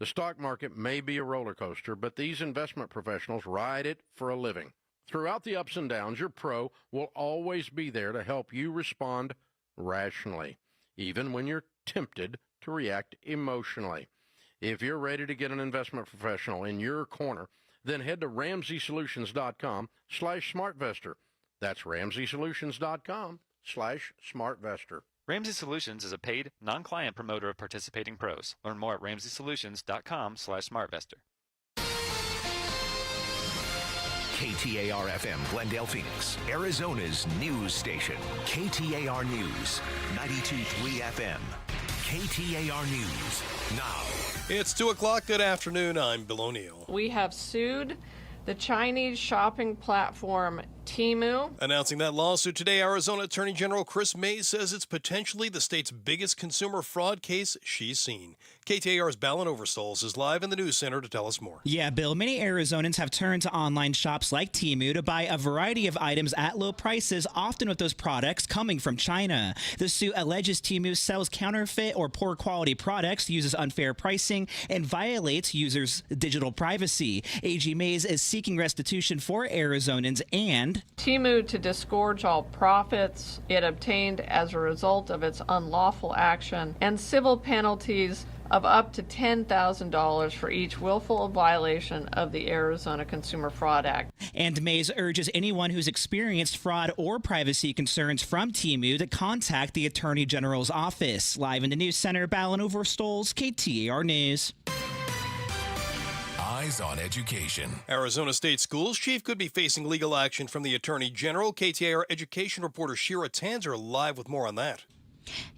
The stock market may be a roller coaster, but these investment professionals ride it for a living. Throughout the ups and downs, your pro will always be there to help you respond rationally, even when you're tempted to react emotionally. If you're ready to get an investment professional in your corner, then head to RamseySolutions.com/SmartVestor. That's RamseySolutions.com/SmartVestor. Ramsey Solutions is a paid, non-client promoter of participating pros. Learn more at RamseySolutions.com/SmartVestor. KTAR-FM, Glendale, Phoenix, Arizona's news station. KTAR News, 92.3 FM. KTAR News, now. It's 2 o'clock. Good afternoon. I'm Bill O'Neill. We have sued the Chinese shopping platform Temu. Announcing that lawsuit today, Arizona Attorney General Chris Mays says it's potentially the state's biggest consumer fraud case she's seen. KTAR's Ballin Overstalls is live in the news center to tell us more. Yeah, Bill, many Arizonans have turned to online shops like Temu to buy a variety of items at low prices, often with those products coming from China. The suit alleges Temu sells counterfeit or poor quality products, uses unfair pricing, and violates users' digital privacy. AG Mays is seeking restitution for Arizonans and Temu to disgorge all profits it obtained as a result of its unlawful action, and civil penalties of up to $10,000 for each willful violation of the Arizona Consumer Fraud Act. And Mays urges anyone who's experienced fraud or privacy concerns from Temu to contact the Attorney General's office. Live in the news center, Ballin Overstalls, KTAR News. Eyes on Education. Arizona State Schools chief could be facing legal action from the Attorney General. KTAR education reporter Shira Tanzer live with more on that.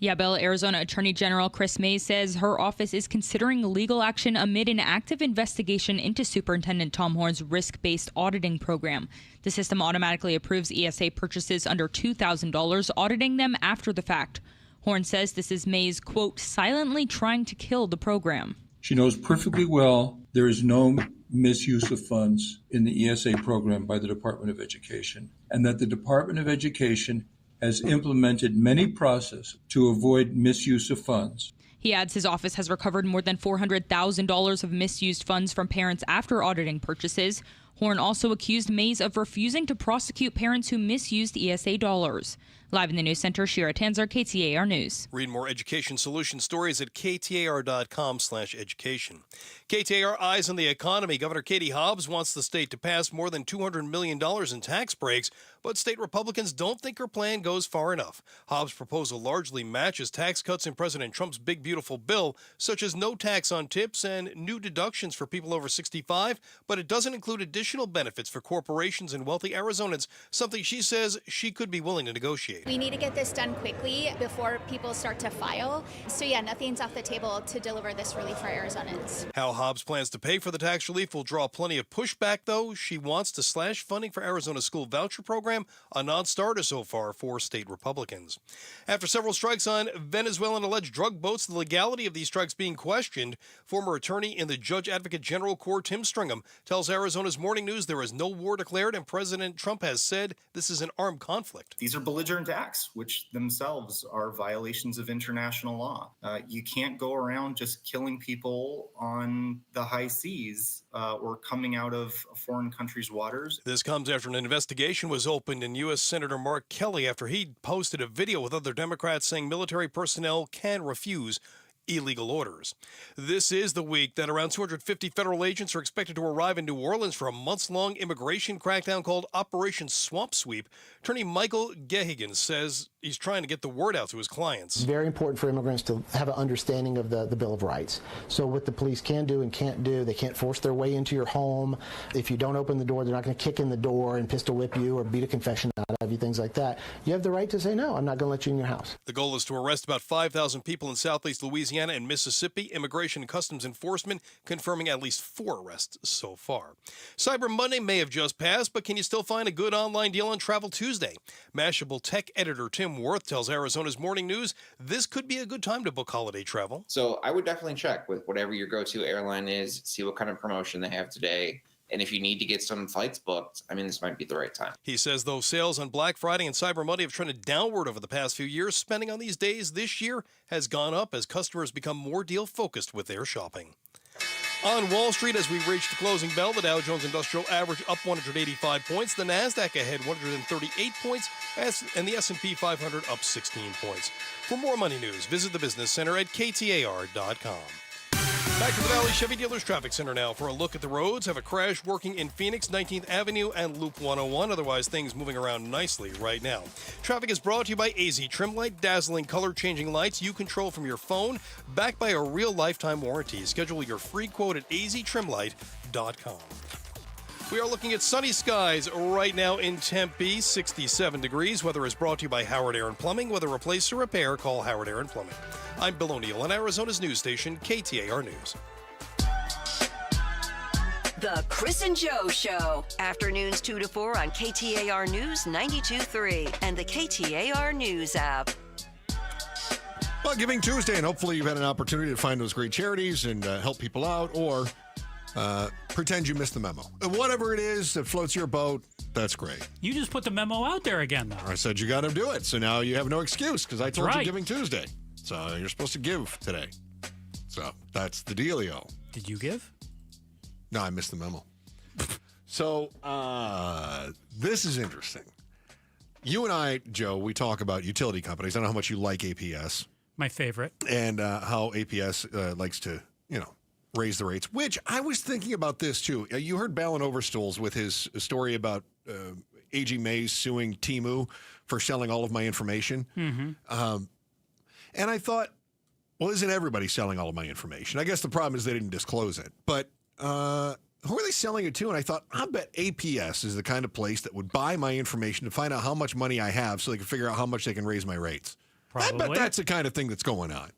Yeah, Bill, Arizona Attorney General Chris Mays says her office is considering legal action amid an active investigation into Superintendent Tom Horn's risk-based auditing program. The system automatically approves ESA purchases under $2,000, auditing them after the fact. Horn says this is Mays, quote, silently trying to kill the program. She knows perfectly well there is no misuse of funds in the ESA program by the Department of Education, and that the Department of Education has implemented many processes to avoid misuse of funds. He adds his office has recovered more than $400,000 of misused funds from parents after auditing purchases. Horn also accused Mays of refusing to prosecute parents who misused ESA dollars. Live in the news center, Shira Tanzer, KTAR News. Read more education solution stories at KTAR.com/education. KTAR Eyes on the Economy. Governor Katie Hobbs wants the state to pass more than $200 million in tax breaks, but state Republicans don't think her plan goes far enough. Hobbs' proposal largely matches tax cuts in President Trump's big, beautiful bill, such as no tax on tips and new deductions for people over 65, but it doesn't include additional benefits for corporations and wealthy Arizonans, something she says she could be willing to negotiate. We need to get this done quickly before people start to file. So yeah, nothing's off the table to deliver this relief for Arizonans. How Hobbs plans to pay for the tax relief will draw plenty of pushback, though. She wants to slash funding for Arizona's school voucher program, a non-starter so far for state Republicans. After several strikes on Venezuelan alleged drug boats, the legality of these strikes being questioned, former attorney in the Judge Advocate General Corps, Tim Stringham, tells Arizona's Morning News there is no war declared, and President Trump has said this is an armed conflict. These are belligerent acts, which themselves are violations of international law. You can't go around just killing people on the high seas or coming out of a foreign country's waters. This comes after an investigation was opened in U.S. Senator Mark Kelly after he posted a video with other Democrats saying military personnel can refuse illegal orders. This is the week that around 250 federal agents are expected to arrive in New Orleans for a months-long immigration crackdown called Operation Swamp Sweep. Attorney Michael Gehigan says he's trying to get the word out to his clients. It's very important for immigrants to have an understanding of the Bill of Rights. So what the police can do and can't do, they can't force their way into your home. If you don't open the door, they're not going to kick in the door and pistol whip you or beat a confession out of you, things like that. You have the right to say, no, I'm not going to let you in your house. The goal is to arrest about 5,000 people in southeast Louisiana and Mississippi. Immigration and Customs Enforcement confirming at least 4 arrests so far. Cyber Monday may have just passed, but can you still find a good online deal on Travel Tuesday? Mashable tech editor Tim Worth tells Arizona's Morning News this could be a good time to book holiday travel. So I would definitely check with whatever your go-to airline is, see what kind of promotion they have today. And if you need to get some flights booked, this might be the right time. He says, though sales on Black Friday and Cyber Monday have trended downward over the past few years, spending on these days this year has gone up as customers become more deal-focused with their shopping. On Wall Street, as we reach the closing bell, the Dow Jones Industrial Average up 185 points, the Nasdaq ahead 138 points, and the S&P 500 up 16 points. For more money news, visit the Business Center at KTAR.com. Back to the Valley Chevy Dealers Traffic Center now for a look at the roads. Have a crash working in Phoenix, 19th Avenue and Loop 101. Otherwise, things moving around nicely right now. Traffic is brought to you by AZ Trimlight, dazzling color-changing lights you control from your phone, backed by a real lifetime warranty. Schedule your free quote at aztrimlight.com. We are looking at sunny skies right now in Tempe, 67 degrees. Weather is brought to you by Howard Air and Plumbing. Whether replace or repair, call Howard Air and Plumbing. I'm Bill O'Neill on Arizona's news station, KTAR News. The Chris and Joe Show. Afternoons 2 to 4 on KTAR News 92.3 and the KTAR News app. Well, Giving Tuesday, and hopefully you've had an opportunity to find those great charities and help people out, or pretend you missed the memo. Whatever it is that floats your boat, that's great. You just put the memo out there again, though. I said you got to do it, so now you have no excuse, because I told you Giving Tuesday. So you're supposed to give today. So that's the dealio. Did you give? No, I missed the memo. So this is interesting. You and I, Joe, we talk about utility companies. I know how much you like APS. My favorite. And how APS likes to, raise the rates, which I was thinking about this too. You heard Ballin Overstolz with his story about A.G. Mays suing Temu for selling all of my information. Mm-hmm. And I thought, well, isn't everybody selling all of my information? I guess the problem is they didn't disclose it. But who are they selling it to? And I thought, I bet APS is the kind of place that would buy my information to find out how much money I have so they can figure out how much they can raise my rates. Probably. I bet that's the kind of thing that's going on.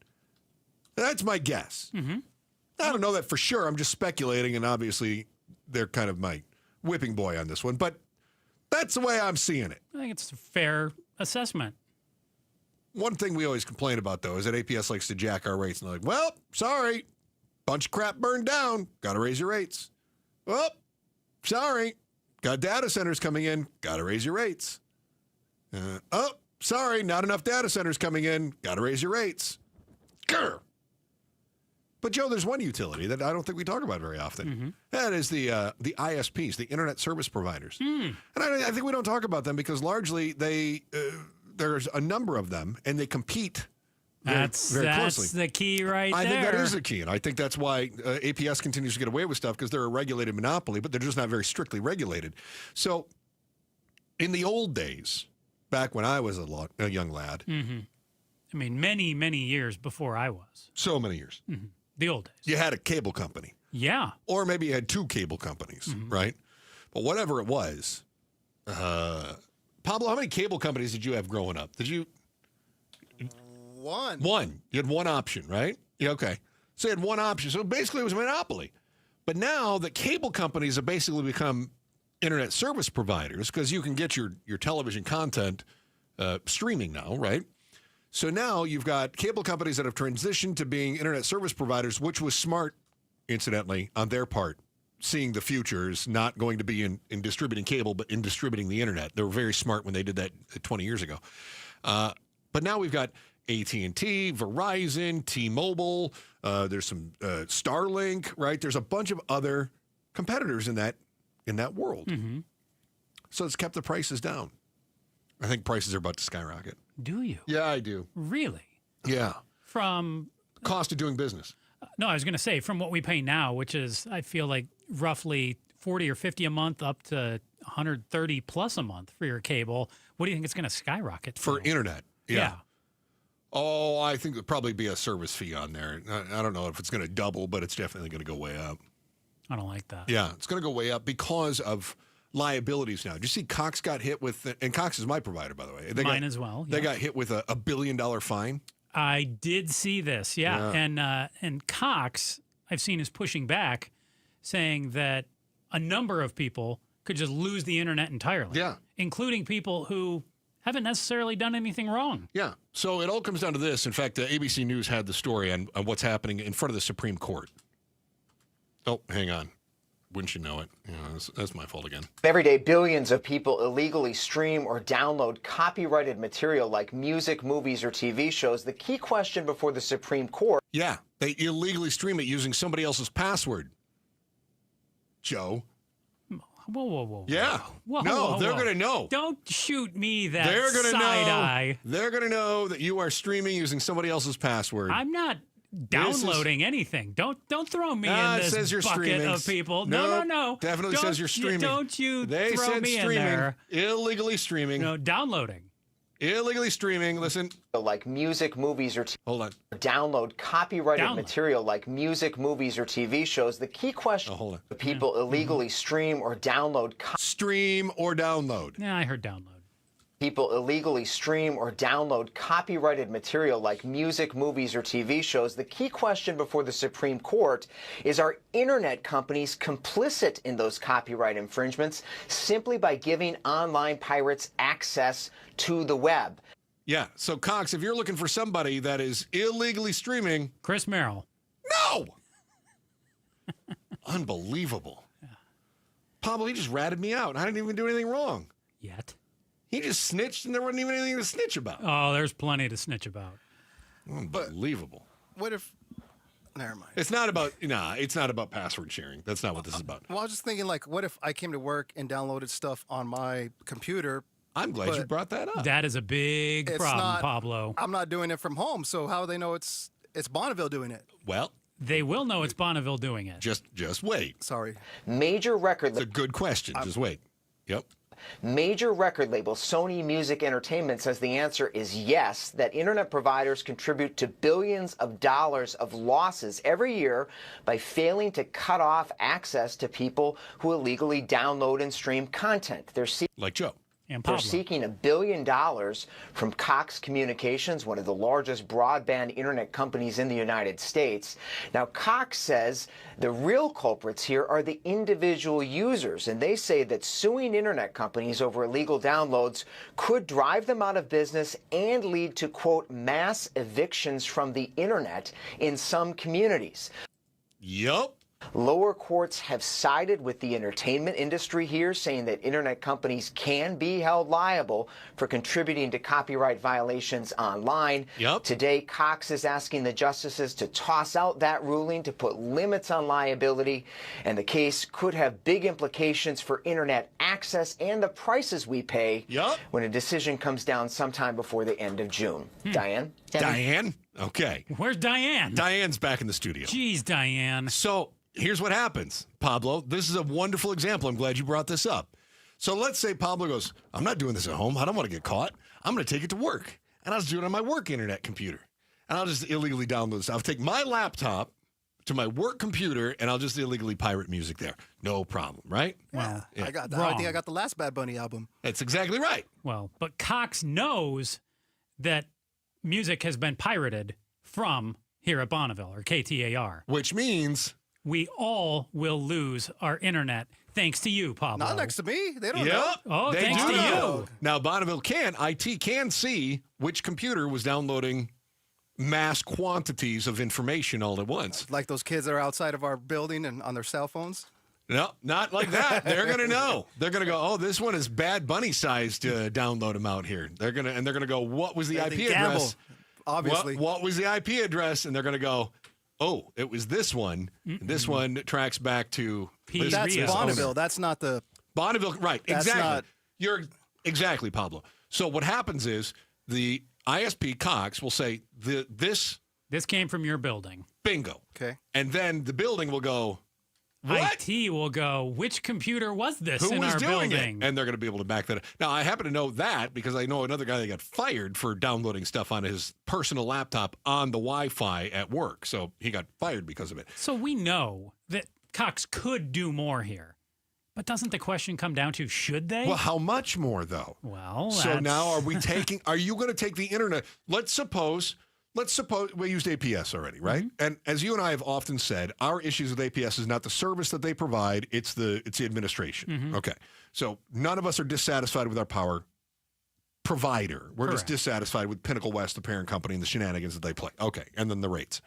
That's my guess. Mm-hmm. I don't know that for sure. I'm just speculating, and obviously they're kind of my whipping boy on this one. But that's the way I'm seeing it. I think it's a fair assessment. One thing we always complain about, though, is that APS likes to jack our rates. And they're like, well, sorry, bunch of crap burned down. Got to raise your rates. Well, sorry, got data centers coming in. Got to raise your rates. Oh, sorry, not enough data centers coming in. Got to raise your rates. Grr. But, Joe, there's one utility that I don't think we talk about very often. Mm-hmm. That is the ISPs, the Internet Service Providers. Mm. And I think we don't talk about them because largely there's a number of them, and they compete very closely. That's the key right there. I think that is the key, and I think that's why APS continues to get away with stuff because they're a regulated monopoly, but they're just not very strictly regulated. So in the old days, back when I was a young lad. Mm-hmm. I mean, many, many years before I was. So many years. Mm-hmm. The old days. You had a cable company. Yeah. Or maybe you had two cable companies, mm-hmm. right? But whatever it was, Pablo, how many cable companies did you have growing up? Did you? One. You had one option, right? Yeah, okay. So you had one option. So basically it was a monopoly. But now the cable companies have basically become internet service providers because you can get your television content streaming now, right? So now you've got cable companies that have transitioned to being internet service providers, which was smart, incidentally, on their part, seeing the future is not going to be in distributing cable, but in distributing the internet. They were very smart when they did that 20 years ago. But now we've got AT&T, Verizon, T-Mobile. There's some Starlink, right? There's a bunch of other competitors in that world. Mm-hmm. So it's kept the prices down. I think prices are about to skyrocket. Do you? Yeah, I do. Really? Yeah. From cost of doing business. No, I was going to say from what we pay now, which is I feel like roughly 40 or 50 a month up to 130 plus a month for your cable. What do you think it's going to skyrocket to? For internet? Yeah. Oh, I think there'll probably be a service fee on there. I don't know if it's going to double, but it's definitely going to go way up. I don't like that. Yeah, it's going to go way up because of liabilities now. Did you see Cox got hit with, and Cox is my provider, by the way. Mine as well. They got hit with a $1 billion fine. I did see this, yeah. And Cox, I've seen, is pushing back, saying that a number of people could just lose the internet entirely. Yeah. Including people who haven't necessarily done anything wrong. Yeah. So it all comes down to this. In fact, ABC News had the story on what's happening in front of the Supreme Court. Oh, hang on. Wouldn't you know it? Yeah, that's my fault again. Every day, billions of people illegally stream or download copyrighted material like music, movies, or TV shows. The key question before the Supreme Court. Yeah, they illegally stream it using somebody else's password. Joe. Whoa. Yeah. They're going to know. Don't shoot me that They're going to side know. eye. They're going to know that you are streaming using somebody else's password. I'm not downloading anything. Don't throw me in this says you're bucket streaming. of people. Nope, No. Definitely says you're streaming. Don't you They throw said me streaming. in there. Illegally streaming. No, downloading. Illegally streaming. Listen. Like music, movies, or hold on. Download copyrighted material like music, movies, or TV shows. The key question: hold on. People illegally stream or download. Stream or download. Yeah, I heard download. People illegally stream or download copyrighted material like music, movies, or TV shows. The key question before the Supreme Court is, are internet companies complicit in those copyright infringements simply by giving online pirates access to the web? Yeah. So, Cox, if you're looking for somebody that is illegally streaming... Chris Merrill. No! Unbelievable. Yeah. Pablo, he just ratted me out. I didn't even do anything wrong. Yet. He just snitched, and there wasn't even anything to snitch about. Oh, there's plenty to snitch about. Unbelievable. What if... Never mind. It's not about... it's not about password sharing. That's not what this is about. Well, I was just thinking, what if I came to work and downloaded stuff on my computer... I'm glad you brought that up. That is a big problem, Pablo. I'm not doing it from home, so how do they know it's Bonneville doing it? Well, they will know it's Bonneville doing it. Just wait. Sorry. Major record. It's a good question. Just wait. Yep. Major record label Sony Music Entertainment says the answer is yes, that internet providers contribute to billions of dollars of losses every year by failing to cut off access to people who illegally download and stream content. Like Joe. They're seeking $1 billion from Cox Communications, one of the largest broadband internet companies in the United States. Now, Cox says the real culprits here are the individual users, and they say that suing internet companies over illegal downloads could drive them out of business and lead to, quote, mass evictions from the internet in some communities. Yup. Lower courts have sided with the entertainment industry here, saying that internet companies can be held liable for contributing to copyright violations online. Yep. Today, Cox is asking the justices to toss out that ruling to put limits on liability, and the case could have big implications for internet access and the prices we pay when a decision comes down sometime before the end of June. Diane? Diane? Okay. Where's Diane? Diane's back in the studio. Jeez, Diane. So here's what happens, Pablo. This is a wonderful example. I'm glad you brought this up. So let's say Pablo goes, I'm not doing this at home. I don't want to get caught. I'm going to take it to work. And I'll just do it on my work internet computer. And I'll just illegally download stuff. I'll take my laptop to my work computer, and I'll just illegally pirate music there. No problem, right? Wow. Yeah. I think I got the last Bad Bunny album. That's exactly right. Well, but Cox knows that music has been pirated from here at Bonneville, or KTAR. Which means... we all will lose our internet thanks to you, Pablo. Not next to me. They don't know. Oh, they thanks do to know. you. Now, Bonneville IT can see which computer was downloading mass quantities of information all at once. Like those kids that are outside of our building and on their cell phones? No, not like that. They're going to know. They're going to go, oh, this one is Bad Bunny-sized download amount here. They're going to go, what was the IP address? Obviously. What was the IP address? And they're going to go, oh, it was this one. This one tracks back to... That's Bonneville. That's not the... Bonneville, right. That's exactly. You're exactly, Pablo. So what happens is the ISP Cox will say, this came from your building. Bingo. Okay. And then the building will go, what? IT will go, which computer was this Who in was our doing building? it? And they're going to be able to back that up. Now, I happen to know that because I know another guy that got fired for downloading stuff on his personal laptop on the Wi-Fi at work. So he got fired because of it. So we know that Cox could do more here. But doesn't the question come down to, should they? Well, how much more, though? Well, so now are you going to take the internet? Let's suppose we used APS already, right? Mm-hmm. And as you and I have often said, our issues with APS is not the service that they provide, it's the administration. Mm-hmm. Okay. So none of us are dissatisfied with our power provider. We're just dissatisfied with Pinnacle West, the parent company, and the shenanigans that they play. Okay. And then the rates.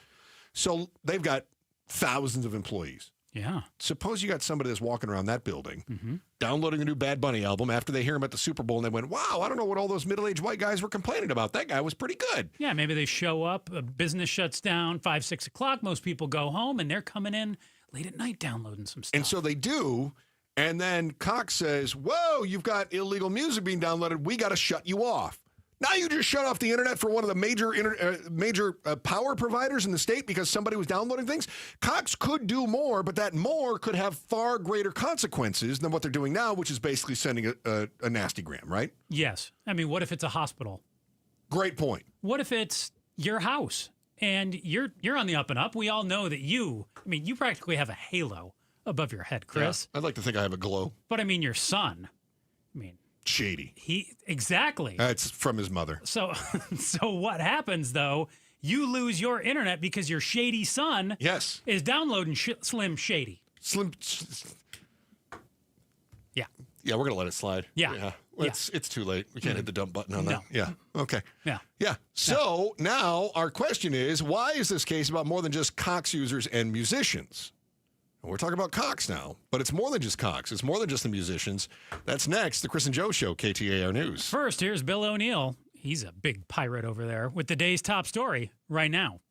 So they've got thousands of employees. Yeah. Suppose you got somebody that's walking around that building, downloading the new Bad Bunny album after they hear him at the Super Bowl, and they went, wow, I don't know what all those middle-aged white guys were complaining about. That guy was pretty good. Yeah, maybe they show up, a business shuts down, 5, 6 o'clock, most people go home, and they're coming in late at night downloading some stuff. And so they do. And then Cox says, whoa, you've got illegal music being downloaded. We got to shut you off. Now you just shut off the internet for one of the major power providers in the state because somebody was downloading things. Cox could do more, but that more could have far greater consequences than what they're doing now, which is basically sending a nasty gram, right? Yes. I mean, what if it's a hospital? Great point. What if it's your house and you're on the up and up? We all know that you practically have a halo above your head, Chris. Yeah, I'd like to think I have a glow. But I mean, your son, shady. Exactly. That's from his mother. So what happens though? You lose your internet because your shady son is downloading Slim Shady. Yeah. Yeah, we're gonna let it slide. Yeah. Well, it's too late. We can't hit the dump button on that. Yeah. Okay. Yeah. Yeah. So now our question is, why is this case about more than just Cox users and musicians? We're talking about Cox now, but it's more than just Cox. It's more than just the musicians. That's next, the Chris and Joe Show, KTAR News. First, here's Bill O'Neill. He's a big pirate over there with the day's top story right now.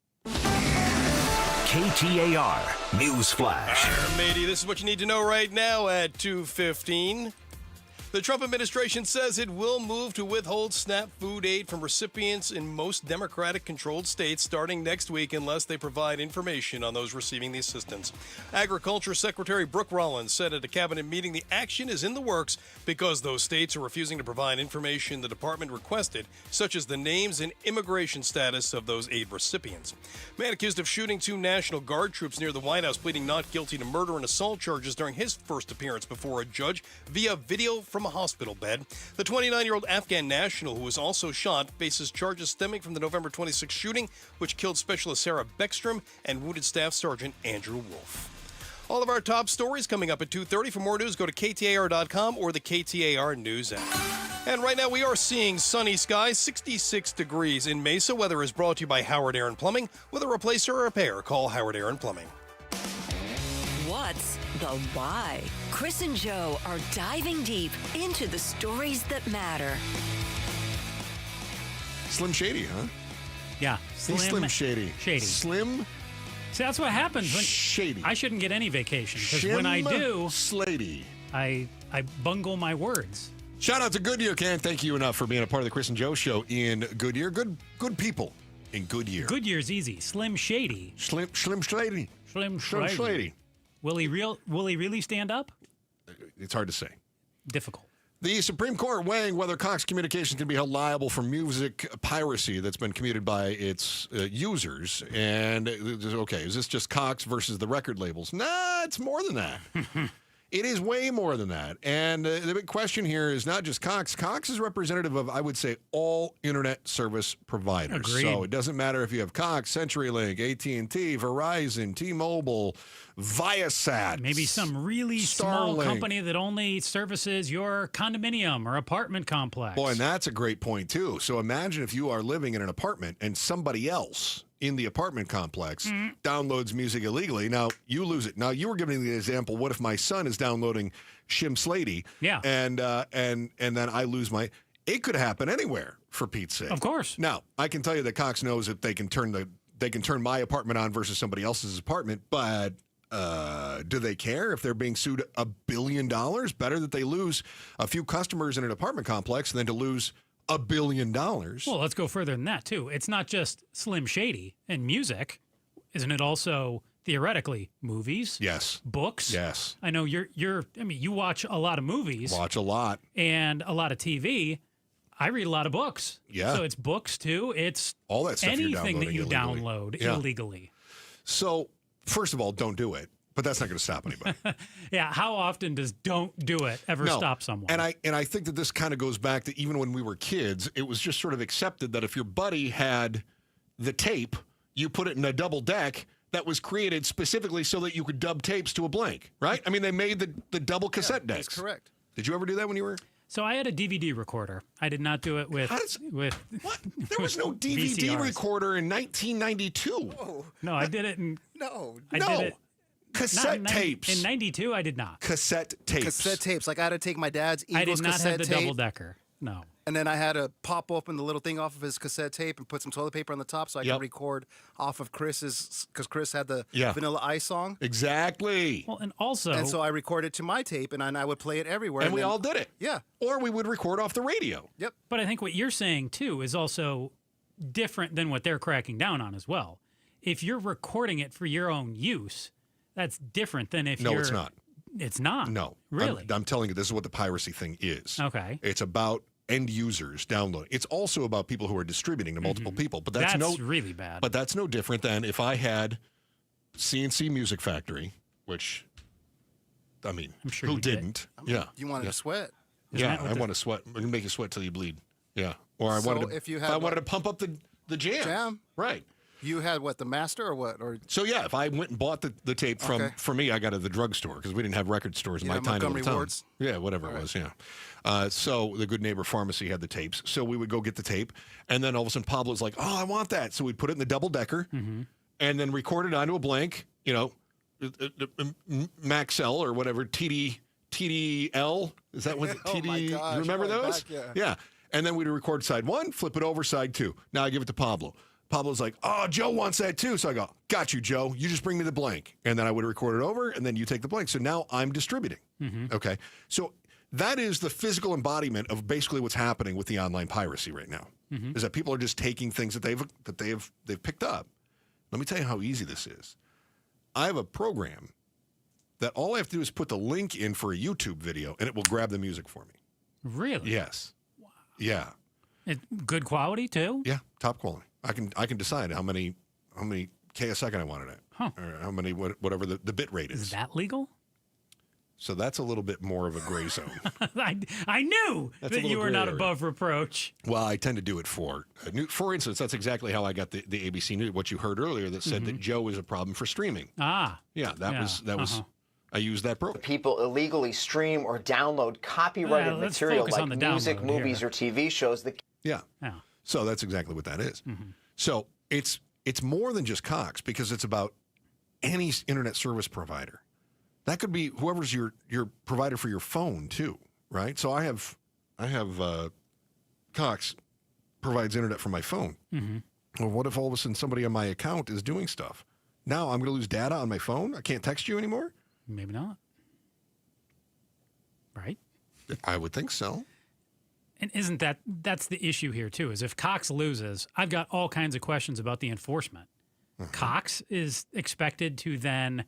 KTAR News Flash. Matey, this is what you need to know right now at 2:15. The Trump administration says it will move to withhold SNAP food aid from recipients in most Democratic-controlled states starting next week unless they provide information on those receiving the assistance. Agriculture Secretary Brooke Rollins said at a cabinet meeting the action is in the works because those states are refusing to provide information the department requested, such as the names and immigration status of those aid recipients. Man accused of shooting 2 National Guard troops near the White House pleading not guilty to murder and assault charges during his first appearance before a judge via video from a hospital bed. The 29-year-old Afghan national who was also shot faces charges stemming from the November 26 shooting, which killed Specialist Sarah Beckstrom and wounded Staff Sergeant Andrew Wolf. All of our top stories coming up at 2:30. For more news, go to KTAR.com or the KTAR News app. And right now we are seeing sunny skies, 66 degrees in Mesa. Weather is brought to you by Howard Aaron Plumbing. With a replace or repair, call Howard Aaron Plumbing. What's the why? Chris and Joe are diving deep into the stories that matter. Slim Shady, huh? Yeah. Slim Shady. Slim See, that's what happens when Shady. I shouldn't get any vacation because when I do, Slady. I bungle my words. Shout out to Goodyear. Can't thank you enough for being a part of the Chris and Joe Show in Goodyear. Good people in Goodyear. Goodyear's easy. Slim Shady. Slim Shady. Slim Shady. Will he really stand up? It's hard to say. Difficult. The Supreme Court weighing whether Cox Communications can be held liable for music piracy that's been committed by its users. And, okay, is this just Cox versus the record labels? Nah, it's more than that. It is way more than that. And the big question here is not just Cox. Cox is representative of, I would say, all internet service providers. Agreed. So it doesn't matter if you have Cox, CenturyLink, AT&T, Verizon, T-Mobile, Viasat. Maybe some really small company that only services your condominium or apartment complex. Boy, and that's a great point, too. So imagine if you are living in an apartment and somebody else in the apartment complex downloads music illegally. Now, you lose it. Now, you were giving the example, what if my son is downloading Shim Slady? Yeah. And then I lose my... It could happen anywhere, for Pete's sake. Of course. Now, I can tell you that Cox knows that they can turn my apartment on versus somebody else's apartment, but do they care if they're being sued $1 billion? Better that they lose a few customers in an apartment complex than to lose $1 billion. Well, let's go further than that, too. It's not just Slim Shady and music. Isn't it also, theoretically, movies? Yes. Books? Yes. I know you watch a lot of movies. Watch a lot. And a lot of TV. I read a lot of books. Yeah. So it's books, too. It's all that stuff anything that you illegally. download illegally. So, first of all, don't do it. But that's not going to stop anybody. Yeah, how often does don't do it ever stop someone? And I think that this kind of goes back to even when we were kids, it was just sort of accepted that if your buddy had the tape, you put it in a double deck that was created specifically so that you could dub tapes to a blank, right? I mean, they made the double cassette decks. That's correct. Did you ever do that when you were? So I had a DVD recorder. I did not do it with what? There was no DVD VCRs. Recorder in 1992. Whoa. No, I did it in No. did it cassette tapes. In 92, I did not. Cassette tapes. Cassette tapes. Like I had to take my dad's Eagles I did not cassette have the tape. double decker. No. And then I had to pop open the little thing off of his cassette tape and put some toilet paper on the top so I could record off of Chris's, because Chris had the Vanilla Ice song. Exactly. Well, and also... And so I recorded to my tape, and I would play it everywhere. And we all did it. Yeah. Or we would record off the radio. Yep. But I think what you're saying, too, is also different than what they're cracking down on as well. If you're recording it for your own use, that's different than if you're... No, it's not. It's not? No. Really? I'm telling you, this is what the piracy thing is. Okay. It's about end users downloading. It's also about people who are distributing to multiple people. But that's really bad. But that's no different than if I had CNC Music Factory, which, I mean, I'm sure who you didn't? You wanted to sweat. I want to sweat. I can make you sweat till you bleed. Yeah. Or I wanted to, if I wanted to pump up the jam. Right. You had what, the master or what? Or so yeah, if I went and bought the tape from for me, I got it at the drugstore because we didn't have record stores in my tiny little town. Wards? Yeah, whatever it was. Yeah. So the Good Neighbor Pharmacy had the tapes, so we would go get the tape, and then all of a sudden Pablo's like, "Oh, I want that," so we'd put it in the double decker, and then record it onto a blank, Maxell or whatever TDL. Is that what Oh my gosh, you remember those? Back, Yeah. And then we'd record side one, flip it over, side two. Now I give it to Pablo. Pablo's like, "Oh, Joe wants that too." So I go, "Got you, Joe. You just bring me the blank." And then I would record it over, and then you take the blank. So now I'm distributing. Okay. So that is the physical embodiment of basically what's happening with the online piracy right now. Is that people are just taking things that they've picked up. Let me tell you how easy this is. I have a program that all I have to do is put the link in for a YouTube video, and it will grab the music for me. Really? Yes. Wow. Yeah. Good quality too? Yeah, top quality. I can decide how many K a second I want it at, or how many whatever the bit rate is. Is that legal? So that's a little bit more of a gray zone. I knew that you were not above reproach. Well, I tend to do it for instance, that's exactly how I got the ABC News, what you heard earlier that said that Joe is a problem for streaming. Yeah, that was. I used that program. People illegally stream or download copyrighted material like music, movies, or TV shows. Yeah. So that's exactly what that is. So it's more than just Cox because it's about any internet service provider. That could be whoever's your provider for your phone too, right? So I have Cox provides internet for my phone. Well, what if all of a sudden somebody on my account is doing stuff? Now I'm going to lose data on my phone. I can't text you anymore. Maybe not. Right? I would think so. And isn't that's the issue here too, is if Cox loses, I've got all kinds of questions about the enforcement. Cox is expected to then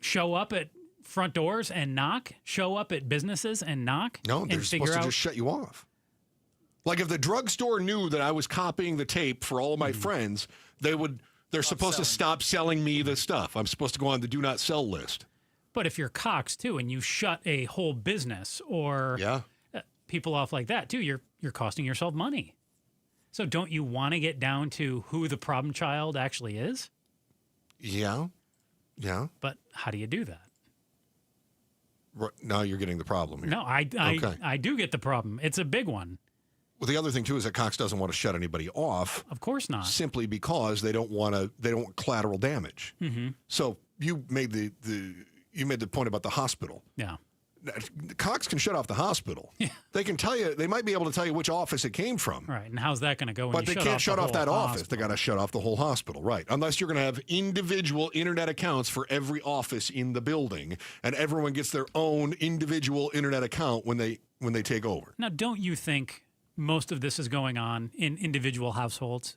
show up at front doors and knock, show up at businesses and knock. No, they're supposed to just shut you off. Like if the drugstore knew that I was copying the tape for all of my friends, they're supposed to stop selling me the stuff. I'm supposed to go on the do not sell list. But if you're Cox too, and you shut a whole business or people off like that too, you're costing yourself money. So don't you want to get down to who the problem child actually is? Yeah. But how do you do that? Now you're getting the problem here. No, I do get the problem. It's a big one. Well, the other thing too is that Cox doesn't want to shut anybody off. Of course not. Simply because they don't want collateral damage. So you made the point about the hospital. Yeah. Cox can shut off the hospital. Yeah. They can tell you. They might be able to tell you which office it came from. Right. And how's that going to go? When but they can't shut off that office. They got to shut off the whole hospital. Right. Unless you're going to have individual internet accounts for every office in the building, and everyone gets their own individual internet account when they take over. Now, don't you think most of this is going on in individual households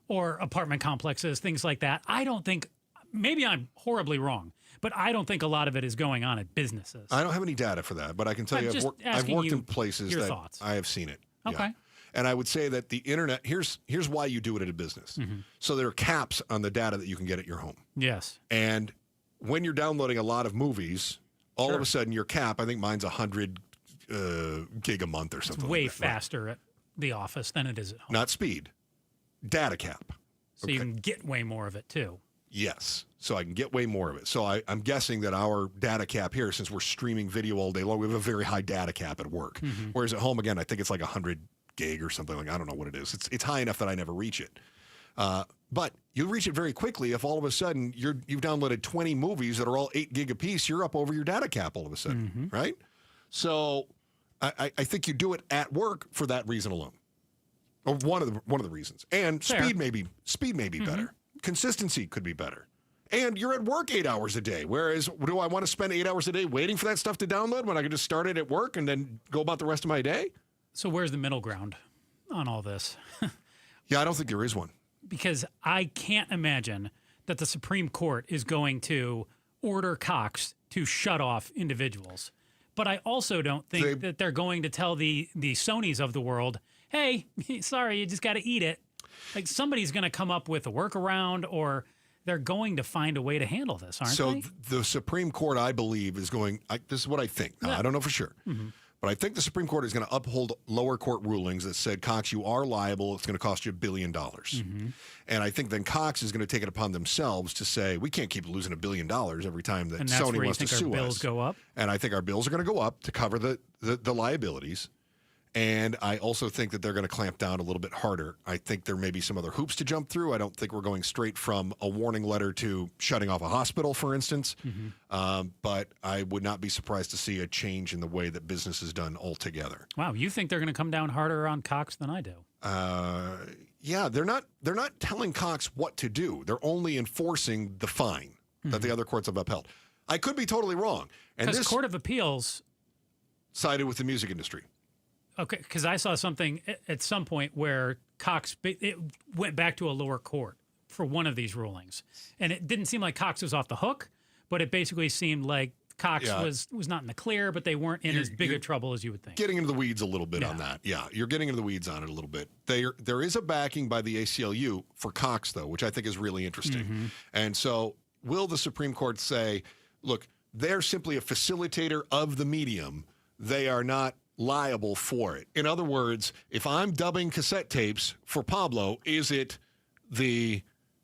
or apartment complexes, things like that? I don't think. Maybe I'm horribly wrong. But I don't think a lot of it is going on at businesses. I don't have any data for that, but I can tell you I've worked in places that I have seen it. Okay. Yeah. And I would say that the internet, here's why you do it at a business. So there are caps on the data that you can get at your home. Yes. And when you're downloading a lot of movies, all of a sudden your cap, I think mine's 100 gig a month or something. It's way faster at the office than it is at home. Not speed, data cap. So you can get way more of it too. Yes. So I can get way more of it. So I'm guessing that our data cap here, since we're streaming video all day long, we have a very high data cap at work. Whereas at home, again, I think it's like 100 gig or something like, I don't know what it is. It's high enough that I never reach it. But you reach it very quickly if all of a sudden you've downloaded 20 movies that are all 8 gig apiece, you're up over your data cap all of a sudden, right? So I think you do it at work for that reason alone, or one of the reasons. And Fair. speed may be better. Consistency could be better. And you're at work 8 hours a day. Whereas, do I want to spend 8 hours a day waiting for that stuff to download when I can just start it at work and then go about the rest of my day? So where's the middle ground on all this? Yeah, I don't think there is one. Because I can't imagine that the Supreme Court is going to order Cox to shut off individuals. But I also don't think that they're going to tell the Sonys of the world, hey, sorry, you just got to eat it. Like, somebody's going to come up with a workaround, or they're going to find a way to handle this, aren't they? So the Supreme Court, I believe, is going, this is what I think. Now, I don't know for sure. Mm-hmm. But I think the Supreme Court is going to uphold lower court rulings that said, Cox, you are liable. It's going to cost you $1 billion. Mm-hmm. And I think then Cox is going to take it upon themselves to say, we can't keep losing $1 billion every time that Sony wants to sue us. And that's where you think our bills go up? And I think our bills are going to go up to cover the liabilities. And I also think that they're going to clamp down a little bit harder. I think there may be some other hoops to jump through. I don't think we're going straight from a warning letter to shutting off a hospital, for instance. Mm-hmm. But I would not be surprised to see a change in the way that business is done altogether. Wow, you think they're going to come down harder on Cox than I do? Yeah, they're not telling Cox what to do. They're only enforcing the fine that the other courts have upheld. I could be totally wrong. And Because this Court of Appeals sided with the music industry. Okay, because I saw something at some point where Cox it went back to a lower court for one of these rulings, and it didn't seem like Cox was off the hook, but it basically seemed like Cox was not in the clear, but they weren't in as big a trouble as you would think. Getting into the weeds a little bit on that. Yeah, you're getting into the weeds on it a little bit. There is a backing by the ACLU for Cox, though, which I think is really interesting. Mm-hmm. And so will the Supreme Court say, look, they're simply a facilitator of the medium. They are not liable for it. In other words, if I'm dubbing cassette tapes for Pablo, is it the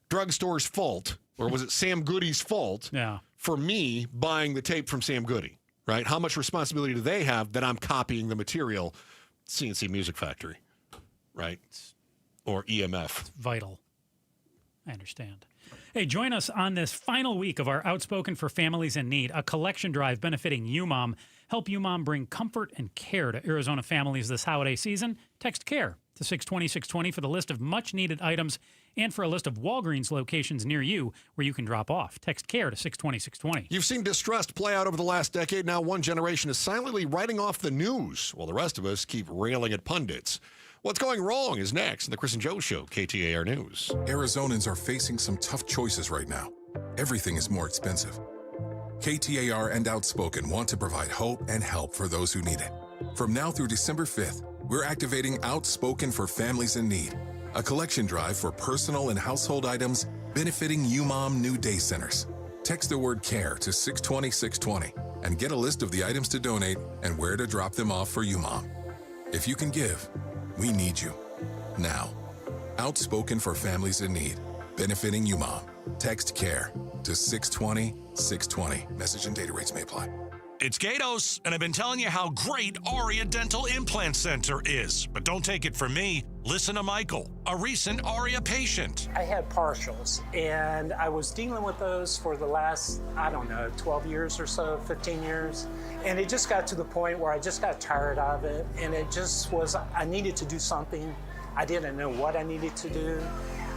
drugstore's fault, or was it Sam Goody's fault for me buying the tape from Sam Goody, right? How much responsibility do they have that I'm copying the material? CNC Music Factory, right? Or EMF. It's vital. I understand. Hey, join us on this final week of our Outspoken for Families in Need, a collection drive benefiting UMOM. Help UMOM bring comfort and care to Arizona families this holiday season. Text CARE to 620-620 for the list of much-needed items and for a list of Walgreens locations near you where you can drop off. Text CARE to 620-620. You've seen distrust play out over the last decade. Now one generation is silently writing off the news, while the rest of us keep railing at pundits. What's going wrong is next in the Chris and Joe Show, KTAR News. Arizonans are facing some tough choices right now. Everything is more expensive. KTAR and Outspoken want to provide hope and help for those who need it. From now through December 5th, we're activating Outspoken for Families in Need, a collection drive for personal and household items benefiting UMOM New Day Centers. Text the word CARE to 620-620 and get a list of the items to donate and where to drop them off for UMOM. If you can give, we need you. Now, Outspoken for Families in Need, benefiting UMOM. Text CARE to 620-620. Message and data rates may apply. It's Gatos, and I've been telling you how great Aria Dental Implant Center is. But don't take it from me. Listen to Michael, a recent Aria patient. I had partials, and I was dealing with those for the last, 12 years or so, 15 years. And it just got to the point where I just got tired of it, and it just was, I needed to do something. I didn't know what I needed to do.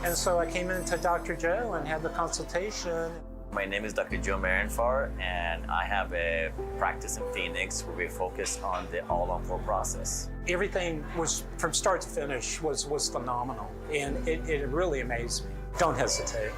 And so I came into Dr. Joe and had the consultation. My name is Dr. Joe Marinfar, and I have a practice in Phoenix where we focus on the all-on-4 process. Everything was, from start to finish, was phenomenal, and it really amazed me. Don't hesitate.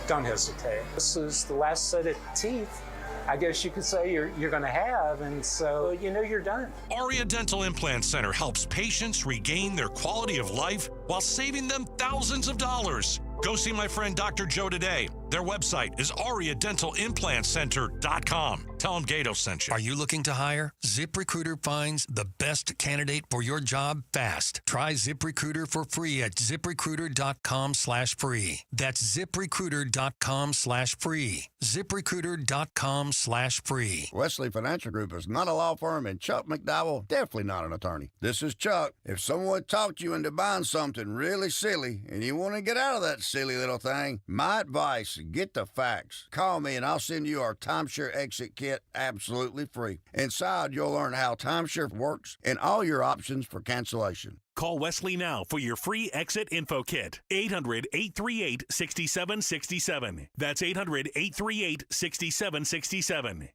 Don't hesitate. This is the last set of teeth, I guess you could say, you're going to have, and so you're done. Aria Dental Implant Center helps patients regain their quality of life while saving them thousands of dollars. Go see my friend Dr. Joe today. Their website is ariadentalimplantcenter.com. Tell them Gato sent you. Are you looking to hire? ZipRecruiter finds the best candidate for your job fast. Try ZipRecruiter for free at ZipRecruiter.com/free. That's ZipRecruiter.com/free. ZipRecruiter.com/free. Wesley Financial Group is not a law firm, and Chuck McDowell definitely not an attorney. This is Chuck. If someone talked you into buying something really silly and you want to get out of that silly little thing, my advice, get the facts. Call me and I'll send you our timeshare exit kit absolutely free. Inside, you'll learn how timeshare works and all your options for cancellation. Call Wesley now for your free exit info kit. 800-838-6767. That's 800-838-6767.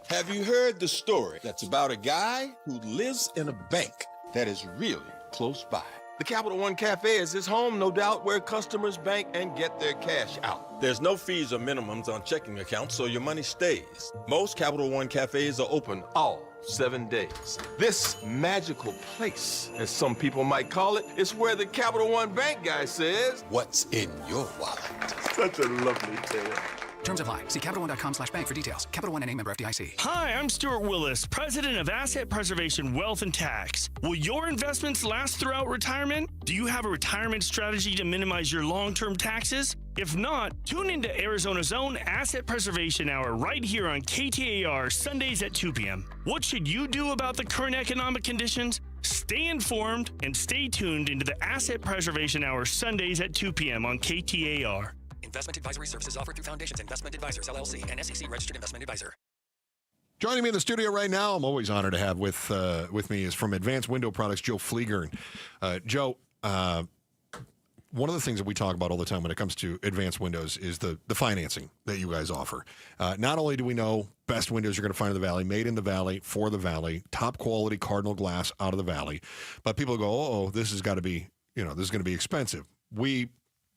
Have you heard the story that's about a guy who lives in a bank that is really close by? The Capital One Cafe is his home, no doubt, where customers bank and get their cash out. There's no fees or minimums on checking accounts, so your money stays. Most Capital One cafes are open all 7 days. This magical place, as some people might call it, is where the Capital One Bank guy says, "What's in your wallet?" Such a lovely tale. Terms apply. See CapitalOne.com/bank for details. Capital One NA, member FDIC. Hi, I'm Stuart Willis, president of Asset Preservation Wealth and Tax. Will your investments last throughout retirement? Do you have a retirement strategy to minimize your long-term taxes? If not, tune into Arizona's own Asset Preservation Hour right here on KTAR Sundays at 2 p.m. What should you do about the current economic conditions? Stay informed and stay tuned into the Asset Preservation Hour Sundays at 2 p.m. on KTAR. Investment advisory services offered through Foundations Investment Advisors, LLC, and SEC registered investment advisor. Joining me in the studio right now, I'm always honored to have with me, is from Advanced Window Products, Joe Fleegern. Joe, one of the things that we talk about all the time when it comes to advanced windows is the financing that you guys offer. Not only do we know best windows you're going to find in the Valley, made in the Valley, for the Valley, top quality Cardinal glass out of the Valley, but people go, oh, this has got to be, this is going to be expensive. We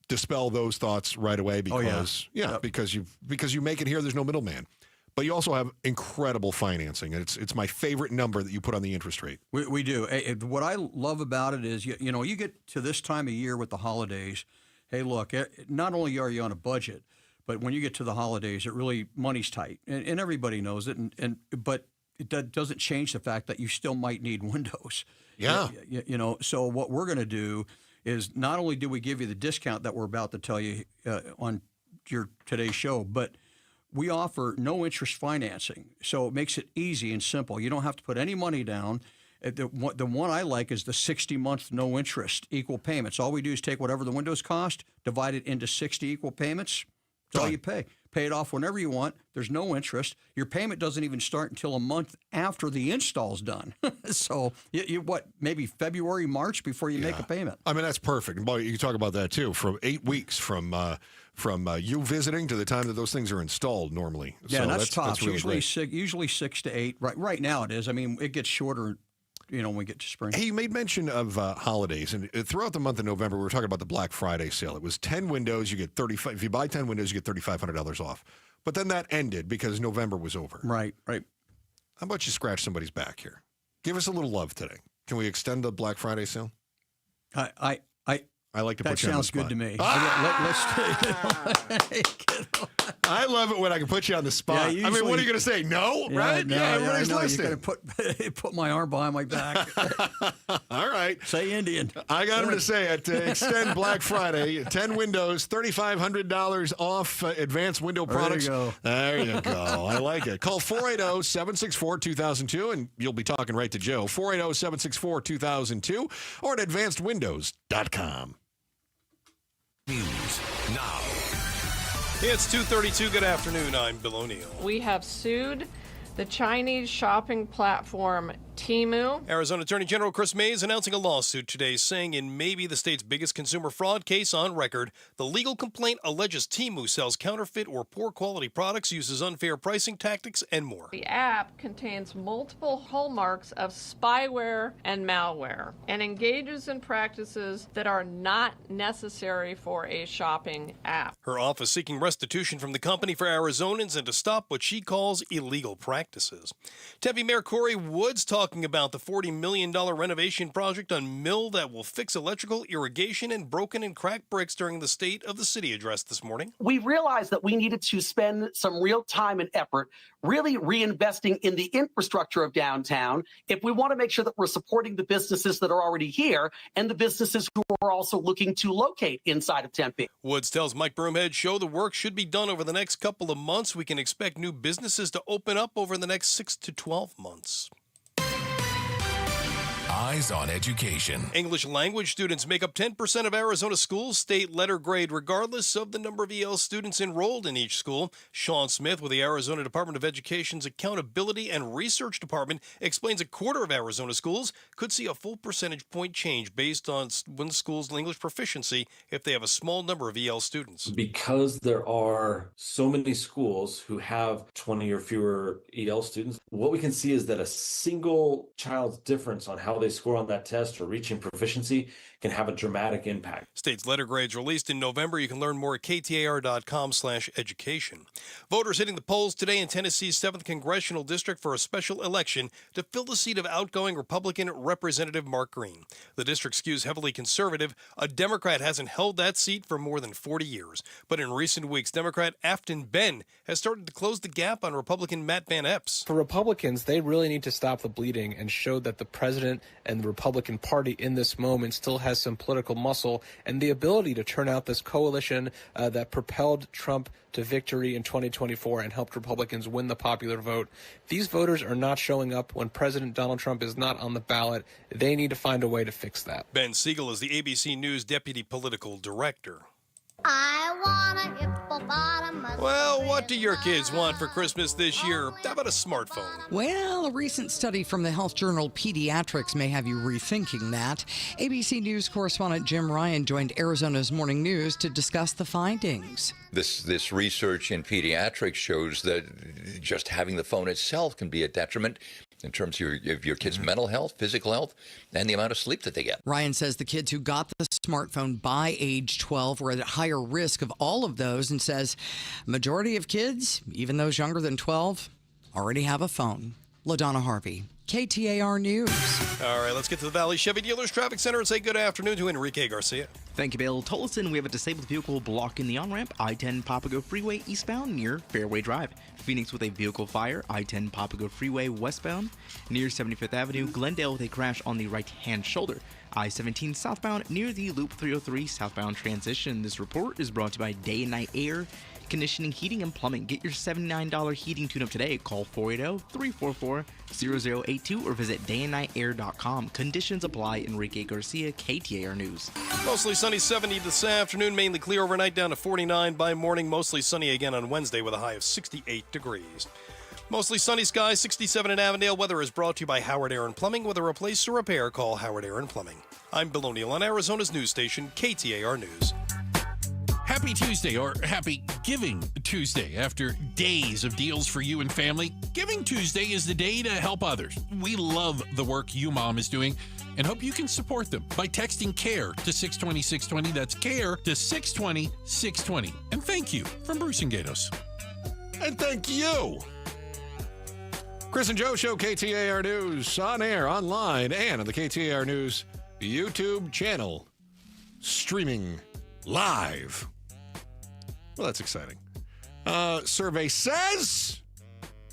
dispel those thoughts right away because because you make it here. There's no middleman, but you also have incredible financing, and it's my favorite number that you put on the interest rate. We do. What I love about it is you get to this time of year with the holidays. Hey, look, not only are you on a budget, but when you get to the holidays, it really money's tight, and everybody knows it. But it doesn't change the fact that you still might need windows. Yeah. So what we're going to do is not only do we give you the discount that we're about to tell you on your today's show, but we offer no interest financing. So it makes it easy and simple. You don't have to put any money down. The one I like is the 60-month no interest equal payments. All we do is take whatever the windows cost, divide it into 60 equal payments. That's all you pay. Pay it off whenever you want. There's no interest. Your payment doesn't even start until a month after the install's done. So maybe February, March before you make a payment. I mean, that's perfect. And boy, you talk about that too. From 8 weeks from you visiting to the time that those things are installed normally. Yeah, so that's tough. That's really usually 6 to 8. Right now it is. I mean, it gets shorter. When we get to spring. Hey, you made mention of holidays, and throughout the month of November, we were talking about the Black Friday sale. It was 10 windows, you get 35. If you buy 10 windows, you get $3,500 off. But then that ended because November was over. Right. How about you scratch somebody's back here? Give us a little love today. Can we extend the Black Friday sale? I like to put you on the spot. That sounds good to me. I love it when I can put you on the spot. Yeah, I mean, what are you going to say? No, right? No, everybody's listening. You're going to put my arm behind my back. All right. Say Indian. I got him to say it. Extend Black Friday. 10 windows, $3,500 off Advanced Window Products. There you go. I like it. Call 480-764-2002, and you'll be talking right to Joe. 480-764-2002 or at advancedwindows.com. News now. It's 2:32. Good afternoon. I'm Bill O'Neill. We have sued the Chinese shopping platform Temu. Arizona Attorney General Chris Mays announcing a lawsuit today saying in maybe the state's biggest consumer fraud case on record, the legal complaint alleges Temu sells counterfeit or poor quality products, uses unfair pricing tactics, and more. The app contains multiple hallmarks of spyware and malware and engages in practices that are not necessary for a shopping app. Her office seeking restitution from the company for Arizonans and to stop what she calls illegal practices. Tempe Mayor Corey Woods talking about the $40 million renovation project on Mill that will fix electrical, irrigation, and broken and cracked bricks during the State of the City address this morning. We realized that we needed to spend some real time and effort really reinvesting in the infrastructure of downtown if we want to make sure that we're supporting the businesses that are already here and the businesses who are also looking to locate inside of Tempe. Woods tells Mike Broomhead Show the work should be done over the next couple of months. We can expect new businesses to open up over the next 6 to 12 months. Eyes on Education. English language students make up 10% of Arizona schools' state letter grade, regardless of the number of EL students enrolled in each school. Sean Smith with the Arizona Department of Education's Accountability and Research Department explains a quarter of Arizona schools could see a full percentage point change based on one school's English proficiency if they have a small number of EL students. Because there are so many schools who have 20 or fewer EL students, what we can see is that a single child's difference on how they score on that test or reaching proficiency can have a dramatic impact. State's letter grades released in November. You can learn more at KTAR.com/education. Voters hitting the polls today in Tennessee's 7th Congressional District for a special election to fill the seat of outgoing Republican Representative Mark Green. The district skews heavily conservative. A Democrat hasn't held that seat for more than 40 years. But in recent weeks, Democrat Afton Ben has started to close the gap on Republican Matt Van Epps. For Republicans, they really need to stop the bleeding and show that the president and the Republican Party in this moment still has some political muscle and the ability to turn out this coalition that propelled Trump to victory in 2024 and helped Republicans win the popular vote. These voters are not showing up when President Donald Trump is not on the ballot. They need to find a way to fix that. Ben Siegel is the ABC News Deputy Political Director. I want a hippopotamus. Well, what do your kids want for Christmas this year? How about a smartphone? Well, a recent study from the health journal Pediatrics may have you rethinking that. ABC News correspondent Jim Ryan joined Arizona's Morning News to discuss the findings. This research in pediatrics shows that just having the phone itself can be a detriment in terms of your kids' mental health, physical health, and the amount of sleep that they get. Ryan says the kids who got the smartphone by age 12 were at higher risk of all of those, and says majority of kids, even those younger than 12, already have a phone. LaDonna Harvey, KTAR News. All right, let's get to the Valley Chevy Dealers Traffic Center and say good afternoon to Enrique Garcia. Thank you, Bill. Tolleson, we have a disabled vehicle blocking the on-ramp, I-10 Papago Freeway eastbound near Fairway Drive. Phoenix with a vehicle fire, I-10 Papago Freeway westbound near 75th Avenue. Glendale with a crash on the right-hand shoulder. I-17 southbound near the Loop 303 southbound transition. This report is brought to you by Day and Night Air Conditioning, Heating, and Plumbing. Get your $79 heating tune-up today. Call 480-344-0082 or visit dayandnightair.com. Conditions apply. Enrique Garcia, KTAR News. Mostly sunny, 70 this afternoon. Mainly clear overnight, down to 49 by morning. Mostly sunny again on Wednesday with a high of 68 degrees. Mostly sunny skies, 67 in Avondale. Weather is brought to you by Howard Air and Plumbing. With a replace or repair, call Howard Air and Plumbing. I'm Bill O'Neill on Arizona's news station, KTAR News. Happy Tuesday, or Happy Giving Tuesday. After days of deals for you and family, Giving Tuesday is the day to help others. We love the work you, Mom, is doing and hope you can support them by texting CARE to 620-620. That's CARE to 620-620. And thank you from Bruce and Gatos. And thank you. Chris and Joe Show, KTAR News, on air, online, and on the KTAR News YouTube channel, streaming live. Well, that's exciting. Survey says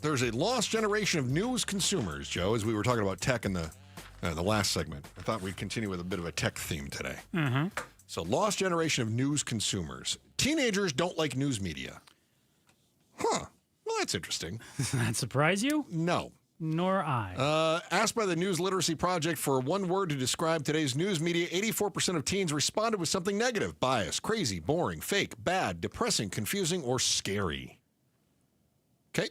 there's a lost generation of news consumers, Joe, as we were talking about tech in the last segment. I thought we'd continue with a bit of a tech theme today. Mm-hmm. So, lost generation of news consumers. Teenagers don't like news media. Huh. Well, that's interesting. Does that surprise you? No. Nor I. Asked by the News Literacy Project for one word to describe today's news media, 84% of teens responded with something negative: biased, crazy, boring, fake, bad, depressing, confusing, or scary. Okay.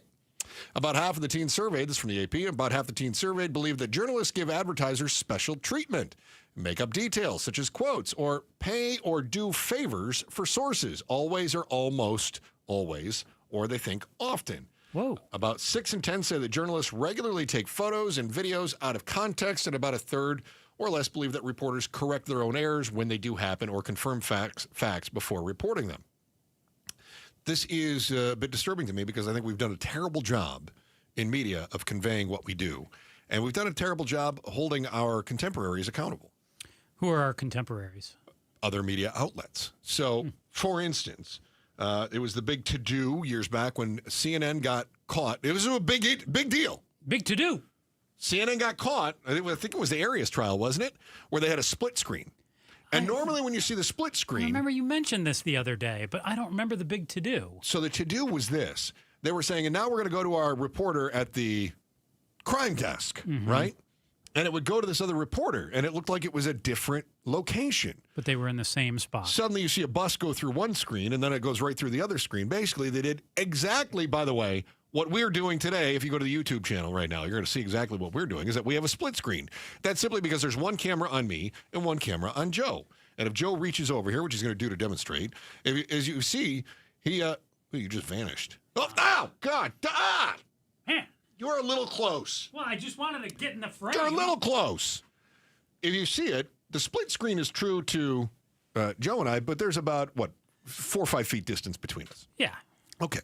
About half of the teens surveyed, this is from the AP, about half the teens surveyed believe that journalists give advertisers special treatment, make up details such as quotes, or pay or do favors for sources, always or almost always, or they think often. Whoa. About 6 in 10 say that journalists regularly take photos and videos out of context, and about a third or less believe that reporters correct their own errors when they do happen or confirm facts before reporting them. This is a bit disturbing to me because I think we've done a terrible job in media of conveying what we do, and we've done a terrible job holding our contemporaries accountable. Who are our contemporaries? Other media outlets. So, for instance, it was the big to-do years back when CNN got caught. It was a big deal. Big to-do. CNN got caught. I think it was the Arias trial, wasn't it? Where they had a split screen. And normally when you see the split screen... I remember you mentioned this the other day, but I don't remember the big to-do. So the to-do was this. They were saying, and now we're going to go to our reporter at the crime desk, right? And it would go to this other reporter, and it looked like it was a different location. But they were in the same spot. Suddenly you see a bus go through one screen, and then it goes right through the other screen. Basically, they did exactly, by the way, what we're doing today. If you go to the YouTube channel right now, you're going to see exactly what we're doing, is that we have a split screen. That's simply because there's one camera on me and one camera on Joe. And if Joe reaches over here, which he's going to do to demonstrate, as you see, he just vanished. Oh, God. You're a little close. Well, I just wanted to get in the frame. You're a little close. If you see it, the split screen is true to Joe and I, but there's about, 4 or 5 feet distance between us. Yeah. Okay.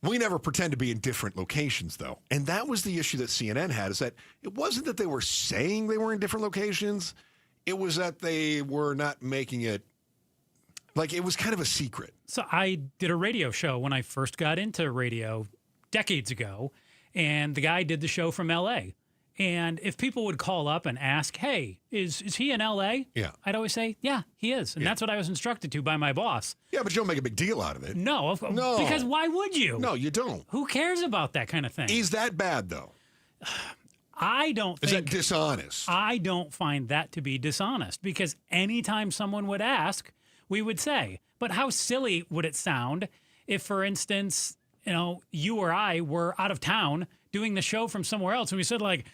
We never pretend to be in different locations, though. And that was the issue that CNN had, is that it wasn't that they were saying they were in different locations. It was that they were not making it, like it was kind of a secret. So I did a radio show when I first got into radio decades ago, and the guy did the show from L.A. And if people would call up and ask, hey, is he in L.A.? Yeah. I'd always say, yeah, he is. And that's what I was instructed to by my boss. Yeah, but you don't make a big deal out of it. No. No. Because why would you? No, you don't. Who cares about that kind of thing? Is that bad, though? I don't think... Is that dishonest? I don't find that to be dishonest, because anytime someone would ask, we would say. But how silly would it sound if, for instance, you or I were out of town doing the show from somewhere else, and we said, like,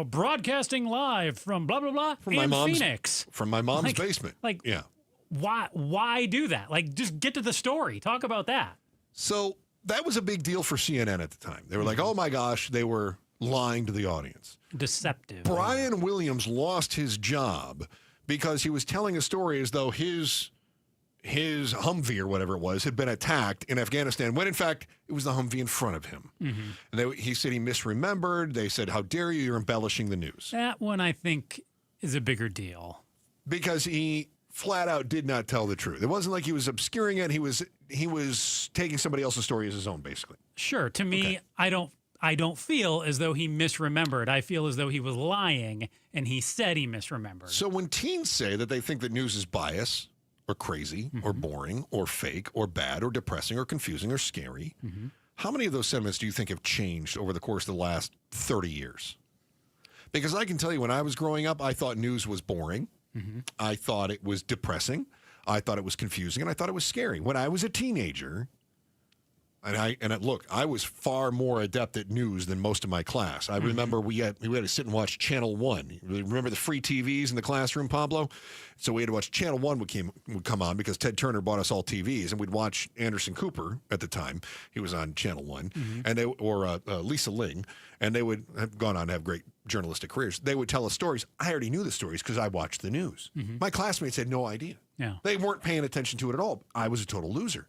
broadcasting live from blah, blah, blah, from Phoenix. From my mom's basement. Yeah. Why do that? Like, just get to the story. Talk about that. So that was a big deal for CNN at the time. They were like, oh my gosh, they were lying to the audience. Deceptive. Brian Williams lost his job because he was telling a story as though his Humvee or whatever it was had been attacked in Afghanistan, when in fact it was the Humvee in front of him. Mm-hmm. And he said he misremembered. They said, how dare you, you're embellishing the news. That one I think is a bigger deal. Because he flat out did not tell the truth. It wasn't like he was obscuring it. He was taking somebody else's story as his own, basically. Sure. To me, okay. I don't feel as though he misremembered. I feel as though he was lying, and he said he misremembered. So when teens say that they think that news is biased or crazy or boring or fake or bad or depressing or confusing or scary, how many of those sentiments do you think have changed over the course of the last 30 years? Because I can tell you, when I was growing up, I thought news was boring. I thought it was depressing. I thought it was confusing, and I thought it was scary. When I was a teenager, look, I was far more adept at news than most of my class. I remember we had to sit and watch Channel 1. Remember the free TVs in the classroom, Pablo? So we had to watch Channel 1 would come on because Ted Turner bought us all TVs, and we'd watch Anderson Cooper at the time. He was on Channel 1, and Lisa Ling, and they would have gone on to have great journalistic careers. They would tell us stories. I already knew the stories because I watched the news. My classmates had no idea. Yeah. They weren't paying attention to it at all. I was a total loser.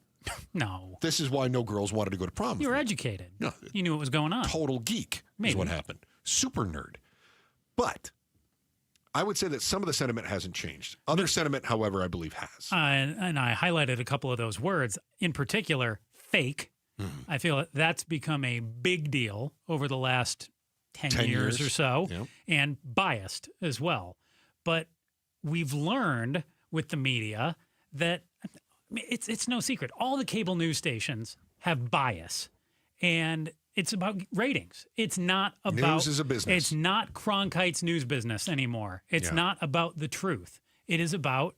No. This is why no girls wanted to go to prom. You were educated. No. You knew what was going on. Total geek is what happened. Super nerd. But I would say that some of the sentiment hasn't changed. Other sentiment, however, I believe has. And I highlighted a couple of those words. In particular, fake. I feel that's become a big deal over the last 10 years or so. Yep. And biased as well. But we've learned with the media that it's no secret. All the cable news stations have bias, and it's about ratings. It's not about... News is a business. It's not Cronkite's news business anymore. It's not about the truth. It is about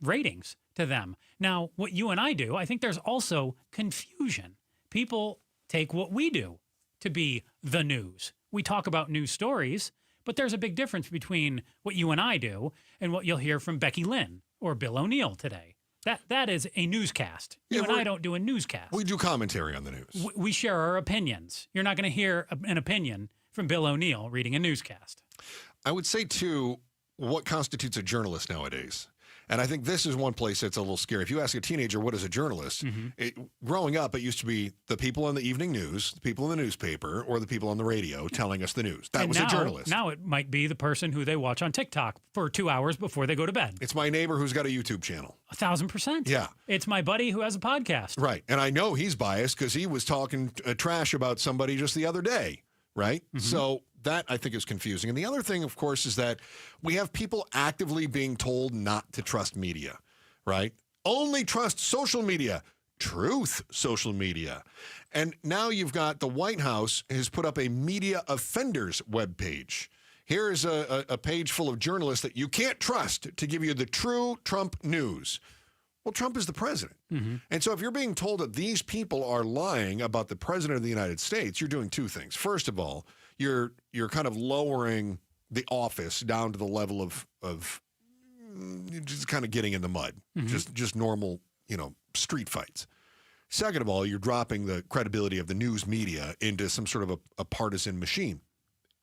ratings to them. Now, what you and I do, I think there's also confusion. People take what we do to be the news. We talk about news stories, but there's a big difference between what you and I do and what you'll hear from Becky Lynn or Bill O'Neill today. That is a newscast. You and I don't do a newscast. We do commentary on the news. We share our opinions. You're not going to hear an opinion from Bill O'Neill reading a newscast. I would say, too, what constitutes a journalist nowadays? And I think this is one place that's a little scary. If you ask a teenager, what is a journalist? Growing up, it used to be the people on the evening news, the people in the newspaper, or the people on the radio telling us the news. That was a journalist. Now it might be the person who they watch on TikTok for 2 hours before they go to bed. It's my neighbor who's got a YouTube channel. 1,000%. Yeah. It's my buddy who has a podcast. Right. And I know he's biased because he was talking trash about somebody just the other day. Right? So that, I think, is confusing. And the other thing, of course, is that we have people actively being told not to trust media, right? Only trust social media. Truth social media. And now you've got the White House has put up a media offenders webpage. Here's a page full of journalists that you can't trust to give you the true Trump news. Well, Trump is the president. And so if you're being told that these people are lying about the president of the United States, you're doing two things. First of all, you're kind of lowering the office down to the level of just kind of getting in the mud, just normal, street fights. Second of all, you're dropping the credibility of the news media into some sort of a partisan machine.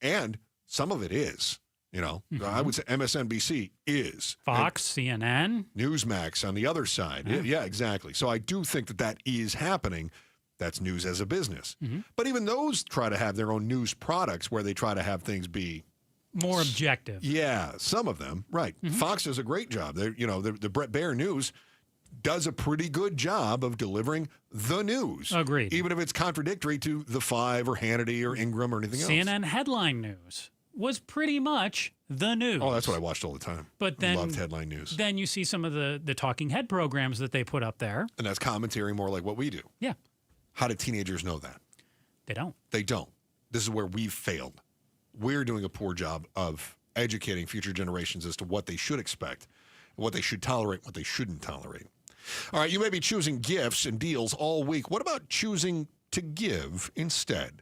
And some of it is, I would say MSNBC is. Fox, CNN. Newsmax on the other side. Yeah, exactly. So I do think that is happening. That's news as a business. But even those try to have their own news products where they try to have things be more objective. Yeah, some of them. Right. Fox does a great job. The Brett Baer News does a pretty good job of delivering the news. Agreed. Even if it's contradictory to The Five or Hannity or Ingram or anything else. CNN headline news was pretty much the news. Oh, that's what I watched all the time. But then loved headline news. Then you see some of the talking head programs that they put up there. And that's commentary more like what we do. Yeah. How do teenagers know that? They don't. They don't. This is where we've failed. We're doing a poor job of educating future generations as to what they should expect, what they should tolerate, what they shouldn't tolerate. All right, you may be choosing gifts and deals all week. What about choosing to give instead?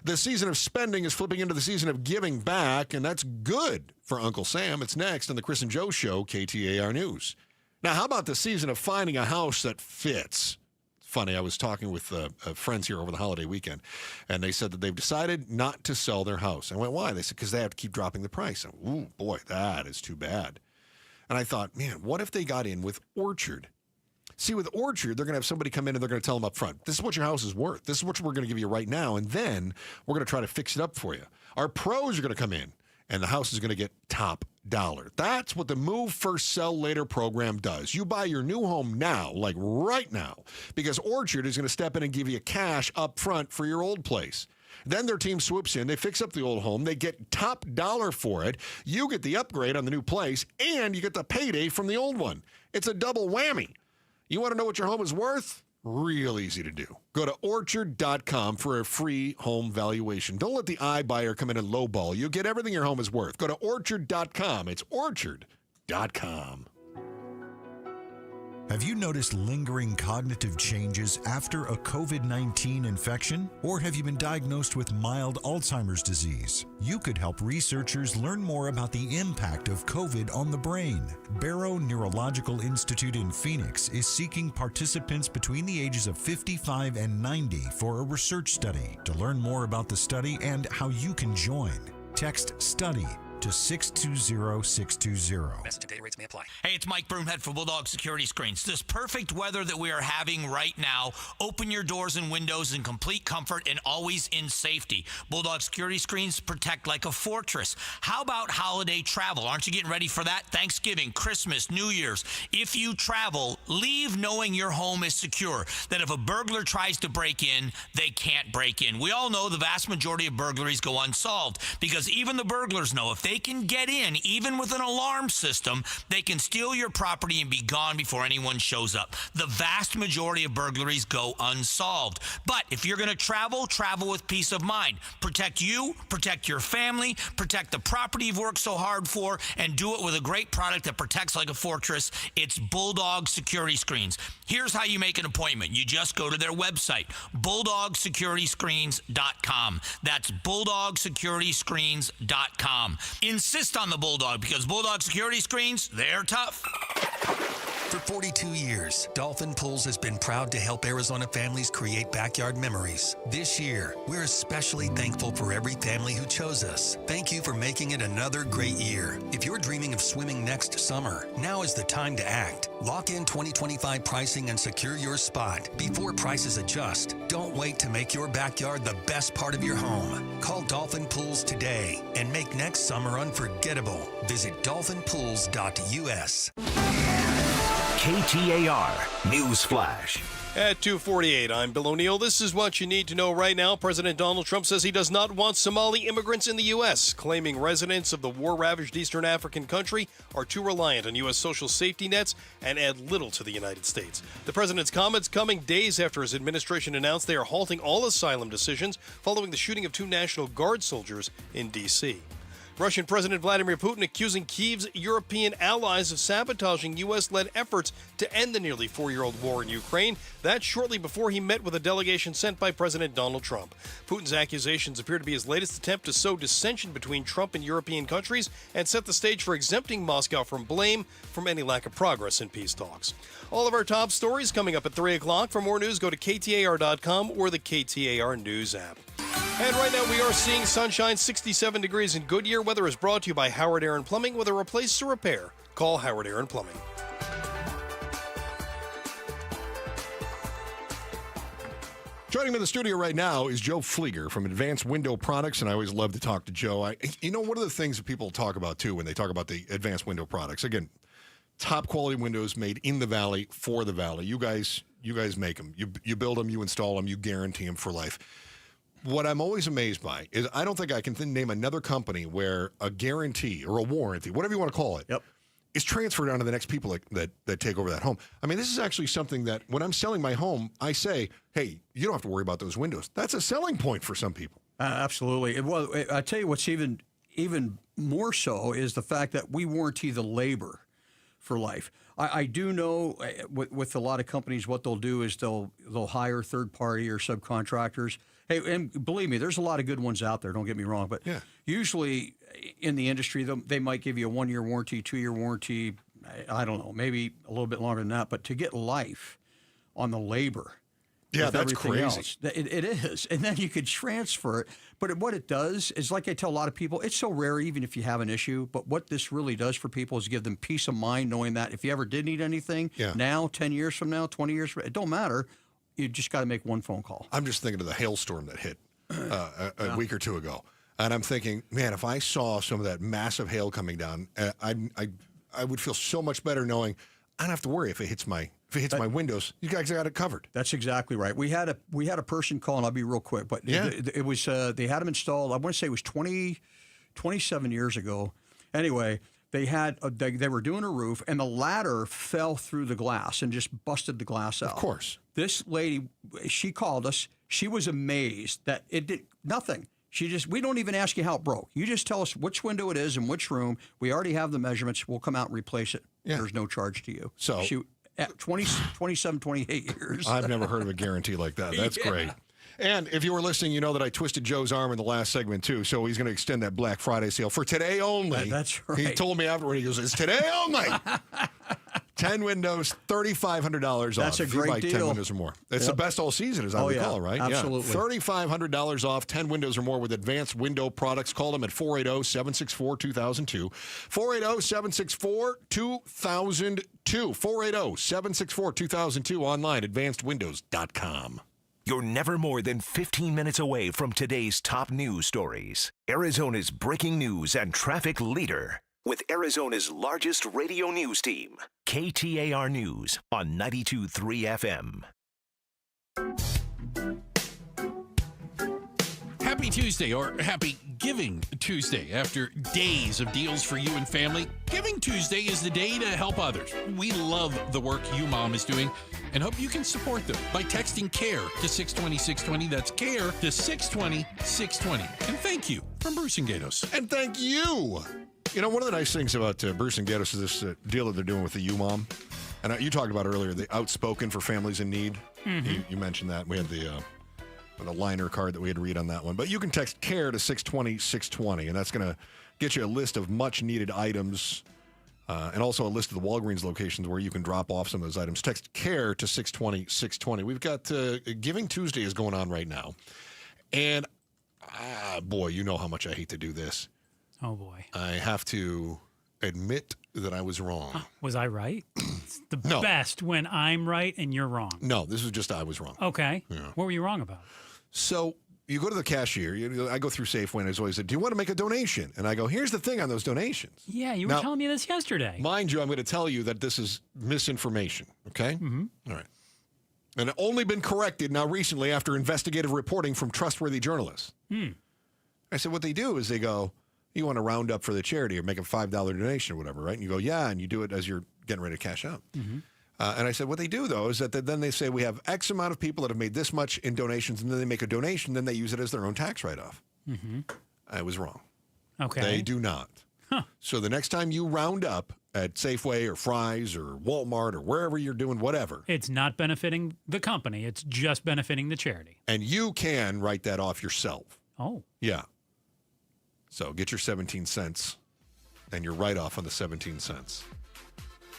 The season of spending is flipping into the season of giving back, and that's good for Uncle Sam. It's next on the Chris and Joe Show, KTAR News. Now, how about the season of finding a house that fits? Funny, I was talking with friends here over the holiday weekend, and they said that they've decided not to sell their house. I went, why? They said, because they have to keep dropping the price. And, ooh, boy, that is too bad. And I thought, man, what if they got in with Orchard? See, with Orchard, they're going to have somebody come in and they're going to tell them up front, this is what your house is worth. This is what we're going to give you right now, and then we're going to try to fix it up for you. Our pros are going to come in, and the house is going to get top dollar. That's what the Move First, Sell Later program does. You buy your new home now, like right now, because Orchard is going to step in and give you cash up front for your old place. Then their team swoops in, they fix up the old home, they get top dollar for it, you get the upgrade on the new place, and you get the payday from the old one. It's a double whammy. You want to know what your home is worth? Real easy to do. Go to Orchard.com for a free home valuation. Don't let the iBuyer come in and lowball you. Get everything your home is worth. Go to Orchard.com. It's Orchard.com. Have you noticed lingering cognitive changes after a COVID-19 infection? Or have you been diagnosed with mild Alzheimer's disease? You could help researchers learn more about the impact of COVID on the brain. Barrow Neurological Institute in Phoenix is seeking participants between the ages of 55 and 90 for a research study. To learn more about the study and how you can join, text STUDY to 620-620. Message and data rates may apply. Hey, it's Mike Broomhead for Bulldog Security Screens. This perfect weather that we are having right now, open your doors and windows in complete comfort and always in safety. Bulldog Security Screens protect like a fortress. How about holiday travel? Aren't you getting ready for that? Thanksgiving, Christmas, New Year's. If you travel, leave knowing your home is secure, that if a burglar tries to break in, they can't break in. We all know the vast majority of burglaries go unsolved because even the burglars know if they can get in, even with an alarm system, they can steal your property and be gone before anyone shows up. The vast majority of burglaries go unsolved. But if you're going to travel, travel with peace of mind. Protect you, protect your family, protect the property you've worked so hard for, and do it with a great product that protects like a fortress. It's Bulldog Security Screens. Here's how you make an appointment. You just go to their website, BulldogSecurityScreens.com. That's BulldogSecurityScreens.com. Insist on the Bulldog because Bulldog Security Screens, they're tough. For 42 years, Dolphin Pools has been proud to help Arizona families create backyard memories. This year, we're especially thankful for every family who chose us. Thank you for making it another great year. If you're dreaming of swimming next summer, now is the time to act. Lock in 2025 pricing and secure your spot before prices adjust. Don't wait to make your backyard the best part of your home. Call Dolphin Pools today and make next summer unforgettable. Visit dolphinpools.us. KTAR News Flash. At 2:48, I'm Bill O'Neill. This is what you need to know right now. President Donald Trump says he does not want Somali immigrants in the U.S., claiming residents of the war-ravaged Eastern African country are too reliant on U.S. social safety nets and add little to the United States. The president's comments coming days after his administration announced they are halting all asylum decisions following the shooting of 2 National Guard soldiers in D.C. Russian President Vladimir Putin accusing Kyiv's European allies of sabotaging U.S.-led efforts to end the nearly 4-year-old war in Ukraine. That's shortly before he met with a delegation sent by President Donald Trump. Putin's accusations appear to be his latest attempt to sow dissension between Trump and European countries and set the stage for exempting Moscow from blame from any lack of progress in peace talks. All of our top stories coming up at 3 o'clock. For more news, go to KTAR.com or the KTAR News app. And right now we are seeing sunshine, 67 degrees in Goodyear. Weather is brought to you by Howard Aaron Plumbing. With a replace or repair, call Howard Aaron Plumbing. Joining me in the studio right now is Joe Flieger from Advanced Window Products, and I always love to talk to Joe. One of the things that people talk about, too, when they talk about the Advanced Window Products, again, top quality windows made in the Valley for the Valley. You guys make them. You build them, you install them, you guarantee them for life. What I'm always amazed by is I don't think I can name another company where a guarantee or a warranty, whatever you want to call it, is transferred onto the next people that take over that home. I mean, this is actually something that when I'm selling my home, I say, hey, you don't have to worry about those windows. That's a selling point for some people. Absolutely. Well, I tell you what's even more so is the fact that we warranty the labor for life. I do know with a lot of companies, what they'll do is they'll hire third party or subcontractors. Hey, and believe me, there's a lot of good ones out there. Don't get me wrong, but usually in the industry, they might give you a 1-year warranty, 2-year warranty. I don't know, maybe a little bit longer than that. But to get life on the labor, that's crazy. Else, it is, and then you could transfer it. But what it does is, like I tell a lot of people, it's so rare, even if you have an issue. But what this really does for people is give them peace of mind, knowing that if you ever did need anything, now, 10 years from now, 20 years from now, it don't matter. You just got to make one phone call. I'm just thinking of the hailstorm that hit a week or two ago. And I'm thinking, man, if I saw some of that massive hail coming down, I would feel so much better knowing I don't have to worry if it hits my windows. You guys got it covered. That's exactly right. We had a person call, and I'll be real quick, but it was they had them installed. I want to say it was 27 years ago. Anyway, they were doing a roof, and the ladder fell through the glass and just busted the glass out. Of course. This lady, she called us. She was amazed that it did nothing. We don't even ask you how it broke. You just tell us which window it is and which room. We already have the measurements. We'll come out and replace it. Yeah. There's no charge to you. So at 27, 28 years. I've never heard of a guarantee like that. That's great. And if you were listening, you know that I twisted Joe's arm in the last segment, too. So he's going to extend that Black Friday sale for today only. That's right. He told me afterward, he goes, it's today only. 10 windows, $3,500 off. That's a great deal. 10 windows or more. It's the best all season, as I recall, right? Absolutely. Yeah. $3,500 off, 10 windows or more with Advanced Window Products. Call them at 480-764-2002. 480-764-2002. 480-764-2002 online, advancedwindows.com. You're never more than 15 minutes away from today's top news stories. Arizona's breaking news and traffic leader with Arizona's largest radio news team, KTAR News on 92.3 FM. Happy Tuesday, or Happy Giving Tuesday. After days of deals for you and family, Giving Tuesday is the day to help others. We love the work you, Mom, is doing and hope you can support them by texting CARE to 620-620. That's CARE to 620-620. And thank you from Bruce and Gatos. And thank you. You know, one of the nice things about Bruce and Gatos is this deal that they're doing with the U-Mom. And you talked about earlier, the Outspoken for Families in Need. Mm-hmm. You mentioned that. We had the liner card that we had to read on that one. But you can text CARE to 620-620, and that's going to get you a list of much-needed items and also a list of the Walgreens locations where you can drop off some of those items. Text CARE to 620-620. We've got Giving Tuesday is going on right now. And, boy, you know how much I hate to do this. Oh, boy. I have to admit that I was wrong. Was I right? It's the best when I'm right and you're wrong. No, this is just I was wrong. Okay. Yeah. What were you wrong about? So you go to the cashier. I go through Safeway, and it's always said, do you want to make a donation? And I go, here's the thing on those donations. Yeah, you were telling me this yesterday. Mind you, I'm going to tell you that this is misinformation, okay? Mm-hmm. All right. And only been corrected now recently after investigative reporting from trustworthy journalists. I said, what they do is they go, you want to round up for the charity or make a $5 donation or whatever, right? And you go, yeah, and you do it as you're getting ready to cash out. Mm-hmm. And I said, what they do, though, is that then they say we have X amount of people that have made this much in donations, and then they make a donation, then they use it as their own tax write-off. Mm-hmm. I was wrong. Okay. They do not. So the next time you round up at Safeway or Fry's or Walmart or wherever you're doing whatever. It's not benefiting the company. It's just benefiting the charity. And you can write that off yourself. Oh. Yeah. So get your 17 cents and your write-off on the 17 cents.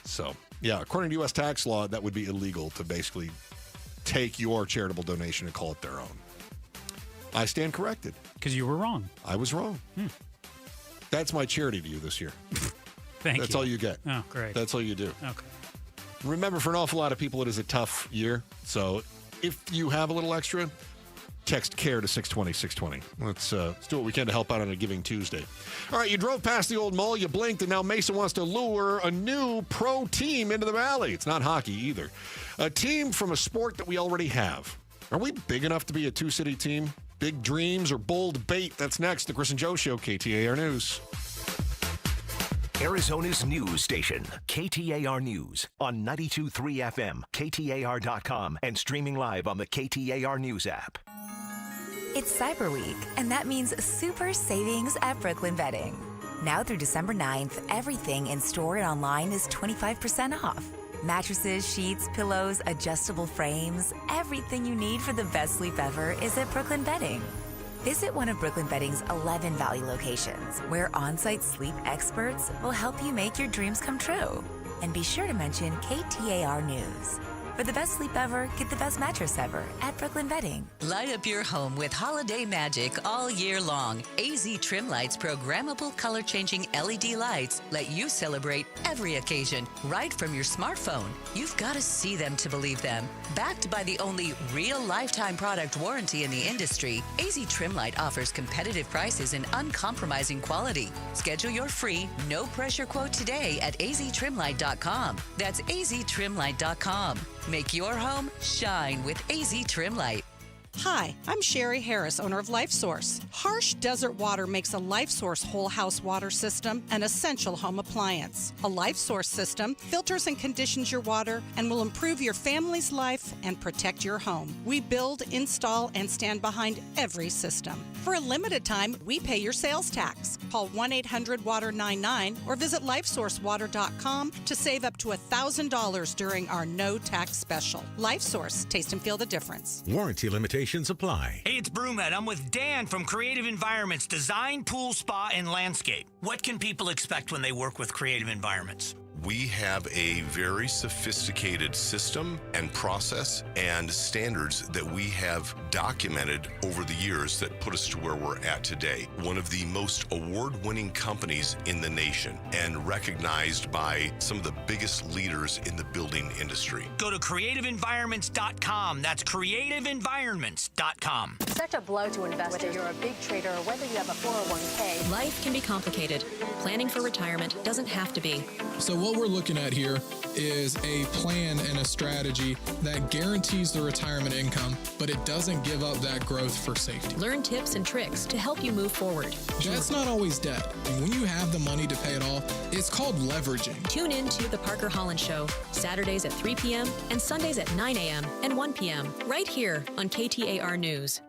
So, yeah, according to U.S. tax law, that would be illegal to basically take your charitable donation and call it their own. I stand corrected. Because you were wrong. I was wrong. That's my charity to you this year. Thank you. That's all you get. Oh, great. That's all you do. Okay. Remember, for an awful lot of people, it is a tough year. So if you have a little extra, text CARE to 620-620. Let's do what we can to help out on a Giving Tuesday. All right, you drove past the old mall, you blinked, and now Mesa wants to lure a new pro team into the Valley. It's not hockey either. A team from a sport that we already have. Are we big enough to be a two-city team? Big dreams or bold bait? That's next. The Chris and Joe Show, KTAR News. Arizona's news station, KTAR News, on 92.3 FM, KTAR.com, and streaming live on the KTAR News app. It's Cyber Week, and that means super savings at Brooklyn Bedding. Now through December 9th, everything in store and online is 25% off. Mattresses, sheets, pillows, adjustable frames, everything you need for the best sleep ever is at Brooklyn Bedding. Visit one of Brooklyn Bedding's 11 Valley locations, where on-site sleep experts will help you make your dreams come true. And be sure to mention KTAR News. For the best sleep ever, get the best mattress ever at Brooklyn Bedding. Light up your home with holiday magic all year long. AZ Trim Lights programmable color-changing LED lights let you celebrate every occasion right from your smartphone. You've got to see them to believe them. Backed by the only real lifetime product warranty in the industry, AZ Trim Light offers competitive prices and uncompromising quality. Schedule your free, no-pressure quote today at aztrimlight.com. That's aztrimlight.com. Make your home shine with AZ Trim Light. Hi, I'm Sherry Harris, owner of LifeSource. Harsh desert water makes a LifeSource whole house water system an essential home appliance. A LifeSource system filters and conditions your water and will improve your family's life and protect your home. We build, install, and stand behind every system. For a limited time, we pay your sales tax. Call 1-800-WATER-99 or visit LifeSourceWater.com to save up to $1,000 during our no tax special. LifeSource, taste and feel the difference. Warranty limitations apply. Hey, it's Brewmed. I'm with Dan from Creative Environments, Design, Pool, Spa, and Landscape. What can people expect when they work with Creative Environments? We have a very sophisticated system and process and standards that we have documented over the years that put us to where we're at today. One of the most award-winning companies in the nation and recognized by some of the biggest leaders in the building industry. Go to creativeenvironments.com. That's creativeenvironments.com. Such a blow to investors. Whether you're a big trader or whether you have a 401k. Life can be complicated. Planning for retirement doesn't have to be. So what we're looking at here is a plan and a strategy that guarantees the retirement income, but it doesn't give up that growth for safety. Learn tips and tricks to help you move forward. That's not always debt. And when you have the money to pay it off, it's called leveraging. Tune in to The Parker Holland Show, Saturdays at 3 p.m. and Sundays at 9 a.m. and 1 p.m. right here on KTAR News.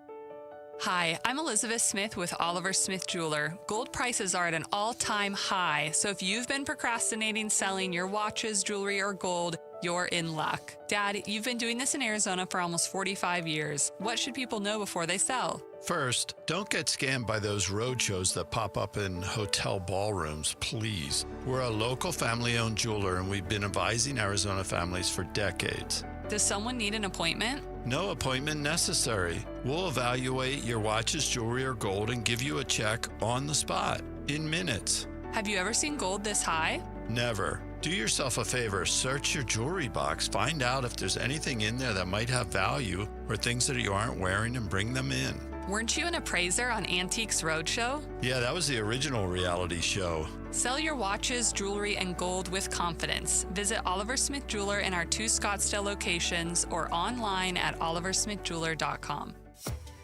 Hi, I'm Elizabeth Smith with Oliver Smith Jeweler. Gold prices are at an all-time high, so if you've been procrastinating selling your watches, jewelry, or gold, you're in luck. Dad, you've been doing this in Arizona for almost 45 years. What should people know before they sell? First, don't get scammed by those roadshows that pop up in hotel ballrooms, please. We're a local family-owned jeweler, and we've been advising Arizona families for decades. Does someone need an appointment? No appointment necessary. We'll evaluate your watches, jewelry, or gold and give you a check on the spot in minutes. Have you ever seen gold this high? Never. Do yourself a favor, search your jewelry box, find out if there's anything in there that might have value or things that you aren't wearing and bring them in. Weren't you an appraiser on Antiques Roadshow? Yeah, that was the original reality show. Sell your watches, jewelry, and gold with confidence. Visit Oliver Smith Jeweler in our 2 Scottsdale locations or online at oliversmithjeweler.com.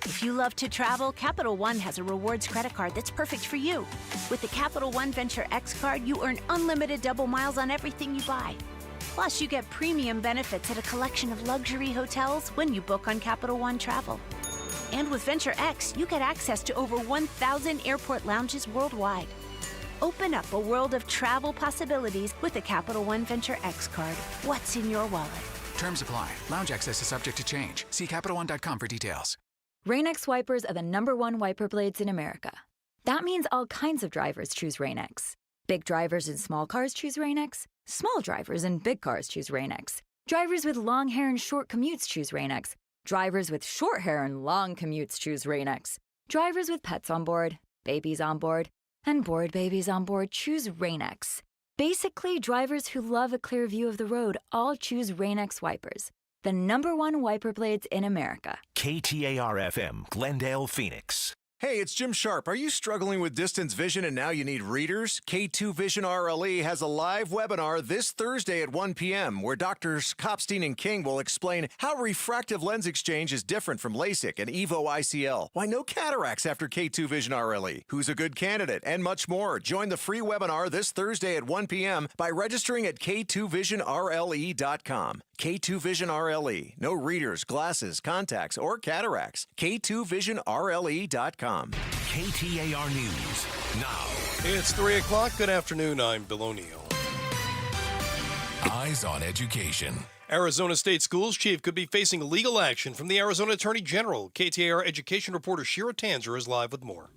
If you love to travel, Capital One has a rewards credit card that's perfect for you. With the Capital One Venture X card, you earn unlimited double miles on everything you buy. Plus, you get premium benefits at a collection of luxury hotels when you book on Capital One Travel. And with Venture X, you get access to over 1,000 airport lounges worldwide. Open up a world of travel possibilities with a Capital One Venture X card. What's in your wallet? Terms apply. Lounge access is subject to change. See CapitalOne.com for details. Rain-X wipers are the #1 wiper blades in America. That means all kinds of drivers choose Rain-X. Big drivers in small cars choose Rain-X. Small drivers in big cars choose Rain-X. Drivers with long hair and short commutes choose Rain-X. Drivers with short hair and long commutes choose Rain-X. Drivers with pets on board, babies on board, and bored babies on board choose Rain-X. Basically, drivers who love a clear view of the road all choose Rain-X wipers, the #1 wiper blades in America. KTAR-FM, Glendale, Phoenix. Hey, it's Jim Sharp. Are you struggling with distance vision and now you need readers? K2 Vision RLE has a live webinar this Thursday at 1 p.m. where Drs. Kopstein and King will explain how refractive lens exchange is different from LASIK and EVO ICL, why no cataracts after K2 Vision RLE, who's a good candidate, and much more. Join the free webinar this Thursday at 1 p.m. by registering at k2visionrle.com. K2 Vision RLE. No readers, glasses, contacts, or cataracts. k2visionrle.com. KTAR News now. It's 3 o'clock. Good afternoon. I'm Bill O'Neill. Eyes on Education. Arizona State Schools chief could be facing legal action from the Arizona Attorney General. KTAR education reporter Shira Tanzer is live with more.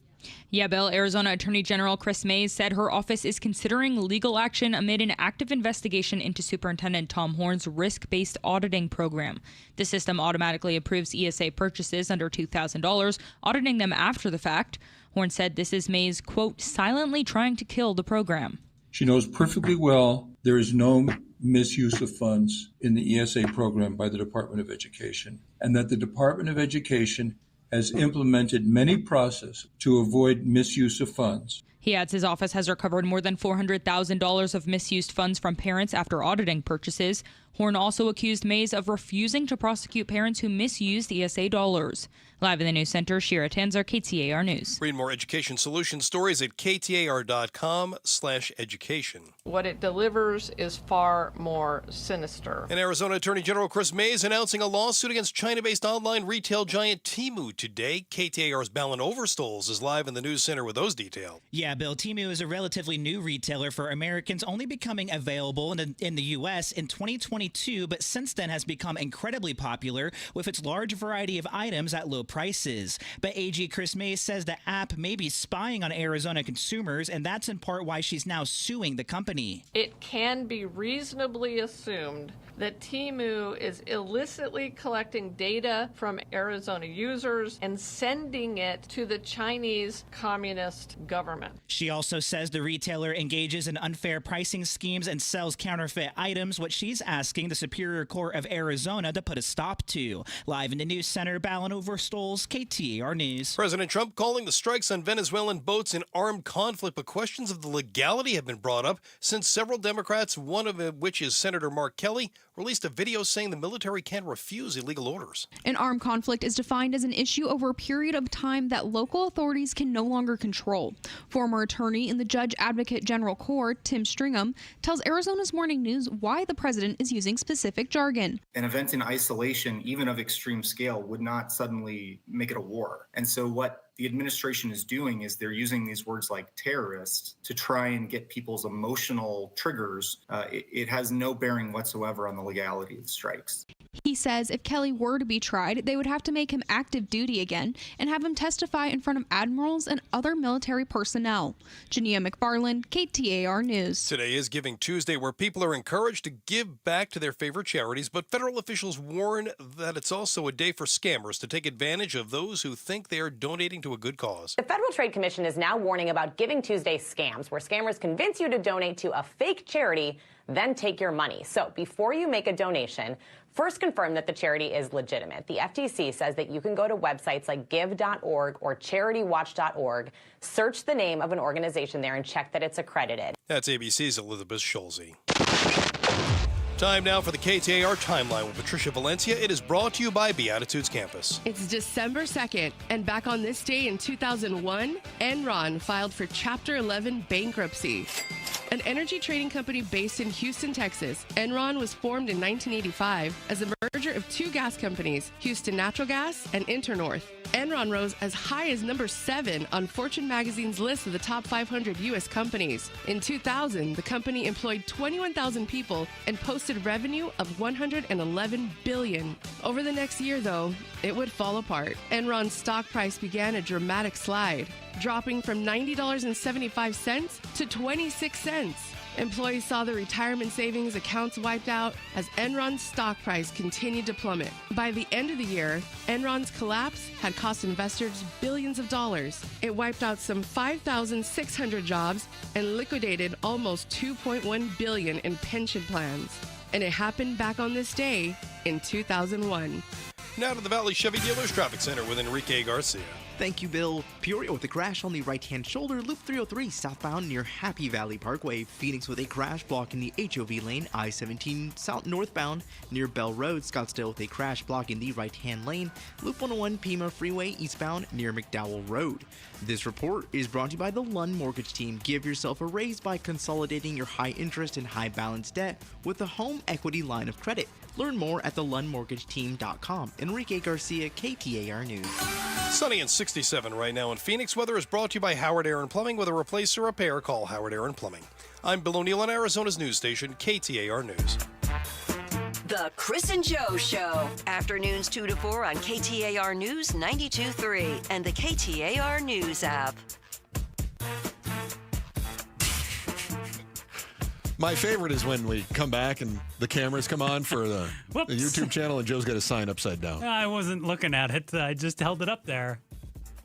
Yeah, Bill, Arizona Attorney General Chris Mays said her office is considering legal action amid an active investigation into Superintendent Tom Horn's risk-based auditing program. The system automatically approves ESA purchases under $2,000, auditing them after the fact. Horn said this is Mays, quote, silently trying to kill the program. She knows perfectly well there is no misuse of funds in the ESA program by the Department of Education, and that the Department of Education has implemented many processes to avoid misuse of funds. He adds his office has recovered more than $400,000 of misused funds from parents after auditing purchases. Horn also accused Mays of refusing to prosecute parents who misused ESA dollars. Live in the News Center, Shira Tanzer, KTAR News. Read more education solution stories at ktar.com/education. What it delivers is far more sinister. And Arizona Attorney General Chris Mays announcing a lawsuit against China-based online retail giant Temu today. KTAR's Balin Overstoles is live in the News Center with those details. Yeah, Bill, Temu is a relatively new retailer for Americans, only becoming available in the U.S. in 2022, but since then has become incredibly popular with its large variety of items at low prices. But AG Chris Mays says the app may be spying on Arizona consumers, and that's in part why she's now suing the company. It can be reasonably assumed that Temu is illicitly collecting data from Arizona users and sending it to the Chinese Communist government. She also says the retailer engages in unfair pricing schemes and sells counterfeit items, what she's asking the Superior Court of Arizona to put a stop to. Live in the News Center, Balin Overstoles, KTAR News. President Trump calling the strikes on Venezuelan boats an armed conflict, but questions of the legality have been brought up since several Democrats, one of which is Senator Mark Kelly, released a video saying the military can refuse illegal orders. An armed conflict is defined as an issue over a period of time that local authorities can no longer control. Former attorney in the Judge Advocate General Corps, Tim Stringham, tells Arizona's Morning News why the president is using specific jargon. An event in isolation, even of extreme scale, would not suddenly make it a war. And so what the administration is doing is they're using these words like terrorist to try and get people's emotional triggers. It has no bearing whatsoever on the legality of the strikes. He says if Kelly were to be tried, they would have to make him active duty again and have him testify in front of admirals and other military personnel. Jania McFarland, KTAR News. Today is Giving Tuesday, where people are encouraged to give back to their favorite charities, but federal officials warn that it's also a day for scammers to take advantage of those who think they are donating to a good cause. The Federal Trade Commission is now warning about Giving Tuesday scams, where scammers convince you to donate to a fake charity, then take your money. So before you make a donation, first confirm that the charity is legitimate. The FTC says that you can go to websites like give.org or charitywatch.org, search the name of an organization there, and check that it's accredited. That's ABC's Elizabeth Schulze. Time now for the KTAR Timeline with Patricia Valencia. It is brought to you by Beatitudes Campus. It's December 2nd, and back on this day in 2001, Enron filed for Chapter 11 bankruptcy. An energy trading company based in Houston, Texas, Enron was formed in 1985 as a merger of two gas companies, Houston Natural Gas and Internorth. Enron rose as high as number 7 on Fortune magazine's list of the top 500 U.S. companies. In 2000, the company employed 21,000 people and posted revenue of $111 billion. Over the next year, though, it would fall apart. Enron's stock price began a dramatic slide, dropping from $90.75 to 26 cents. Employees saw their retirement savings accounts wiped out as Enron's stock price continued to plummet. By the end of the year, Enron's collapse had cost investors billions of dollars. It wiped out some 5,600 jobs and liquidated almost $2.1 billion in pension plans. And it happened back on this day in 2001. Now to the Valley Chevy Dealers Traffic Center with Enrique Garcia. Thank you, Bill. Peoria with a crash on the right-hand shoulder, Loop 303 southbound near Happy Valley Parkway. Phoenix with a crash blocking the HOV lane, I-17 south northbound near Bell Road. Scottsdale with a crash blocking the right-hand lane, Loop 101 Pima Freeway eastbound near McDowell Road. This report is brought to you by the Lund Mortgage Team. Give yourself a raise by consolidating your high-interest and high-balance debt with a home equity line of credit. Learn more at thelundmortgageteam.com. Enrique Garcia, KTAR News. Sunny and 67 right now in Phoenix. Weather is brought to you by Howard Aaron Plumbing. With a replace or repair, call Howard Aaron Plumbing. I'm Bill O'Neill on Arizona's news station, KTAR News. The Chris and Joe Show. Afternoons 2 to 4 on KTAR News 92.3 and the KTAR News app. My favorite is when we come back and the cameras come on for the YouTube channel and Joe's got a sign upside down. I wasn't looking at it. I just held it up there.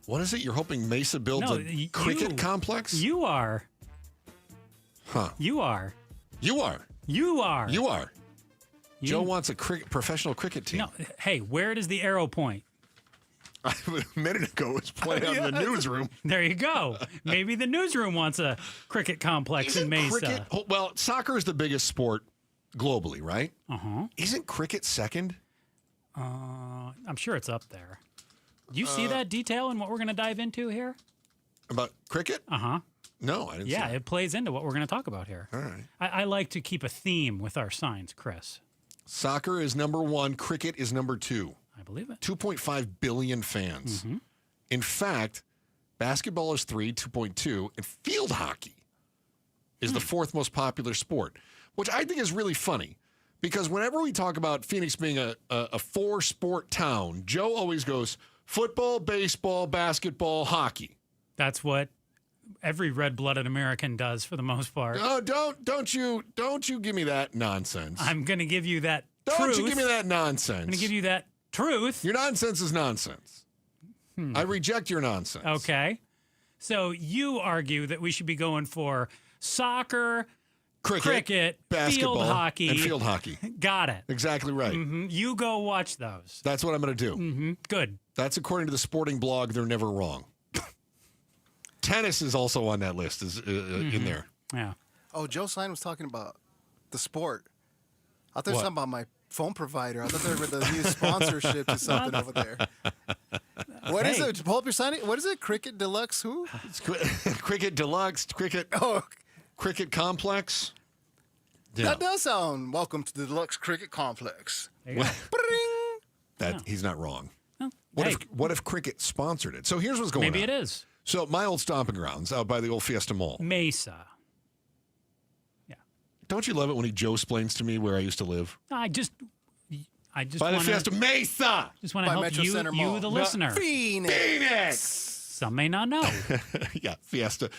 What is it? You're hoping Mesa builds a cricket complex? You are. Huh. You are. You are. You are. You are. Joe wants a professional cricket team. No. Hey, where does the arrow point? A minute ago, it was pointing out in the newsroom. There you go. Maybe the newsroom wants a cricket complex in Mesa. Well, soccer is the biggest sport globally, right? Uh-huh. Isn't cricket second? I'm sure it's up there. Do you see that detail in what we're going to dive into here? About cricket? Uh-huh. No, I didn't see Yeah, it. it plays into what we're going to talk about here. All right. I like to keep a theme with our signs, Chris. Soccer is number 1. Cricket is number 2. I believe it. 2.5 billion fans. Mm-hmm. In fact, basketball is 3, 2.2, and field hockey is the 4th most popular sport, which I think is really funny because whenever we talk about Phoenix being a 4-sport town, Joe always goes football, baseball, basketball, hockey. That's what every red-blooded American does for the most part. Oh, don't you give me that nonsense. I'm going to give you that truth. Don't you give me that nonsense. I'm going to give you that truth. Your nonsense is nonsense. I reject your nonsense. Okay. So you argue that we should be going for soccer, cricket, basketball, field hockey. and field hockey. Got it. Exactly right. Mm-hmm. You go watch those. That's what I'm going to do. Mm-hmm. Good. That's according to the sporting blog. They're never wrong. Tennis is also on that list. Is in there. Yeah. Oh, Joe Stein was talking about the sport. I thought they were talking about my phone provider. I thought they were the new sponsorship to something over there. What is it? Pull up your sign. What is it? Cricket Deluxe who? It's Cricket Deluxe, Cricket Cricket Complex. Yeah. That does sound welcome to the Deluxe Cricket Complex. He's not wrong. Oh, What if cricket sponsored it? So here's what's going on. Maybe it is. So my old stomping grounds out by the old Fiesta Mall. Mesa. Don't you love it when Joe explains to me where I used to live? I just by the Fiesta Mesa. Just want to help Metro Center you Mall. the listener. Phoenix. Some may not know. Yeah, Fiesta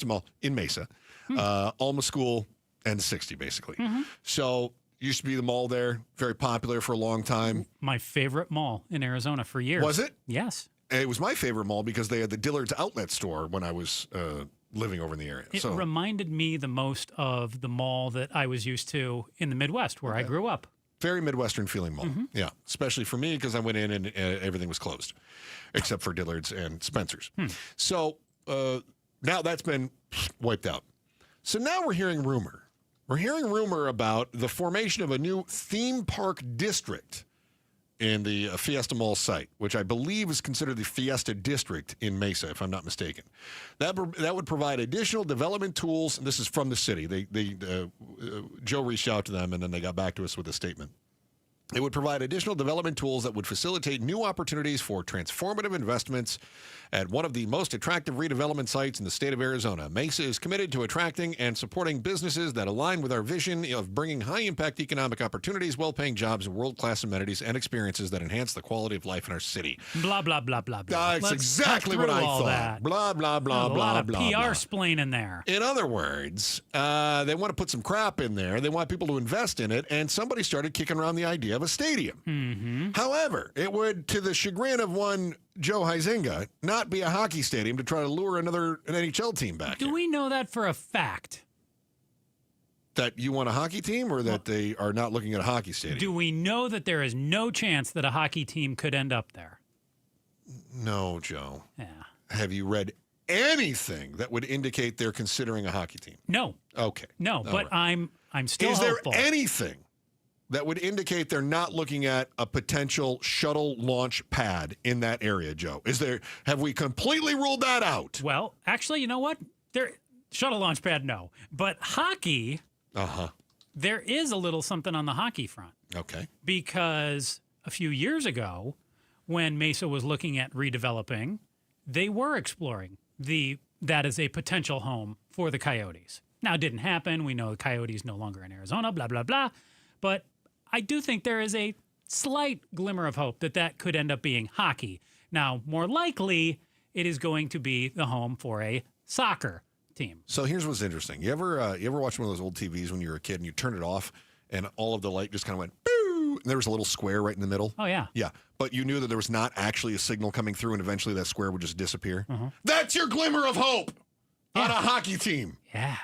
Mall in Mesa. Alma School and 60, basically. Mm-hmm. So used to be the mall there, very popular for a long time. My favorite mall in Arizona for years. Was it? Yes. It was my favorite mall because they had the Dillard's outlet store when I was living over in the area. It reminded me the most of the mall that I was used to in the Midwest where I grew up. Very Midwestern feeling mall. Mm-hmm. Yeah, especially for me because I went in and everything was closed except for Dillard's and Spencer's. So now that's been wiped out. So now we're hearing rumor. We're hearing rumor about the formation of a new theme park district in the Fiesta Mall site, which I believe is considered the Fiesta District in Mesa, if I'm not mistaken. That would provide additional development tools, and this is from the city. Joe reached out to them, and then they got back to us with a statement. It would provide additional development tools that would facilitate new opportunities for transformative investments at one of the most attractive redevelopment sites in the state of Arizona. Mesa is committed to attracting and supporting businesses that align with our vision of bringing high-impact economic opportunities, well-paying jobs, and world-class amenities and experiences that enhance the quality of life in our city. Blah, blah, blah, blah, blah. That's exactly what I thought. That. Blah, blah, blah, a blah, lot of blah, PR blah. splaining there. In other words, they want to put some crap in there. They want people to invest in it, and somebody started kicking around the idea of a stadium. Mm-hmm. However, it would, to the chagrin of one Joe Huizenga, not be a hockey stadium to try to lure an NHL team back. Do we know that for a fact? That you want a hockey team, or that they are not looking at a hockey stadium? Do we know that there is no chance that a hockey team could end up there? No, Joe. Yeah. Have you read anything that would indicate they're considering a hockey team? No. Okay. No, All but right. I'm still Is hopeful. there anything that would indicate they're not looking at a potential shuttle launch pad in that area, Joe? Have we completely ruled that out? Well, actually, you know what? Shuttle launch pad, no. But hockey, there is a little something on the hockey front. Okay. Because a few years ago, when Mesa was looking at redeveloping, they were exploring that is a potential home for the Coyotes. Now, it didn't happen. We know the Coyotes no longer in Arizona, blah, blah, blah. But I do think there is a slight glimmer of hope that could end up being hockey. Now, more likely, it is going to be the home for a soccer team. So here's what's interesting. You ever watch one of those old TVs when you were a kid and you turn it off and all of the light just kind of went, boo, and there was a little square right in the middle? Oh, yeah. Yeah, but you knew that there was not actually a signal coming through and eventually that square would just disappear? Uh-huh. That's your glimmer of hope on a hockey team. Yeah.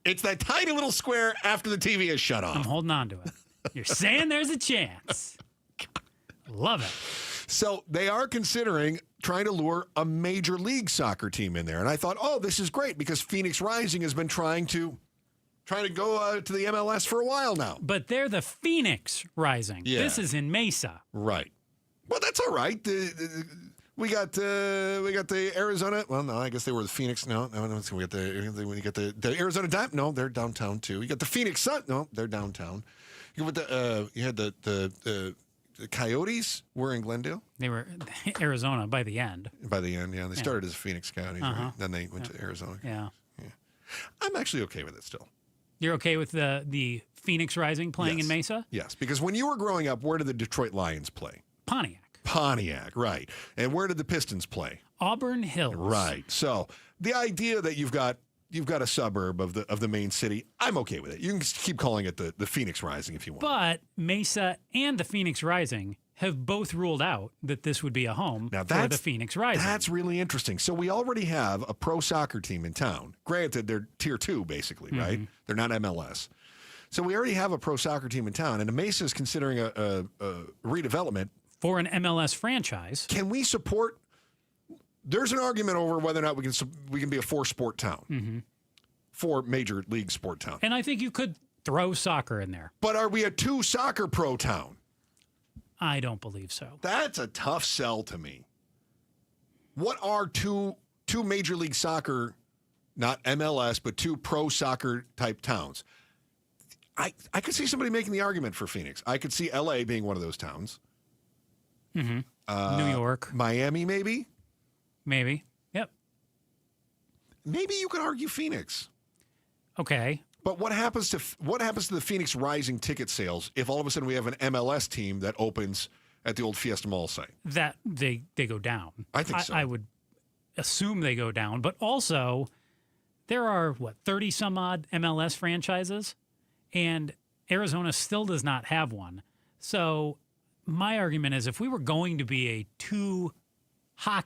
It's that tiny little square after the TV is shut off. I'm holding on to it. You're saying there's a chance. Love it. So they are considering trying to lure a major league soccer team in there. And I thought, oh, this is great because Phoenix Rising has been trying to go to the MLS for a while now. But they're the Phoenix Rising. Yeah. This is in Mesa. Right. Well, that's all right. We got the Arizona. Well, no, I guess they were the Phoenix. No, we got the Arizona. No, they're downtown too. You got the Phoenix Sun. No, they're downtown. You had the Coyotes were in Glendale. They were Arizona by the end. By the end, yeah. They started as Phoenix Coyotes, right? Then they went to Arizona. Yeah. I'm actually okay with it still. You're okay with the Phoenix Rising playing in Mesa? Yes, because when you were growing up, where did the Detroit Lions play? Pontiac, right. And where did the Pistons play? Auburn Hills. Right. So the idea that you've got a suburb of the main city, I'm okay with it. You can keep calling it the Phoenix Rising if you want. But Mesa and the Phoenix Rising have both ruled out that this would be a home for the Phoenix Rising. That's really interesting. So we already have a pro soccer team in town. Granted, they're tier 2, basically, right? They're not MLS. So we already have a pro soccer team in town, and Mesa is considering a redevelopment. For an MLS franchise. Can we support... There's an argument over whether or not we can be a 4-sport town. 4 major league sport town. And I think you could throw soccer in there. But are we a 2 soccer pro town? I don't believe so. That's a tough sell to me. What are two major league soccer, not MLS, but 2 pro soccer type towns? I could see somebody making the argument for Phoenix. I could see LA being one of those towns. New York. Miami, maybe? Maybe. Yep. Maybe you could argue Phoenix. Okay. But what happens to the Phoenix Rising ticket sales if all of a sudden we have an MLS team that opens at the old Fiesta Mall site? That they go down. I think so. I would assume they go down, but also there are 30 some odd MLS franchises, and Arizona still does not have one. So my argument is if we were going to be a 2 I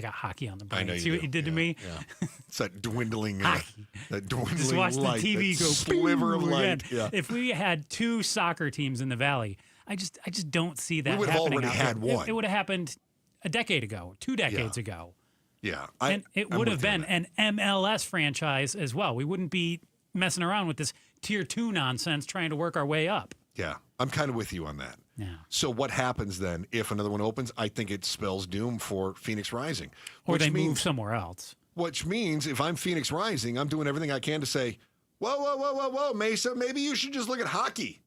got hockey on the brain. I know See what you did to me? Yeah. It's that dwindling, Just watch the light, TV that go sliver of light. Yeah. If we had 2 soccer teams in the Valley, I just don't see that happening. We would have already out had there. one. It would have happened a decade ago, 2 decades ago. Yeah. And it would have been an MLS franchise as well. We wouldn't be messing around with this tier 2 nonsense trying to work our way up. Yeah. I'm kind of with you on that. Yeah. So what happens then if another one opens? I think it spells doom for Phoenix Rising. Or they move somewhere else. Which means if I'm Phoenix Rising, I'm doing everything I can to say, whoa, Mesa, maybe you should just look at hockey.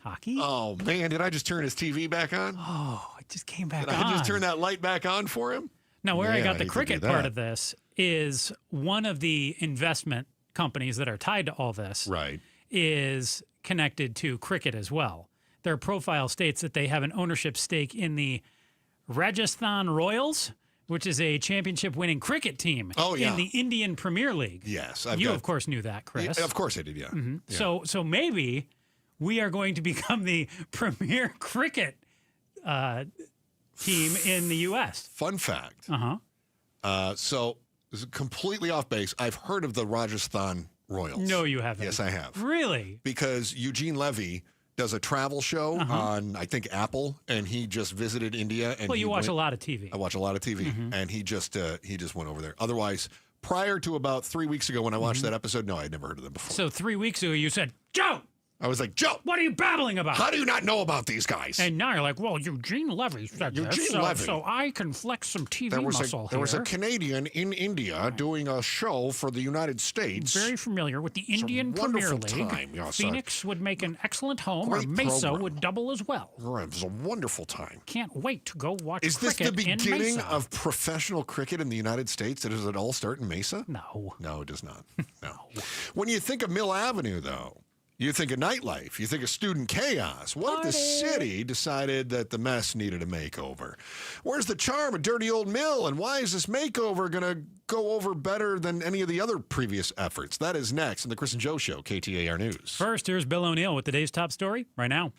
Hockey? Oh, man, did I just turn his TV back on? Oh, it just came back Did on. I just turn that light back on for him? Now, where Man, I got I the hate to cricket do part that. of this is one of the investment companies that are tied to all this is connected to cricket as well. Their profile states that they have an ownership stake in the Rajasthan Royals, which is a championship-winning cricket team in the Indian Premier League. Yes. Of course, knew that, Chris. Of course I did, yeah. Mhm. Yeah. So maybe we are going to become the premier cricket team in the U.S. Fun fact. Uh-huh. So, this is completely off base. I've heard of the Rajasthan Royals. No, you haven't. Yes, I have. Really? Because Eugene Levy does a travel show on, I think, Apple, and he just visited India. And Well, you he watch went- a lot of TV. I watch a lot of TV, and he just went over there. Otherwise, prior to about 3 weeks ago when I watched that episode, no, I'd never heard of them before. So 3 weeks ago, you said, Joe! I was like, Joe! What are you babbling about? How do you not know about these guys? And now you're like, well, Eugene Levy said this, Eugene Levy. so I can flex some TV There was muscle there was a here. Canadian in India doing a show for the United States. Very familiar with the It's a Indian Premier wonderful League. time, yes, Phoenix would make an excellent home, or great Mesa program. would double as well. It was a wonderful time. Can't wait to go watch Is this cricket the in beginning Mesa. of professional cricket in the United States? Does it all start in Mesa? No. No, it does not. No. When you think of Mill Avenue, though, you think of nightlife. You think of student chaos. What if the city decided that the mess needed a makeover? Where's the charm of dirty old Mill, and why is this makeover going to go over better than any of the other previous efforts? That is next on the Chris and Joe Show, KTAR News. First, here's Bill O'Neill with today's top story right now.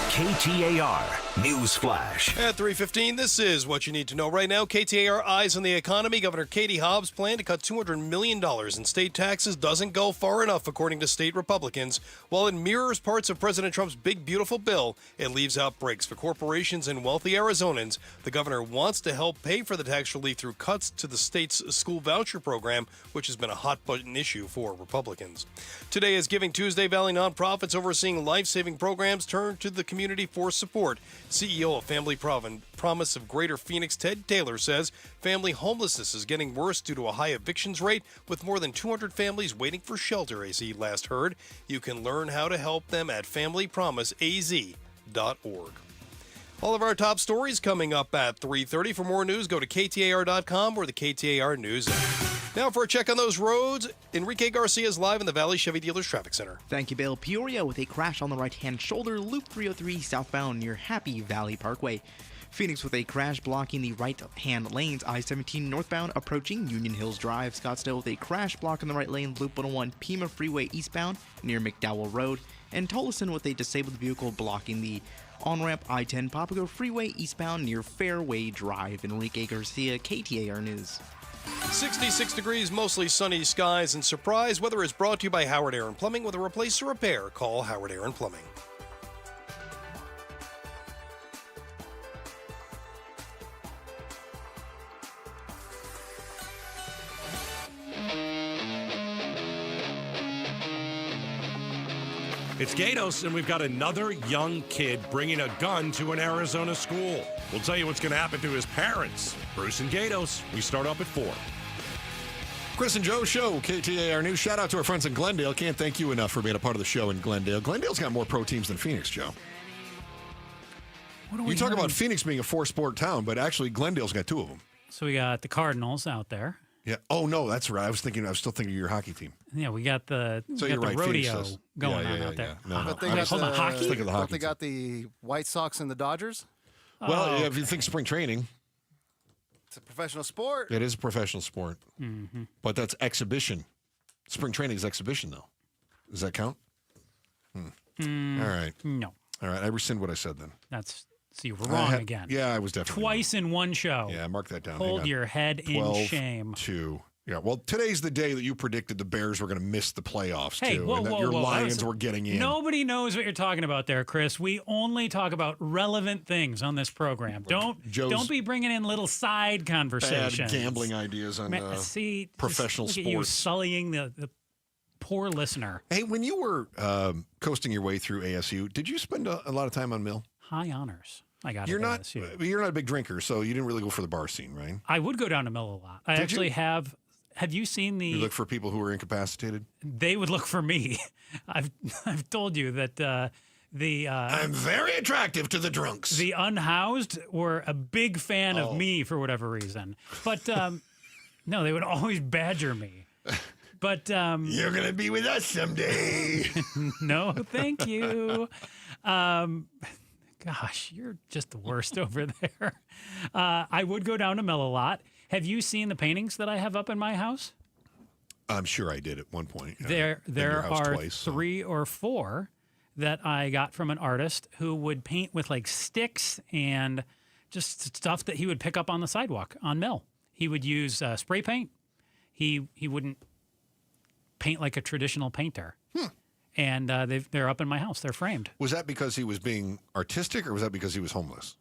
KTAR News Flash. At 3:15, this is what you need to know right now. KTAR Eyes on the Economy. Governor Katie Hobbs' plan to cut $200 million in state taxes doesn't go far enough, according to state Republicans. While it mirrors parts of President Trump's big, beautiful bill, it leaves out breaks for corporations and wealthy Arizonans. The governor wants to help pay for the tax relief through cuts to the state's school voucher program, which has been a hot-button issue for Republicans. Today is Giving Tuesday. Valley nonprofits overseeing life-saving programs turn to the community for support. CEO of Family Promise of Greater Phoenix, Ted Taylor, says family homelessness is getting worse due to a high evictions rate, with more than 200 families waiting for shelter, as he last heard. You can learn how to help them at familypromiseaz.org. All of our top stories coming up at 3:30. For more news, go to KTAR.com or the KTAR News app. Now for a check on those roads, Enrique Garcia is live in the Valley Chevy Dealers Traffic Center. Thank you, Bill. Peoria with a crash on the right-hand shoulder, Loop 303 southbound near Happy Valley Parkway. Phoenix with a crash blocking the right-hand lanes, I-17 northbound approaching Union Hills Drive. Scottsdale with a crash blocking the right lane, Loop 101 Pima Freeway eastbound near McDowell Road. And Tolleson with a disabled vehicle blocking the on-ramp I-10 Papago Freeway eastbound near Fairway Drive. Enrique Garcia, KTAR News. 66 degrees, mostly sunny skies, and surprise weather is brought to you by Howard Aaron Plumbing. With a replace or repair, call Howard Aaron Plumbing. It's Gatos, and we've got another young kid bringing a gun to an Arizona school. We'll tell you what's going to happen to his parents. Bruce and Gatos, we start up at 4. Chris and Joe Show, KTAR News. Shout out to our friends in Glendale. Can't thank you enough for being a part of the show in Glendale. Glendale's got more pro teams than Phoenix, Joe. You talk about Phoenix being a four-sport town, but actually Glendale's got two of them. So we got the Cardinals out there. Yeah. Oh, no, that's right. I was still thinking of your hockey team. Yeah, we got the, So we you're got the right, rodeo Phoenix does. going Yeah, on yeah, out there. yeah. No, But they I got was the hockey? thinking of the hockey They got the White Sox and the Dodgers. Well, yeah, if you think spring training, It's a professional sport. it is a professional sport. Mm-hmm. But that's exhibition. Spring training is exhibition, though. Does that count? All right. No. All right. I rescind what I said then. So you were wrong again. Yeah, I was definitely Twice in one show. Yeah, mark that down. Hold Hang on. your head in 12, shame. 2. Yeah, well, today's the day that you predicted the Bears were going to miss the playoffs, Hey, too, whoa, and that whoa, your whoa. Lions were getting in. Nobody knows what you're talking about there, Chris. We only talk about relevant things on this program. Don't be bringing in little side conversations. Bad gambling ideas on see, professional look at you sports. sullying the poor listener. Hey, when you were coasting your way through ASU, did you spend a lot of time on Mill? High honors. I got You're it. not. ASU. You're not a big drinker, so you didn't really go for the bar scene, right? I would go down to Mill a lot. I Did actually you? have have you seen the? You look for people who are incapacitated. They would look for me. I've told you that I'm very attractive to the drunks. The unhoused were a big fan of me for whatever reason, but no, they would always badger me. But you're gonna be with us someday. No, thank you. Gosh, you're just the worst over there. I would go down to Mill a lot. Have you seen the paintings that I have up in my house? I'm sure I did at one point. There are twice, 3 or 4 that I got from an artist who would paint with like sticks and just stuff that he would pick up on the sidewalk on Mill. He would use spray paint. He wouldn't paint like a traditional painter. And they're up in my house. They're framed. Was that because he was being artistic, or was that because he was homeless?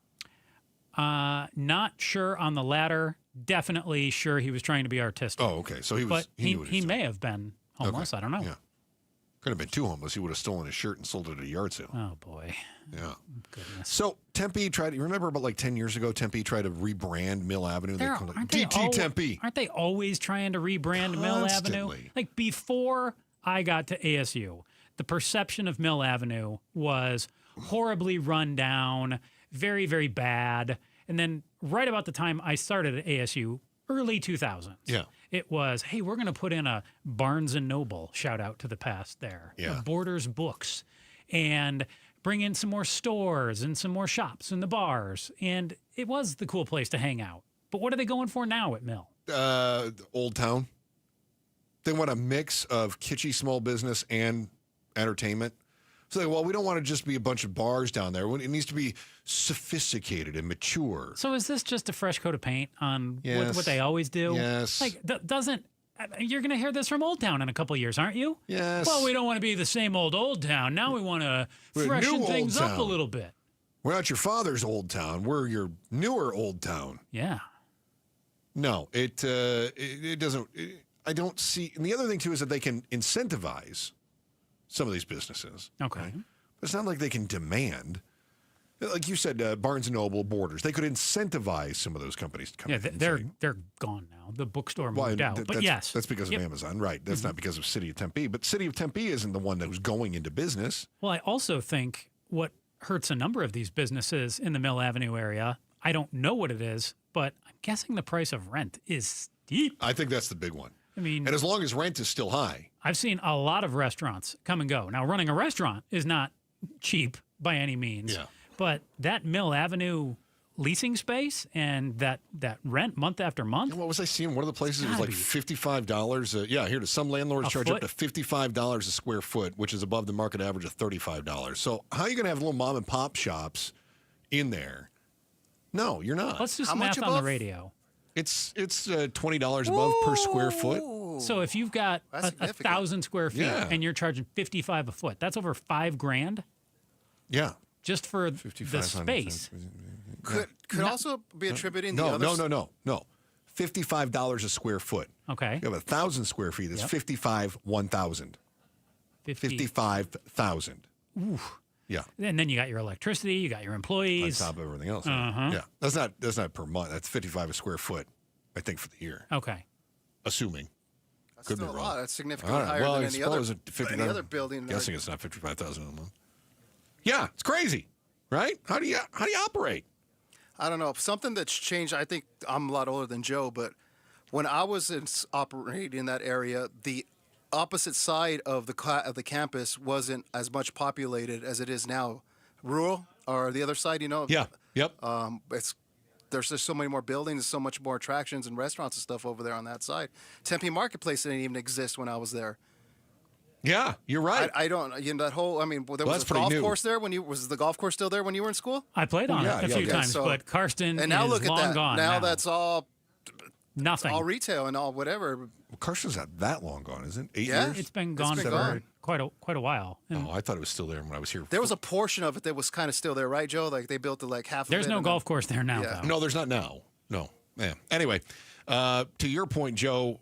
Not sure on the latter. Definitely sure he was trying to be artistic. Oh, okay. So he was. But he may have been homeless. Okay. I don't know. Yeah. Could have been too homeless. He would have stolen his shirt and sold it at a yard sale. Oh boy. Yeah. Goodness. So Tempe tried. You remember about like 10 years ago, Tempe tried to rebrand Mill Avenue. They called it DT Tempe. Aren't they always trying to rebrand Mill Avenue? Like before I got to ASU, the perception of Mill Avenue was horribly run down, very, very bad. And then right about the time I started at ASU, early 2000s, it was, hey, we're going to put in a Barnes & Noble, shout out to the past there, Borders Books, and bring in some more stores and some more shops and the bars. And it was the cool place to hang out. But what are they going for now at Mill? Old Town. They want a mix of kitschy small business and entertainment. So, well, we don't want to just be a bunch of bars down there. It needs to be sophisticated and mature. So is this just a fresh coat of paint on what they always do? Yes. Like, you're going to hear this from Old Town in a couple of years, aren't you? Yes. Well, we don't want to be the same Old Town. Now we want to freshen things up a little bit. We're not your father's Old Town. We're your newer Old Town. Yeah. No, it doesn't. I don't see. And the other thing, too, is that they can incentivize some of these businesses. Okay. Right? But it's not like they can demand. Like you said, Barnes & Noble, Borders. They could incentivize some of those companies to come in. They're gone now. The bookstore moved out. But yes. That's because of Amazon, right. That's not because of City of Tempe. But City of Tempe isn't the one that was going into business. Well, I also think what hurts a number of these businesses in the Mill Avenue area, I don't know what it is, but I'm guessing the price of rent is steep. I think that's the big one. I mean, and as long as rent is still high. I've seen a lot of restaurants come and go. Now, running a restaurant is not cheap by any means. Yeah. But that Mill Avenue leasing space and that rent month after month. What was I seeing? One of the places it was like $55. Here, some landlords charge up to $55 a square foot, which is above the market average of $35. So how are you going to have little mom and pop shops in there? No, you're not. Let's do some math on the radio. It's $20 above per square foot. So if you've got 1,000 square feet and you're charging $55 a foot, that's over $5,000. Yeah, just for the space. Could also be attributing the No. $55 a square foot. Okay. You have 1,000 square feet. That's 1,000. 55,000. Oof. Yeah. And then you got your electricity, you got your employees. On top of everything else. Uh-huh. Yeah. That's not per month. That's $55 a square foot, I think, for the year. Okay. Assuming. That's Could be still a wrong. lot. That's significantly higher than any other building. I'm guessing it's not $55,000 a month. Yeah, it's crazy, right? How do you operate? I don't know. Something that's changed. I think I'm a lot older than Joe, but when I was operating in that area, the opposite side of the campus wasn't as much populated as it is now. Rural, or the other side, Yeah. Yep. There's just so many more buildings, so much more attractions and restaurants and stuff over there on that side. Tempe Marketplace didn't even exist when I was there. Yeah, you're right. I don't. That whole. I mean, there was a golf course there when you was the golf course still there when you were in school? I played on it a few times, but Karsten and now is look at long that. gone. Now that's all nothing. All retail and all whatever. Well, Karsten's not that long gone, isn't it? 8 Yeah, years? It's been gone for quite a while. And I thought it was still there when I was here. There was a portion of it that was kind of still there, right, Joe? Like they built it like half. There's of it. no golf course there now. Yeah. Though. No, there's not now. No. Yeah. Anyway, to your point, Joe,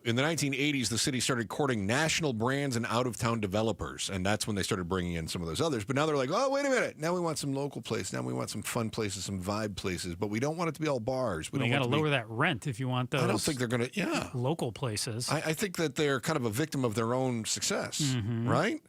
in the 1980s, the city started courting national brands and out-of-town developers, and that's when they started bringing in some of those others. But now they're like, oh, wait a minute. Now we want some local places. Now we want some fun places, some vibe places, but we don't want it to be all bars. You got to lower that rent if you want those. I don't think they're going to, local places. I think that they're kind of a victim of their own success, Mhm. right?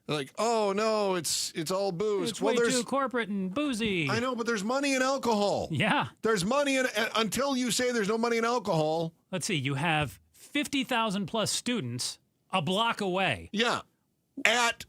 They're like, oh, no, it's all booze. It's way too corporate and boozy. I know, but there's money in alcohol. Yeah. There's money in until you say there's no money in alcohol. Let's see. You have 50,000 plus students a block away. Yeah. At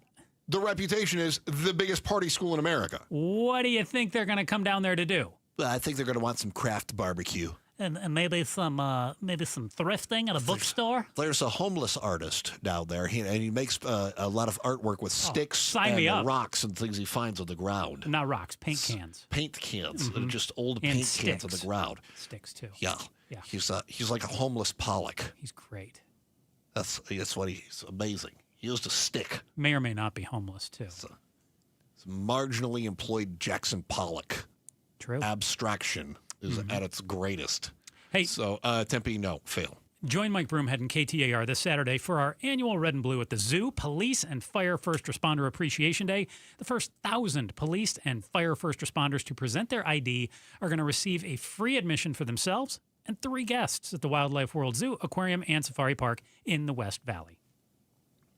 the reputation is the biggest party school in America. What do you think they're going to come down there to do? I think they're going to want some craft barbecue. And maybe some thrifting at a bookstore. There's a homeless artist down there, and he makes a lot of artwork with sticks and rocks and things he finds on the ground. Not rocks, paint cans. Paint cans, Mhm. just old And paint sticks. cans on the ground. Sticks too. Yeah, Yeah. He's like a homeless Pollock. He's great. That's what he's amazing. He used a stick. May or may not be homeless too. It's marginally employed Jackson Pollock. True. Abstraction is at its greatest. Hey. So Tempe, no, fail. Join Mike Broomhead and KTAR this Saturday for our annual Red and Blue at the Zoo Police and Fire First Responder Appreciation Day. The first 1,000 police and fire first responders to present their ID are going to receive a free admission for themselves and 3 guests at the Wildlife World Zoo, Aquarium, and Safari Park in the West Valley.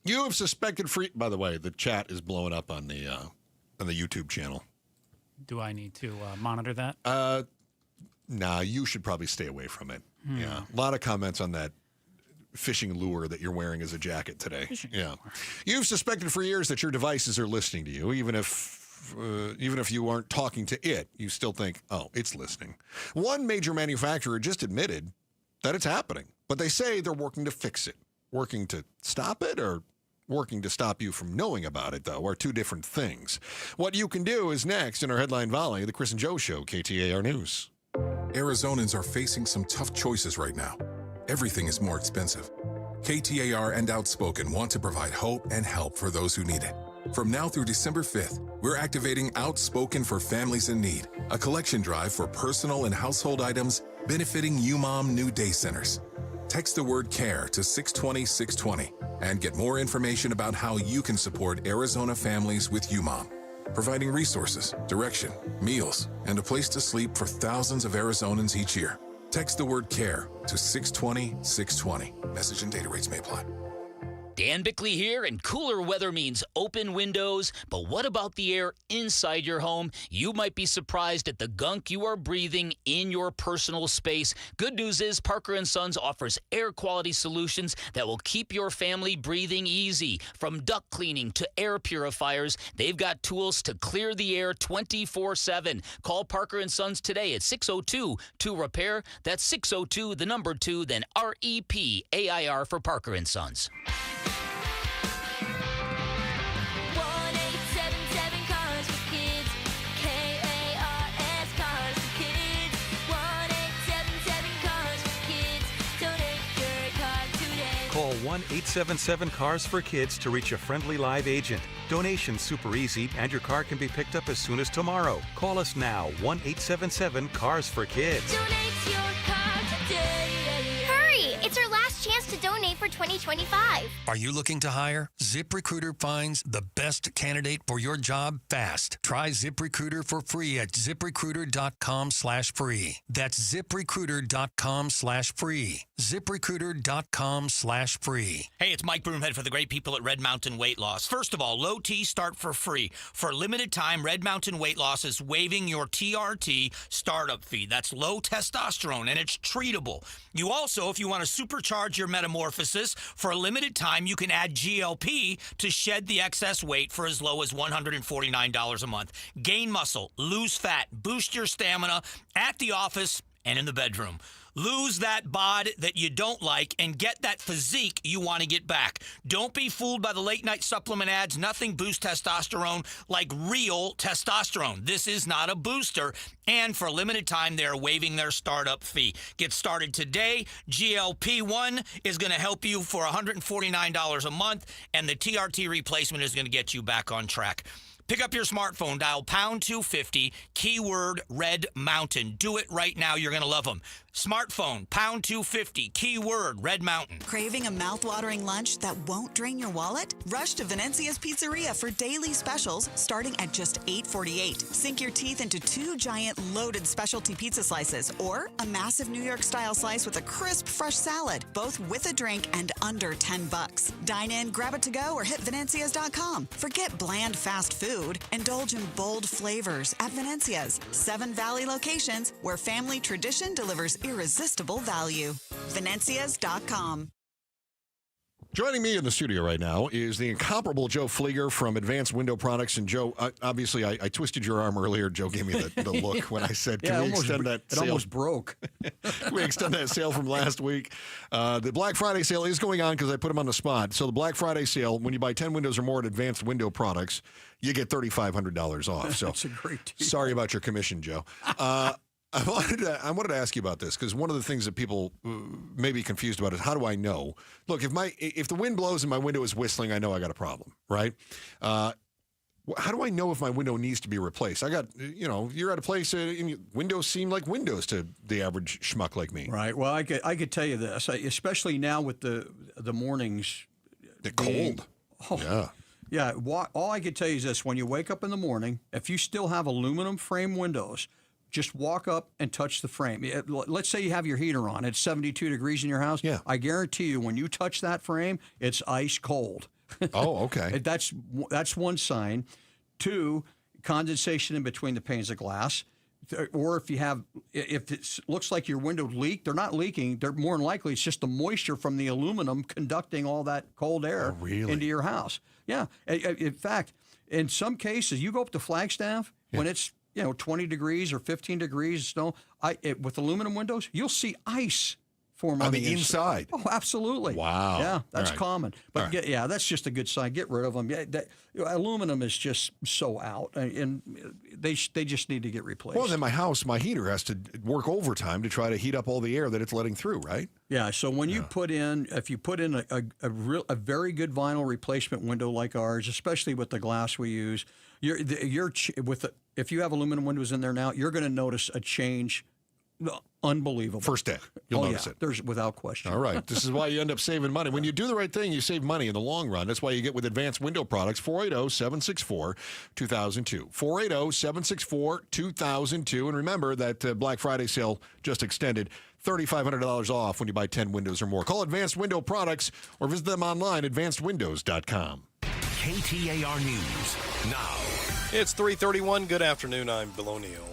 You have suspected free. By the way, the chat is blowing up on the YouTube channel. Do I need to monitor that? Nah, you should probably stay away from it. Hmm. Yeah, a lot of comments on that fishing lure that you're wearing as a jacket today. You've suspected for years that your devices are listening to you, even if you aren't talking to it. You still think, oh, it's listening. One major manufacturer just admitted that it's happening, but they say they're working to fix it. Working to stop it, or working to stop you from knowing about it, though, are two different things. What you can do is next in our Headline Volley, the Chris and Joe Show, KTAR News. Arizonans are facing some tough choices right now. Everything is more expensive. KTAR and Outspoken want to provide hope and help for those who need it. From now through December 5th, we're activating Outspoken for Families in Need, a collection drive for personal and household items benefiting UMOM New Day Centers. Text the word CARE to 620-620 and get more information about how you can support Arizona families with UMOM, providing resources, direction, meals, and a place to sleep for thousands of Arizonans each year. Text the word CARE to 620-620. Message and data rates may apply. Dan Bickley here, and cooler weather means open windows. But what about the air inside your home? You might be surprised at the gunk you are breathing in your personal space. Good news is Parker & Sons offers air quality solutions that will keep your family breathing easy. From duct cleaning to air purifiers, they've got tools to clear the air 24/7. Call Parker & Sons today at 602-2REPAIR. That's 602, the number 2, then REPAIR for Parker & Sons. 1-877 Cars for Kids. KARS Cars for Kids. 1-877 Cars for Kids. Donate your car today. Call 1-877-CARS for Kids to reach a friendly live agent. Donation's super easy, and your car can be picked up as soon as tomorrow. Call us now, 1-877-CARS for Kids. Donate your car today. Hurry! It's our last chance to donate for 2025. Are you looking to hire? ZipRecruiter finds the best candidate for your job fast. Try ZipRecruiter for free at ZipRecruiter.com/free. That's ZipRecruiter.com/free. ZipRecruiter.com/free. Hey, it's Mike Broomhead for the great people at Red Mountain Weight Loss. First of all, low T start for free. For a limited time, Red Mountain Weight Loss is waiving your TRT startup fee. That's low testosterone, and it's treatable. You also, if you want to supercharge your metamorphosis, for a limited time, you can add GLP to shed the excess weight for as low as $149 a month. Gain muscle, lose fat, boost your stamina at the office and in the bedroom. Lose that bod that you don't like and get that physique you want to get back. Don't be fooled by the late-night supplement ads. Nothing boosts testosterone like real testosterone. This is not a booster. And for a limited time, they're waiving their startup fee. Get started today. GLP-1 is going to help you for $149 a month, and the TRT replacement is going to get you back on track. Pick up your smartphone, dial pound 250, keyword Red Mountain. Do it right now. You're going to love them. Smartphone, pound 250, keyword Red Mountain. Craving a mouth-watering lunch that won't drain your wallet? Rush to Venezia's Pizzeria for daily specials starting at just $8.48. Sink your teeth into 2 giant loaded specialty pizza slices or a massive New York-style slice with a crisp, fresh salad, both with a drink and under $10. Dine in, grab it to go, or hit Venezias.com. Forget bland fast food. Indulge in bold flavors at Venezia's. 7 Valley locations where family tradition delivers irresistible value. Venezias.com. Joining me in the studio right now is the incomparable Joe Flieger from Advanced Window Products. And Joe, obviously, I twisted your arm earlier. Joe gave me the look when I said, can we extend that sale? It almost broke. Can we extend that sale from last week? The Black Friday sale is going on because I put them on the spot. So the Black Friday sale, when you buy 10 windows or more at Advanced Window Products, you get $3,500 off. So that's a great deal. Sorry about your commission, Joe. I wanted to ask you about this because one of the things that people may be confused about is how do I know? Look, if the wind blows and my window is whistling, I know I got a problem, right? How do I know if my window needs to be replaced? I got, you're at a place and windows seem like windows to the average schmuck like me. Right. Well, I could tell you this, especially now with the mornings. The cold. Yeah. Yeah. All I could tell you is this: when you wake up in the morning, if you still have aluminum frame windows, just walk up and touch the frame. Let's say you have your heater on. It's 72 degrees in your house. Yeah. I guarantee you when you touch that frame, it's ice cold. Oh, okay. That's one sign. 2, condensation in between the panes of glass. Or if it looks like your window leaked, they're not leaking. They're more than likely it's just the moisture from the aluminum conducting all that cold air into your house. Yeah. In fact, in some cases, you go up to Flagstaff when it's 20 degrees or 15 degrees snow. With aluminum windows, you'll see ice form on the inside. Oh, absolutely. Wow. Yeah, that's right. common. But that's just a good sign. Get rid of them. Aluminum is just so out, and they just need to get replaced. Well, then my heater has to work overtime to try to heat up all the air that it's letting through, right? Yeah. So when you put in a very good vinyl replacement window like ours, especially with the glass we use, if you have aluminum windows in there now, you're going to notice a change. Unbelievable. First day, you'll notice it. There's without question. All right. This is why you end up saving money. When you do the right thing, you save money in the long run. That's why you get with Advanced Window Products, 480-764-2002. 480-764-2002. And remember that Black Friday sale just extended. $3,500 off when you buy 10 windows or more. Call Advanced Window Products or visit them online, advancedwindows.com. KTAR News now. It's 3:31. Good afternoon. I'm Bill O'Neill.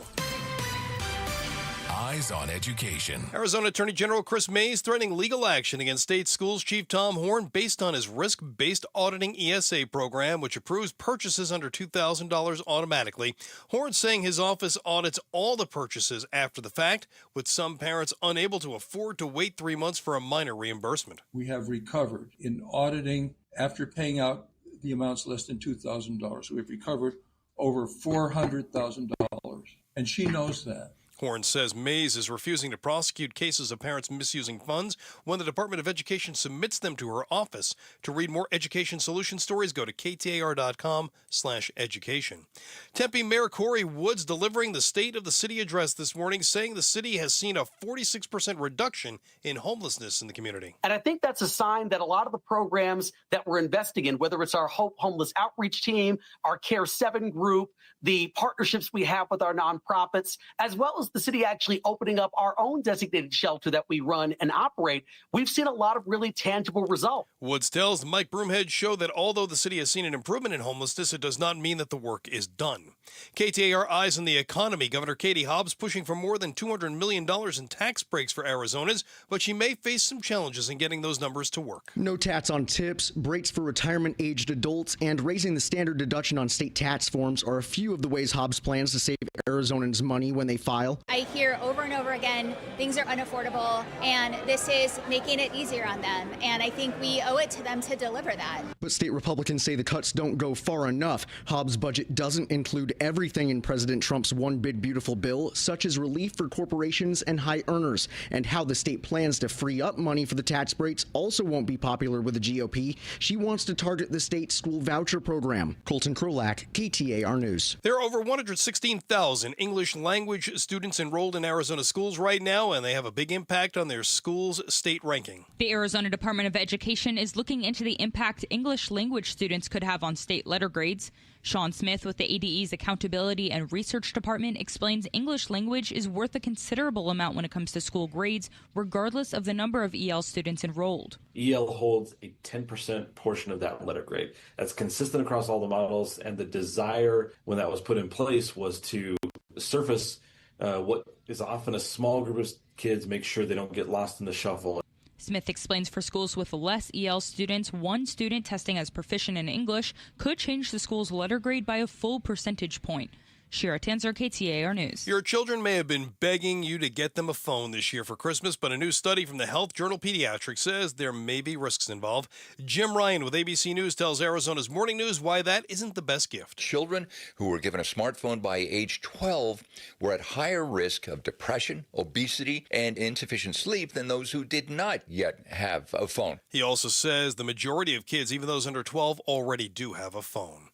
Eyes on Education. Arizona Attorney General Chris Mays threatening legal action against state schools chief Tom Horn based on his risk-based auditing ESA program, which approves purchases under $2,000 automatically. Horn saying his office audits all the purchases after the fact, with some parents unable to afford to wait 3 months for a minor reimbursement. We have recovered in auditing after paying out the amounts less than $2,000. We've recovered over $400,000, and she knows that. Horn says Mays is refusing to prosecute cases of parents misusing funds when the Department of Education submits them to her office. To read more education solution stories, go to KTAR.com/education. Tempe Mayor Corey Woods delivering the State of the City address this morning, saying the city has seen a 46% reduction in homelessness in the community. And I think that's a sign that a lot of the programs that we're investing in, whether it's our Hope Homeless Outreach Team, our Care 7 group, the partnerships we have with our nonprofits, as well as the city actually opening up our own designated shelter that we run and operate, we've seen a lot of really tangible results. Woods tells the Mike Broomhead Show that although the city has seen an improvement in homelessness, it does not mean that the work is done. KTAR Eyes on the Economy. Governor Katie Hobbs pushing for more than $200 million in tax breaks for Arizonans, but she may face some challenges in getting those numbers to work. No tats on tips, breaks for retirement-aged adults, and raising the standard deduction on state tax forms are a few of the ways Hobbs plans to save Arizonans money when they file. bill. I hear over and over again, things are unaffordable, and this is making it easier on them. And I think we owe it to them to deliver that. But state Republicans say the cuts don't go far enough. Hobbs' budget doesn't include everything in President Trump's One Big Beautiful Bill, such as relief for corporations and high earners. And how the state plans to free up money for the tax breaks also won't be popular with the GOP. She wants to target the state's school voucher program. Colton Krolak, KTAR News. There are over 116,000 English language students enrolled in Arizona schools right now, and they have a big impact on their school's state ranking. The Arizona Department of Education is looking into the impact English language students could have on state letter grades. Sean Smith with the ADE's Accountability and Research Department explains English language is worth a considerable amount when it comes to school grades, regardless of the number of EL students enrolled. EL holds a 10% portion of that letter grade. That's consistent across all the models, and the desire when that was put in place was to surface what is often a small group of kids, make sure they don't get lost in the shuffle. Smith explains for schools with less EL students, one student testing as proficient in English could change the school's letter grade by a full percentage point. Shira Tanzer, KTAR News. Your children may have been begging you to get them a phone this year for Christmas, but a new study from the Health Journal Pediatrics says there may be risks involved. Jim Ryan with ABC News tells Arizona's Morning News why that isn't the best gift. Children who were given a smartphone by age 12 were at higher risk of depression, obesity, and insufficient sleep than those who did not yet have a phone. He also says the majority of kids, even those under 12, already do have a phone.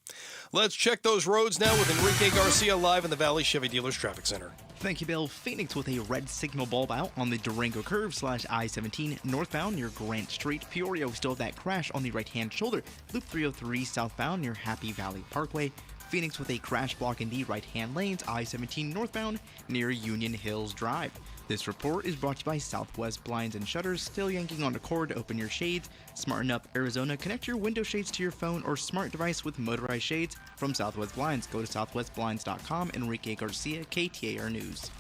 Let's check those roads now with Enrique Garcia live in the Valley Chevy Dealers Traffic Center. Thank you, Bill. Phoenix with a red signal bulb out on the Durango curve / I-17 northbound near Grant Street. Peoria still have that crash on the right-hand shoulder. Loop 303 southbound near Happy Valley Parkway. Phoenix with a crash block in the right-hand lanes, I-17 northbound near Union Hills Drive. This report is brought to you by Southwest Blinds and Shutters. Still yanking on the cord, open your shades. Smarten up Arizona. Connect your window shades to your phone or smart device with motorized shades from Southwest Blinds. Go to southwestblinds.com. Enrique Garcia, KTAR News.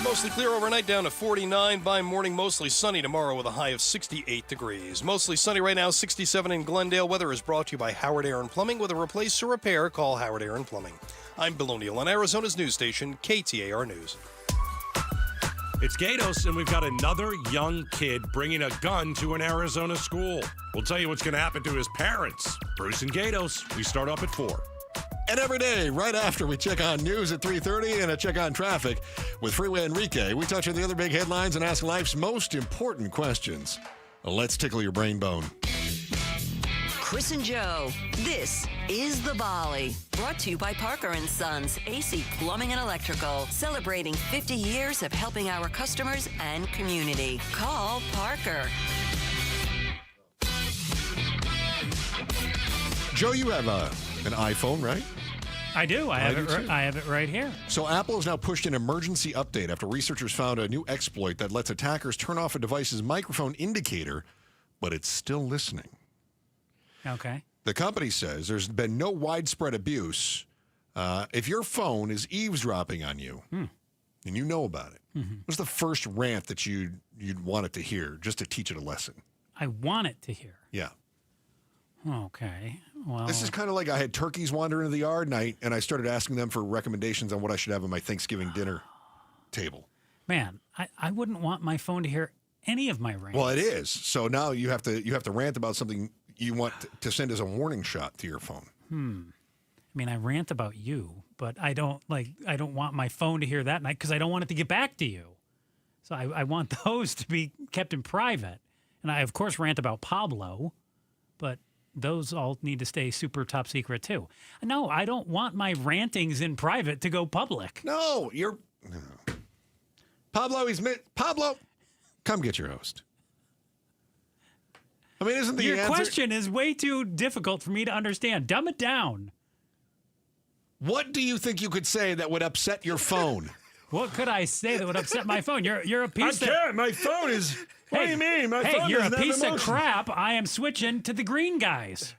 Mostly clear overnight, down to 49. By morning, mostly sunny tomorrow with a high of 68 degrees. Mostly sunny right now, 67 in Glendale. Weather is brought to you by Howard Aaron Plumbing. With a replace or repair, call Howard Aaron Plumbing. I'm Bill O'Neill on Arizona's news station, KTAR News. It's Gatos, and we've got another young kid bringing a gun to an Arizona school. We'll tell you what's going to happen to his parents. Bruce and Gatos, we start up at 4. And every day, right after we check on news at 3:30 and a check on traffic with Freeway Enrique, we touch on the other big headlines and ask life's most important questions. Let's tickle your brain bone. Chris and Joe, this is The Volley. Brought to you by Parker & Sons, AC Plumbing and Electrical. Celebrating 50 years of helping our customers and community. Call Parker. Joe, you have an iPhone, right? I do. I have it right here. So Apple has now pushed an emergency update after researchers found a new exploit that lets attackers turn off a device's microphone indicator, but it's still listening. Okay. The company says there's been no widespread abuse. If your phone is eavesdropping on you, and you know about it, what's the first rant that you'd want it to hear, just to teach it a lesson? I want it to hear. Yeah. Okay. Well, this is kind of like I had turkeys wander into the yard, and I started asking them for recommendations on what I should have on my Thanksgiving dinner table. Man, I wouldn't want my phone to hear any of my rants. Well, it is. So now you have to rant about something you want to send as a warning shot to your phone. I mean, I rant about you, but I don't want my phone to hear that night because I don't want it to get back to you. So I want those to be kept in private. And I, of course, rant about Pablo, but those all need to stay super top secret, too. No, I don't want my rantings in private to go public. No, Pablo, Pablo, come get your host. I mean, isn't the answer... Your question is way too difficult for me to understand. Dumb it down. What do you think you could say that would upset your phone? What could I say that would upset my phone? You're a piece of... I can't. My phone is... What do you mean? My phone you're doesn't a have piece of emotion. crap. I am switching to the green guys.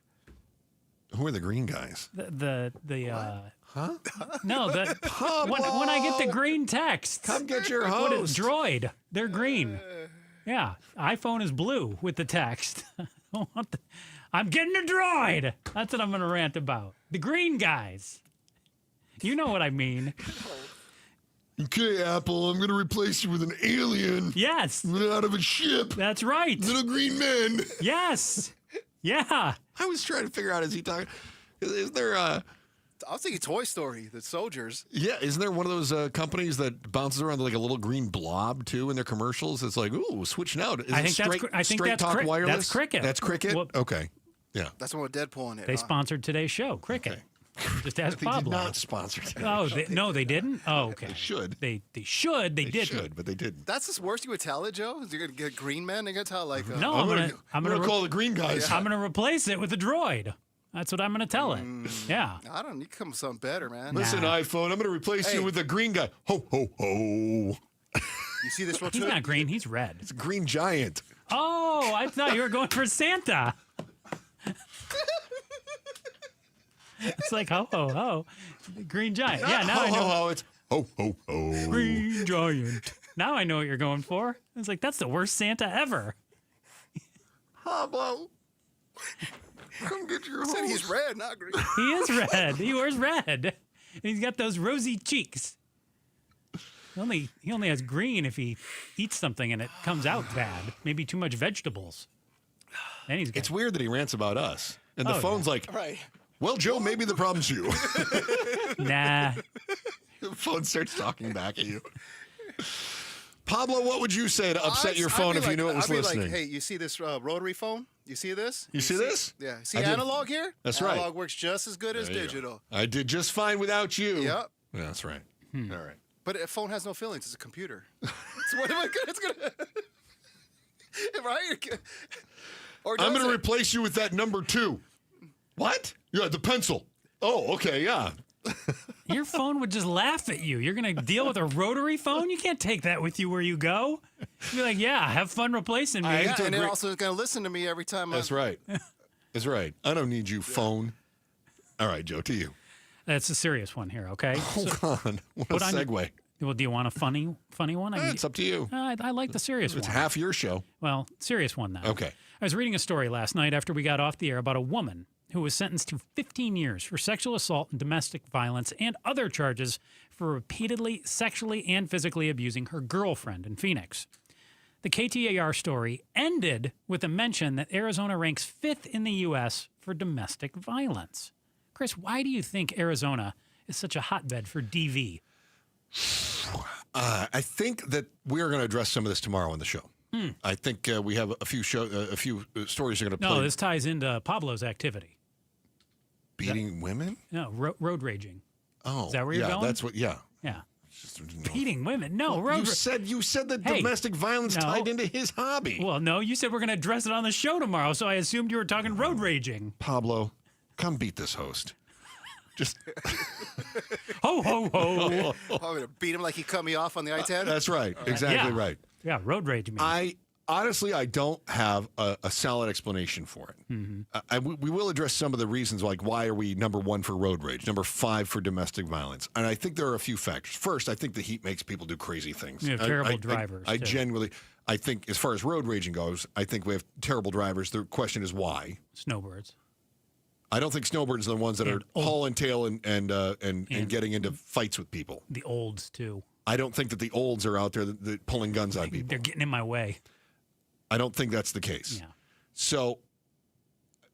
Who are the green guys? Huh? No, when I get the green text. Come get your host. What is Droid? They're green. Yeah, iPhone is blue with the text. I'm getting a Droid. That's what I'm going to rant about. The green guys. You know what I mean. Okay, Apple, I'm going to replace you with an alien. Yes. Out of a ship. That's right. Little green men. Yes. Yeah. I was trying to figure out, is he talking? Is there I was thinking Toy Story, the soldiers. Yeah, isn't there one of those companies that bounces around like a little green blob too in their commercials? It's like, ooh, switch now. Is I it think straight talk wireless? That's Cricket. That's Cricket? Well, okay. Yeah. That's one with Deadpool in it. They sponsored today's show, Cricket. Okay. Just ask They Pablo. did not sponsor today's Oh, show. no, they didn't? Oh, okay. They should. They should. They didn't. should, but they didn't. That's the worst you would tell it, Joe? Is you're going to get green men? They're going to tell like... No, I'm gonna call the green guys. I'm gonna replace it with a droid. That's what I'm gonna tell it. Yeah. I don't need to come with something better, man. Listen, iPhone, I'm going to replace you with the green guy. Ho, ho, ho. You see this one He's too? not green. He's red. It's a green giant. Oh, I thought you were going for Santa. It's like ho ho ho, green giant. Yeah, now I know. Ho, ho, ho. It's ho, ho, ho. Green giant. Now I know what you're going for. It's like that's the worst Santa ever. Pablo, come get your Said hose. he's red, not green. He is red. He wears red, and he's got those rosy cheeks. He only has green if he eats something and it comes out bad. Maybe too much vegetables. Then he's got, It's weird that he rants about us. And the phone's like, Right. well, Joe, maybe the problem's you. nah. The phone starts talking back at you. Pablo, what would you say to upset your phone if you knew it was I'd be listening? like, hey, you see this rotary phone? You see this? You see this? Yeah. See I did- analog here? That's right. Analog works just as good as There you go. digital. I did just fine without you. Yep. Yeah, that's right. All right. But a phone has no feelings. It's a computer. So what am I gonna? It's gonna. Right? Or I'm does going to it? replace you with that number 2. What? Yeah, the pencil. Oh, okay, yeah. Your phone would just laugh at you. You're going to deal with a rotary phone? You can't take that with you where you go. You'd be like, yeah, have fun replacing me. Yeah, and it also is gonna listen to me every time. That's right. That's right. I don't need you, phone. All right, Joe, to you. That's a serious one here, okay? Hold on. What a put on your- segue. Well, do you want a funny one? It's up to you. I like the serious one. It's half your show. Well, serious one now. Okay. I was reading a story last night after we got off the air about a woman who was sentenced to 15 years for sexual assault and domestic violence and other charges for repeatedly sexually and physically abusing her girlfriend in Phoenix. The KTAR story ended with a mention that Arizona ranks 5th in the U.S. for domestic violence. Chris, why do you think Arizona is such a hotbed for DV? I think that we are going to address some of this tomorrow on the show. I think we have a few stories are going to play. No, this ties into Pablo's activity. Beating women? No, road raging. Oh, Is that where you're yeah, going? that's what. Yeah. Yeah. Beating women. No, Well, you said that Hey, domestic violence no. tied into his hobby. Well, no, you said we're going to address it on the show tomorrow, so I assumed you were talking road raging. Pablo, come beat this host. Just ho ho ho. I'm gonna beat him like he cut me off on the I-10. That's right. Exactly right. Yeah, road rage. I don't have a solid explanation for it. Mm-hmm. We will address some of the reasons, like why are we number 1 for road rage, number 5 for domestic violence, and I think there are a few factors. First, I think the heat makes people do crazy things. You have terrible drivers. I too. genuinely, I think as far as road raging goes, I think we have terrible drivers. The question is why. Snowbirds. I don't think snowbirds are the ones that are hauling tail and getting into fights with people. The olds too. I don't think that the olds are out there that pulling guns on people. They're getting in my way. I don't think that's the case. Yeah. So,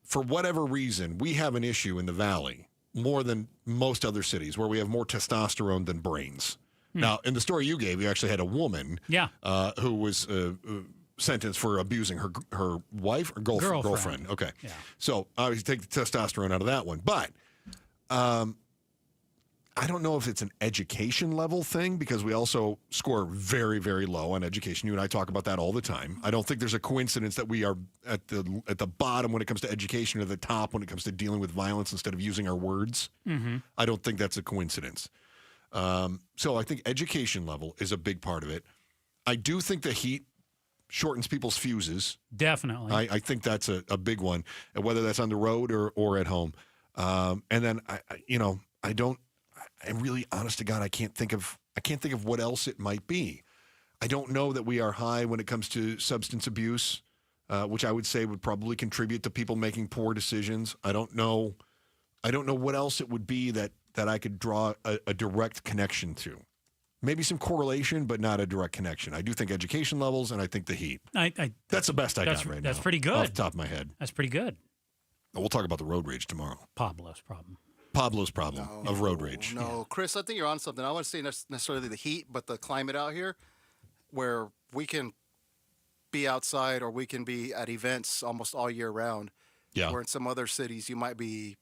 for whatever reason, we have an issue in the Valley more than most other cities where we have more testosterone than brains. Now, in the story you gave, you actually had a woman who was sentenced for abusing her wife or girlfriend. Okay. Yeah. So, obviously, take the testosterone out of that one. But I don't know if it's an education level thing because we also score very, very low on education. You and I talk about that all the time. I don't think there's a coincidence that we are at the bottom when it comes to education or the top when it comes to dealing with violence instead of using our words. Mm-hmm. I don't think that's a coincidence. So I think education level is a big part of it. I do think the heat shortens people's fuses. Definitely. I think that's a big one, whether that's on the road or at home. And then I'm really honest to God, I can't think of what else it might be. I don't know that we are high when it comes to substance abuse, which I would say would probably contribute to people making poor decisions. I don't know what else it would be that I could draw a direct connection to. Maybe some correlation, but not a direct connection. I do think education levels, and I think the heat. That's the best I got right now. That's pretty good. Off the top of my head. That's pretty good. We'll talk about the road rage tomorrow. Pablo's problem of road rage. No, Chris, I think you're on something. I don't want to say necessarily the heat, but the climate out here, where we can be outside or we can be at events almost all year round. Yeah. Where in some other cities you might be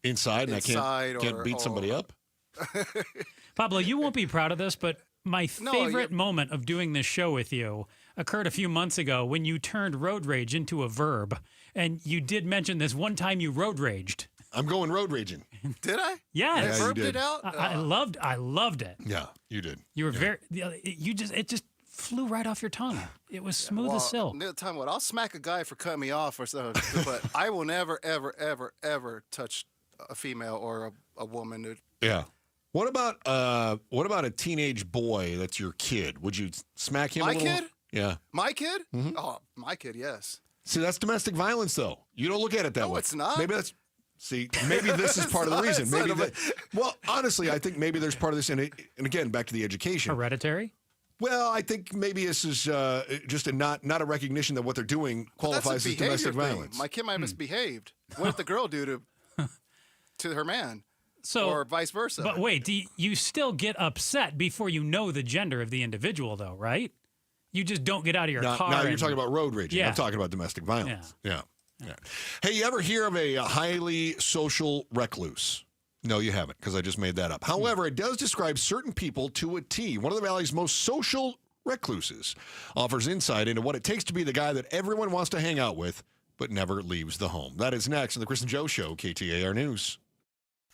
inside and I can't beat somebody up. Pablo, you won't be proud of this, but my favorite moment of doing this show with you occurred a few months ago when you turned road rage into a verb. And you did mention this one time you road raged. I'm going road raging. Did I? Yes. I verbed it out? I loved it. Yeah, you did. You were it just flew right off your tongue. It was smooth as silk. I'll smack a guy for cutting me off or something, but I will never, ever, ever, ever touch a female or a woman. Yeah. What about a teenage boy that's your kid? Would you smack him? My kid? Yeah. My kid? Mm-hmm. Oh, my kid, yes. See, that's domestic violence, though. You don't look at it that way. No, it's not. Maybe this is part of the reason. Well, honestly, I think maybe there's part of this, and again, back to the education. Hereditary? Well, I think maybe this is just not a recognition that what they're doing qualifies as domestic violence. My kid might have misbehaved. What did the girl do to her man? Or vice versa. But wait, you still get upset before you know the gender of the individual, though, right? You just don't get out of your car. Now you're talking about road raging. Yeah. I'm talking about domestic violence. Yeah. Hey, you ever hear of a highly social recluse? No, you haven't, because I just made that up. However, it does describe certain people to a T. One of the Valley's most social recluses offers insight into what it takes to be the guy that everyone wants to hang out with, but never leaves the home. That is next on the Chris and Joe Show, KTAR News.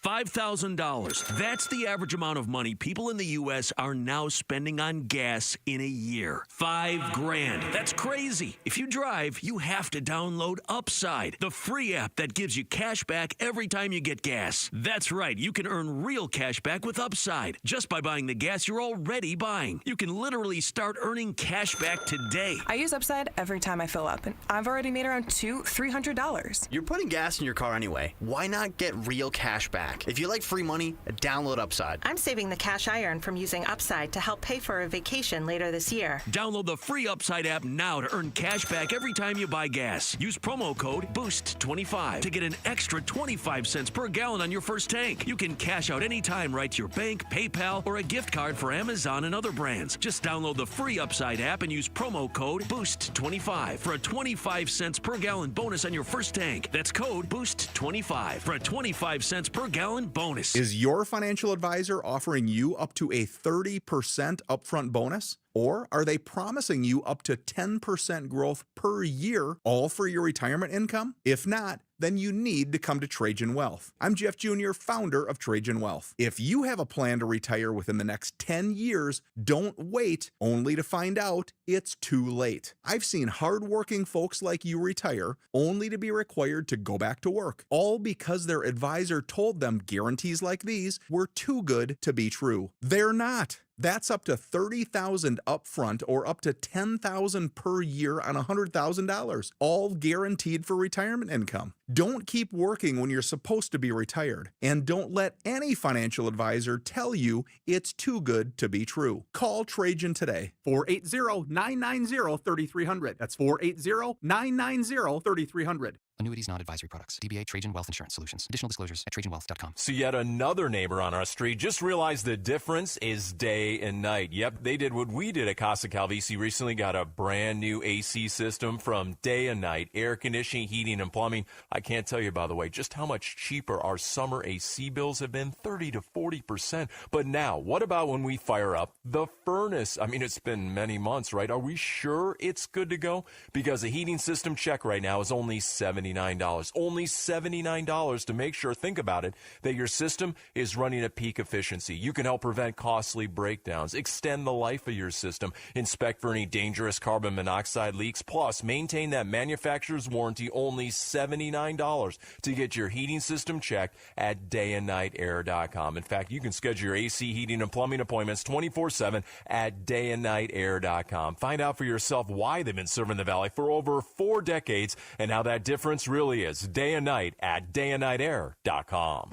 $5,000. That's the average amount of money people in the U.S. are now spending on gas in a year. $5,000. That's crazy. If you drive, you have to download Upside, the free app that gives you cash back every time you get gas. That's right. You can earn real cash back with Upside just by buying the gas you're already buying. You can literally start earning cash back today. I use Upside every time I fill up, and I've already made around $300. You're putting gas in your car anyway. Why not get real cash back? If you like free money, download Upside. I'm saving the cash I earn from using Upside to help pay for a vacation later this year. Download the free Upside app now to earn cash back every time you buy gas. Use promo code BOOST25 to get an extra 25 cents per gallon on your first tank. You can cash out anytime right to your bank, PayPal, or a gift card for Amazon and other brands. Just download the free Upside app and use promo code BOOST25 for a 25 cents per gallon bonus on your first tank. That's code BOOST25 for a 25 cents per gallon bonus. Is your financial advisor offering you up to a 30% upfront bonus? Or are they promising you up to 10% growth per year, all for your retirement income? If not, then you need to come to Trajan Wealth. I'm Jeff Jr., founder of Trajan Wealth. If you have a plan to retire within the next 10 years, don't wait only to find out it's too late. I've seen hardworking folks like you retire only to be required to go back to work, all because their advisor told them guarantees like these were too good to be true. They're not. That's up to $30,000 upfront or up to $10,000 per year on $100,000, all guaranteed for retirement income. Don't keep working when you're supposed to be retired, and don't let any financial advisor tell you it's too good to be true. Call Trajan today. 480-990-3300. That's 480-990-3300. Annuities, non-advisory products. DBA Trajan Wealth Insurance Solutions. Additional disclosures at TrajanWealth.com. So yet another neighbor on our street just realized the difference is day and night. Yep, they did what we did at Casa Calvisi recently. Got a brand new AC system from Day and Night. Air conditioning, heating, and plumbing. I can't tell you, by the way, just how much cheaper our summer AC bills have been. 30 to 40%. But now, what about when we fire up the furnace? I mean, it's been many months, right? Are we sure it's good to go? Because a heating system check right now is only $79. Only $79 to make sure, think about it, that your system is running at peak efficiency. You can help prevent costly breakdowns, extend the life of your system, inspect for any dangerous carbon monoxide leaks, plus maintain that manufacturer's warranty. Only $79 to get your heating system checked at dayandnightair.com. In fact, you can schedule your AC, heating, and plumbing appointments 24/7 at dayandnightair.com. Find out for yourself why they've been serving the Valley for over 4 decades and how that difference really is. Day and night at dayandnightair.com.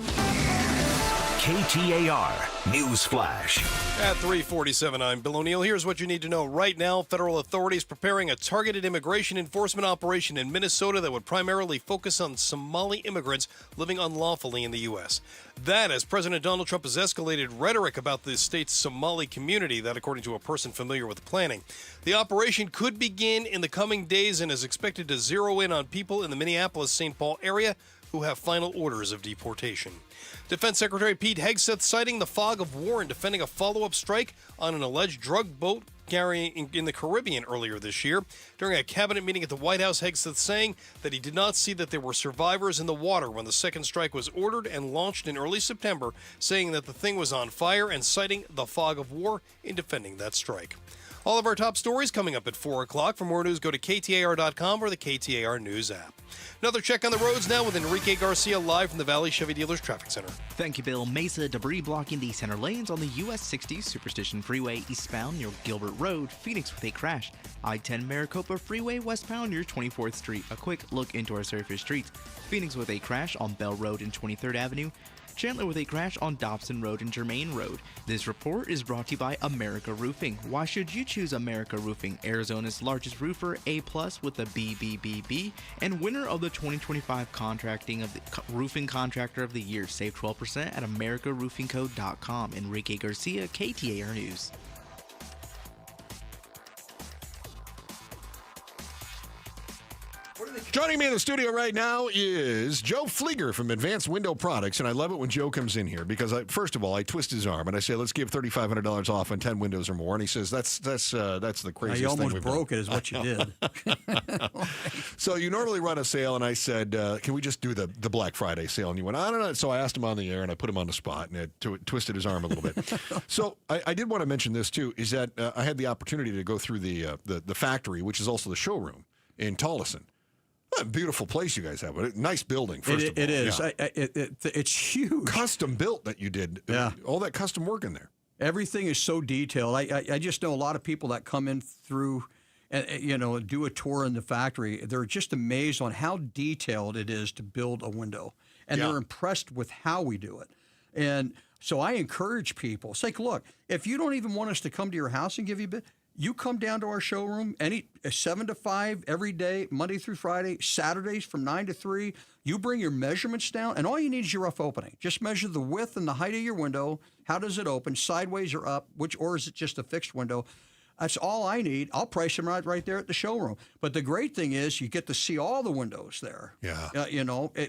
KTAR News Flash. At 3:47, I'm Bill O'Neill. Here's what you need to know right now. Federal authorities preparing a targeted immigration enforcement operation in Minnesota that would primarily focus on Somali immigrants living unlawfully in the U.S. That as President Donald Trump has escalated rhetoric about the state's Somali community, that according to a person familiar with the planning. The operation could begin in the coming days and is expected to zero in on people in the Minneapolis-St. Paul area who have final orders of deportation. Defense Secretary Pete Hegseth citing the fog of war and defending a follow-up strike on an alleged drug boat carrying in the Caribbean earlier this year. During a cabinet meeting at the White House, Hegseth saying that he did not see that there were survivors in the water when the second strike was ordered and launched in early September, saying that the thing was on fire and citing the fog of war in defending that strike. All of our top stories coming up at 4 o'clock. For more news, go to KTAR.com or the KTAR News app. Another check on the roads now with Enrique Garcia live from the Valley Chevy Dealers Traffic Center. Thank you, Bill. Mesa debris blocking the center lanes on the US 60 Superstition Freeway eastbound near Gilbert Road. Phoenix with a crash. I-10 Maricopa Freeway westbound near 24th Street. A quick look into our surface streets. Phoenix with a crash on Bell Road and 23rd Avenue. Chandler with a crash on Dobson Road and Germain Road. This report is brought to you by America Roofing. Why should you choose America Roofing? Arizona's largest roofer, A+ with a BBBB, and winner of the 2025 Roofing Contractor of the Year. Save 12% at AmericaRoofingCo.com. Enrique Garcia, KTAR News. Joining me in the studio right now is Joe Flieger from Advanced Window Products, and I love it when Joe comes in here because, first of all, I twist his arm and I say, "Let's give $3,500 off on 10 windows or more," and he says, "That's the craziest thing." You almost broke it, is what you did. So you normally run a sale, and I said, "Can we just do the Black Friday sale?" And you went, "I don't know." So I asked him on the air, and I put him on the spot, and it twisted his arm a little bit. So I did want to mention this too: is that I had the opportunity to go through the factory, which is also the showroom in Tolleson. A beautiful place you guys have. A nice building, first of all. It is. Yeah. It's huge. Custom built that you did. Yeah. All that custom work in there. Everything is so detailed. I just know a lot of people that come in through and do a tour in the factory. They're just amazed on how detailed it is to build a window. And they're impressed with how we do it. And so I encourage people. It's like, look, if you don't even want us to come to your house and give you a bit, you come down to our showroom 7 to 5 every day, Monday through Friday, Saturdays from 9 to 3. You bring your measurements down, and all you need is your rough opening. Just measure the width and the height of your window. How does it open, sideways or up, or is it just a fixed window? That's all I need. I'll price them right there at the showroom. But the great thing is you get to see all the windows there. Yeah.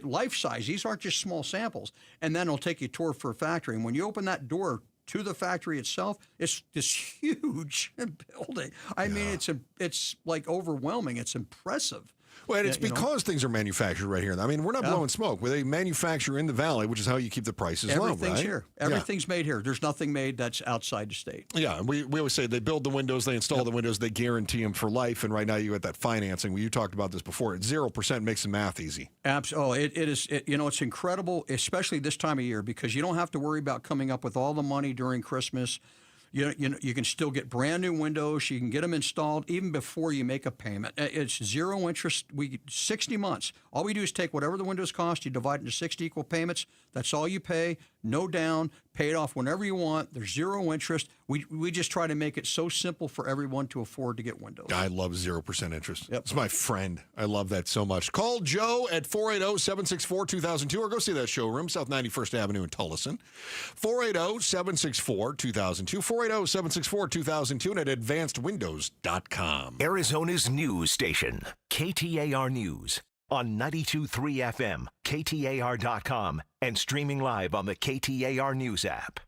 Life size. These aren't just small samples. And then it'll take you a tour for a factory. And when you open that door to the factory itself, it's this huge building. I mean, it's like overwhelming. It's impressive. Well, and it's because things are manufactured right here. I mean, we're not blowing smoke. They manufacture in the valley, which is how you keep the prices low, right? Everything's here. Everything's made here. There's nothing made that's outside the state. Yeah, and we always say they build the windows, they install the windows, they guarantee them for life. And right now you got that financing. Well, you talked about this before. 0% makes the math easy. Absolutely. It is. It's incredible, especially this time of year, because you don't have to worry about coming up with all the money during Christmas. You can still get brand new windows. You can get them installed even before you make a payment. It's zero interest. 60 months. All we do is take whatever the windows cost, you divide it into 60 equal payments. That's all you pay. No down. Pay it off whenever you want. There's zero interest. We just try to make it so simple for everyone to afford to get windows. I love 0% interest. Yep. It's my friend. I love that so much. Call Joe at 480-764-2002 or go see that showroom, South 91st Avenue in Tolleson. 480-764-2002. 480-764-2002 and at advancedwindows.com. Arizona's news station, KTAR News. On 92.3 FM, KTAR.com, and streaming live on the KTAR News app.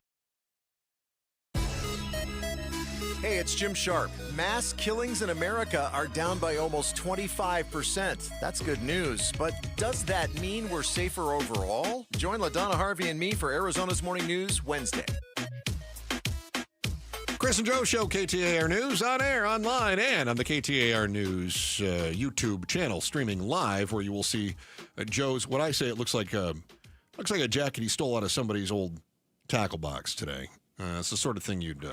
Hey, it's Jim Sharp. Mass killings in America are down by almost 25%. That's good news. But does that mean we're safer overall? Join LaDonna Harvey and me for Arizona's Morning News Wednesday. Chris and Joe Show, KTAR News, on air, online, and on the KTAR News YouTube channel, streaming live, where you will see Joe's, what I say, it looks like a jacket he stole out of somebody's old tackle box today. It's the sort of thing you'd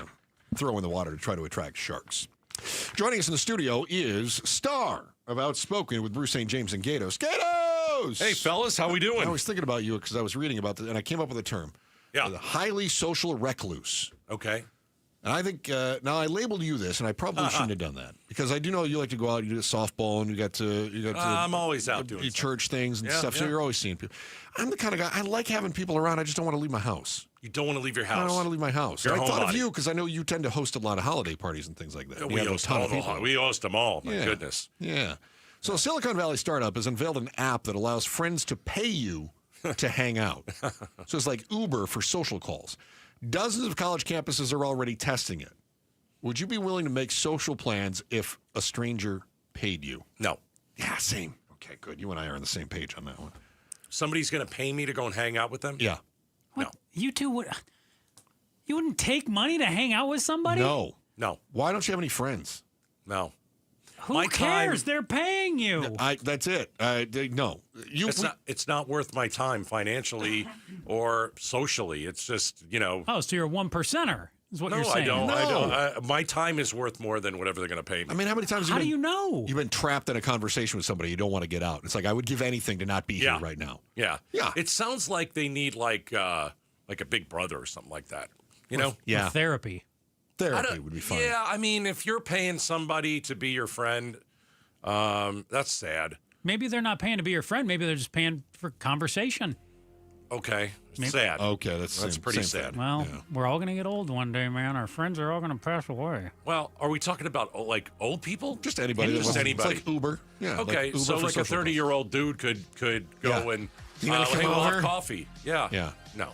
throw in the water to try to attract sharks. Joining us in the studio is Star of Outspoken with Bruce St. James and Gatos. Gatos! Hey, fellas, how we doing? I was thinking about you because I was reading about this, and I came up with a term. a highly social recluse. Okay. And I think, now I labeled you this, and I probably shouldn't have done that. Because I do know you like to go out, you do softball, and you got to I'm always out doing church things and stuff, so you're always seeing people. I'm the kind of guy, I like having people around, I just don't want to leave my house. You don't want to leave your house. I don't want to leave my house. You're I thought homebody. of you because I know you tend to host a lot of holiday parties and things like that. We host them all. My goodness. Yeah. So a Silicon Valley startup has unveiled an app that allows friends to pay you to hang out. So it's like Uber for social calls. Dozens of college campuses are already testing it. Would you be willing to make social plans if a stranger paid you? No. Yeah, same. Okay, good. You and I are on the same page on that one. Somebody's going to pay me to go and hang out with them? Yeah. What? No. You two would... You wouldn't take money to hang out with somebody? No. No. Why don't you have any friends? No. Who cares? They're paying you. That's it. No. It's not worth my time financially or socially. It's just, Oh, so you're a one percenter is what you're saying. I don't. My time is worth more than whatever they're going to pay me. I mean, how many times do you know? You've been trapped in a conversation with somebody you don't want to get out. It's like, I would give anything to not be here right now. Yeah. It sounds like they need like a big brother or something like that. Yeah. Therapy. Therapy would be fun. Yeah, I mean, if you're paying somebody to be your friend, that's sad. Maybe they're not paying to be your friend. Maybe they're just paying for conversation. Okay. Sad. Okay, that's pretty same sad. Well, we're all going to get old one day, man. Our friends are all going to pass away. Well, are we talking about like old people? Just anybody. Just anybody. It's like Uber. Yeah. Okay, Uber so like a 30-year-old dude could go and we'll have coffee. Yeah. Yeah. No.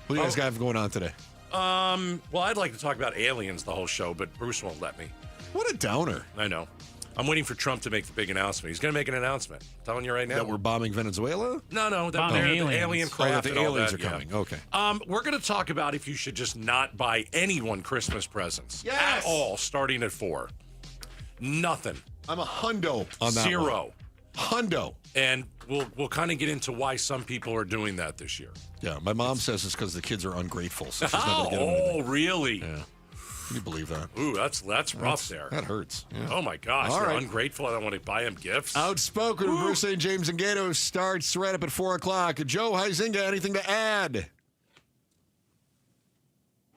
What do you guys have going on today? Well, I'd like to talk about aliens the whole show, but Bruce won't let me. What a downer. I know. I'm waiting for Trump to make the big announcement. He's going to make an announcement. I'm telling you right now. That we're bombing Venezuela? No. The alien craft. The aliens are coming. Okay. We're going to talk about if you should just not buy anyone Christmas presents at all, starting at 4. Nothing. I'm a hundo on that. Zero. Hundo. And we'll kind of get into why some people are doing that this year. Yeah, my mom says it's because the kids are ungrateful. So she's not going to get them anything. Really? Yeah. Can you believe that? Ooh, that's rough there. That hurts. Yeah. Oh, my gosh. All They're right. ungrateful. I don't want to buy them gifts. Outspoken with Bruce St. James and Gato starts right up at 4 o'clock. Joe Huizinga, anything to add?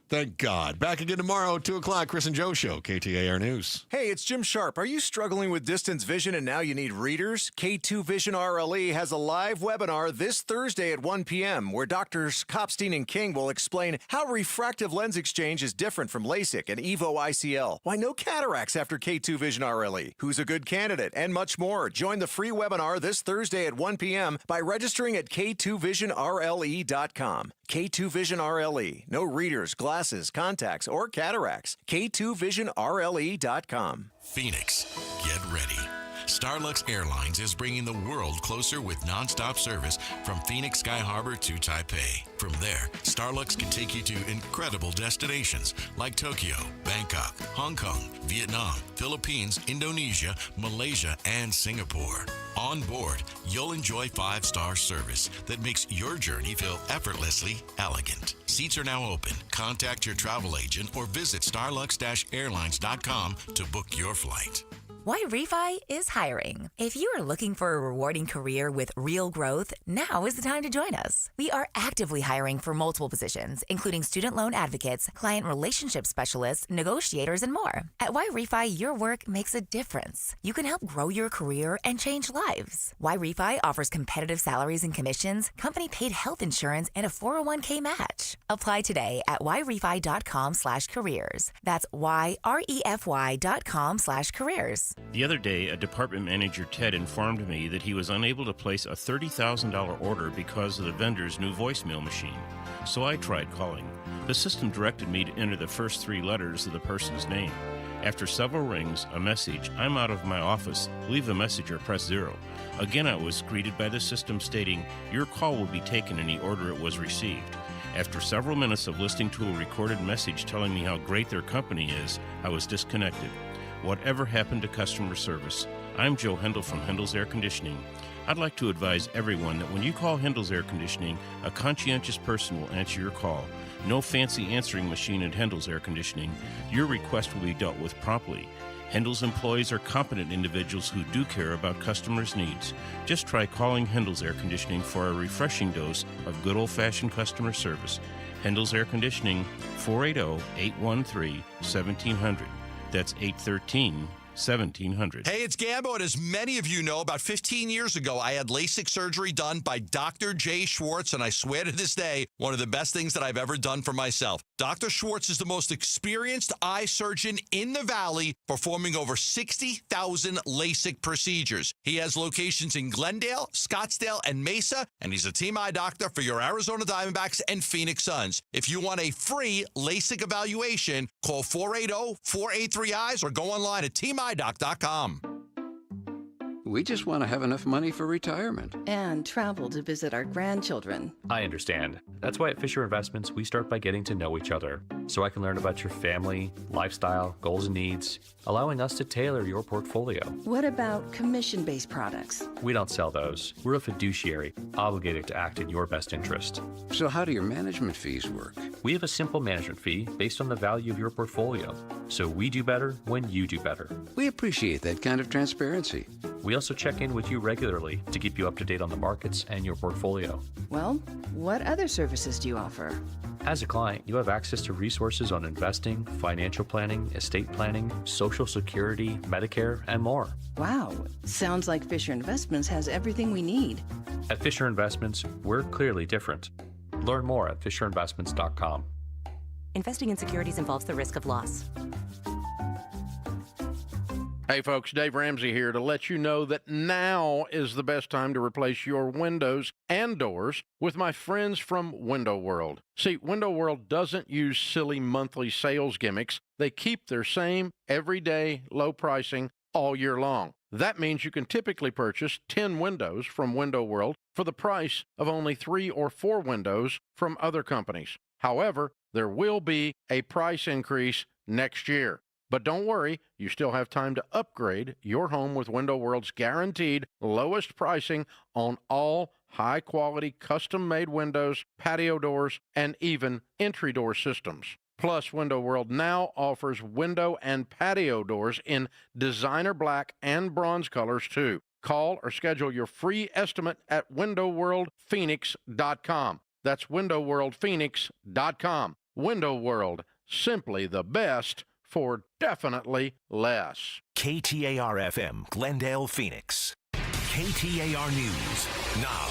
Thank God. Back again tomorrow, 2 o'clock, Chris and Joe Show, KTAR News. Hey, it's Jim Sharp. Are you struggling with distance vision and now you need readers? K2 Vision RLE has a live webinar this Thursday at 1 p.m. where Drs. Kopstein and King will explain how refractive lens exchange is different from LASIK and EVO ICL, why no cataracts after K2 Vision RLE, who's a good candidate, and much more. Join the free webinar this Thursday at 1 p.m. by registering at k2visionrle.com. K2 Vision RLE. No readers, glasses, contacts, or cataracts. K2visionrle.com. Phoenix, get ready. Starlux Airlines is bringing the world closer with nonstop service from Phoenix Sky Harbor to Taipei. From there, Starlux can take you to incredible destinations like Tokyo, Bangkok, Hong Kong, Vietnam, Philippines, Indonesia, Malaysia, and Singapore. On board, you'll enjoy 5-star service that makes your journey feel effortlessly elegant. Seats are now open. Contact your travel agent or visit starlux-airlines.com to book your flight. Y-Refi is hiring. If you are looking for a rewarding career with real growth, now is the time to join us. We are actively hiring for multiple positions, including student loan advocates, client relationship specialists, negotiators, and more. At Y-Refi, your work makes a difference. You can help grow your career and change lives. Y-Refi offers competitive salaries and commissions, company-paid health insurance, and a 401k match. Apply today at yrefi.com/careers. That's YREFY.com/careers. The other day, a department manager, Ted, informed me that he was unable to place a $30,000 order because of the vendor's new voicemail machine. So I tried calling. The system directed me to enter the first 3 letters of the person's name. After several rings, a message, "I'm out of my office. Leave a message or press 0. Again, I was greeted by the system stating, "Your call will be taken in the order it was received." After several minutes of listening to a recorded message telling me how great their company is, I was disconnected. Whatever happened to customer service? I'm Joe Hendel from Hendel's Air Conditioning. I'd like to advise everyone that when you call Hendel's Air Conditioning, a conscientious person will answer your call. No fancy answering machine at Hendel's Air Conditioning. Your request will be dealt with promptly. Hendel's employees are competent individuals who do care about customers' needs. Just try calling Hendel's Air Conditioning for a refreshing dose of good old-fashioned customer service. Hendel's Air Conditioning, 480-813-1700. That's 813-1700. Hey, it's Gambo, and as many of you know, about 15 years ago, I had LASIK surgery done by Dr. Jay Schwartz, and I swear to this day, one of the best things that I've ever done for myself. Dr. Schwartz is the most experienced eye surgeon in the Valley, performing over 60,000 LASIK procedures. He has locations in Glendale, Scottsdale, and Mesa, and he's a team eye doctor for your Arizona Diamondbacks and Phoenix Suns. If you want a free LASIK evaluation, call 480-483-EYES or go online at teamidoc.com. We just want to have enough money for retirement. And travel to visit our grandchildren. I understand. That's why at Fisher Investments, we start by getting to know each other, so I can learn about your family, lifestyle, goals, and needs, allowing us to tailor your portfolio. What about commission-based products? We don't sell those. We're a fiduciary, obligated to act in your best interest. So how do your management fees work? We have a simple management fee based on the value of your portfolio, so we do better when you do better. We appreciate that kind of transparency. We also check in with you regularly to keep you up to date on the markets and your portfolio. Well, what other services do you offer? As a client, you have access to resources on investing, financial planning, estate planning, Social Security, Medicare, and more. Wow, sounds like Fisher Investments has everything we need. At Fisher Investments, we're clearly different. Learn more at fisherinvestments.com. Investing in securities involves the risk of loss. Hey folks, Dave Ramsey here to let you know that now is the best time to replace your windows and doors with my friends from Window World. See, Window World doesn't use silly monthly sales gimmicks. They keep their same everyday low pricing all year long. That means you can typically purchase 10 windows from Window World for the price of only 3 or 4 windows from other companies. However, there will be a price increase next year. But don't worry, you still have time to upgrade your home with Window World's guaranteed lowest pricing on all high-quality custom-made windows, patio doors, and even entry door systems. Plus, Window World now offers window and patio doors in designer black and bronze colors, too. Call or schedule your free estimate at windowworldphoenix.com. That's windowworldphoenix.com. Window World, simply the best for definitely less. KTAR-FM, Glendale, Phoenix. KTAR News, now.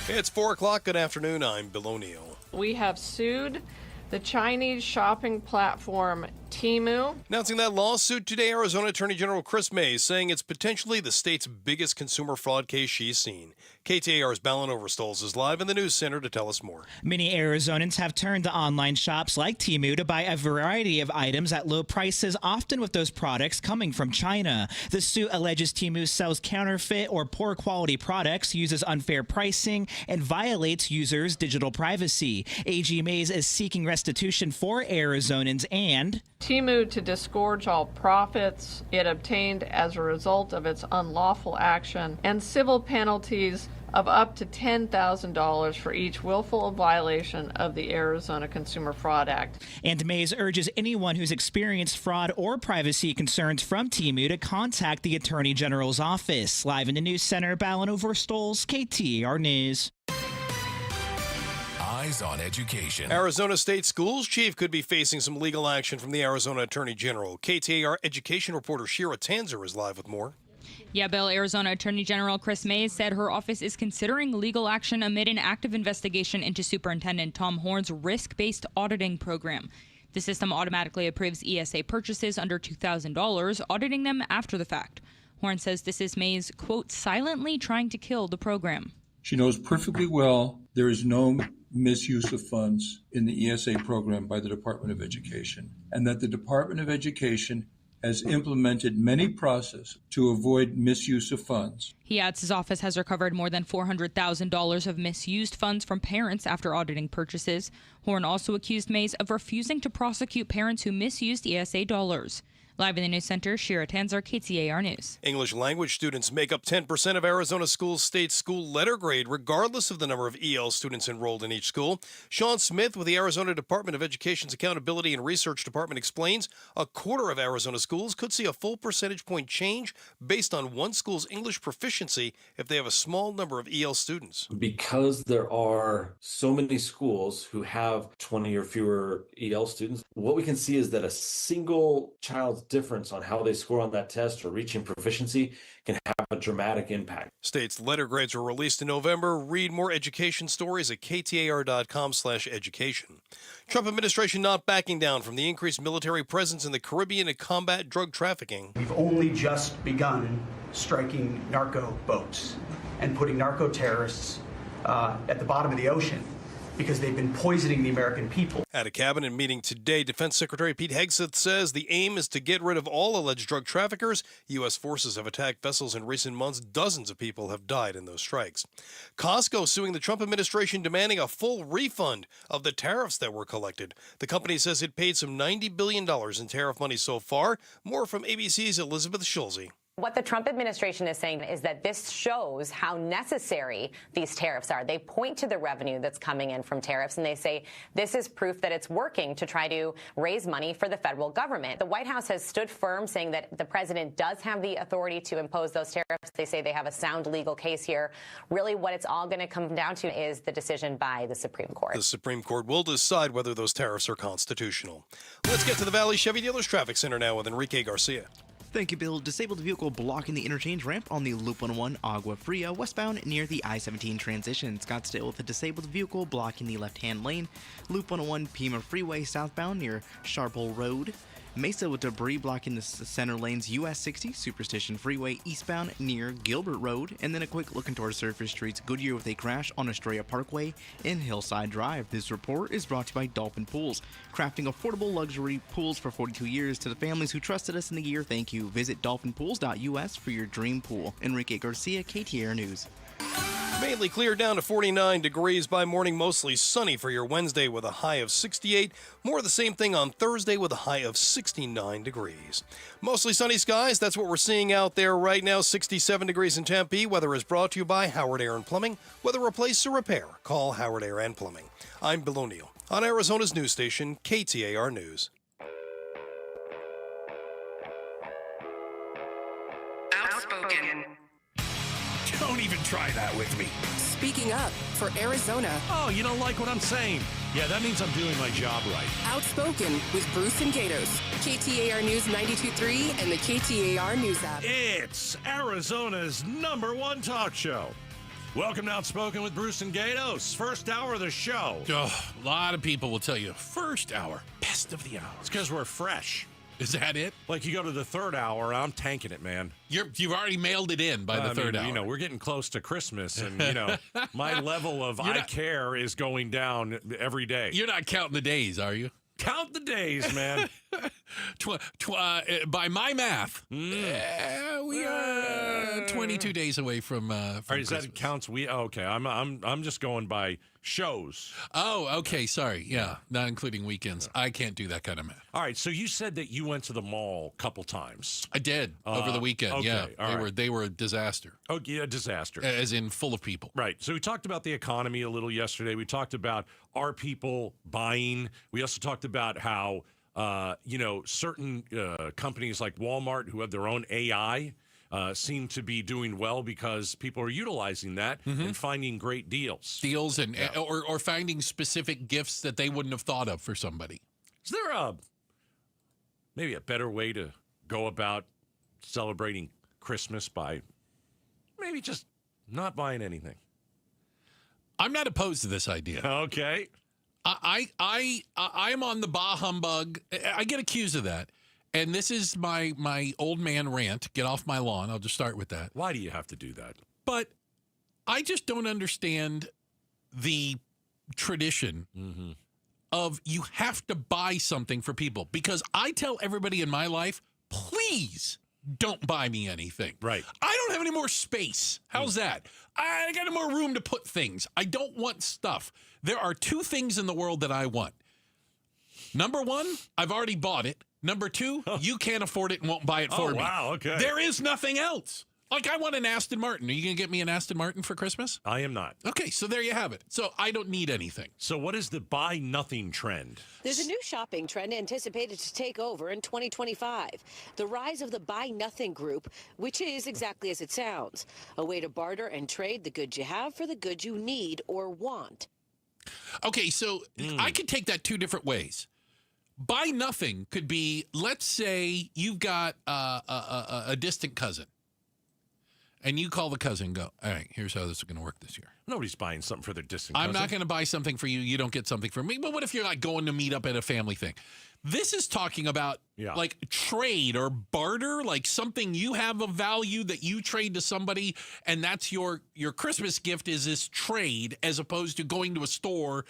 It's 4 o'clock. Good afternoon. I'm Bill O'Neill. We have sued the Chinese shopping platform Temu. Announcing that lawsuit today, Arizona Attorney General Chris Mays saying it's potentially the state's biggest consumer fraud case she's seen. KTAR's Ballon Overstalls is live in the news center to tell us more. Many Arizonans have turned to online shops like Temu to buy a variety of items at low prices, often with those products coming from China. The suit alleges Temu sells counterfeit or poor quality products, uses unfair pricing, and violates users' digital privacy. AG Mays is seeking restitution for Arizonans and Temu to disgorge all profits it obtained as a result of its unlawful action, and civil penalties of up to $10,000 for each willful violation of the Arizona Consumer Fraud Act. And Mays urges anyone who's experienced fraud or privacy concerns from Temu to contact the Attorney General's office. Live in the news center, Ballon Overstalls, KTAR News. Eyes on education. Arizona State Schools chief could be facing some legal action from the Arizona Attorney General. KTAR education reporter Shira Tanzer is live with more. Yeah, Bill, Arizona Attorney General Chris Mays said her office is considering legal action amid an active investigation into Superintendent Tom Horn's risk-based auditing program. The system automatically approves ESA purchases under $2,000, auditing them after the fact. Horn says this is Mays, quote, silently trying to kill the program. She knows perfectly well there is no misuse of funds in the ESA program by the Department of Education, and that the Department of Education has implemented many processes to avoid misuse of funds. He adds his office has recovered more than $400,000 of misused funds from parents after auditing purchases. Horn also accused Mays of refusing to prosecute parents who misused ESA dollars. Live in the News Center, Shira Tanzer, KTAR News. English language students make up 10% of Arizona schools' state school letter grade, regardless of the number of EL students enrolled in each school. Sean Smith with the Arizona Department of Education's Accountability and Research Department explains a quarter of Arizona schools could see a full percentage point change based on one school's English proficiency if they have a small number of EL students. Because there are so many schools who have 20 or fewer EL students, what we can see is that a single child's difference on how they score on that test or reaching proficiency can have a dramatic impact. State's letter grades were released in November. Read more education stories at KTAR.com/education. Trump administration not backing down from the increased military presence in the Caribbean to combat drug trafficking. We've only just begun striking narco boats and putting narco terrorists at the bottom of the ocean, because they've been poisoning the American people. At a cabinet meeting today, Defense Secretary Pete Hegseth says the aim is to get rid of all alleged drug traffickers. U.S. forces have attacked vessels in recent months. Dozens of people have died in those strikes. Costco suing the Trump administration, demanding a full refund of the tariffs that were collected. The company says it paid some $90 billion in tariff money so far. More from ABC's Elizabeth Schulze. What the Trump administration is saying is that this shows how necessary these tariffs are. They point to the revenue that's coming in from tariffs, and they say this is proof that it's working to try to raise money for the federal government. The White House has stood firm, saying that the president does have the authority to impose those tariffs. They say they have a sound legal case here. Really, what it's all going to come down to is the decision by the Supreme Court. The Supreme Court will decide whether those tariffs are constitutional. Let's get to the Valley Chevy Dealers Traffic Center now with Enrique Garcia. Thank you, Bill. Disabled vehicle blocking the interchange ramp on the Loop 101 Agua Fria westbound near the I-17 transition. Scottsdale with a disabled vehicle blocking the left-hand lane. Loop 101 Pima Freeway southbound near Sharpole Road. Mesa with debris blocking the center lanes US 60 Superstition Freeway eastbound near Gilbert Road. And then a quick look into our surface streets. Goodyear with a crash on Estrella Parkway in Hillside Drive. This report is brought to you by Dolphin Pools. Crafting affordable luxury pools for 42 years. To the families who trusted us in the year, thank you. Visit dolphinpools.us for your dream pool. Enrique Garcia, KTAR News. Mainly clear down to 49 degrees by morning, mostly sunny for your Wednesday with a high of 68. More of the same thing on Thursday with a high of 69 degrees. Mostly sunny skies, that's what we're seeing out there right now. 67 degrees in Tempe. Weather is brought to you by Howard Air and Plumbing. Whether replace or repair, call Howard Air and Plumbing. I'm Bill O'Neill on Arizona's news station, KTAR News. Outspoken. Don't even try that with me. Speaking up for Arizona. Oh, you don't like what I'm saying? Yeah, that means I'm doing my job right. Outspoken with Bruce and Gatos. KTAR News 92.3 and the KTAR News app. It's Arizona's #1 talk show. Welcome to Outspoken with Bruce and Gatos. First hour of the show. Oh, a lot of people will tell you, first hour, best of the hour. It's because we're fresh. Is that it? Like, you go to the third hour, I'm tanking it, man. You've already mailed it in by the third hour. You know, we're getting close to Christmas, and, you know, my level of I care is going down every day. You're not counting the days, are you? Count the days, man. By my math, we are 22 days away from Christmas. That counts? Okay, I'm just going by shows. Oh, okay. Sorry. Yeah, not including weekends. I can't do that kind of math. All right. So you said that you went to the mall a couple times. I did over the weekend. Okay, yeah, they were a disaster. Oh, yeah, disaster. As in full of people. Right. So we talked about the economy a little yesterday. We talked about are people buying. We also talked about how certain companies like Walmart, who have their own AI, seem to be doing well because people are utilizing that and finding great deals. Deals and or finding specific gifts that they wouldn't have thought of for somebody. Is there maybe a better way to go about celebrating Christmas by maybe just not buying anything? I'm not opposed to this idea. Okay. I'm on the bah humbug. I get accused of that. And this is my old man rant. Get off my lawn. I'll just start with that. Why do you have to do that? But I just don't understand the tradition of you have to buy something for people. Because I tell everybody in my life, please don't buy me anything. Right. I don't have any more space. How's that? I got no more room to put things. I don't want stuff. There are two things in the world that I want. Number one, I've already bought it. Number 2, you can't afford it and won't buy it for me. Wow, okay. There is nothing else. Like, I want an Aston Martin. Are you going to get me an Aston Martin for Christmas? I am not. Okay, so there you have it. So I don't need anything. So what is the buy nothing trend? There's a new shopping trend anticipated to take over in 2025. The rise of the buy nothing group, which is exactly as it sounds. A way to barter and trade the goods you have for the goods you need or want. Okay, so I could take that 2 different ways. Buy nothing could be, let's say you've got a distant cousin. And you call the cousin and go, all right, here's how this is going to work this year. Nobody's buying something for their distant cousin. I'm not going to buy something for you. You don't get something for me. But what if you're like going to meet up at a family thing? This is talking about like trade or barter, like something you have of value that you trade to somebody. And that's your Christmas gift is this trade as opposed to going to a store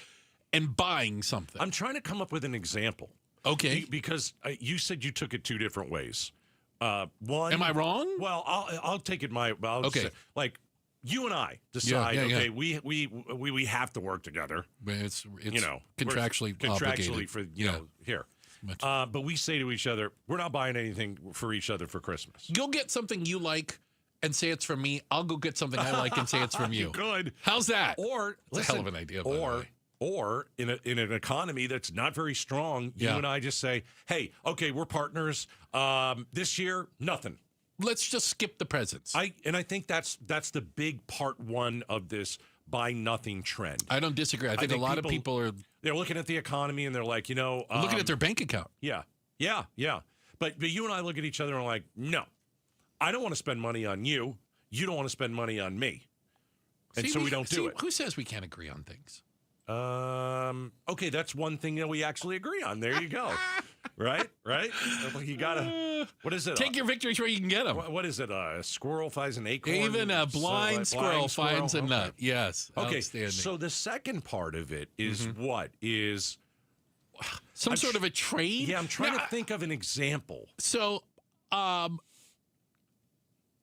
and buying something. I'm trying to come up with an example. Okay. Because you said you took it 2 different ways. One. Am I wrong? Well, I'll take it okay. Say, like you and I decide. Okay, we have to work together. It's contractually obligated. For here. But we say to each other, we're not buying anything for each other for Christmas. You'll get something you like and say it's from me. I'll go get something I like and say it's from you. Good. How's that? Or it's a hell of an idea. Or in an economy that's not very strong, you and I just say, hey, okay, we're partners. This year, nothing. Let's just skip the presents. I think that's the big part 1 of this buy nothing trend. I don't disagree. I think a lot of people they're looking at the economy and they're like, looking at their bank account. Yeah. But you and I look at each other and we're like, no, I don't want to spend money on you. You don't want to spend money on me. And so we don't do it. Who says we can't agree on things? Okay, that's one thing that we actually agree on. There you go. Right? You gotta, what is it? Take your victories where you can get them. What is it? A squirrel finds an acorn? Even a blind squirrel finds a nut. Yes. Okay, so the second part of it is what? Is some sort of a trade? Yeah, I'm trying to think of an example. So,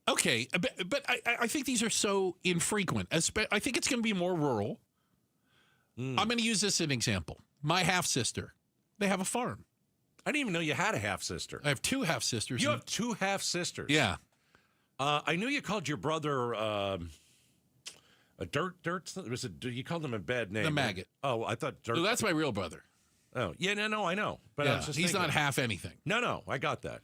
okay, but I think these are so infrequent. I think it's going to be more rural. I'm going to use this as an example. My half-sister, they have a farm. I didn't even know you had a half-sister. I have 2 half-sisters. You have 2 half-sisters? Yeah. I knew you called your brother a dirt. You called him a bad name. The maggot. Right? Oh, I thought dirt. No, that's my real brother. Oh, yeah, no, I know. But I was just he's thinking. not half anything. No, I got that.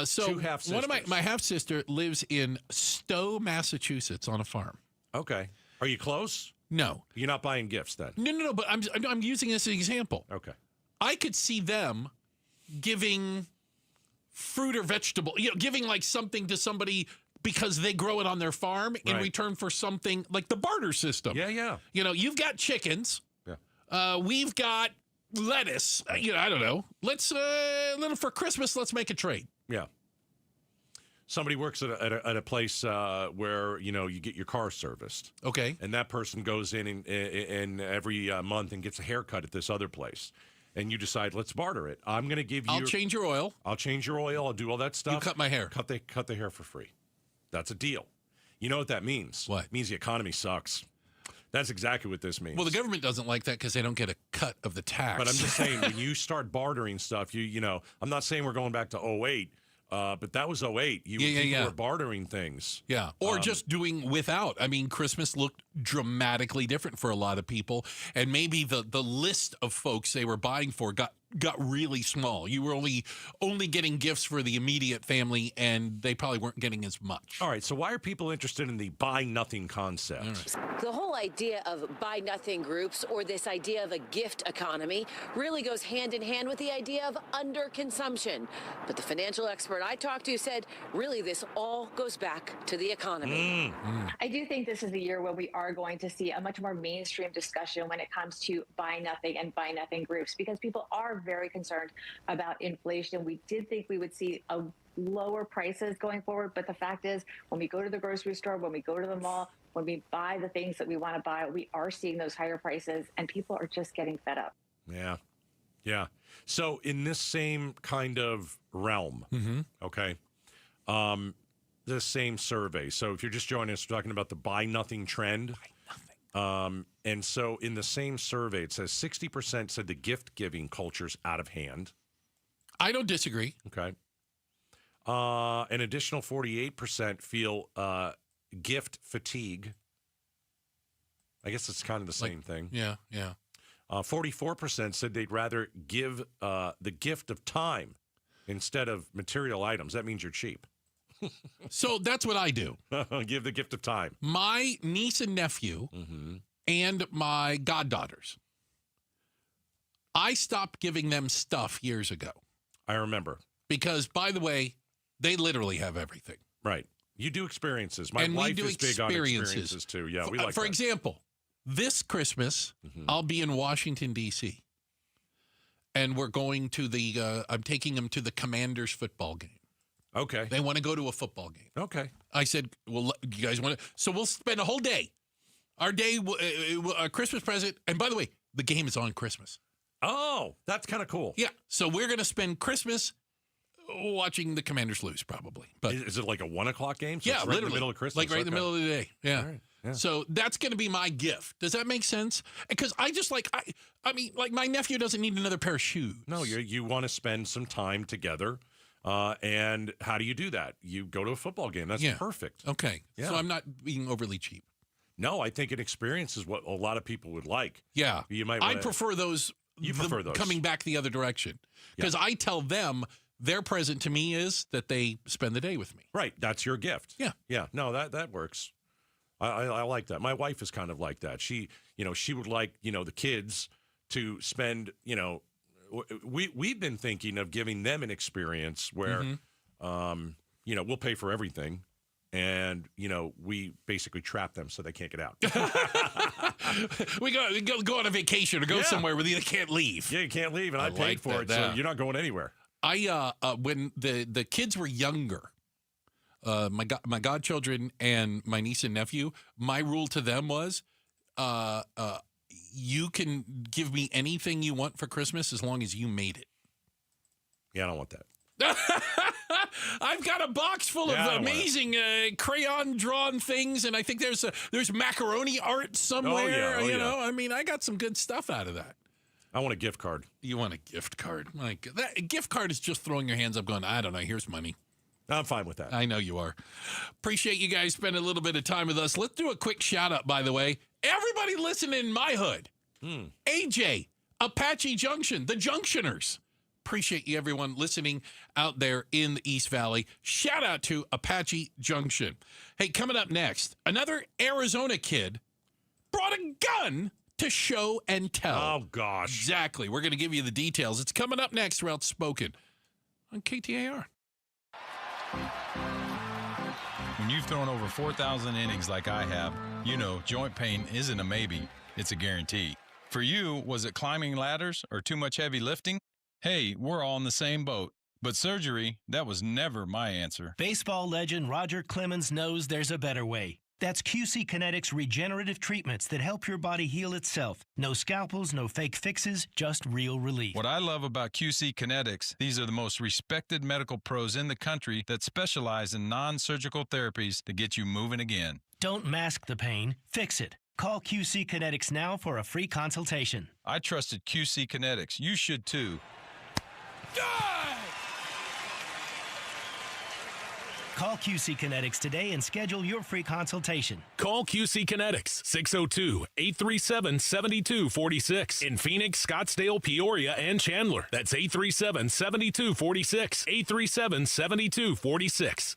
So 2 half-sisters. One of my half-sister lives in Stowe, Massachusetts on a farm. Okay. Are you close? No. You're not buying gifts then? No, but I'm using this as an example. Okay. I could see them giving fruit or vegetable, giving like something to somebody because they grow it on their farm in return for something like the barter system. Yeah. You've got chickens. Yeah. We've got lettuce. I don't know. Let's for Christmas, let's make a trade. Yeah. Somebody works at a place where you get your car serviced. Okay. And that person goes in and every month and gets a haircut at this other place. And you decide, let's barter it. I'm going to give you. I'll change your oil. I'll change your oil. I'll do all that stuff. You cut my hair. Cut the hair for free. That's a deal. You know what that means? What? It means the economy sucks. That's exactly what this means. Well, the government doesn't like that because they don't get a cut of the tax. But I'm just saying, when you start bartering stuff, I'm not saying we're going back to 2008. But that was 2008. People were bartering things. Yeah. Or just doing without. I mean, Christmas looked dramatically different for a lot of people. And maybe the list of folks they were buying for got really small. You were only getting gifts for the immediate family, and they probably weren't getting as much. All right. So why are people interested in the buy nothing concept? Right. The whole idea of buy nothing groups, or this idea of a gift economy, really goes hand in hand with the idea of underconsumption. But the financial expert I talked to said, really, this all goes back to the economy. I do think this is a year where we are going to see a much more mainstream discussion when it comes to buy nothing and buy nothing groups, because people are very concerned about inflation. We did think we would see lower prices going forward, but the fact is, when we go to the grocery store, when we go to the mall, when we buy the things that we want to buy, we are seeing those higher prices, and people are just getting fed up. Yeah. So in this same kind of realm, okay, the same survey. So if you're just joining us, we're talking about the buy nothing trend. And so in the same survey, it says 60% said the gift-giving culture's out of hand. I don't disagree. Okay. An additional 48% feel gift fatigue. I guess it's kind of the same thing. Yeah. 44% said they'd rather give the gift of time instead of material items. That means you're cheap. So that's what I do. Give the gift of time. My niece and nephew and my goddaughters, I stopped giving them stuff years ago. I remember. Because, by the way, they literally have everything. Right. You do experiences. My wife is big on experiences, too. Yeah, we like For that. example, this Christmas, I'll be in Washington, D.C., and we're going to I'm taking them to the Commanders football game. Okay. They want to go to a football game. Okay. I said, well, you guys want to? So we'll spend a whole day. Our day, a Christmas present. And by the way, the game is on Christmas. Oh, that's kind of cool. Yeah. So we're going to spend Christmas watching the Commanders lose, probably. But is it like a 1 o'clock game? So yeah, it's right literally. in the middle of Christmas. Like right in the middle of the day. Yeah. All right. Yeah. So that's going to be my gift. Does that make sense? Because I just I mean, like my nephew doesn't need another pair of shoes. No, you want to spend some time together. And how do you do that? You go to a football game. That's perfect. Okay. Yeah. So I'm not being overly cheap. No, I think an experience is what a lot of people would like. Yeah. You might. I prefer those. You prefer those coming back the other direction because I tell them their present to me is that they spend the day with me. Right. That's your gift. Yeah. Yeah. No, that works. I like that. My wife is kind of like that. She would like, the kids to spend, we've been thinking of giving them an experience where, we'll pay for everything. And, we basically trap them so they can't get out. we go on a vacation or go somewhere where they can't leave. Yeah, you can't leave. And I paid for it, so you're not going anywhere. When the kids were younger, my godchildren and my niece and nephew, my rule to them was, you can give me anything you want for Christmas as long as you made it. Yeah, I don't want that. I've got a box full of amazing crayon drawn things, and I think there's macaroni art somewhere. I mean, I got some good stuff out of that. I want a gift card. You want a gift card? A gift card is just throwing your hands up going, I don't know, here's money. I'm fine with that. I know you are. Appreciate you guys spending a little bit of time with us. Let's do a quick shout out, by the way. Everybody listening in my hood. AJ, Apache Junction, the Junctioners. Appreciate you, everyone listening out there in the East Valley. Shout out to Apache Junction. Hey, coming up next, another Arizona kid brought a gun to show and tell. Oh, gosh. Exactly. We're going to give you the details. It's coming up next, or Outspoken on KTAR. When you've thrown over 4,000 innings like I have, joint pain isn't a maybe, it's a guarantee. For you, was it climbing ladders or too much heavy lifting? Hey, we're all in the same boat. But surgery, that was never my answer. Baseball legend Roger Clemens knows there's a better way. That's QC Kinetics regenerative treatments that help your body heal itself. No scalpels, no fake fixes, just real relief. What I love about QC Kinetics, these are the most respected medical pros in the country that specialize in non-surgical therapies to get you moving again. Don't mask the pain, fix it. Call QC Kinetics now for a free consultation. I trusted QC Kinetics. You should too. Call QC Kinetics today and schedule your free consultation. Call QC Kinetics, 602-837-7246. In Phoenix, Scottsdale, Peoria, and Chandler. That's 837-7246. 837-7246.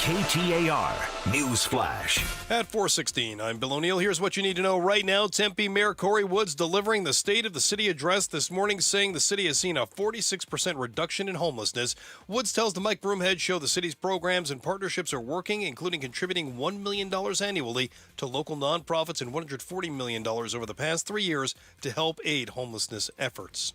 KTAR News Flash. At 4:16, I'm Bill O'Neill. Here's what you need to know right now. Tempe Mayor Corey Woods delivering the State of the City address this morning, saying the city has seen a 46% reduction in homelessness. Woods tells the Mike Broomhead Show the city's programs and partnerships are working, including contributing $1 million annually to local nonprofits and $140 million over the past 3 years to help aid homelessness efforts.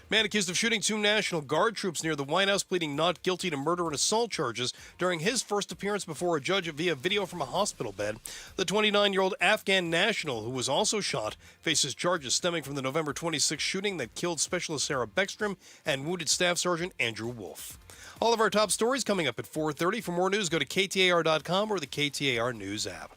Man accused of shooting 2 National Guard troops near the White House pleading not guilty to murder and assault charges during his first appearance before a judge via video from a hospital bed. The 29-year-old Afghan national, who was also shot, faces charges stemming from the November 26 shooting that killed Specialist Sarah Beckstrom and wounded Staff Sergeant Andrew Wolf. All of our top stories coming up at 4:30. For more news, go to KTAR.com or the KTAR News app.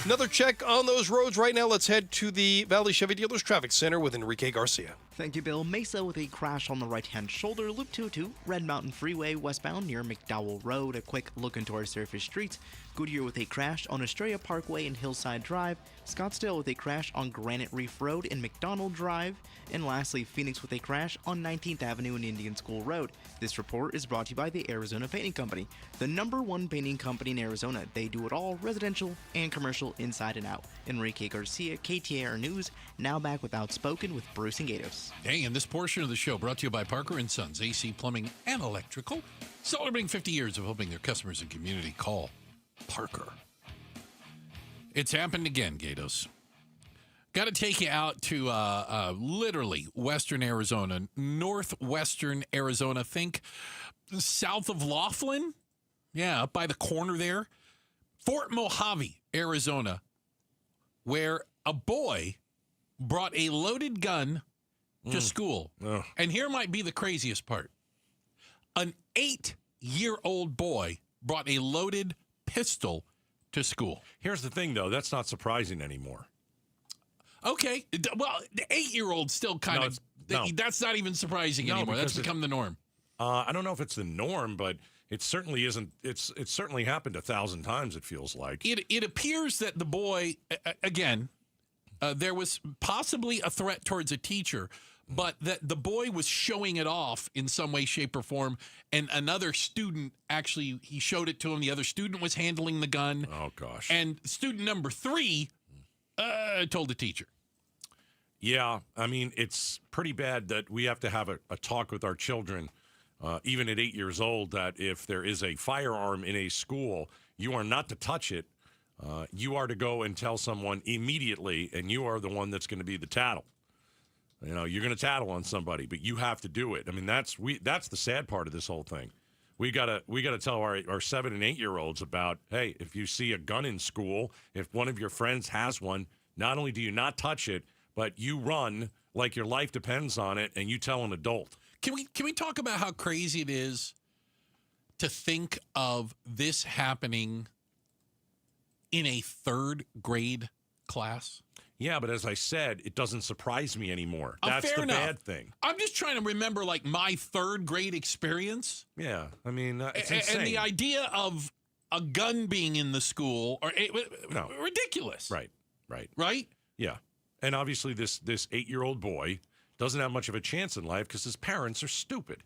Another check on those roads right now. Let's head to the Valley Chevy Dealers Traffic Center with Enrique Garcia. Thank you, Bill. Mesa with a crash on the right-hand shoulder. Loop 202, Red Mountain Freeway westbound near McDowell Road. A quick look into our surface streets. Goodyear with a crash on Estrella Parkway and Hillside Drive. Scottsdale with a crash on Granite Reef Road and McDonald Drive. And lastly, Phoenix with a crash on 19th Avenue and Indian School Road. This report is brought to you by the Arizona Painting Company, the #1 painting company in Arizona. They do it all, residential and commercial, inside and out. Enrique Garcia, KTAR News, now back with Outspoken with Bruce and Gatos. Hey, and this portion of the show brought to you by Parker & Sons, AC Plumbing and Electrical. Celebrating 50 years of helping their customers and community. Call Parker. It's happened again, Gatos. Got to take you out to literally western Arizona, northwestern Arizona. Think south of Laughlin. Yeah, up by the corner there. Fort Mojave, Arizona, where a boy brought a loaded gun to school. Ugh. And here might be the craziest part. An 8-year-old boy brought a loaded pistol to school. Here's the thing, though. That's not surprising anymore. Okay. Well, the 8-year-old still kind of, that's not even surprising anymore. That's become the norm. I don't know if it's the norm, but it certainly isn't. It's certainly happened 1,000 times, it feels like. It appears that the boy, again, there was possibly a threat towards a teacher, but that the boy was showing it off in some way, shape, or form, and another student actually, he showed it to him. The other student was handling the gun. Oh, gosh. And student number 3 told the teacher. Yeah, I mean, it's pretty bad that we have to have a talk with our children, even at 8 years old, that if there is a firearm in a school, you are not to touch it. You are to go and tell someone immediately, and you are the one that's going to be the tattle. You know, you're going to tattle on somebody, but you have to do it. I mean, that's the sad part of this whole thing. We gotta tell our 7 and 8 year olds about, hey, if you see a gun in school, if one of your friends has one, not only do you not touch it, but you run like your life depends on it, and you tell an adult. Can we talk about how crazy it is to think of this happening in a 3rd grade class? Yeah, but as I said, it doesn't surprise me anymore. That's the bad thing. I'm just trying to remember, like, my 3rd grade experience. Yeah, I mean, it's insane. And the idea of a gun being in the school, ridiculous. Right? Yeah. And obviously this 8-year-old boy doesn't have much of a chance in life because his parents are stupid.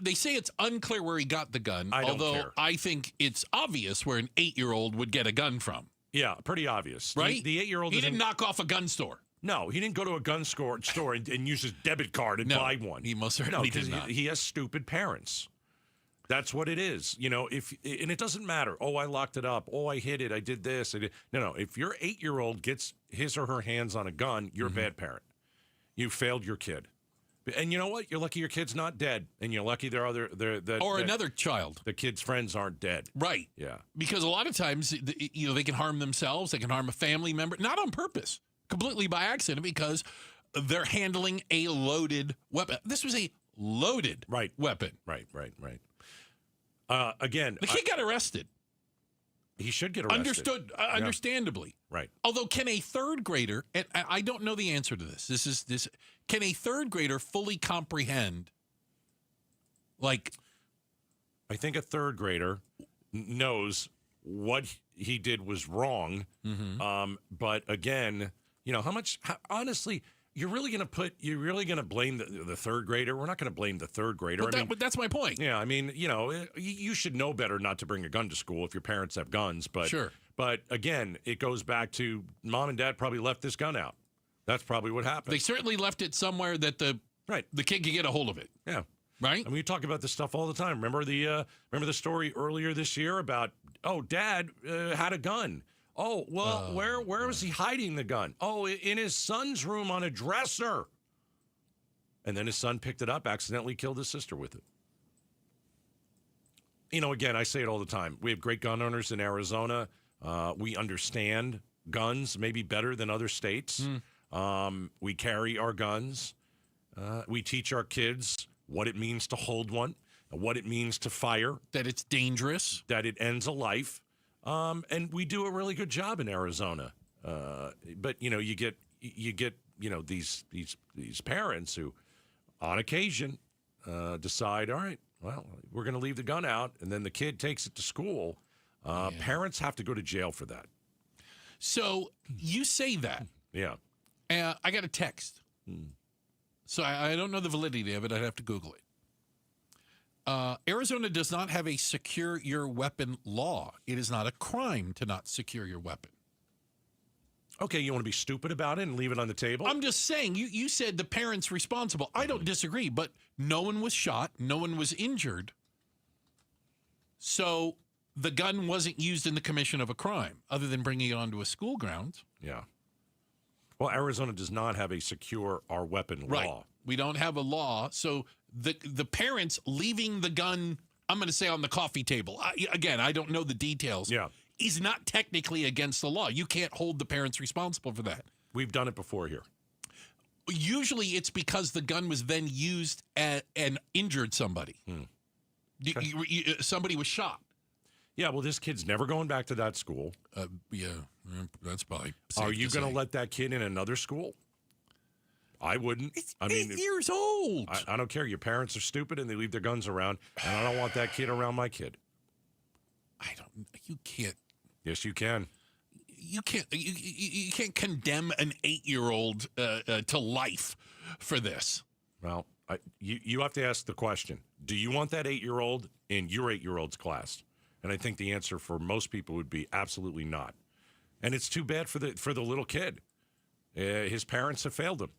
They say it's unclear where he got the gun, although I think it's obvious where an 8-year-old would get a gun from. Yeah, pretty obvious. Right? The 8-year-old He didn't knock off a gun store. No, he didn't go to a gun store and use his debit card and buy one. He most certainly did not. He has stupid parents. That's what it is. You know, and it doesn't matter. Oh, I locked it up. Oh, I hid it. I did this. No. If your 8-year-old gets his or her hands on a gun, you're a bad parent. You failed your kid. And you know what? You're lucky your kid's not dead, and you're lucky another child. The kid's friends aren't dead. Right. Yeah. Because a lot of times, they can harm themselves. They can harm a family member, not on purpose, completely by accident, because they're handling a loaded weapon. This was a loaded weapon. Right. Again, the kid got arrested. He should get arrested. Understandably. Right. Although, can a 3rd grader, and I don't know the answer to this. Can a 3rd grader fully comprehend, like, I think a 3rd grader knows what he did was wrong. But again, honestly, you're really going to blame the 3rd grader? We're not going to blame the 3rd grader. But that's my point. Yeah, I mean, you should know better not to bring a gun to school if your parents have guns. But sure. But again, it goes back to mom and dad probably left this gun out. That's probably what happened. They certainly left it somewhere that the kid could get a hold of it. Yeah. Right? I mean, we talk about this stuff all the time. Remember the story earlier this year about, Dad had a gun. Oh, well, where was he hiding the gun? Oh, in his son's room on a dresser. And then his son picked it up, accidentally killed his sister with it. Again, I say it all the time. We have great gun owners in Arizona. We understand guns maybe better than other states. We carry our guns. We teach our kids what it means to hold one, what it means to fire. That it's dangerous. That it ends a life. And we do a really good job in Arizona. But you get these parents who, on occasion, decide, all right, well, we're going to leave the gun out, and then the kid takes it to school. Parents have to go to jail for that. So you say that. Yeah. I got a text. So I don't know the validity of it. I'd have to Google it. Arizona does not have a secure your weapon law. It is not a crime to not secure your weapon. Okay, you want to be stupid about it and leave it on the table? I'm just saying, you said the parent's responsible. I don't disagree, but no one was shot. No one was injured. So the gun wasn't used in the commission of a crime, other than bringing it onto a school grounds. Yeah. Well, Arizona does not have a secure our weapon Right. law. We don't have a law. So the parents leaving the gun, I'm going to say on the coffee table. Again, I don't know the details. Yeah. Is not technically against the law. You can't hold the parents responsible for that. We've done it before here. Usually it's because the gun was then used and injured somebody. Somebody was shot. Yeah, well, this kid's never going back to that school. Yeah, that's probably Are you going to let that kid in another school? I wouldn't. It's 8 years old. I don't care. Your parents are stupid and they leave their guns around, and I don't want that kid around my kid. You can't. Yes, you can. You can't. You can't condemn an 8-year-old to life for this. Well, you have to ask the question: do you want that 8-year-old in your 8-year-old's class? And I think the answer for most people would be absolutely not. And it's too bad for the little kid. His parents have failed him.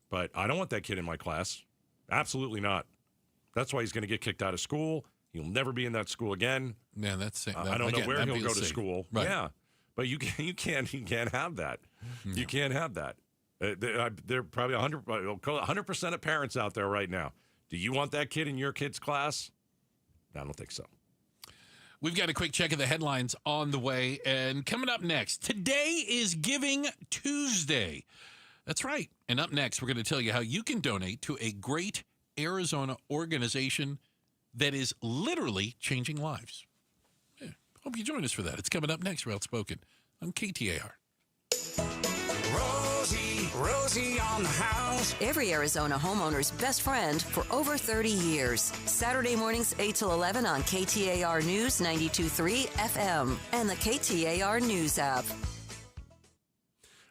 But I don't want that kid in my class. Absolutely not. That's why he's going to get kicked out of school. He'll never be in that school again. Yeah, that's. I don't know where he'll go to school. Right. Yeah, but you can't have that. No. You can't have that. There are probably 100% of parents out there right now. Do you want that kid in your kid's class? I don't think so. We've got a quick check of the headlines on the way, and coming up next, today is Giving Tuesday. That's right. And up next, we're going to tell you how you can donate to a great Arizona organization that is literally changing lives. Yeah, hope you join us for that. It's coming up next, Real Outspoken on KTAR. Rosie on the house. Every Arizona homeowner's best friend for over 30 years. Saturday mornings 8 till 11 on KTAR News 92.3 FM and the KTAR News app.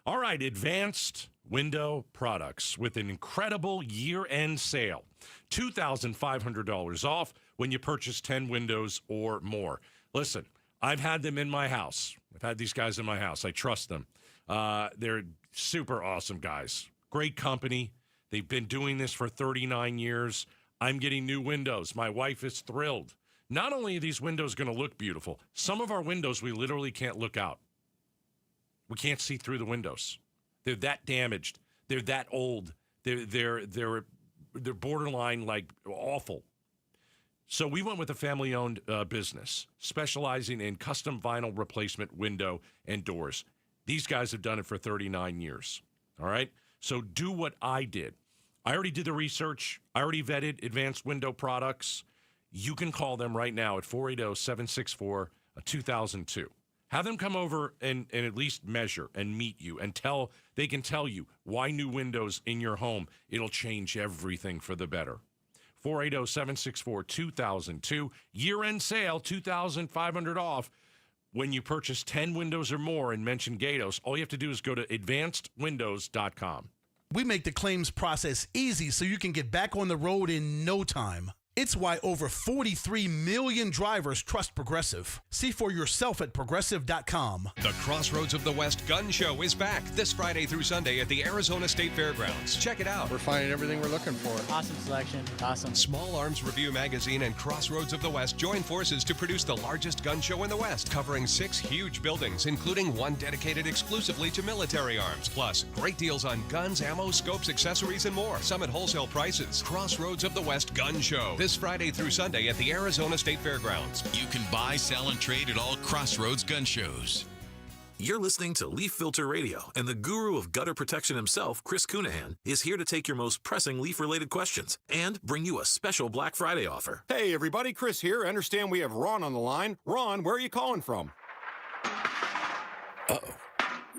All right, Advanced Window Products with an incredible year-end sale. $2,500 off when you purchase 10 windows or more. Listen, I've had them in my house. I've had these guys in my house. I trust them. They're super awesome guys. Great company. They've been doing this for 39 years. I'm getting new windows. My wife is thrilled. Not only are these windows going to look beautiful, some of our windows we literally can't look out. We can't see through the windows. They're that damaged. They're that old. They're borderline like awful. So we went with a family-owned business specializing in custom vinyl replacement window and doors. These guys have done it for 39 years. All right? So do what I did. I already did the research. I already vetted Advanced Window Products. You can call them right now at 480-764-2002. Have them come over and at least measure and meet you and they can tell you why new windows in your home, it'll change everything for the better. 480-764-2002. Year-end sale, $2,500 off. When you purchase 10 windows or more and mention Gatos, all you have to do is go to advancedwindows.com. We make the claims process easy so you can get back on the road in no time. It's why over 43 million drivers trust Progressive. See for yourself at Progressive.com. The Crossroads of the West Gun Show is back this Friday through Sunday at the Arizona State Fairgrounds. Check it out. We're finding everything we're looking for. Awesome selection. Awesome. Small Arms Review Magazine and Crossroads of the West join forces to produce the largest gun show in the West, covering 6 huge buildings, including one dedicated exclusively to military arms. Plus, great deals on guns, ammo, scopes, accessories, and more. Some at wholesale prices. Crossroads of the West Gun Show. This Friday through Sunday at the Arizona State Fairgrounds. You can buy, sell, and trade at all Crossroads gun shows. You're listening to Leaf Filter Radio, and the guru of gutter protection himself, Chris Cunahan, is here to take your most pressing leaf-related questions and bring you a special Black Friday offer. Hey, everybody, Chris here. I understand we have Ron on the line. Ron, where are you calling from? Uh-oh.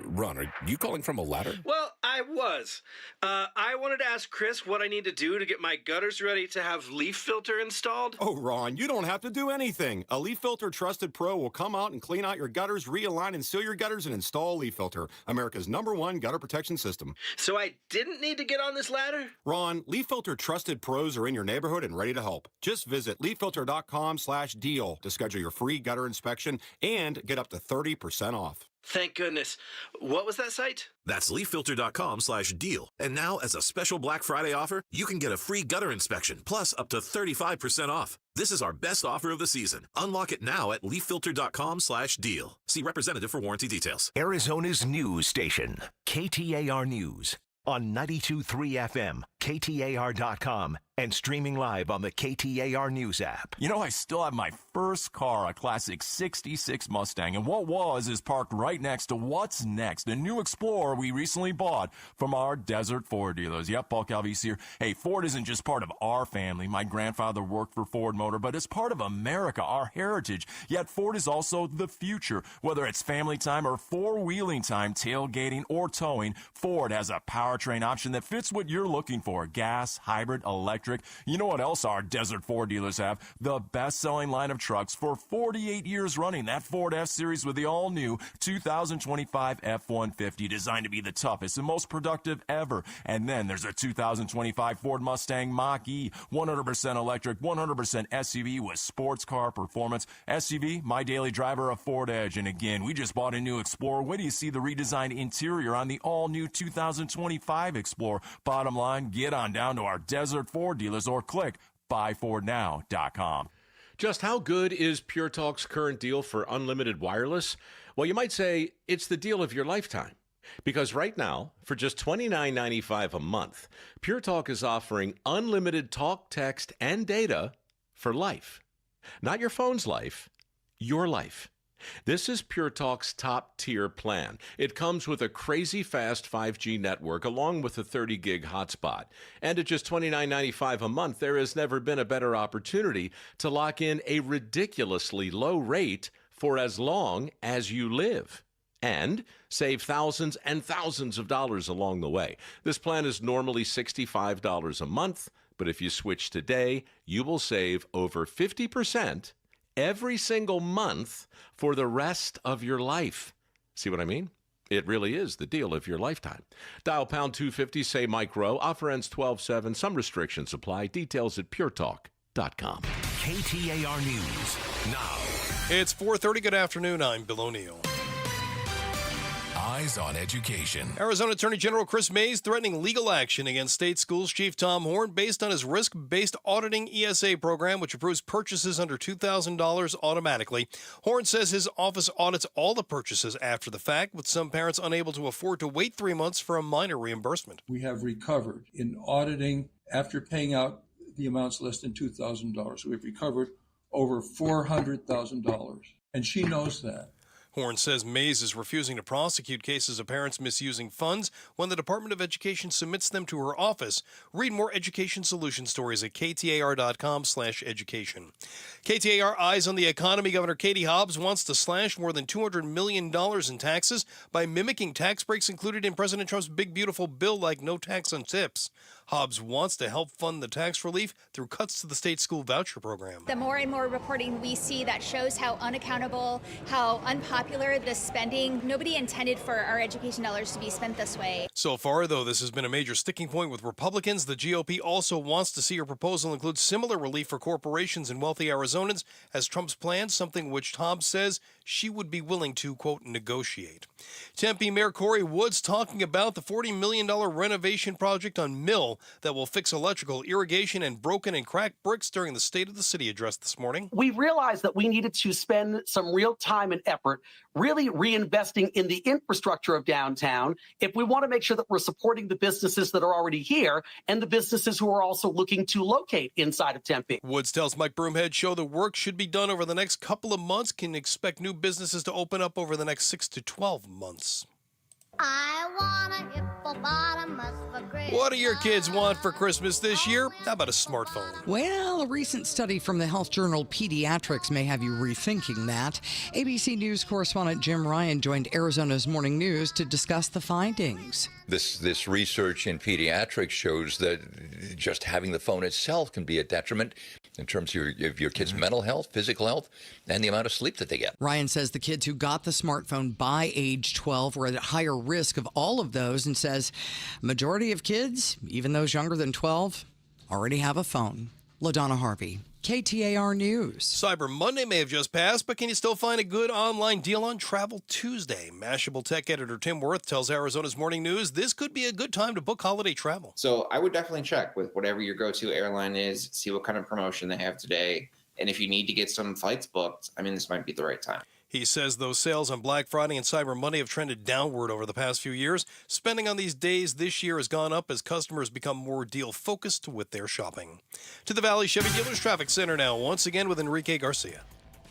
Ron, are you calling from a ladder? Well, I was. I wanted to ask Chris what I need to do to get my gutters ready to have leaf filter installed. Oh, Ron, you don't have to do anything. A Leaf Filter Trusted Pro will come out and clean out your gutters, realign and seal your gutters, and install Leaf Filter, America's #1 gutter protection system. So I didn't need to get on this ladder? Ron, Leaf Filter Trusted Pros are in your neighborhood and ready to help. Just visit leaffilter.com/deal to schedule your free gutter inspection and get up to 30% off. Thank goodness. What was that site? That's leaffilter.com/deal. And now, as a special Black Friday offer, you can get a free gutter inspection, plus up to 35% off. This is our best offer of the season. Unlock it now at leaffilter.com/deal. See representative for warranty details. Arizona's news station, KTAR News, on 92.3 FM, KTAR.com, and streaming live on the KTAR News app. You know, I still have my first car, a classic 66 Mustang, and what was is parked right next to what's next, a new Explorer we recently bought from our Desert Ford dealers. Yep, Paul Calvise here. Hey, Ford isn't just part of our family. My grandfather worked for Ford Motor, but it's part of America, our heritage. Yet Ford is also the future. Whether it's family time or four-wheeling time, tailgating, or towing, Ford has a powertrain option that fits what you're looking for. Gas, hybrid, electric. You know what else our Desert Ford dealers have? The best-selling line of trucks for 48 years running. That Ford F-Series with the all-new 2025 F-150, designed to be the toughest and most productive ever. And then there's a 2025 Ford Mustang Mach-E, 100% electric, 100% SUV with sports car performance. SUV, my daily driver, a Ford Edge. And again, we just bought a new Explorer. Wait till you see the redesigned interior on the all-new 2025 Explorer. Bottom line, get on down to our Desert Ford dealers or click buyfordnow.com. Just how good is Pure Talk's current deal for unlimited wireless? Well, you might say it's the deal of your lifetime. Because right now, for just $29.95 a month, Pure Talk is offering unlimited talk, text, and data for life. Not your phone's life, your life. This is Pure Talk's top-tier plan. It comes with a crazy fast 5G network along with a 30-gig hotspot. And at just $29.95 a month, there has never been a better opportunity to lock in a ridiculously low rate for as long as you live. And save thousands and thousands of dollars along the way. This plan is normally $65 a month, but if you switch today, you will save over 50% every single month for the rest of your life. See what I mean? It really is the deal of your lifetime. Dial pound 250, say Mike Rowe. Offer ends 12/7. Some restrictions apply. Details at puretalk.com. KTAR News now. It's 4:30. Good afternoon. I'm Bill O'Neill. Eyes on Education. Arizona Attorney General Chris Mays threatening legal action against state schools chief Tom Horn based on his risk-based auditing ESA program, which approves purchases under $2,000 automatically. Horn says his office audits all the purchases after the fact, with some parents unable to afford to wait 3 months for a minor reimbursement. We have recovered in auditing after paying out the amounts less than $2,000. We've recovered over $400,000, and she knows that. Horn says Mays is refusing to prosecute cases of parents misusing funds when the Department of Education submits them to her office. Read more education solution stories at KTAR.com/education. KTAR Eyes on the Economy. Governor Katie Hobbs wants to slash more than $200 million in taxes by mimicking tax breaks included in President Trump's big, beautiful bill like no tax on tips. Hobbs wants to help fund the tax relief through cuts to the state school voucher program. The more and more reporting we see that shows how unaccountable, how unpopular this spending. Nobody intended for our education dollars to be spent this way. So far, though, this has been a major sticking point with Republicans. The GOP also wants to see her proposal include similar relief for corporations and wealthy Arizonans as Trump's plan, something which Hobbs says she would be willing to, quote, negotiate. Tempe Mayor Corey Woods talking about the $40 million renovation project on Mill that will fix electrical, irrigation, and broken and cracked bricks during the State of the City address this morning. We realized that we needed to spend some real time and effort really reinvesting in the infrastructure of downtown if we want to make sure that we're supporting the businesses that are already here and the businesses who are also looking to locate inside of Tempe. Woods tells Mike Broomhead show the work should be done over the next couple of months. Can expect new businesses to open up over the next 6 to 12 months. I want a hippopotamus for Christmas. What do your kids want for Christmas this year? How about a smartphone? Well, a recent study from the health journal Pediatrics may have you rethinking that. ABC News correspondent Jim Ryan joined Arizona's Morning News to discuss the findings. This research in pediatrics shows that just having the phone itself can be a detriment in terms of your kids' mental health, physical health, and the amount of sleep that they get. Ryan says the kids who got the smartphone by age 12 were at higher risk of all of those, and says majority of kids, even those younger than 12, already have a phone. LaDonna Harvey, KTAR News. Cyber Monday may have just passed, but can you still find a good online deal on Travel Tuesday? Mashable tech editor Tim Worth tells Arizona's Morning News this could be a good time to book holiday travel. So I would definitely check with whatever your go-to airline is, see what kind of promotion they have today. And if you need to get some flights booked, this might be the right time. He says those sales on Black Friday and Cyber Monday have trended downward over the past few years. Spending on these days this year has gone up as customers become more deal-focused with their shopping. To the Valley Chevy Dealers Traffic Center now, once again with Enrique Garcia.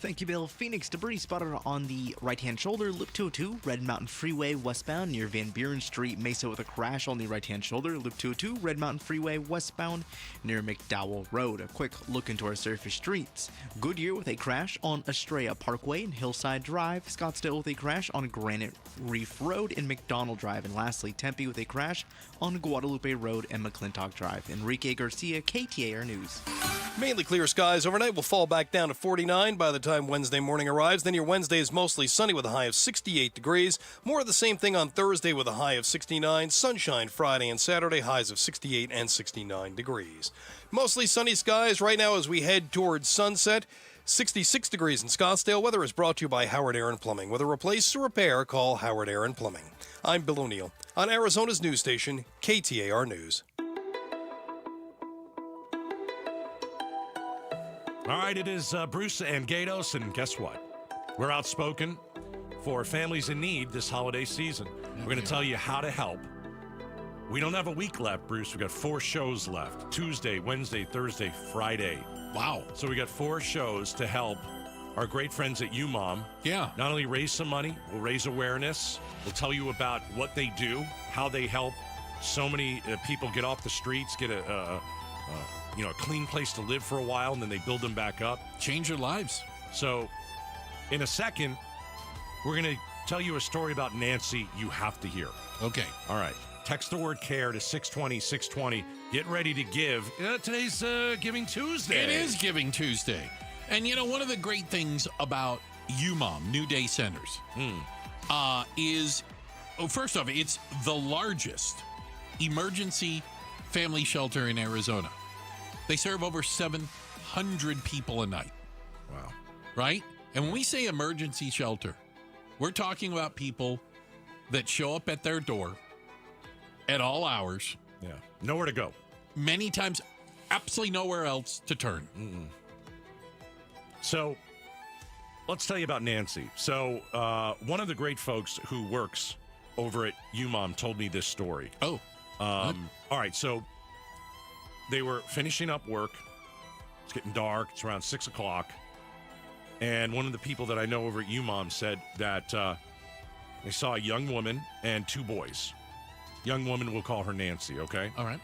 Thank you, Bill. Phoenix debris spotted on the right-hand shoulder, Loop 202, Red Mountain Freeway westbound near Van Buren Street. Mesa with a crash on the right-hand shoulder, Loop 202, Red Mountain Freeway westbound near McDowell Road. A quick look into our surface streets. Goodyear with a crash on Estrella Parkway and Hillside Drive. Scottsdale with a crash on Granite Reef Road and McDonald Drive. And lastly, Tempe with a crash on Guadalupe Road and McClintock Drive. Enrique Garcia, KTAR News. Mainly clear skies overnight will fall back down to 49 by the time Wednesday morning arrives. Then your Wednesday is mostly sunny with a high of 68 degrees. More of the same thing on Thursday with a high of 69. Sunshine Friday and Saturday, highs of 68 and 69 degrees. Mostly sunny skies right now as we head towards sunset. 66 degrees in Scottsdale. Weather is brought to you by Howard Aaron Plumbing. Whether replace or repair, call Howard Aaron Plumbing. I'm Bill O'Neill on Arizona's news station, KTAR News. All right, it is Bruce and Gatos, and guess what? We're outspoken for families in need this holiday season. We're going to tell you how to help. We don't have a week left, Bruce. We've got 4 shows left. Tuesday, Wednesday, Thursday, Friday. Wow. So we got 4 shows to help our great friends at UMOM. Yeah. Not only raise some money, we'll raise awareness. We'll tell you about what they do, how they help so many people get off the streets, get a clean place to live for a while, and then they build them back up. Change their lives. So in a second, we're going to tell you a story about Nancy you have to hear. Okay. All right. Text the word CARE to 620-620. Get ready to give. Today's Giving Tuesday. It is Giving Tuesday. And, one of the great things about UMOM, New Day Centers, is, first off, it's the largest emergency family shelter in Arizona. They serve over 700 people a night. Wow. Right? And when we say emergency shelter, we're talking about people that show up at their door at all hours. Yeah. Nowhere to go. Many times, absolutely nowhere else to turn. Mm-mm. So, let's tell you about Nancy. So, one of the great folks who works over at UMOM told me this story. Oh. All right, so they were finishing up work. It's getting dark. It's around 6 o'clock. And one of the people that I know over at UMOM said that they saw a young woman and 2 boys. Young woman, we'll call her Nancy, okay? All right.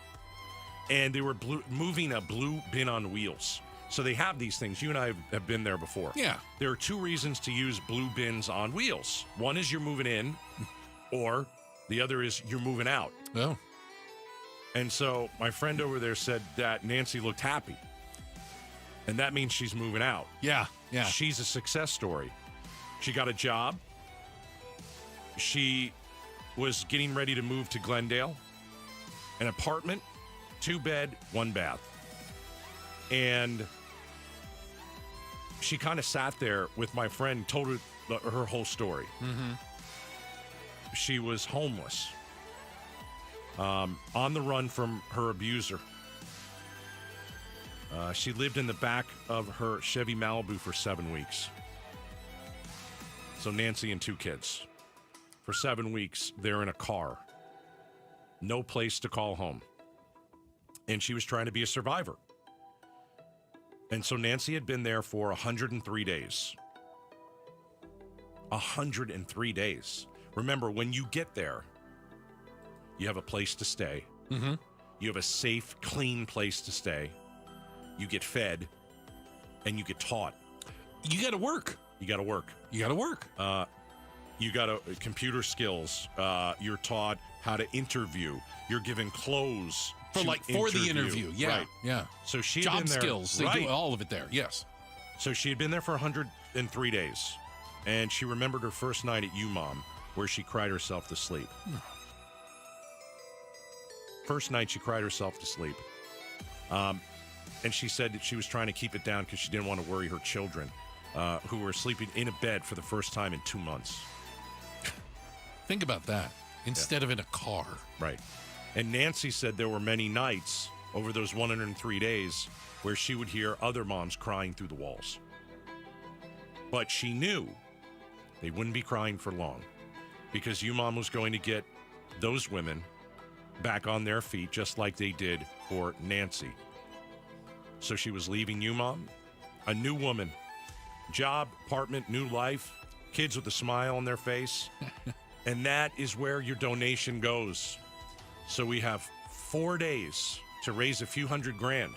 And they were moving a blue bin on wheels. So they have these things. You and I have been there before. Yeah. There are 2 reasons to use blue bins on wheels. One is you're moving in, or the other is you're moving out. Oh. And so my friend over there said that Nancy looked happy. And that means she's moving out. Yeah, yeah. She's a success story. She got a job. She was getting ready to move to Glendale. An apartment, 2 bed, 1 bath. And she kind of sat there with my friend, told her whole story. Mm-hmm. She was homeless, on the run from her abuser. She lived in the back of her Chevy Malibu for 7 weeks. So Nancy and 2 kids. For 7 weeks, they're in a car. No place to call home. And she was trying to be a survivor. And so Nancy had been there for 103 days. 103 days. Remember, when you get there, You have a place to stay. Mm-hmm. You have a safe, clean place to stay. You get fed, and you get taught. You got to work. You got to work. You got to work. You got computer skills. You're taught how to interview. You're given clothes for the interview. Yeah, right. yeah. So she had job been there, skills. They do all of it there. Yes. So she had been there for 103 days, and she remembered her first night at UMOM, where she cried herself to sleep. First night she cried herself to sleep. And she said that she was trying to keep it down because she didn't want to worry her children, who were sleeping in a bed for the first time in 2 months. Think about that. Instead of in a car. Right. And Nancy said there were many nights over those 103 days where she would hear other moms crying through the walls. But she knew they wouldn't be crying for long because UMOM was going to get those women back on their feet just like they did for Nancy. So she was leaving UMOM, a new woman, job, apartment, new life, kids with a smile on their face. And that is where your donation goes. So we have 4 days to raise a few $100,000.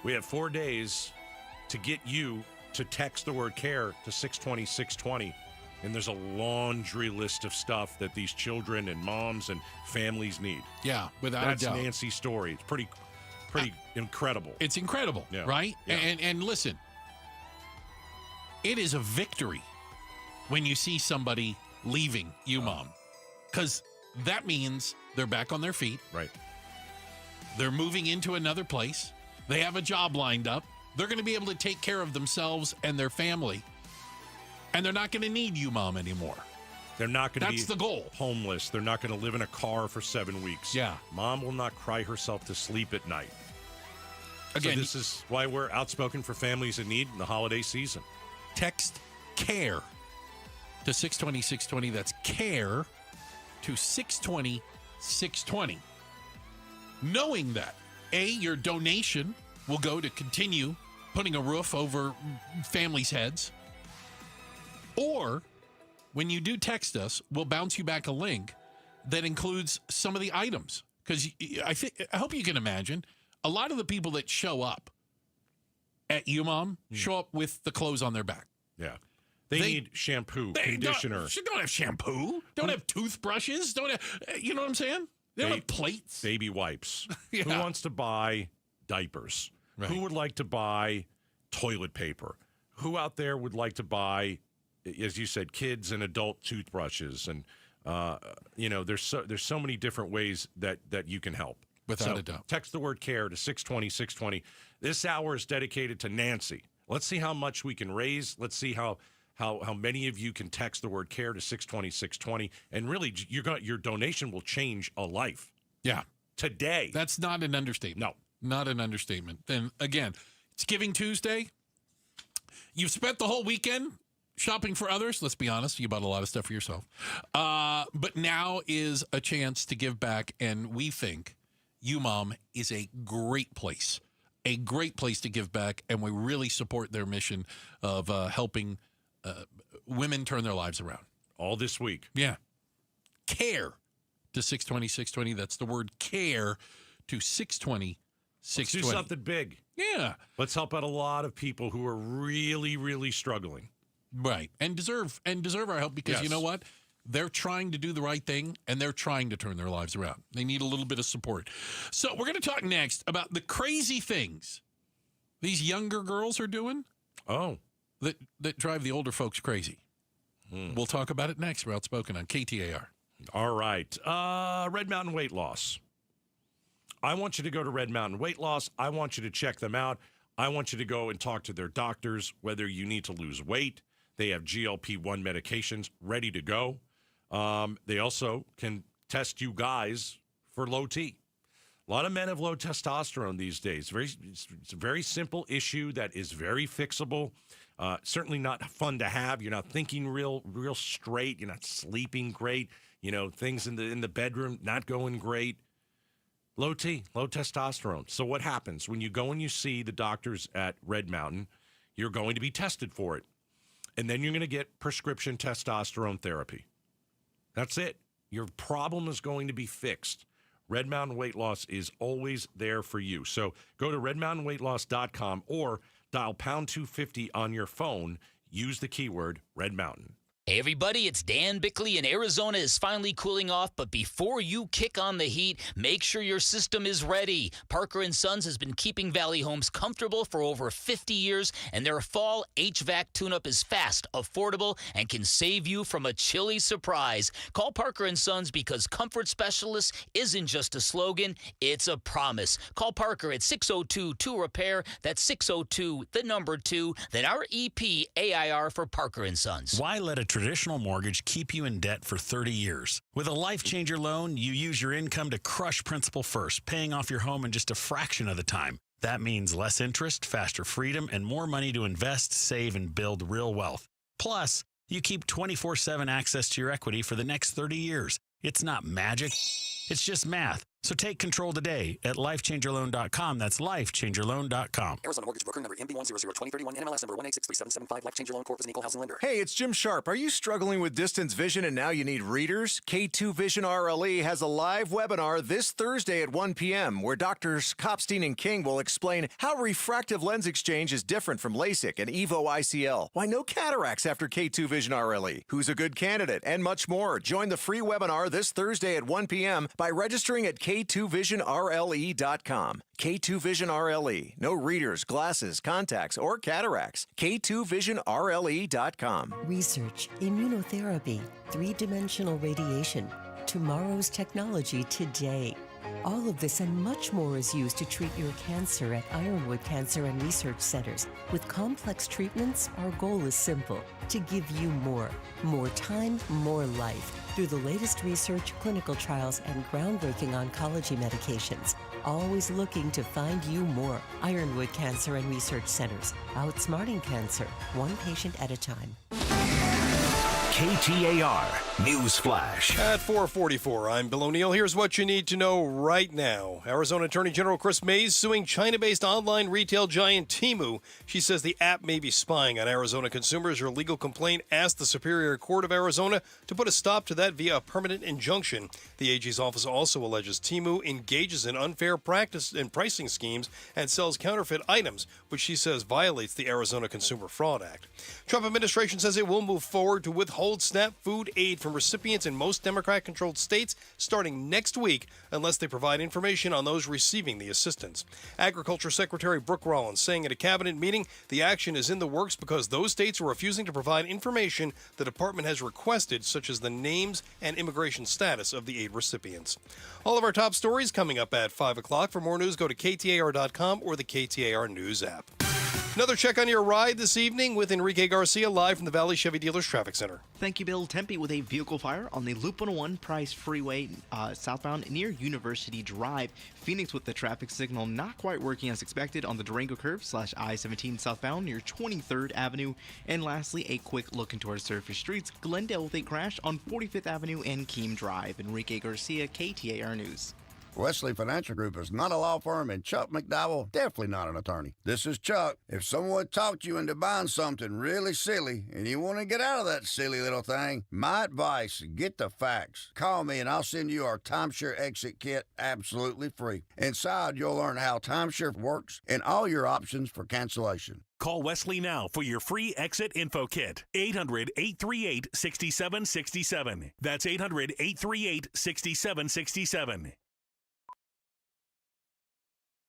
We have 4 days to get you to text the word CARE to 620-620. And there's a laundry list of stuff that these children and moms and families need. Yeah, without a doubt. That's Nancy's story. It's pretty incredible. It's incredible, right? Yeah. And listen, it is a victory when you see somebody leaving UMOM, because that means they're back on their feet. Right. They're moving into another place. They have a job lined up. They're going to be able to take care of themselves and their family. And they're not going to need UMOM anymore. They're not going to be That's the goal. Homeless. They're not going to live in a car for 7 weeks. Yeah. Mom will not cry herself to sleep at night. Again, so this is why we're outspoken for families in need in the holiday season. Text CARE to 620-620. That's CARE to 620-620. Knowing that, A, your donation will go to continue putting a roof over families' heads. Or, when you do text us, we'll bounce you back a link that includes some of the items. Because I hope you can imagine, a lot of the people that show up at UMOM show up with the clothes on their back. Yeah. They need shampoo, conditioner. Don't have shampoo. Don't have toothbrushes. Don't have, you know what I'm saying? They don't have plates. Baby wipes. Yeah. Who wants to buy diapers? Right. Who would like to buy toilet paper? Who out there would like to buy, as you said, kids and adult toothbrushes? And, there's so many different ways that you can help. Without a doubt. Text the word CARE to 620-620. This hour is dedicated to Nancy. Let's see how much we can raise. Let's see how many of you can text the word CARE to 620-620. And really, your donation will change a life. Yeah. Today. That's not an understatement. No. Not an understatement. And again, it's Giving Tuesday. You've spent the whole weekend shopping for others. Let's be honest, you bought a lot of stuff for yourself. But now is a chance to give back, and we think UMOM is a great place to give back, and we really support their mission of helping women turn their lives around. All this week. Yeah. CARE to 620-620. That's the word CARE to 620-620. Let's do something big. Yeah. Let's help out a lot of people who are really, really struggling. Right. And deserve our help because you know what? They're trying to do the right thing, and they're trying to turn their lives around. They need a little bit of support. So we're going to talk next about the crazy things these younger girls are doing. Oh. That drive the older folks crazy. We'll talk about it next. We're Outspoken on KTAR. All right. Red Mountain Weight Loss. I want you to go to Red Mountain Weight Loss. I want you to check them out. I want you to go and talk to their doctors, whether you need to lose weight. They have GLP-1 medications ready to go. They also can test you guys for low T. A lot of men have low testosterone these days. It's a very simple issue that is very fixable. Certainly not fun to have. You're not thinking real straight. You're not sleeping great. Things in the bedroom not going great. Low T, low testosterone. So what happens when you go and you see the doctors at Red Mountain? You're going to be tested for it. And then you're going to get prescription testosterone therapy. That's it. Your problem is going to be fixed. Red Mountain Weight Loss is always there for you. So go to redmountainweightloss.com or dial pound 250 on your phone. Use the keyword Red Mountain. Hey everybody, it's Dan Bickley, and Arizona is finally cooling off, but before you kick on the heat, make sure your system is ready. Parker & Sons has been keeping Valley homes comfortable for over 50 years, and their fall HVAC tune-up is fast, affordable, and can save you from a chilly surprise. Call Parker & Sons because comfort specialists isn't just a slogan, it's a promise. Call Parker at 602-2-REPAIR, that's 602-2, then REP AIR for Parker & Sons. Why let a traditional mortgage keep you in debt for 30 years? With a Life Changer loan, you use your income to crush principal first, paying off your home in just a fraction of the time. That means less interest, faster freedom, and more money to invest, save, and build real wealth. Plus, you keep 24/7 access to your equity for the next 30 years. It's not magic. It's just math. So take control today at lifechangerloan.com. That's lifechangerloan.com. Arizona Mortgage Broker number MB1002031, NMLS number 1863775. Life Changer Loan Corp is an equal housing lender. Hey, it's Jim Sharp. Are you struggling with distance vision and now you need readers? K2 Vision RLE has a live webinar this Thursday at 1 p.m. where Drs. Kopstein and King will explain how refractive lens exchange is different from LASIK and EVO ICL, why no cataracts after K2 Vision RLE, who's a good candidate, and much more. Join the free webinar this Thursday at 1 p.m. by registering at K2VisionRLE.com. K2 Vision RLE. No readers, glasses, contacts, or cataracts. K2VisionRLE.com. Research, immunotherapy, three-dimensional radiation, tomorrow's technology today. All of this and much more is used to treat your cancer at Ironwood Cancer and Research Centers. With complex treatments, our goal is simple: to give you more time, more life, through the latest research, clinical trials, and groundbreaking oncology medications. Always looking to find you more. Ironwood Cancer and Research Centers, outsmarting cancer, one patient at a time. KTAR News Flash. At 4:44, I'm Bill O'Neill. Here's what you need to know right now. Arizona Attorney General Chris Mays suing China-based online retail giant Temu. She says the app may be spying on Arizona consumers. Her legal complaint asked the Superior Court of Arizona to put a stop to that via a permanent injunction. The AG's office also alleges Temu engages in unfair practice and pricing schemes and sells counterfeit items, which she says violates the Arizona Consumer Fraud Act. Trump administration says it will move forward to withhold SNAP food aid from recipients in most Democrat-controlled states starting next week unless they provide information on those receiving the assistance. Agriculture Secretary Brooke Rollins saying at a cabinet meeting the action is in the works because those states are refusing to provide information the department has requested, such as the names and immigration status of the aid recipients. All of our top stories coming up at 5 o'clock. For more news, go to KTAR.com or the KTAR News app. Another check on your ride this evening with Enrique Garcia live from the Valley Chevy Dealers Traffic Center. Thank you, Bill. Tempe with a vehicle fire on the Loop 101 Price Freeway southbound near University Drive. Phoenix with the traffic signal not quite working as expected on the Durango curve / I-17 southbound near 23rd Avenue. And lastly, a quick look into our surface streets. Glendale with a crash on 45th Avenue and Keene Drive. Enrique Garcia, KTAR News. Wesley Financial Group is not a law firm, and Chuck McDowell definitely not an attorney. This is Chuck. If someone talked you into buying something really silly and you want to get out of that silly little thing, my advice, get the facts. Call me and I'll send you our timeshare exit kit absolutely free. Inside, you'll learn how timeshare works and all your options for cancellation. Call Wesley now for your free exit info kit. 800-838-6767. That's 800-838-6767.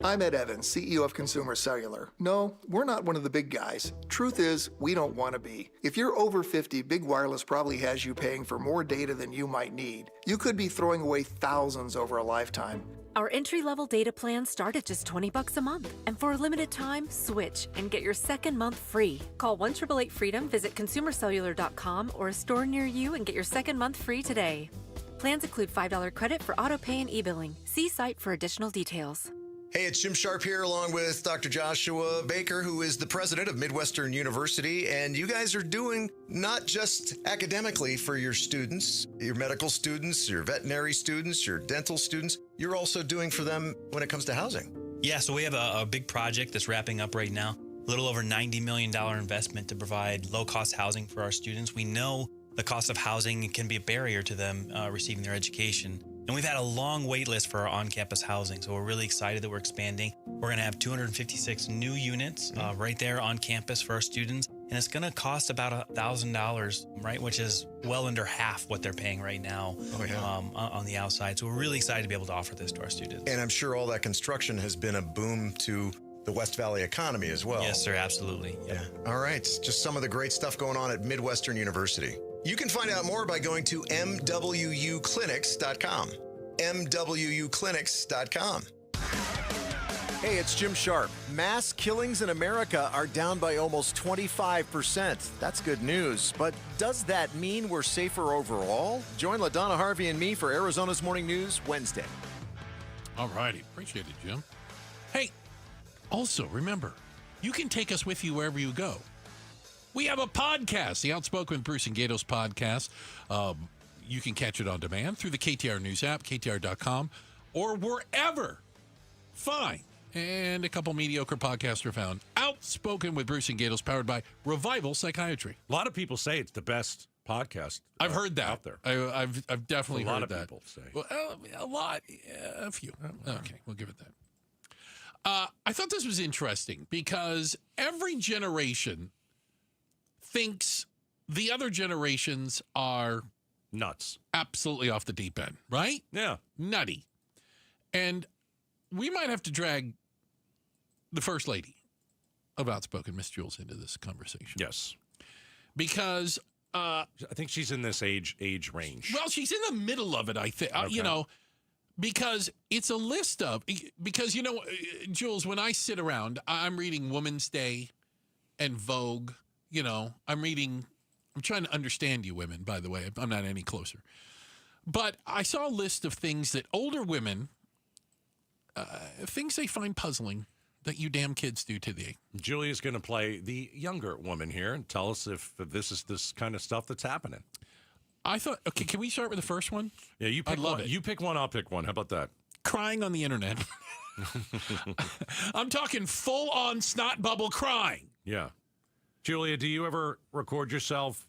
I'm Ed Evans, CEO of Consumer Cellular. No, we're not one of the big guys. Truth is, we don't want to be. If you're over 50, Big Wireless probably has you paying for more data than you might need. You could be throwing away thousands over a lifetime. Our entry-level data plans start at just $20 a month. And for a limited time, switch and get your second month free. Call 1-888-FREEDOM, visit consumercellular.com or a store near you and get your second month free today. Plans include $5 credit for auto pay and e-billing. See site for additional details. Hey, it's Jim Sharp here along with Dr. Joshua Baker, who is the president of Midwestern University. And you guys are doing not just academically for your students, your medical students, your veterinary students, your dental students. You're also doing for them when it comes to housing. Yeah, so we have a big project that's wrapping up right now. A little over $90 million investment to provide low-cost housing for our students. We know the cost of housing can be a barrier to them receiving their education. And we've had a long wait list for our on-campus housing, so we're really excited that we're expanding. We're going to have 256 new units right there on campus for our students, and it's going to cost about $1,000, right, which is well under half what they're paying right now on the outside. So we're really excited to be able to offer this to our students. And I'm sure all that construction has been a boom to the West Valley economy as well. Yes, sir, absolutely. Yep. Yeah. All right, just some of the great stuff going on at Midwestern University. You can find out more by going to MWUclinics.com. MWUclinics.com. Hey, it's Jim Sharp. Mass killings in America are down by almost 25%. That's good news. But does that mean we're safer overall? Join LaDonna Harvey and me for Arizona's Morning News Wednesday. All righty. Appreciate it, Jim. Hey, also, remember, you can take us with you wherever you go. We have a podcast, the Outspoken with Bruce and Gatos podcast. You can catch it on demand through the KTAR News app, KTAR.com, or wherever fine and a couple mediocre podcasts are found. Outspoken with Bruce and Gatos, powered by Revival Psychiatry. A lot of people say it's the best podcast. I've heard that out there. I've definitely heard that. A lot of people say. Well, a lot, a few. Okay, we'll give it that. I thought this was interesting because every generation thinks the other generations are nuts, absolutely off the deep end, right? Yeah. Nutty. And we might have to drag the First Lady of Outspoken, Miss Jules, into this conversation. Yes. Because I think she's in this age range. Well, she's in the middle of it, I think. Okay. Because it's a list of, because, Jules, when I sit around, I'm reading Woman's Day and Vogue. I'm trying to understand you women, by the way. I'm not any closer. But I saw a list of things that older women, things they find puzzling that you damn kids do today. Julia's going to play the younger woman here and tell us if this is this kind of stuff that's happening. I thought, okay, can we start with the first one? Yeah, you pick one. You pick one, I'll pick one. How about that? Crying on the internet. I'm talking full-on snot bubble crying. Yeah. Julia, do you ever record yourself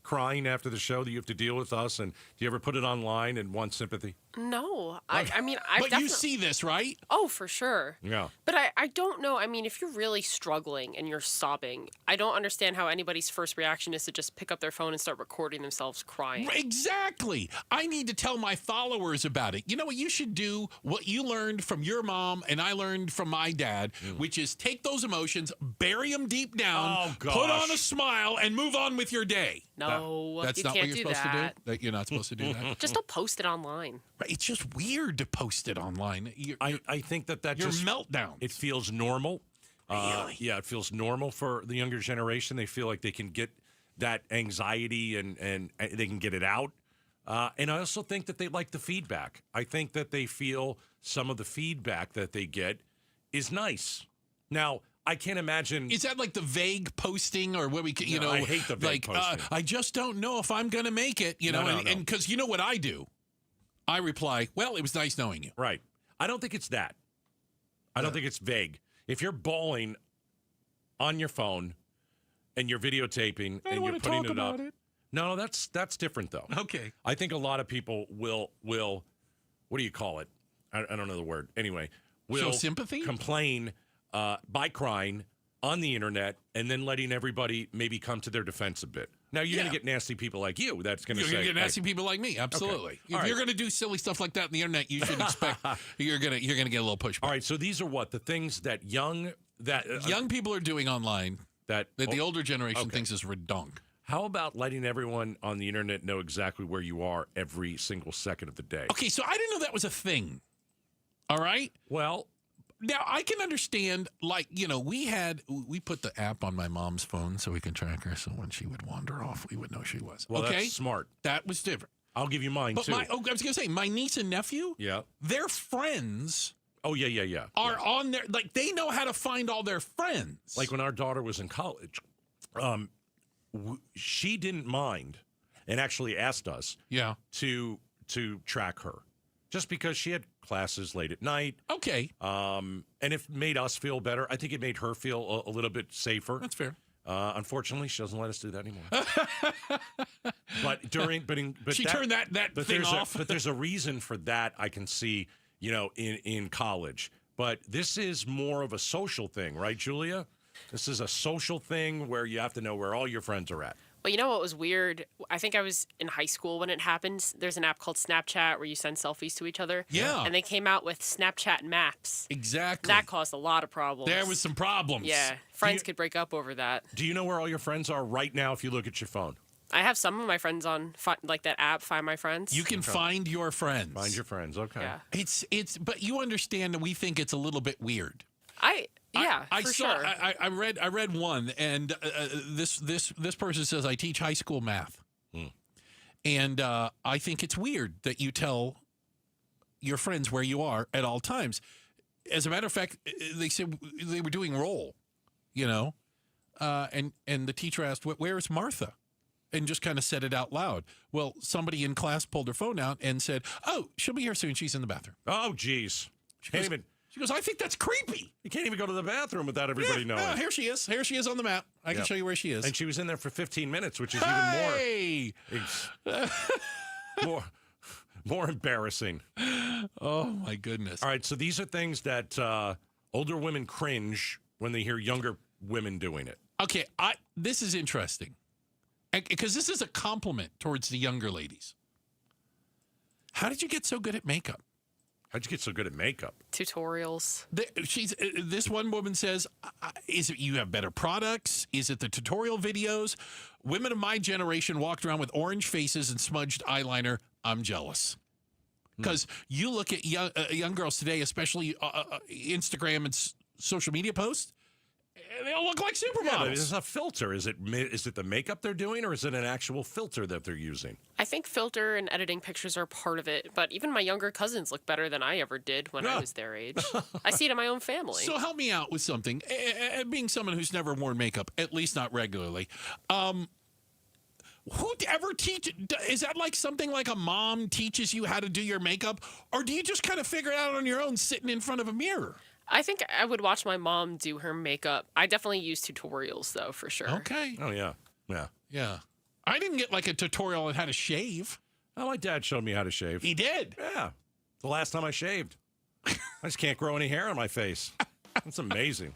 crying after the show that you have to deal with us? And do you ever put it online and want sympathy? No. I mean, I But you see this, right? Oh, for sure. Yeah. But I don't know. I mean, if you're really struggling and you're sobbing, I don't understand how anybody's first reaction is to just pick up their phone and start recording themselves crying. Exactly. I need to tell my followers about it. You know what? You should do what you learned from your mom and I learned from my dad, which is take those emotions, bury them deep down, put on a smile, and move on with your day. No, that's you not can't what you're do supposed that. to do? That you're not supposed to do that? Just don't post it online. Right, it's just weird to post it online. I think that your just meltdown. It feels normal. Really? Yeah, it feels normal for the younger generation. They feel like they can get that anxiety and they can get it out. And I also think that they like the feedback. I think that they feel some of the feedback that they get is nice. Now, I can't imagine. Is that like the vague posting or what we, I hate the vague posting. I just don't know if I'm going to make it, and because you know what I do? I reply, well, it was nice knowing you. Right. I don't think it's that. I don't think it's vague. If you're bawling on your phone and you're videotaping and you're putting it up. No, that's different though. Okay. I think a lot of people will what do you call it? I don't know the word. Anyway, will show sympathy? Complain by crying on the internet and then letting everybody maybe come to their defense a bit. Now, you're going to get nasty people like you that's going to say... You're going to get nasty people like me, absolutely. Okay. If you're going to do silly stuff like that on the internet, you should expect you're going to get a little pushback. All right, so these are what? The things that young people are doing online that the older generation thinks is redonk. How about letting everyone on the internet know exactly where you are every single second of the day? Okay, so I didn't know that was a thing. All right? Well... Now, I can understand, we put the app on my mom's phone so we can track her, so when she would wander off, we would know she was. Well, okay? That's smart. That was different. I'll give you mine, too. I was going to say, my niece and nephew, their friends are on there. Like, they know how to find all their friends. Like, when our daughter was in college, she didn't mind and actually asked us to track her. Just because she had classes late at night. Okay. And it made us feel better. I think it made her feel a little bit safer. That's fair. Unfortunately, she doesn't let us do that anymore. But she turned that thing off. But there's a reason for that. I can see, in college. But this is more of a social thing, right, Julia? This is a social thing where you have to know where all your friends are at. Well, you know what was weird? I think I was in high school when it happened. There's an app called Snapchat where you send selfies to each other. Yeah. And they came out with Snapchat Maps. Exactly. That caused a lot of problems. There was some problems. Yeah. Friends could break up over that. Do you know where all your friends are right now if you look at your phone? I have some of my friends on that app, Find My Friends. You can find your friends. Find your friends, okay. Yeah. It's but you understand that we think it's a little bit weird. I saw. I read one, and this person says, I teach high school math, and I think it's weird that you tell your friends where you are at all times. As a matter of fact, they said they were doing roll, and the teacher asked, "Where's Martha?" and just kind of said it out loud. Well, somebody in class pulled her phone out and said, "Oh, she'll be here soon. She's in the bathroom." Oh, geez. She goes, I think that's creepy. You can't even go to the bathroom without everybody knowing. Here she is. Here she is on the map. I can show you where she is. And she was in there for 15 minutes, which is even more embarrassing. Oh, my goodness. All right, so these are things that older women cringe when they hear younger women doing it. Okay, this is interesting. Because this is a compliment towards the younger ladies. How did you get so good at makeup? How'd you get so good at makeup? Tutorials. This one woman says, is it you have better products? Is it the tutorial videos? Women of my generation walked around with orange faces and smudged eyeliner. I'm jealous. Because you look at young girls today, especially Instagram and social media posts, they all look like supermodels. Yeah, but it's a filter. Is it the makeup they're doing, or is it an actual filter that they're using? I think filter and editing pictures are part of it, but even my younger cousins look better than I ever did when I was their age. I see it in my own family. So help me out with something. Being someone who's never worn makeup, at least not regularly, who ever teach? Is that like something like a mom teaches you how to do your makeup, or do you just kind of figure it out on your own sitting in front of a mirror? I think I would watch my mom do her makeup. I definitely use tutorials, though, for sure. Okay. Oh, yeah. Yeah. I didn't get like a tutorial on how to shave. Oh, my dad showed me how to shave. He did? Yeah. The last time I shaved. I just can't grow any hair on my face. That's amazing.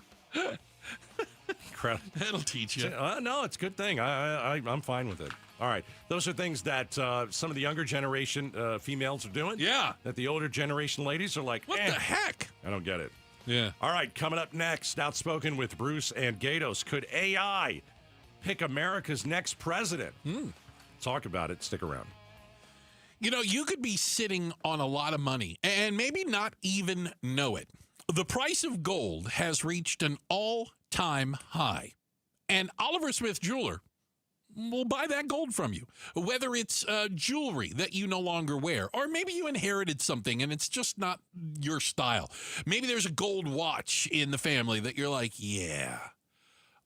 Incredible. That'll teach you. No, it's a good thing. I'm fine with it. All right. Those are things that some of the younger generation females are doing. Yeah. That the older generation ladies are like, what the heck? I don't get it. Yeah. All right. Coming up next, Outspoken with Bruce and Gatos. Could AI pick America's next president? Talk about it. Stick around. You could be sitting on a lot of money and maybe not even know it. The price of gold has reached an all-time high. And Oliver Smith Jeweler will buy that gold from you, whether it's jewelry that you no longer wear, or maybe you inherited something and it's just not your style. Maybe there's a gold watch in the family that you're like, yeah,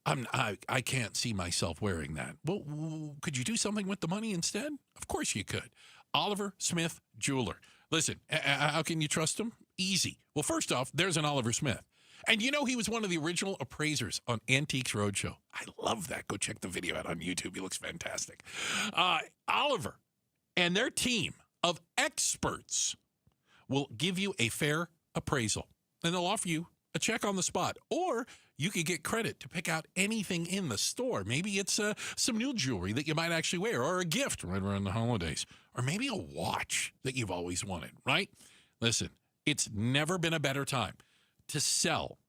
I can't see myself wearing that. Well, could you do something with the money instead? Of course you could. Oliver Smith Jeweler. Listen, how can you trust him? Easy. Well, first off, there's an Oliver Smith. And he was one of the original appraisers on Antiques Roadshow. I love that. Go check the video out on YouTube. He looks fantastic. Oliver and their team of experts will give you a fair appraisal. And they'll offer you a check on the spot. Or you could get credit to pick out anything in the store. Maybe it's some new jewelry that you might actually wear, or a gift right around the holidays, or maybe a watch that you've always wanted, right? Listen, it's never been a better time to sell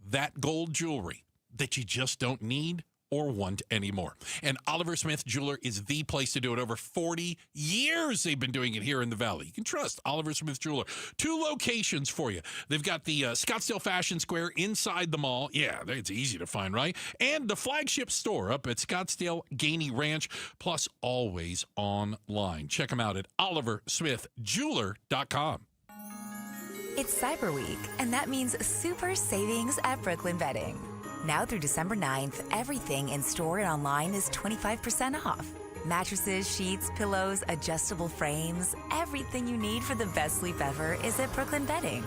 that gold jewelry that you just don't need or want anymore. And Oliver Smith Jeweler is the place to do it. Over 40 years they've been doing it here in the Valley. You can trust Oliver Smith Jeweler. 2 locations for you. They've got the Scottsdale Fashion Square inside the mall. Yeah, it's easy to find, right? And the flagship store up at Scottsdale Gainey Ranch, plus always online. Check them out at oliversmithjeweler.com. It's Cyber Week, and that means super savings at Brooklyn Bedding. Now through December 9th, everything in store and online is 25% off. Mattresses, sheets, pillows, adjustable frames, everything you need for the best sleep ever is at Brooklyn Bedding.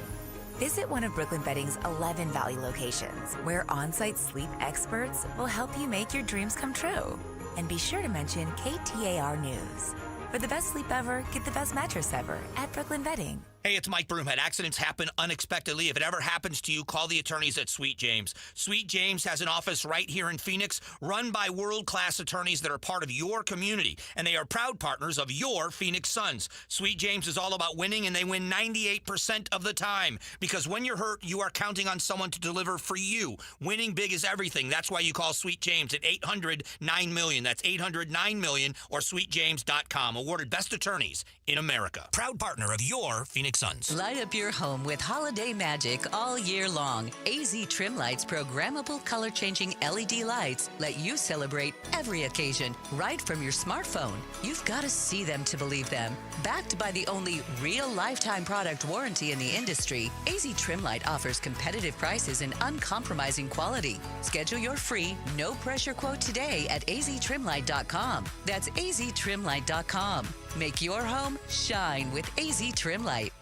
Visit one of Brooklyn Bedding's 11 Valley locations, where on-site sleep experts will help you make your dreams come true. And be sure to mention KTAR News. For the best sleep ever, get the best mattress ever at Brooklyn Bedding. Hey, it's Mike Broomhead. Accidents happen unexpectedly. If it ever happens to you, call the attorneys at Sweet James. Sweet James has an office right here in Phoenix, run by world-class attorneys that are part of your community, and they are proud partners of your Phoenix Suns. Sweet James is all about winning, and they win 98% of the time, because when you're hurt, you are counting on someone to deliver for you. Winning big is everything. That's why you call Sweet James at 800-9-MILLION. That's 800-9-MILLION or sweetjames.com. Awarded best attorneys in America. Proud partner of your Phoenix Suns. Light up your home with holiday magic all year long. AZ Trim Lights programmable color-changing LED lights let you celebrate every occasion right from your smartphone. You've got to see them to believe them. Backed by the only real lifetime product warranty in the industry, AZ Trim Light offers competitive prices and uncompromising quality. Schedule your free, no-pressure quote today at aztrimlight.com. That's aztrimlight.com. Make your home shine with AZ Trim Light.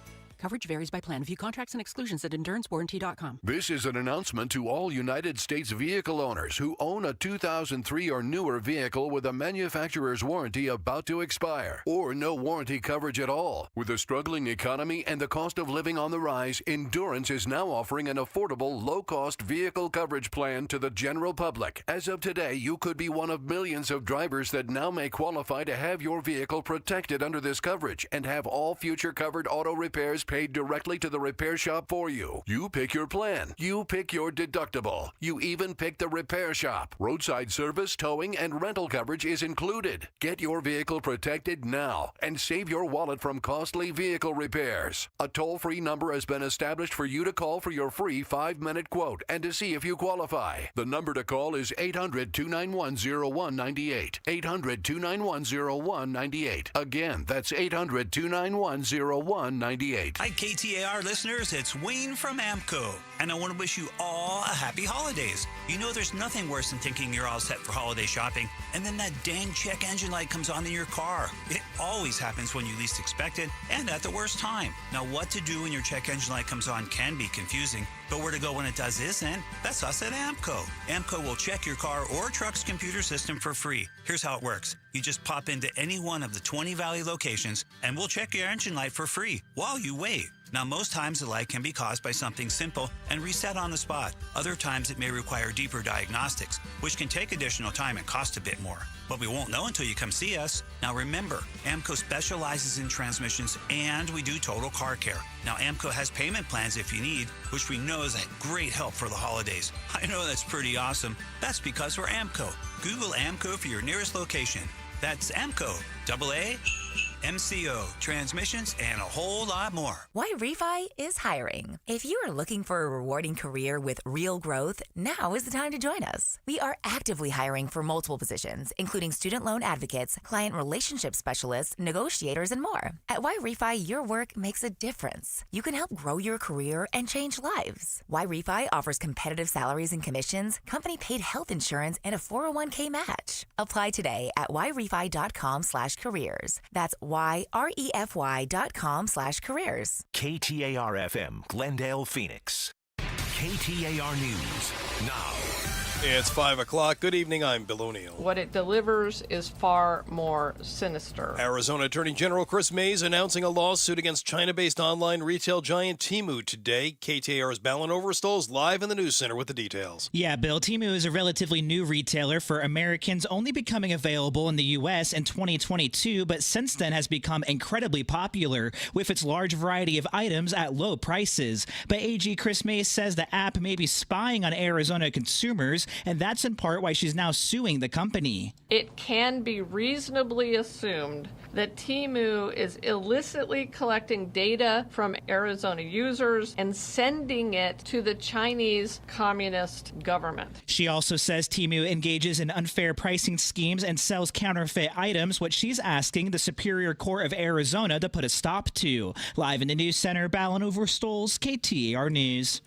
Coverage varies by plan. View contracts and exclusions at endurancewarranty.com. This is an announcement to all United States vehicle owners who own a 2003 or newer vehicle with a manufacturer's warranty about to expire, or no warranty coverage at all. With a struggling economy and the cost of living on the rise, Endurance is now offering an affordable, low-cost vehicle coverage plan to the general public. As of today, you could be one of millions of drivers that now may qualify to have your vehicle protected under this coverage and have all future covered auto repairs paid directly to the repair shop for you. You pick your plan. You pick your deductible. You even pick the repair shop. Roadside service, towing, and rental coverage is included. Get your vehicle protected now and save your wallet from costly vehicle repairs. A toll-free number has been established for you to call for your free 5-minute quote and to see if you qualify. The number to call is 800-291-0198. 800-291-0198. Again, that's 800-291-0198. Hi, KTAR listeners. It's Wayne from AMCO, and I want to wish you all a happy holidays. You know there's nothing worse than thinking you're all set for holiday shopping, and then that dang check engine light comes on in your car. It always happens when you least expect it, and at the worst time. Now, what to do when your check engine light comes on can be confusing, but where to go when it does isn't. That's us at AMCO. AMCO will check your car or truck's computer system for free. Here's how it works. You just pop into any one of the 20 Valley locations, and we'll check your engine light for free while you wait. Now, most times the light can be caused by something simple and reset on the spot. Other times it may require deeper diagnostics, which can take additional time and cost a bit more. But we won't know until you come see us. Now remember, AMCO specializes in transmissions and we do total car care. Now AMCO has payment plans if you need, which we know is a great help for the holidays. I know that's pretty awesome. That's because we're AMCO. Google AMCO for your nearest location. That's AMCO, MCO, transmissions, and a whole lot more. Why Refi is hiring. If you are looking for a rewarding career with real growth, now is the time to join us. We are actively hiring for multiple positions, including student loan advocates, client relationship specialists, negotiators, and more. At Why Refi, your work makes a difference. You can help grow your career and change lives. Why Refi offers competitive salaries and commissions, company-paid health insurance, and a 401k match. Apply today at whyrefi.com/careers. That's whyrefi.com/careers. KTAR-FM, Glendale, Phoenix. KTAR News now. It's 5 o'clock. Good evening. I'm Bill O'Neill. What it delivers is far more sinister. Arizona Attorney General Chris Mays announcing a lawsuit against China-based online retail giant Temu today. KTAR's Balin Overstolz is live in the news center with the details. Yeah, Bill, Temu is a relatively new retailer for Americans, only becoming available in the U.S. in 2022, but since then has become incredibly popular with its large variety of items at low prices. But AG Chris Mays says the app may be spying on Arizona consumers, and that's in part why she's now suing the company. It can be reasonably assumed that Temu is illicitly collecting data from Arizona users and sending it to the Chinese Communist government. She also says Temu engages in unfair pricing schemes and sells counterfeit items, which she's asking the Superior Court of Arizona to put a stop to. Live in the news center, Balin Overstolz, KTAR News.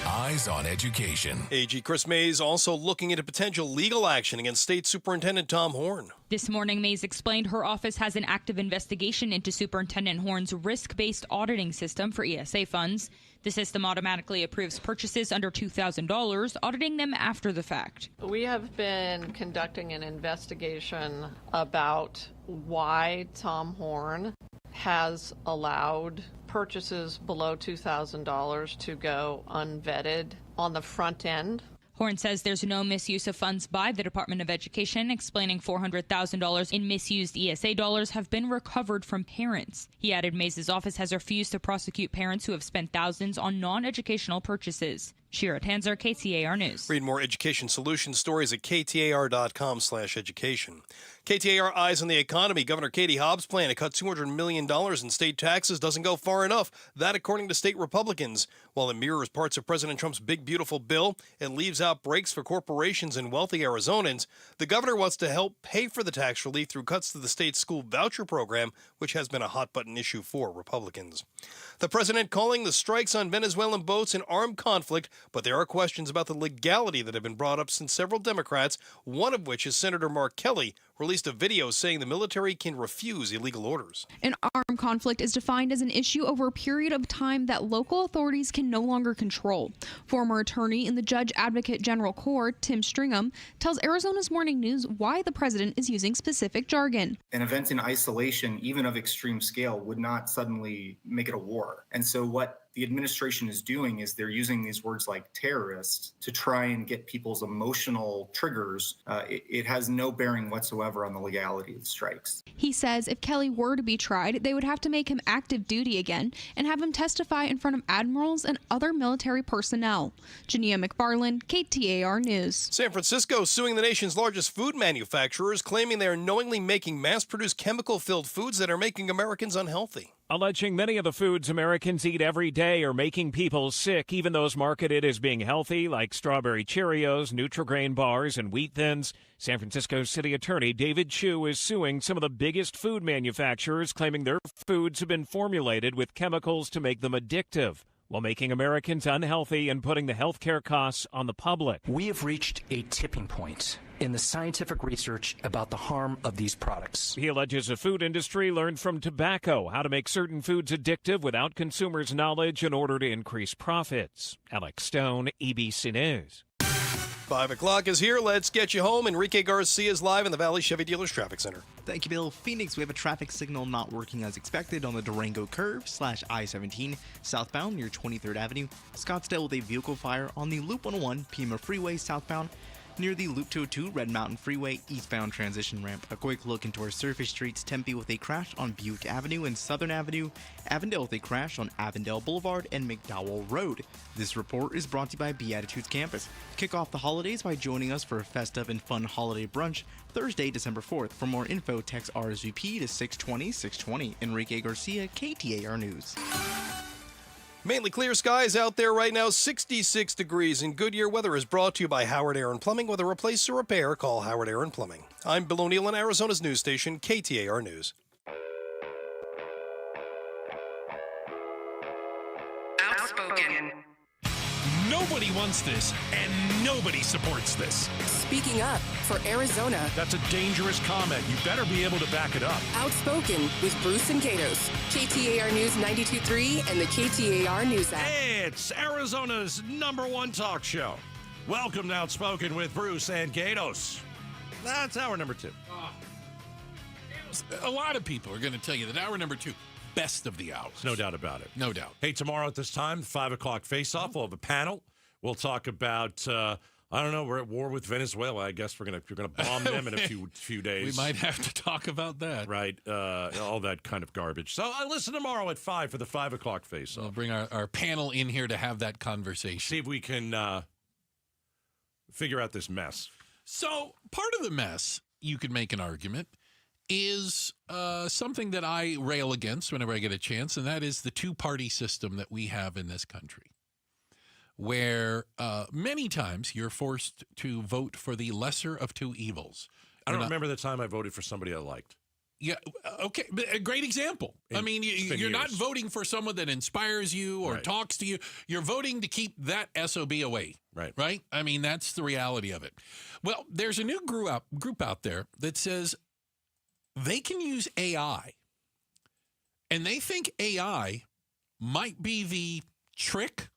Eyes on Education. AG Chris Mays also looking into potential legal action against State Superintendent Tom Horn. This morning, Mays explained her office has an active investigation into Superintendent Horn's risk-based auditing system for ESA funds. The system automatically approves purchases under $2,000, auditing them after the fact. We have been conducting an investigation about why Tom Horn has allowed purchases below $2,000 to go unvetted on the front end. Horn says there's no misuse of funds by the Department of Education, explaining $400,000 in misused ESA dollars have been recovered from parents. He added Mays' office has refused to prosecute parents who have spent thousands on non-educational purchases. Shira Tanzer, KTAR News. Read more education solutions stories at KTAR.com/education. KTAR Eyes on the Economy. Governor Katie Hobbs' plan to cut $200 million in state taxes doesn't go far enough. That, according to state Republicans. While it mirrors parts of President Trump's big, beautiful bill, it leaves out breaks for corporations and wealthy Arizonans. The governor wants to help pay for the tax relief through cuts to the state's school voucher program, which has been a hot-button issue for Republicans. The president calling the strikes on Venezuelan boats an armed conflict, but there are questions about the legality that have been brought up since several Democrats, one of which is Senator Mark Kelly, released a video saying the military can refuse illegal orders. An armed conflict is defined as an issue over a period of time that local authorities can no longer control. Former attorney in the Judge Advocate General Court, Tim Stringham, tells Arizona's Morning News why the president is using specific jargon. An event in isolation, even of extreme scale, would not suddenly make it a war. And so what the administration is doing is they're using these words like terrorist to try and get people's emotional triggers. It has no bearing whatsoever on the legality of the strikes. He says if Kelly were to be tried, they would have to make him active duty again and have him testify in front of admirals and other military personnel. Jania McFarland, KTAR News. San Francisco suing the nation's largest food manufacturers, claiming they are knowingly making mass-produced chemical-filled foods that are making Americans unhealthy. Alleging many of the foods Americans eat every day are making people sick, even those marketed as being healthy, like strawberry Cheerios, Nutri-Grain bars, and Wheat Thins. San Francisco City Attorney David Chu is suing some of the biggest food manufacturers, claiming their foods have been formulated with chemicals to make them addictive, while making Americans unhealthy and putting the health care costs on the public. We have reached a tipping point in the scientific research about the harm of these products. He alleges the food industry learned from tobacco how to make certain foods addictive without consumers' knowledge in order to increase profits. Alex Stone, ABC News. 5 o'clock is here. Let's get you home. Enrique Garcia is live in the Valley Chevy Dealers Traffic Center. Thank you, Bill. Phoenix, we have a traffic signal not working as expected on the Durango curve / I-17 southbound near 23rd Avenue. Scottsdale with a vehicle fire on the Loop 101 Pima Freeway southbound near the Loop 202 Red Mountain Freeway eastbound transition ramp. A quick look into our surface streets. Tempe with a crash on Buick Avenue and Southern Avenue. Avondale with a crash on Avondale Boulevard and McDowell Road. This report is brought to you by Beatitudes Campus. Kick off the holidays by joining us for a festive and fun holiday brunch Thursday, December 4th. For more info, text RSVP to 620-620. Enrique Garcia, KTAR News. Mainly clear skies out there right now, 66 degrees, and Goodyear weather is brought to you by Howard Air and Plumbing. Whether replace or repair, call Howard Air and Plumbing. I'm Bill O'Neill on Arizona's news station, KTAR News. Outspoken. Nobody wants this, and nobody supports this. Speaking up for Arizona. That's a dangerous comment. You better be able to back it up. Outspoken with Bruce and Gatos. KTAR News 92.3 and the KTAR News app. It's Arizona's #1 talk show. Welcome to Outspoken with Bruce and Gatos. That's hour number 2. A lot of people are going to tell you that hour number 2, best of the hours. No doubt about it. No doubt. Hey, tomorrow at this time, 5 o'clock face-off, we'll have a panel. We'll talk about, I don't know, we're at war with Venezuela. I guess you're gonna bomb them in a few days. We might have to talk about that. Right. All that kind of garbage. So listen tomorrow at 5 for the 5 o'clock face-off. We'll bring our panel in here to have that conversation. See if we can figure out this mess. So part of the mess, you could make an argument, is something that I rail against whenever I get a chance, and that is the two-party system that we have in this country, where many times you're forced to vote for the lesser of two evils. I don't remember the time I voted for somebody I liked. Yeah, okay, but a great example. I mean, you're not voting for someone that inspires you or talks to you. You're voting to keep that SOB away. Right? I mean, that's the reality of it. Well, there's a new group out there that says they can use AI, and they think AI might be the trick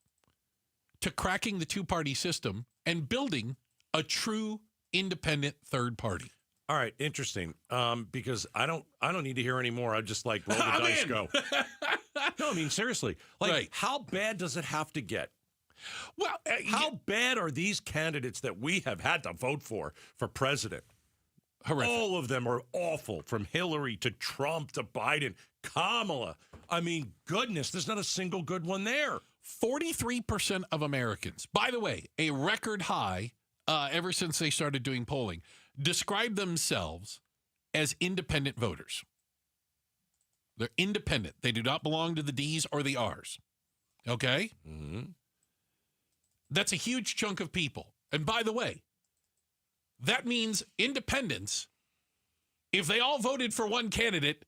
to cracking the two-party system and building a true independent third party. All right, interesting. Because I don't need to hear any more. I just like roll the dice, go. No, I mean seriously. Like, how bad does it have to get? Well, how bad are these candidates that we have had to vote for president? Horrific. All of them are awful, from Hillary to Trump to Biden, Kamala. I mean, goodness, there's not a single good one there. 43% of Americans, by the way, a record high ever since they started doing polling, describe themselves as independent voters. They're independent. They do not belong to the D's or the R's. Okay? Mm-hmm. That's a huge chunk of people. And by the way, that means independents, if they all voted for one candidate,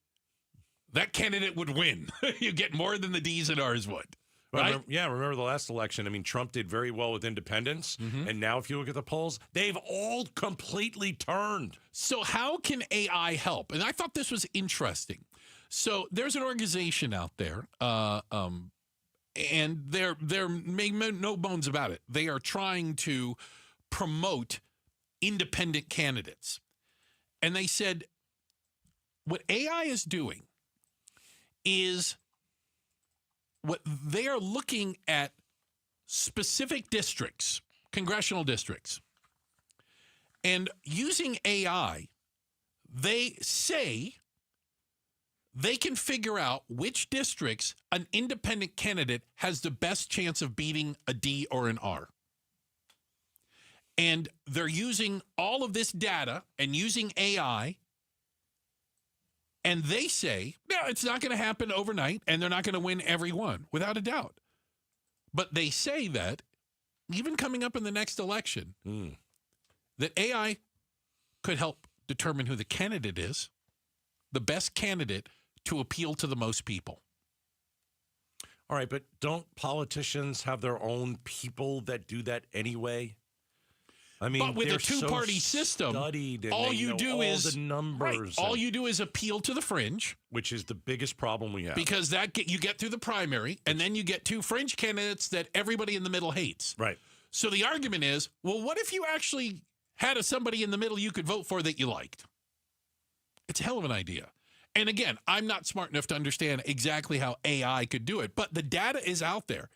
that candidate would win. You get more than the D's and R's would. Right? Remember the last election? I mean, Trump did very well with independents. Mm-hmm. And now if you look at the polls, they've all completely turned. So how can AI help? And I thought this was interesting. So there's an organization out there, and they're making no bones about it. They are trying to promote independent candidates. And they said what AI is doing is what they are looking at specific districts, congressional districts, and using AI, they say they can figure out which districts an independent candidate has the best chance of beating a D or an R. And they're using all of this data and using AI. And they say, no, it's not going to happen overnight, and they're not going to win every one, without a doubt. But they say that, even coming up in the next election, that AI could help determine who the candidate is, the best candidate to appeal to the most people. All right, but don't politicians have their own people that do that anyway? I mean, but with a two-party system, all you do is the numbers. All you do is appeal to the fringe, which is the biggest problem we have. Because you get through the primary, and then you get two fringe candidates that everybody in the middle hates. Right. So the argument is, well, what if you actually had somebody in the middle you could vote for that you liked? It's a hell of an idea. And again, I'm not smart enough to understand exactly how AI could do it, but the data is out there.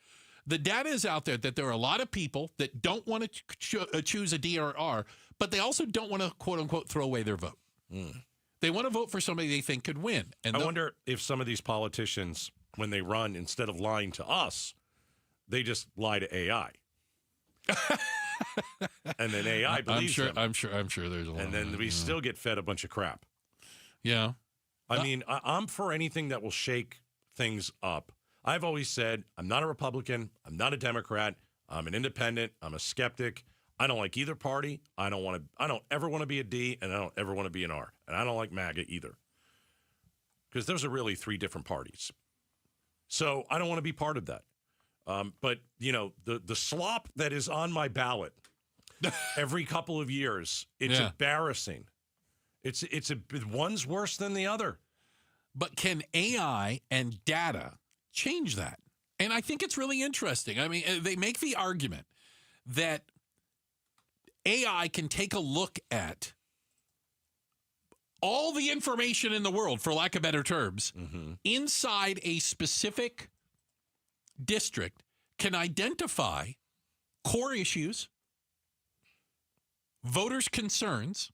The data is out there that there are a lot of people that don't want to choose a D or R, but they also don't want to, quote unquote, throw away their vote. They want to vote for somebody they think could win. And I wonder if some of these politicians, when they run, instead of lying to us, they just lie to AI. And then AI believes them. I'm sure there's a lot. And then we still get fed a bunch of crap. Yeah. I mean, I'm for anything that will shake things up. I've always said I'm not a Republican. I'm not a Democrat. I'm an independent. I'm a skeptic. I don't like either party. I don't ever want to be a D, and I don't ever want to be an R. And I don't like MAGA either. Because those are really three different parties. So I don't want to be part of that. But, you know, the slop that is on my ballot every couple of years, it's embarrassing. One's worse than the other. But can AI and data change that? And I think it's really interesting. I mean, they make the argument that AI can take a look at all the information in the world, for lack of better terms, inside a specific district, can identify core issues, voters' concerns,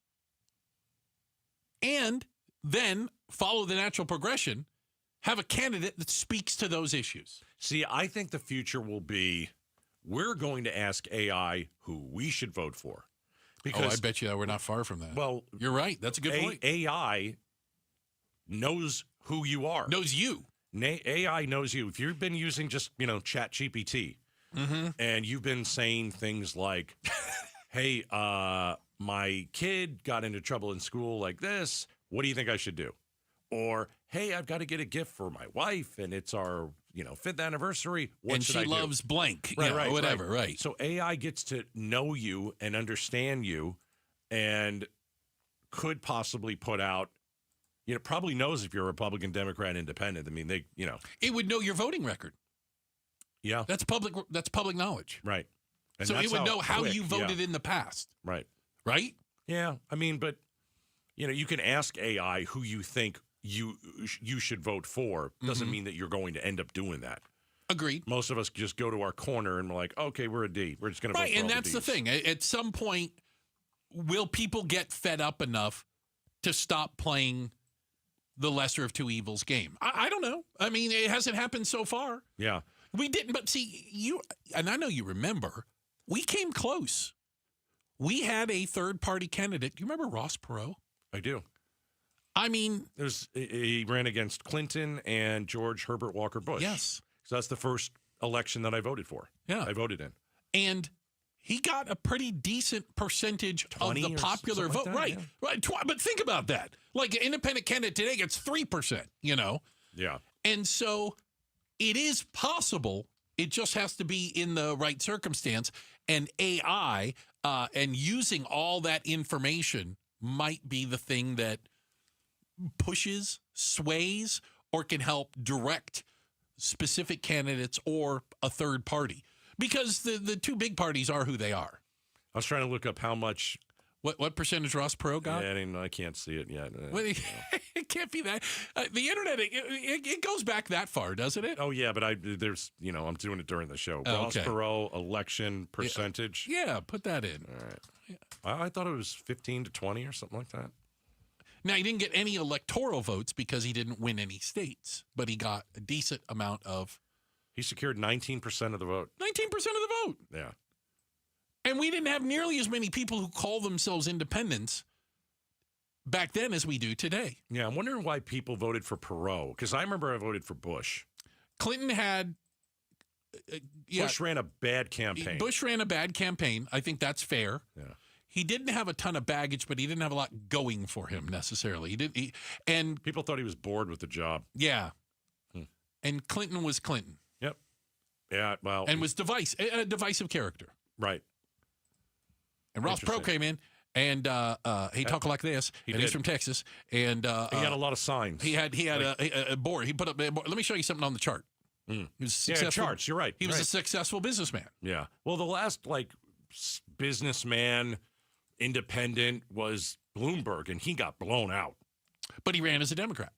and then follow the natural progression, have a candidate that speaks to those issues. See, I think the future will be we're going to ask AI who we should vote for. Because, I bet you we're not far from that. Well, you're right. That's a good point. AI knows who you are. Knows you. AI knows you. If you've been using just, ChatGPT, and you've been saying things like, hey, my kid got into trouble in school like this, what do you think I should do? Or, hey, I've got to get a gift for my wife, and it's our, 5th anniversary. What should I do? And she loves blank, right, whatever, right. So AI gets to know you and understand you and could possibly put out probably knows if you're a Republican, Democrat, Independent. I mean, it would know your voting record. Yeah, that's public knowledge, right? And so it would know how you voted in the past, right? Right? Yeah, I mean, but you can ask AI who you think you should vote for. Doesn't mean that you're going to end up doing that. Agreed. Most of us just go to our corner and we're like, okay, we're a D. We're just going to vote for and all that's the the thing. At some point, will people get fed up enough to stop playing the lesser of two evils game? I don't know. I mean, it hasn't happened so far. Yeah. We didn't, but see, and I know you remember, we came close. We had a third-party candidate. Do you remember Ross Perot? I do. I mean, he ran against Clinton and George Herbert Walker Bush. Yes. So that's the first election that I voted for. Yeah. I voted in. And he got a pretty decent percentage of the popular vote. Like that, right. Yeah. Right. But think about that. Like an independent candidate today gets 3%, Yeah. And so it is possible. It just has to be in the right circumstance. And AI and using all that information might be the thing that pushes, sways, or can help direct specific candidates or a third party. Because the two big parties are who they are. I was trying to look up how much. What percentage Ross Perot got? Yeah, I can't see it yet. Well, it can't be that. The internet, it goes back that far, doesn't it? Oh, yeah, but I'm doing it during the show. Ross Perot election percentage. Yeah, put that in. All right. Yeah. I thought it was 15 to 20 or something like that. Now, he didn't get any electoral votes because he didn't win any states, but he got a decent amount of. He secured 19% of the vote. 19% of the vote. Yeah. And we didn't have nearly as many people who call themselves independents back then as we do today. Yeah, I'm wondering why people voted for Perot, because I remember I voted for Bush. Clinton had... Bush ran a bad campaign. Bush ran a bad campaign. I think that's fair. Yeah. He didn't have a ton of baggage, but he didn't have a lot going for him necessarily. And people thought he was bored with the job. Yeah. And Clinton was Clinton. Yep. Yeah, well... And was a divisive character. Right. And Ross Perot came in, and he talked like this, he's from Texas, and he had a lot of signs. He had a board. He put up. Let me show you something on the chart. He was successful. Charts. You're right. He was a successful businessman. Yeah. Well, the last businessman, independent was Bloomberg, and he got blown out. But he ran as a Democrat.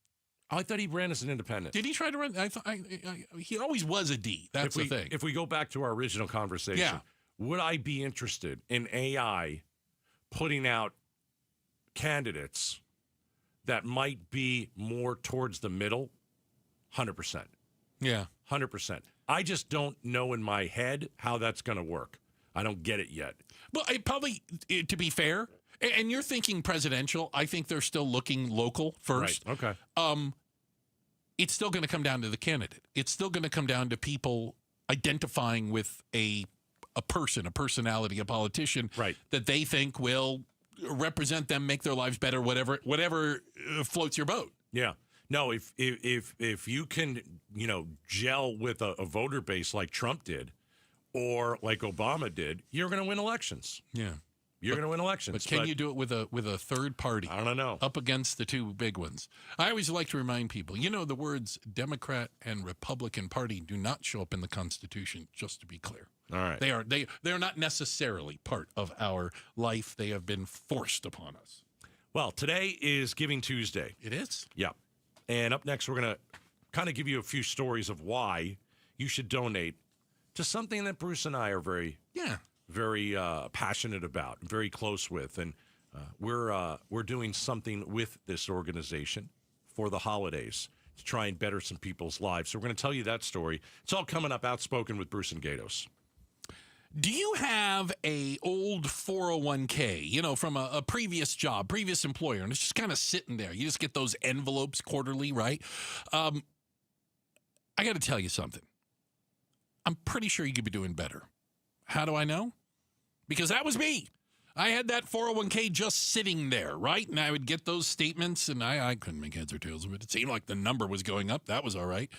I thought he ran as an independent. Did he try to run? He always was a D. That's the thing. If we go back to our original conversation, would I be interested in AI putting out candidates that might be more towards the middle? 100%. Yeah. 100%. I just don't know in my head how that's going to work. I don't get it yet. Well, to be fair, and you're thinking presidential, I think they're still looking local first. Right. Okay. It's still going to come down to the candidate. It's still going to come down to people identifying with a person, a personality, a politician that they think will represent them, make their lives better, whatever floats your boat. Yeah. No, if you can, gel with a voter base like Trump did or like Obama did, you're going to win elections. Yeah. You're going to win elections. But can you do it with a third party? I don't know. Up against the two big ones. I always like to remind people, the words Democrat and Republican Party do not show up in the Constitution, just to be clear. All right. They are not necessarily part of our life. They have been forced upon us. Well, today is Giving Tuesday. It is? Yeah. And up next, we're going to kind of give you a few stories of why you should donate to something that Bruce and I are very passionate about, very close with. And we're doing something with this organization for the holidays to try and better some people's lives. So we're going to tell you that story. It's all coming up Outspoken with Bruce and Gatos. Do you have a old 401k, from a previous job, previous employer, and it's just kind of sitting there? You just get those envelopes quarterly, right? I got to tell you something. I'm pretty sure you could be doing better. How do I know? Because that was me. I had that 401k just sitting there, right? And I would get those statements, and I couldn't make heads or tails of it. It seemed like the number was going up. That was all right.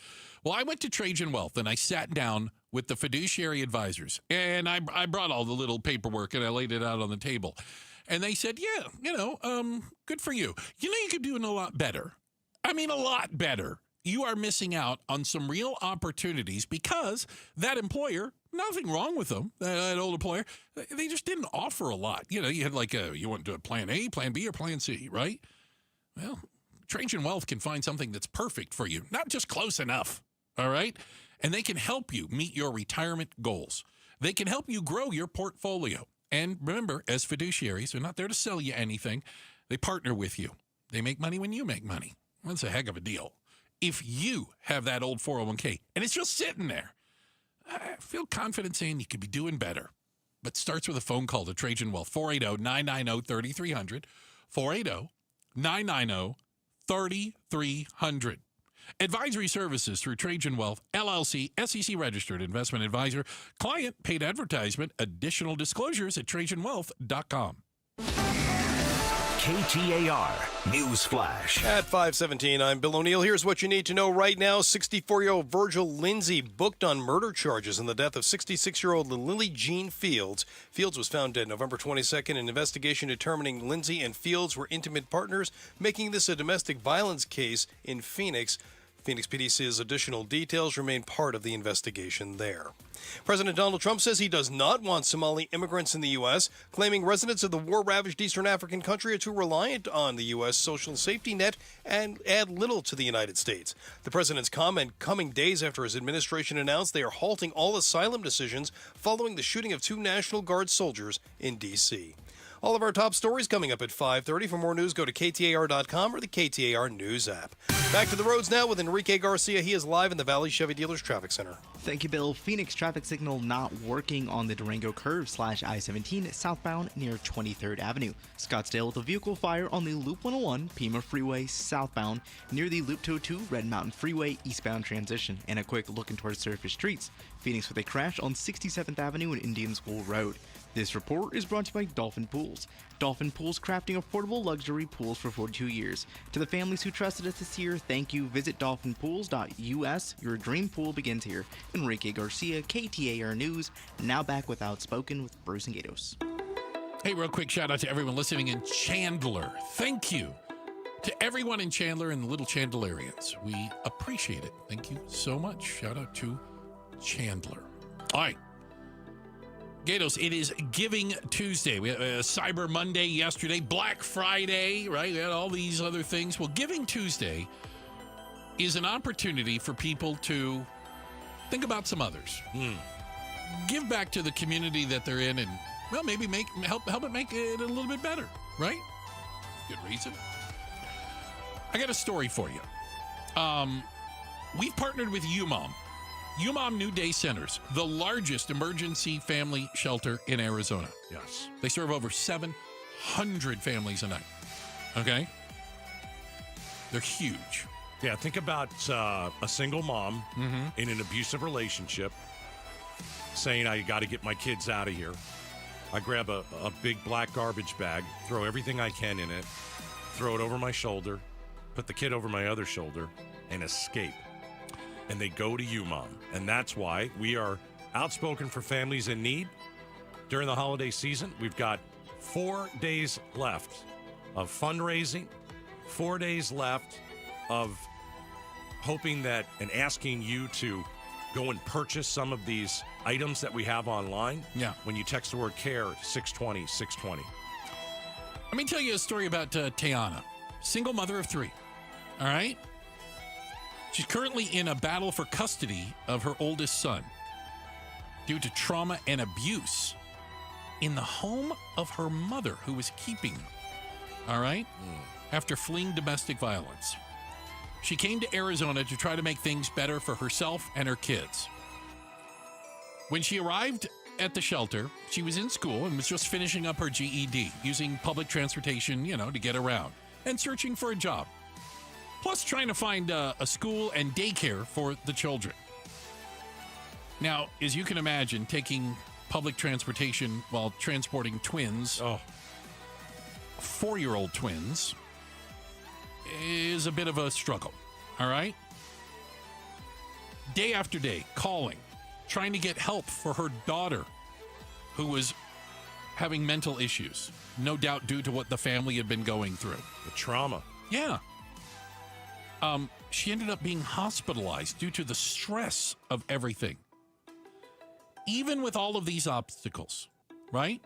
Well, I went to Trajan Wealth, and I sat down with the fiduciary advisors, and I brought all the little paperwork, and I laid it out on the table. And they said, good for you. You could do it a lot better. I mean, a lot better. You are missing out on some real opportunities because that employer, nothing wrong with them, that old employer, they just didn't offer a lot. You had you want to do a plan A, plan B, or plan C, right? Well, Trajan Wealth can find something that's perfect for you, not just close enough, all right? And they can help you meet your retirement goals. They can help you grow your portfolio. And remember, as fiduciaries, they're not there to sell you anything. They partner with you. They make money when you make money. That's a heck of a deal. If you have that old 401k and it's just sitting there, I feel confident saying you could be doing better. But starts with a phone call to Trajan Wealth, 480-990-3300, 480-990-3300. Advisory services through Trajan Wealth, LLC, SEC registered investment advisor, client paid advertisement, additional disclosures at TrajanWealth.com. KTAR News Flash. At 5:17, I'm Bill O'Neill. Here's what you need to know right now. 64-year-old Virgil Lindsay booked on murder charges in the death of 66-year-old Lily Jean Fields. Fields was found dead November 22nd. An investigation determining Lindsay and Fields were intimate partners, making this a domestic violence case in Phoenix. Phoenix PD says additional details remain part of the investigation there. President Donald Trump says he does not want Somali immigrants in the U.S., claiming residents of the war-ravaged Eastern African country are too reliant on the U.S. social safety net and add little to the United States. The president's comment coming days after his administration announced they are halting all asylum decisions following the shooting of 2 National Guard soldiers in D.C. All of our top stories coming up at 5:30. For more news, go to KTAR.com or the KTAR News app. Back to the roads now with Enrique Garcia. He is live in the Valley Chevy Dealers Traffic Center. Thank you, Bill. Phoenix traffic signal not working on the Durango curve / I-17 southbound near 23rd Avenue. Scottsdale with a vehicle fire on the Loop 101 Pima Freeway southbound near the Loop 202 Red Mountain Freeway eastbound transition. And a quick look into our surface streets. Phoenix with a crash on 67th Avenue and Indian School Road. This report is brought to you by Dolphin Pools. Dolphin Pools, crafting affordable luxury pools for 42 years. To the families who trusted us this year, thank you. Visit dolphinpools.us. Your dream pool begins here. Enrique Garcia, KTAR News. Now back with Outspoken with Bruce and Gatos. Hey, real quick shout out to everyone listening in Chandler. Thank you to everyone in Chandler and the little Chandlerians. We appreciate it. Thank you so much. Shout out to Chandler. All right. Gatos, it is Giving Tuesday. We had Cyber Monday yesterday, Black Friday, right? We had all these other things. Well, Giving Tuesday is an opportunity for people to think about some others. Give back to the community that they're in and, well, maybe help it make it a little bit better, right? Good reason. I got a story for you. We've partnered with UMOM. UMOM New Day Centers, the largest emergency family shelter in Arizona. Yes. They serve over 700 families a night. Okay? They're huge. Yeah, think about a single mom in an abusive relationship saying, I got to get my kids out of here. I grab a big black garbage bag, throw everything I can in it, throw it over my shoulder, put the kid over my other shoulder, and escape. And they go to UMOM. And that's why we are outspoken for families in need. During the holiday season, we've got 4 days left of fundraising, 4 days left of hoping that and asking you to go and purchase some of these items that we have online. Yeah. When you text the word CARE to 620, 620. Let me tell you a story about Tiana, single mother of 3. All right? She's currently in a battle for custody of her oldest son due to trauma and abuse in the home of her mother, who was keeping them. All right? After fleeing domestic violence. She came to Arizona to try to make things better for herself and her kids. When she arrived at the shelter, she was in school and was just finishing up her GED, using public transportation, to get around, and searching for a job. Plus trying to find a school and daycare for the children. Now, as you can imagine, taking public transportation while transporting twins, 4-year-old twins, is a bit of a struggle, all right? Day after day, calling, trying to get help for her daughter, who was having mental issues, no doubt due to what the family had been going through. The trauma. Yeah. She ended up being hospitalized due to the stress of everything. Even with all of these obstacles, right?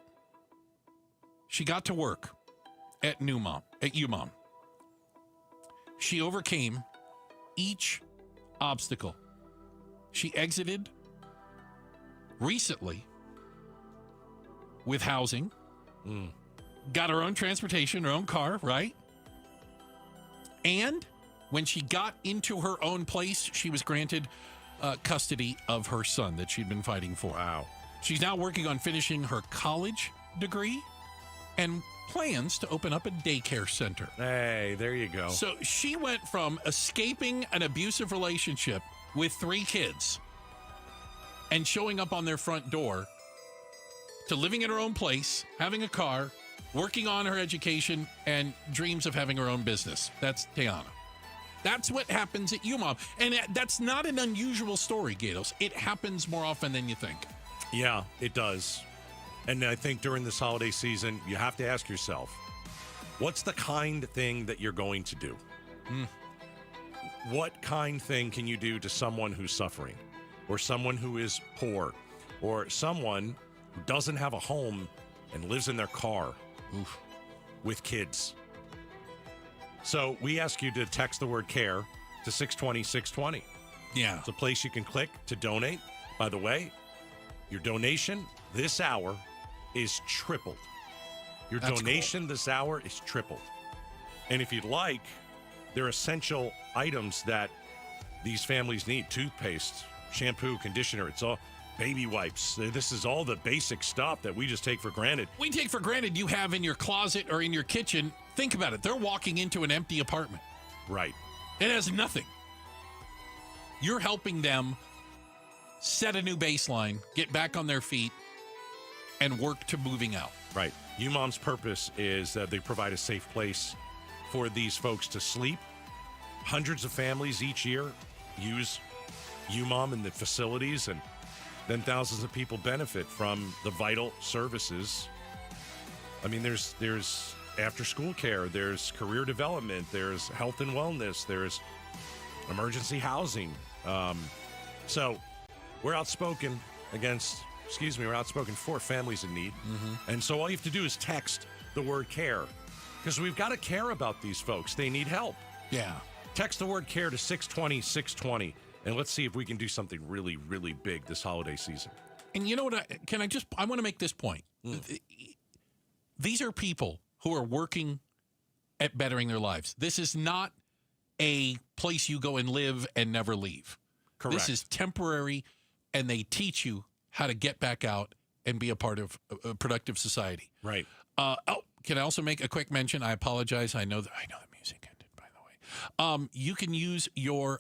She got to work at UMOM. She overcame each obstacle. She exited recently with housing, got her own transportation, her own car, right? And when she got into her own place, she was granted custody of her son that she'd been fighting for. Wow. She's now working on finishing her college degree and plans to open up a daycare center. Hey, there you go. So she went from escaping an abusive relationship with 3 kids and showing up on their front door to living in her own place, having a car, working on her education, and dreams of having her own business. That's Tiana. That's what happens at UMOM. And that's not an unusual story, Gatos. It happens more often than you think. Yeah, it does. And I think during this holiday season, you have to ask yourself, what's the kind thing that you're going to do? What kind thing can you do to someone who's suffering, or someone who is poor, or someone who doesn't have a home and lives in their car with kids? So we ask you to text the word CARE to 620-620. Yeah. It's a place you can click to donate. By the way, your donation this hour is tripled. Your That's donation this hour is tripled. And if you'd like, they're essential items that these families need. Toothpaste, shampoo, conditioner. It's all baby wipes. This is all the basic stuff that we just take for granted. We take for granted you have in your closet or in your kitchen. Think about it. They're walking into an empty apartment. Right. It has nothing. You're helping them set a new baseline, get back on their feet, and work to moving out. Right. UMOM's purpose is that they provide a safe place for these folks to sleep. Hundreds of families each year use UMOM in the facilities, and then thousands of people benefit from the vital services. I mean, there's after-school care, there's career development, there's health and wellness, there's emergency housing. So we're outspoken for families in need. And so all you have to do is text the word CARE, because we've got to care about these folks. They need help. Yeah. Text the word CARE to 620-620, and let's see if we can do something really, really big this holiday season. And you know what? I want to make this point. These are people who are working at bettering their lives. This is not a place you go and live and never leave. Correct. This is temporary, and they teach you how to get back out and be a part of a productive society. Right. Can I also make a quick mention? I apologize. I know the music ended, by the way. You can use your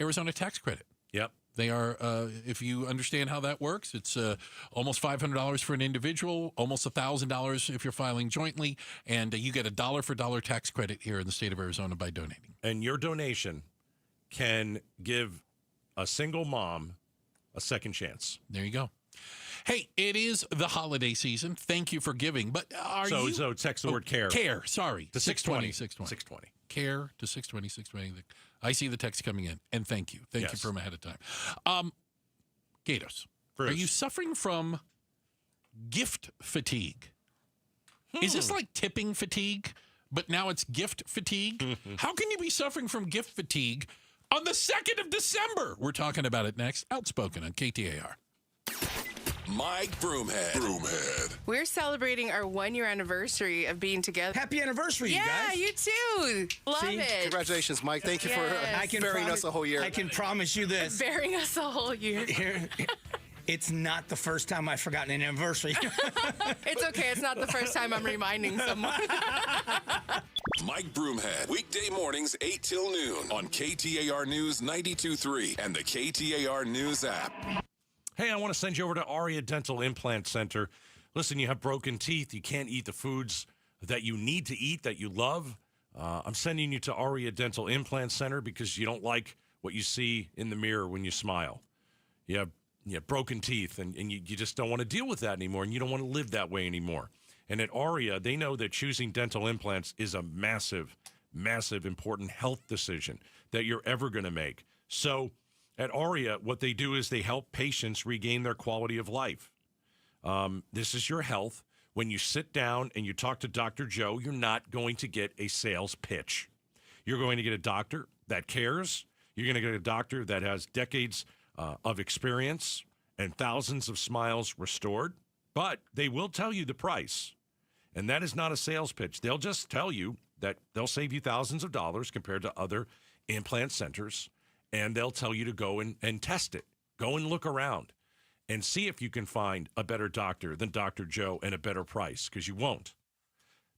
Arizona tax credit. Yep. They are, if you understand how that works, it's almost $500 for an individual, almost $1,000 if you're filing jointly, and you get a dollar-for-dollar tax credit here in the state of Arizona by donating. And your donation can give a single mom a second chance. There you go. Hey, it is the holiday season. Thank you for giving. But So text the word CARE. CARE, sorry. To 620. 620. CARE to 620, 620. I see the text coming in, and thank you. Thank you from ahead of time. Gatos, Bruce. are you suffering from gift fatigue? Is this like tipping fatigue, but now it's gift fatigue? How can you be suffering from gift fatigue on the 2nd of December? We're talking about it next. Outspoken on KTAR. Mike Broomhead. We're celebrating our 1-year anniversary of being together. Happy anniversary, you guys. Yeah, you too. Love it. Congratulations, Mike. Thank you for bearing us a whole year. I can promise you this. Bearing us a whole year. It's not the first time I've forgotten an anniversary. It's okay. It's not the first time I'm reminding someone. Mike Broomhead, weekday mornings 8 till noon on KTAR News 92.3 and the KTAR News app. Hey, I want to send you over to Aria Dental Implant Center. Listen, you have broken teeth. You can't eat the foods that you need to eat, that you love. I'm sending you to Aria Dental Implant Center because you don't like what you see in the mirror when you smile. You have broken teeth, and you just don't want to deal with that anymore, and you don't want to live that way anymore. And at Aria, they know that choosing dental implants is a massive, massive, important health decision that you're ever going to make. So at Aria, what they do is they help patients regain their quality of life. This is your health. When you sit down and you talk to Dr. Joe, you're not going to get a sales pitch. You're going to get a doctor that cares. You're going to get a doctor that has decades of experience and thousands of smiles restored. But they will tell you the price. And that is not a sales pitch. They'll just tell you that they'll save you thousands of dollars compared to other implant centers. And they'll tell you to go and test it. Go and look around and see if you can find a better doctor than Dr. Joe and a better price, because you won't.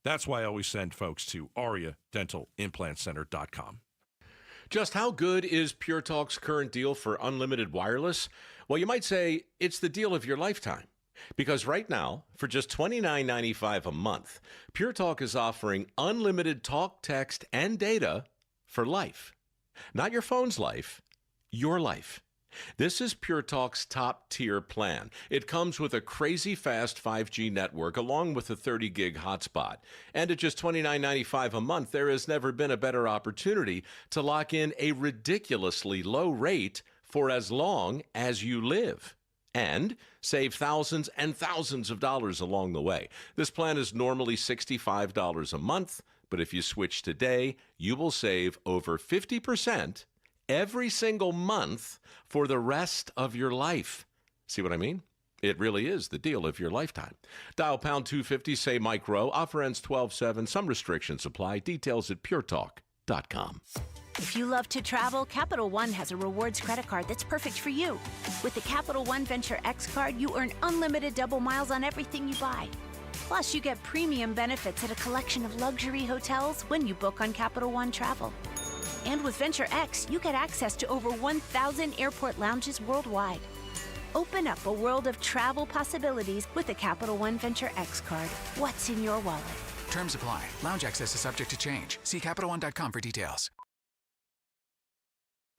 That's why I always send folks to AriaDentalImplantCenter.com. Just how good is Pure Talk's current deal for unlimited wireless? Well, you might say it's the deal of your lifetime. Because right now, for just $29.95 a month, Pure Talk is offering unlimited talk, text, and data for life. Not your phone's life, your life. This is Pure Talk's top-tier plan. It comes with a crazy fast 5G network along with a 30-gig hotspot. And at just $29.95 a month, there has never been a better opportunity to lock in a ridiculously low rate for as long as you live. And save thousands and thousands of dollars along the way. This plan is normally $65 a month, but if you switch today, you will save over 50% every single month for the rest of your life. See what I mean? It really is the deal of your lifetime. Dial pound 250, say Mike Rowe. Offer ends 12/7. Some restrictions apply. Details at puretalk.com. If you love to travel, Capital One has a rewards credit card that's perfect for you. With the Capital One Venture X card, you earn unlimited double miles on everything you buy. Plus, you get premium benefits at a collection of luxury hotels when you book on Capital One Travel. And with Venture X, you get access to over 1,000 airport lounges worldwide. Open up a world of travel possibilities with the Capital One Venture X card. What's in your wallet? Terms apply. Lounge access is subject to change. See CapitalOne.com for details.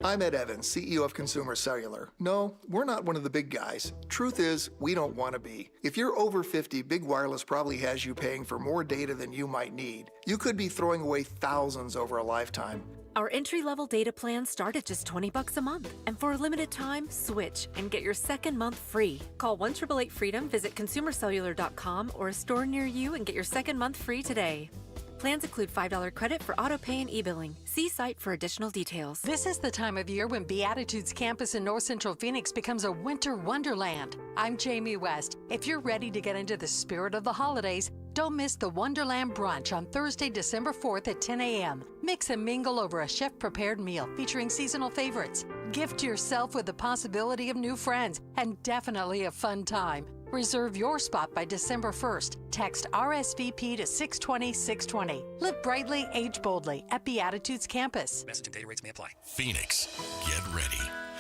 I'm Ed Evans, CEO of Consumer Cellular. No, we're not one of the big guys. Truth is, we don't want to be. If you're over 50, Big Wireless probably has you paying for more data than you might need. You could be throwing away thousands over a lifetime. Our entry-level data plans start at just $20 a month. And for a limited time, switch and get your second month free. Call 1-888-FREEDOM, visit consumercellular.com or a store near you and get your second month free today. Plans include $5 credit for auto-pay and e-billing. See site for additional details. This is the time of year when Beatitudes campus in North Central Phoenix becomes a winter wonderland. I'm Jamie West. If you're ready to get into the spirit of the holidays, don't miss the Wonderland Brunch on Thursday, December 4th at 10 a.m. Mix and mingle over a chef-prepared meal featuring seasonal favorites. Gift yourself with the possibility of new friends and definitely a fun time. Reserve your spot by December 1st. Text RSVP to 620-620. Live brightly, age boldly at Beatitudes Campus. Message and data rates may apply. Phoenix, get ready.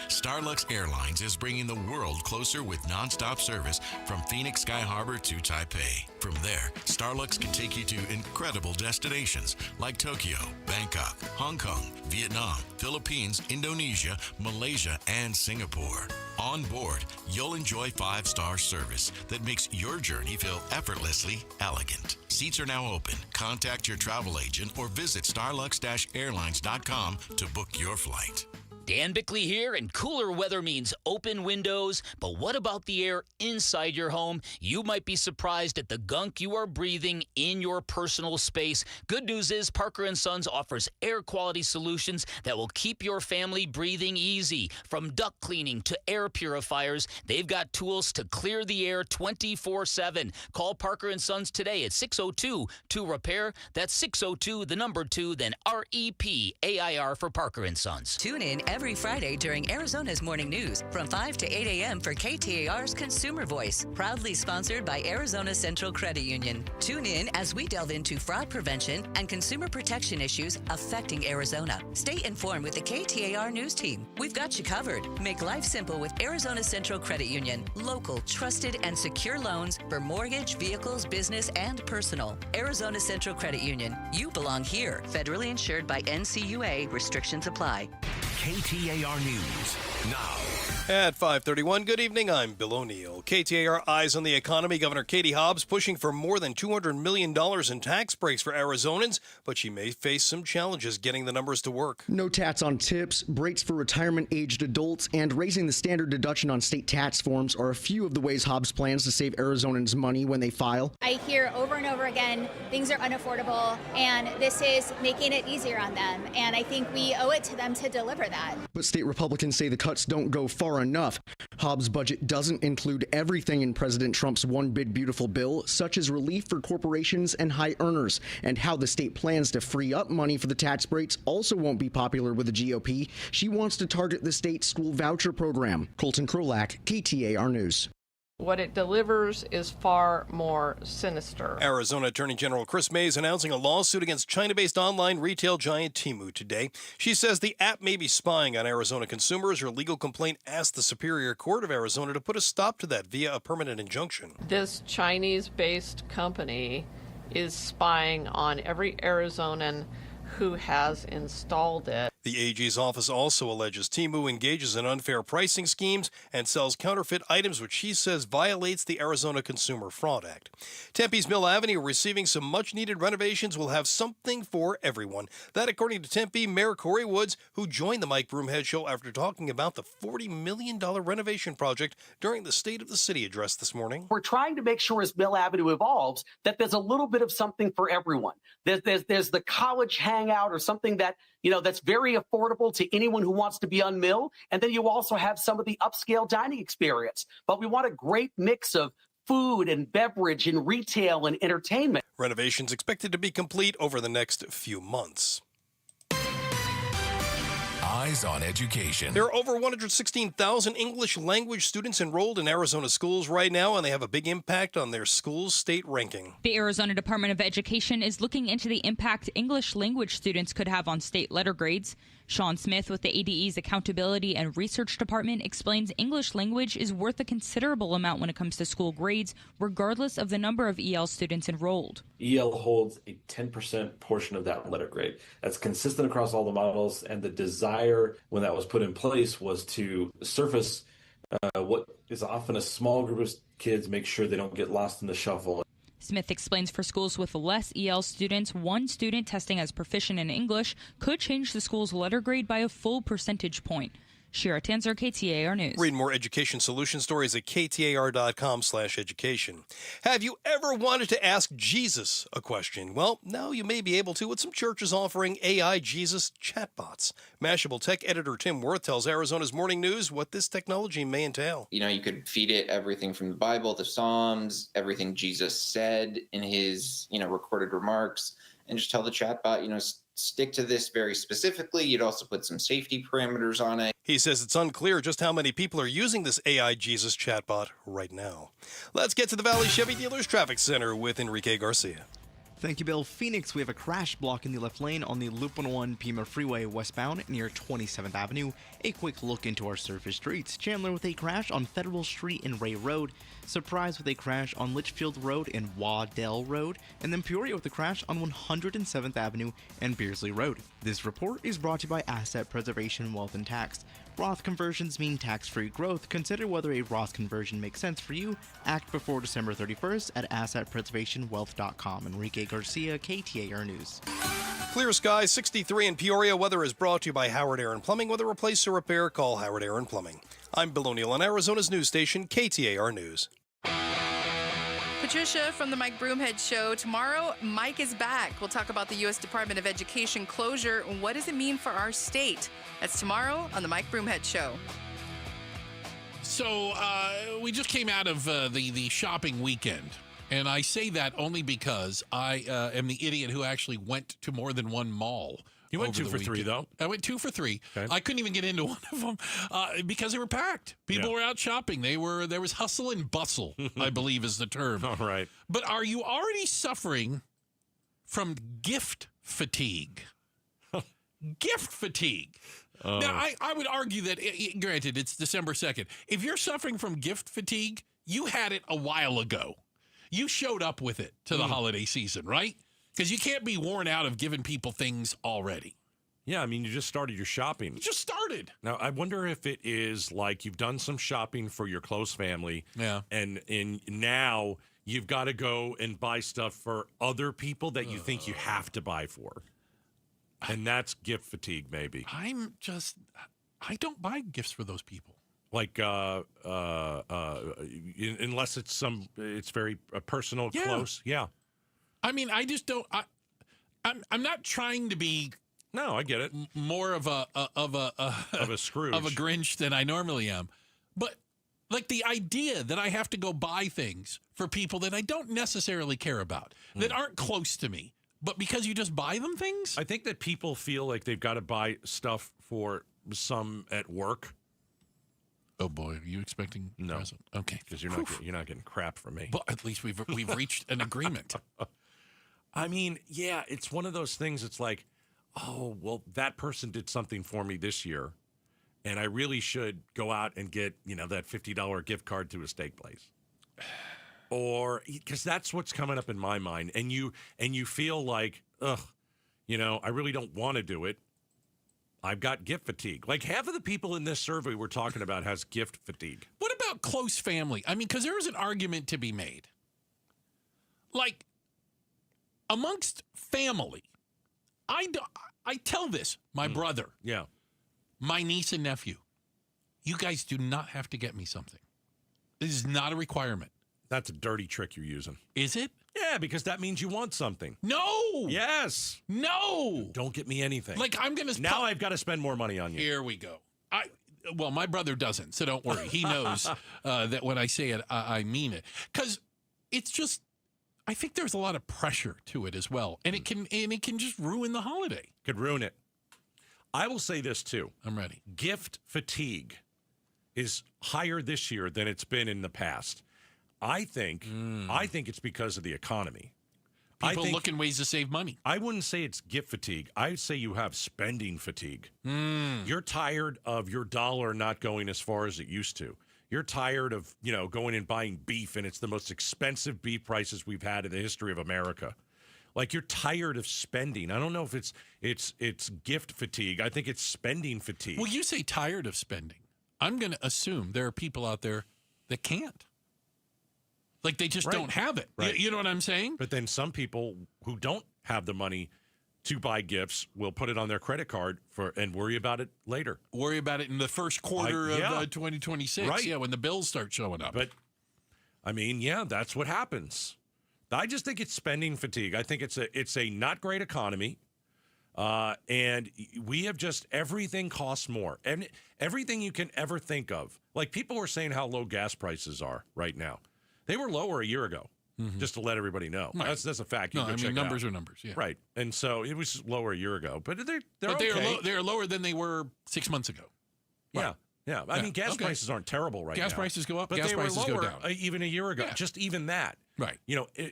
Starlux Airlines is bringing the world closer with nonstop service from Phoenix Sky Harbor to Taipei. From there, Starlux can take you to incredible destinations like Tokyo, Bangkok, Hong Kong, Vietnam, Philippines, Indonesia, Malaysia, and Singapore. On board, you'll enjoy 5-star service that makes your journey feel effortlessly elegant. Seats are now open. Contact your travel agent or visit starlux-airlines.com to book your flight. Dan Bickley here, and cooler weather means open windows. But what about the air inside your home? You might be surprised at the gunk you are breathing in your personal space. Good news is Parker & Sons offers air quality solutions that will keep your family breathing easy. From duct cleaning to air purifiers, they've got tools to clear the air 24/7. Call Parker & Sons today at 602-2REPAIR. That's 602, the number 2, then REPAIR for Parker & Sons. Tune in every Friday during Arizona's Morning News from 5 to 8 a.m. for KTAR's Consumer Voice, proudly sponsored by Arizona Central Credit Union. Tune in as we delve into fraud prevention and consumer protection issues affecting Arizona. Stay informed with the KTAR News Team. We've got you covered. Make life simple with Arizona Central Credit Union. Local, trusted, and secure loans for mortgage, vehicles, business, and personal. Arizona Central Credit Union. You belong here. Federally insured by NCUA. Restrictions apply. KTAR News now. At 5:31, good evening. I'm Bill O'Neill. KTAR Eyes on the Economy. Governor Katie Hobbs pushing for more than $200 million in tax breaks for Arizonans, but she may face some challenges getting the numbers to work. No tax on tips, breaks for retirement-aged adults, and raising the standard deduction on state tax forms are a few of the ways Hobbs plans to save Arizonans money when they file. I hear over and over again, things are unaffordable, and this is making it easier on them, and I think we owe it to them to deliver that. But state Republicans say the cuts don't go far enough. Hobbs' budget doesn't include everything in President Trump's One Big Beautiful Bill, such as relief for corporations and high earners, and how the state plans to free up money for the tax breaks also won't be popular with the GOP. She wants to target the state's school voucher program. Colton Krolak, KTAR News. What it delivers is far more sinister. Arizona Attorney General Chris May is announcing a lawsuit against China-based online retail giant Temu today. She says the app may be spying on Arizona consumers. Her legal complaint asked the Superior Court of Arizona to put a stop to that via a permanent injunction. This Chinese-based company is spying on every Arizonan who has installed it. The AG's office also alleges Temu engages in unfair pricing schemes and sells counterfeit items, which she says violates the Arizona Consumer Fraud Act. Tempe's Mill Avenue, receiving some much-needed renovations, will have something for everyone. That, according to Tempe Mayor Corey Woods, who joined the Mike Broomhead Show after talking about the $40 million renovation project during the State of the City address this morning. We're trying to make sure as Mill Avenue evolves that there's a little bit of something for everyone. There's the college hangout or something that, that's very affordable to anyone who wants to be on Mill. And then you also have some of the upscale dining experience. But we want a great mix of food and beverage and retail and entertainment. Renovations expected to be complete over the next few months. Eyes on Education. There are over 116,000 English language students enrolled in Arizona schools right now, and they have a big impact on their school's state ranking. The Arizona Department of Education is looking into the impact English language students could have on state letter grades. Sean Smith with the ADE's Accountability and Research Department explains English language is worth a considerable amount when it comes to school grades, regardless of the number of EL students enrolled. EL holds a 10% portion of that letter grade. That's consistent across all the models, and the desire when that was put in place was to surface what is often a small group of kids, make sure they don't get lost in the shuffle. Smith explains for schools with less EL students, one student testing as proficient in English could change the school's letter grade by a full percentage point. Shira Tanzer, KTAR News. Read more education solution stories at KTAR.com/education. Have you ever wanted to ask Jesus a question? Well, now you may be able to with some churches offering AI Jesus chatbots. Mashable tech editor Tim Worth tells Arizona's Morning News what this technology may entail. You could feed it everything from the Bible, the Psalms, everything Jesus said in his, recorded remarks, and just tell the chatbot, stick to this very specifically. You'd also put some safety parameters on it. He says it's unclear just how many people are using this AI Jesus chatbot right now. Let's get to the Valley Chevy Dealers Traffic Center with Enrique Garcia. Thank you, Bill. Phoenix, we have a crash blocking the left lane on the Loop 101 Pima Freeway westbound near 27th Avenue. A quick look into our surface streets. Chandler with a crash on Federal Street and Ray Road. Surprise with a crash on Litchfield Road and Waddell Road. And then Peoria with a crash on 107th Avenue and Beersley Road. This report is brought to you by Asset Preservation Wealth and Tax. Roth conversions mean tax-free growth. Consider whether a Roth conversion makes sense for you. Act before December 31st at assetpreservationwealth.com. Enrique Garcia, KTAR News. Clear skies, 63 in Peoria. Weather is brought to you by Howard Aaron Plumbing. Whether replace or repair, call Howard Aaron Plumbing. I'm Bill O'Neill on Arizona's news station, KTAR News. Patricia from the Mike Broomhead Show. Tomorrow, Mike is back. We'll talk about the U.S. Department of Education closure. What does it mean for our state? That's tomorrow on the Mike Broomhead Show. So we just came out of the shopping weekend. And I say that only because I am the idiot who actually went to more than one mall. You went 2 for 3, though. I went 2 for 3. Okay. I couldn't even get into one of them because they were packed. People were out shopping. There was hustle and bustle, I believe is the term. All right. But are you already suffering from gift fatigue? Gift fatigue. Now, I would argue that, granted, it's December 2nd. If you're suffering from gift fatigue, you had it a while ago. You showed up with it to the holiday season, right? Because you can't be worn out of giving people things already. Yeah, I mean, you just started your shopping. You just started. Now, I wonder if it is like you've done some shopping for your close family. Yeah. And now you've got to go and buy stuff for other people that you think you have to buy for. And that's gift fatigue, maybe. I don't buy gifts for those people. Like, unless it's very personal, close. Yeah. I mean, I just don't. I'm not trying to be. No, I get it. More of a Scrooge, of a Grinch than I normally am, but like the idea that I have to go buy things for people that I don't necessarily care about, that aren't close to me, but because you just buy them things. I think that people feel like they've got to buy stuff for some at work. Oh boy, are you expecting no? Present? Okay, because you're not getting crap from me. But at least we've reached an agreement. I mean, yeah, it's one of those things. It's like, oh, well, that person did something for me this year, and I really should go out and get, that $50 gift card to a steak place. Or because that's what's coming up in my mind. And you feel like, ugh, I really don't want to do it. I've got gift fatigue. Like half of the people in this survey we're talking about has gift fatigue. What about close family? I mean, because there is an argument to be made. Like, amongst family, I tell this, my brother, my niece and nephew, you guys do not have to get me something. This is not a requirement. That's a dirty trick you're using. Is it? Yeah, because that means you want something. No. Yes. No. Don't get me anything. Like I'm going to... Now I've got to spend more money on you. Here we go. Well, my brother doesn't, so don't worry. He knows that when I say it, I mean it. Because it's just... I think there's a lot of pressure to it as well, and it can just ruin the holiday. Could ruin it. I will say this too. I'm ready. Gift fatigue is higher this year than it's been in the past. I think it's because of the economy. People looking ways to save money. I wouldn't say it's gift fatigue. I'd say you have spending fatigue. You're tired of your dollar not going as far as it used to. You're tired of, going and buying beef, and it's the most expensive beef prices we've had in the history of America. Like, you're tired of spending. I don't know if it's gift fatigue. I think it's spending fatigue. Well, you say tired of spending. I'm going to assume there are people out there that can't. Like, they just don't have it. Right. You know what I'm saying? But then some people who don't have the money to buy gifts will put it on their credit card and worry about it later. Worry about it in the first quarter of 2026. Right. Yeah, when the bills start showing up. But, I mean, yeah, that's what happens. I just think it's spending fatigue. I think it's a not great economy. And we have just, everything costs more. And everything you can ever think of. Like, people were saying how low gas prices are right now. They were lower a year ago. Just to let everybody know. Right. That's a fact. You can check numbers it out. are numbers. Yeah. Right. And so it was lower a year ago. But they're okay. They are lower than they were 6 months ago. Right. Yeah. I mean, gas prices aren't terrible right now. Gas prices go up, but gas they prices were lower go down. Even a year ago. Yeah. Just even that. Right.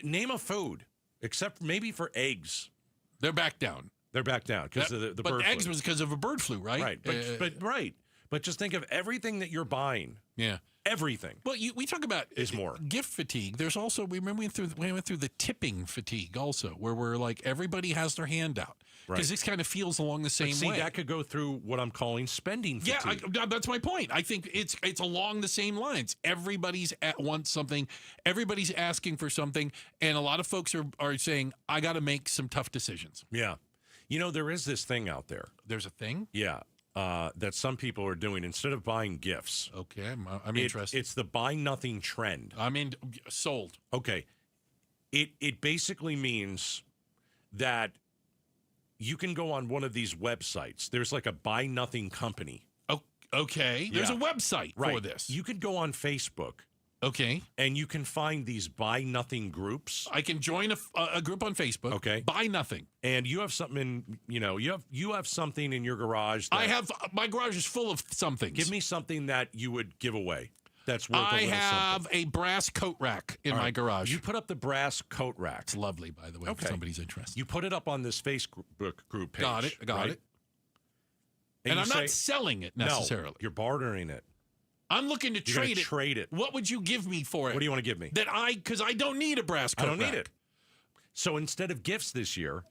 Name a food, except maybe for eggs. They're back down. They're back down because of the bird flu. But eggs was because of a bird flu, right? Right. But just think of everything that you're buying. Yeah. Everything. Well, we talk about is more gift fatigue. There's also we went through the tipping fatigue also, where we're like everybody has their hand out because this kind of feels along the same way. That could go through what I'm calling spending fatigue. Yeah, that's my point. I think it's along the same lines. Everybody's wants something. Everybody's asking for something, and a lot of folks are saying, "I got to make some tough decisions." Yeah, there is this thing out there. There's a thing. Yeah. That some people are doing instead of buying gifts. Okay, I'm interested. It's the buy nothing trend. Sold. Okay. It basically means that you can go on one of these websites. There's like a buy nothing company. Oh, okay. There's a website for this. You could go on Facebook. Okay. And you can find these buy nothing groups. I can join a group on Facebook. Okay. Buy nothing. And you have something you have something in your garage. My garage is full of something. Give me something that you would give away. That's worth a little something. I have a brass coat rack in my garage. You put up the brass coat rack. It's lovely, by the way, if somebody's interested. You put it up on this Facebook group page. Got it. And I'm not selling it necessarily. No, you're bartering it. I'm looking to trade it. What would you give me for it? What do you want to give me? Because I don't need a brass coat rack. I don't need it. So instead of gifts this year,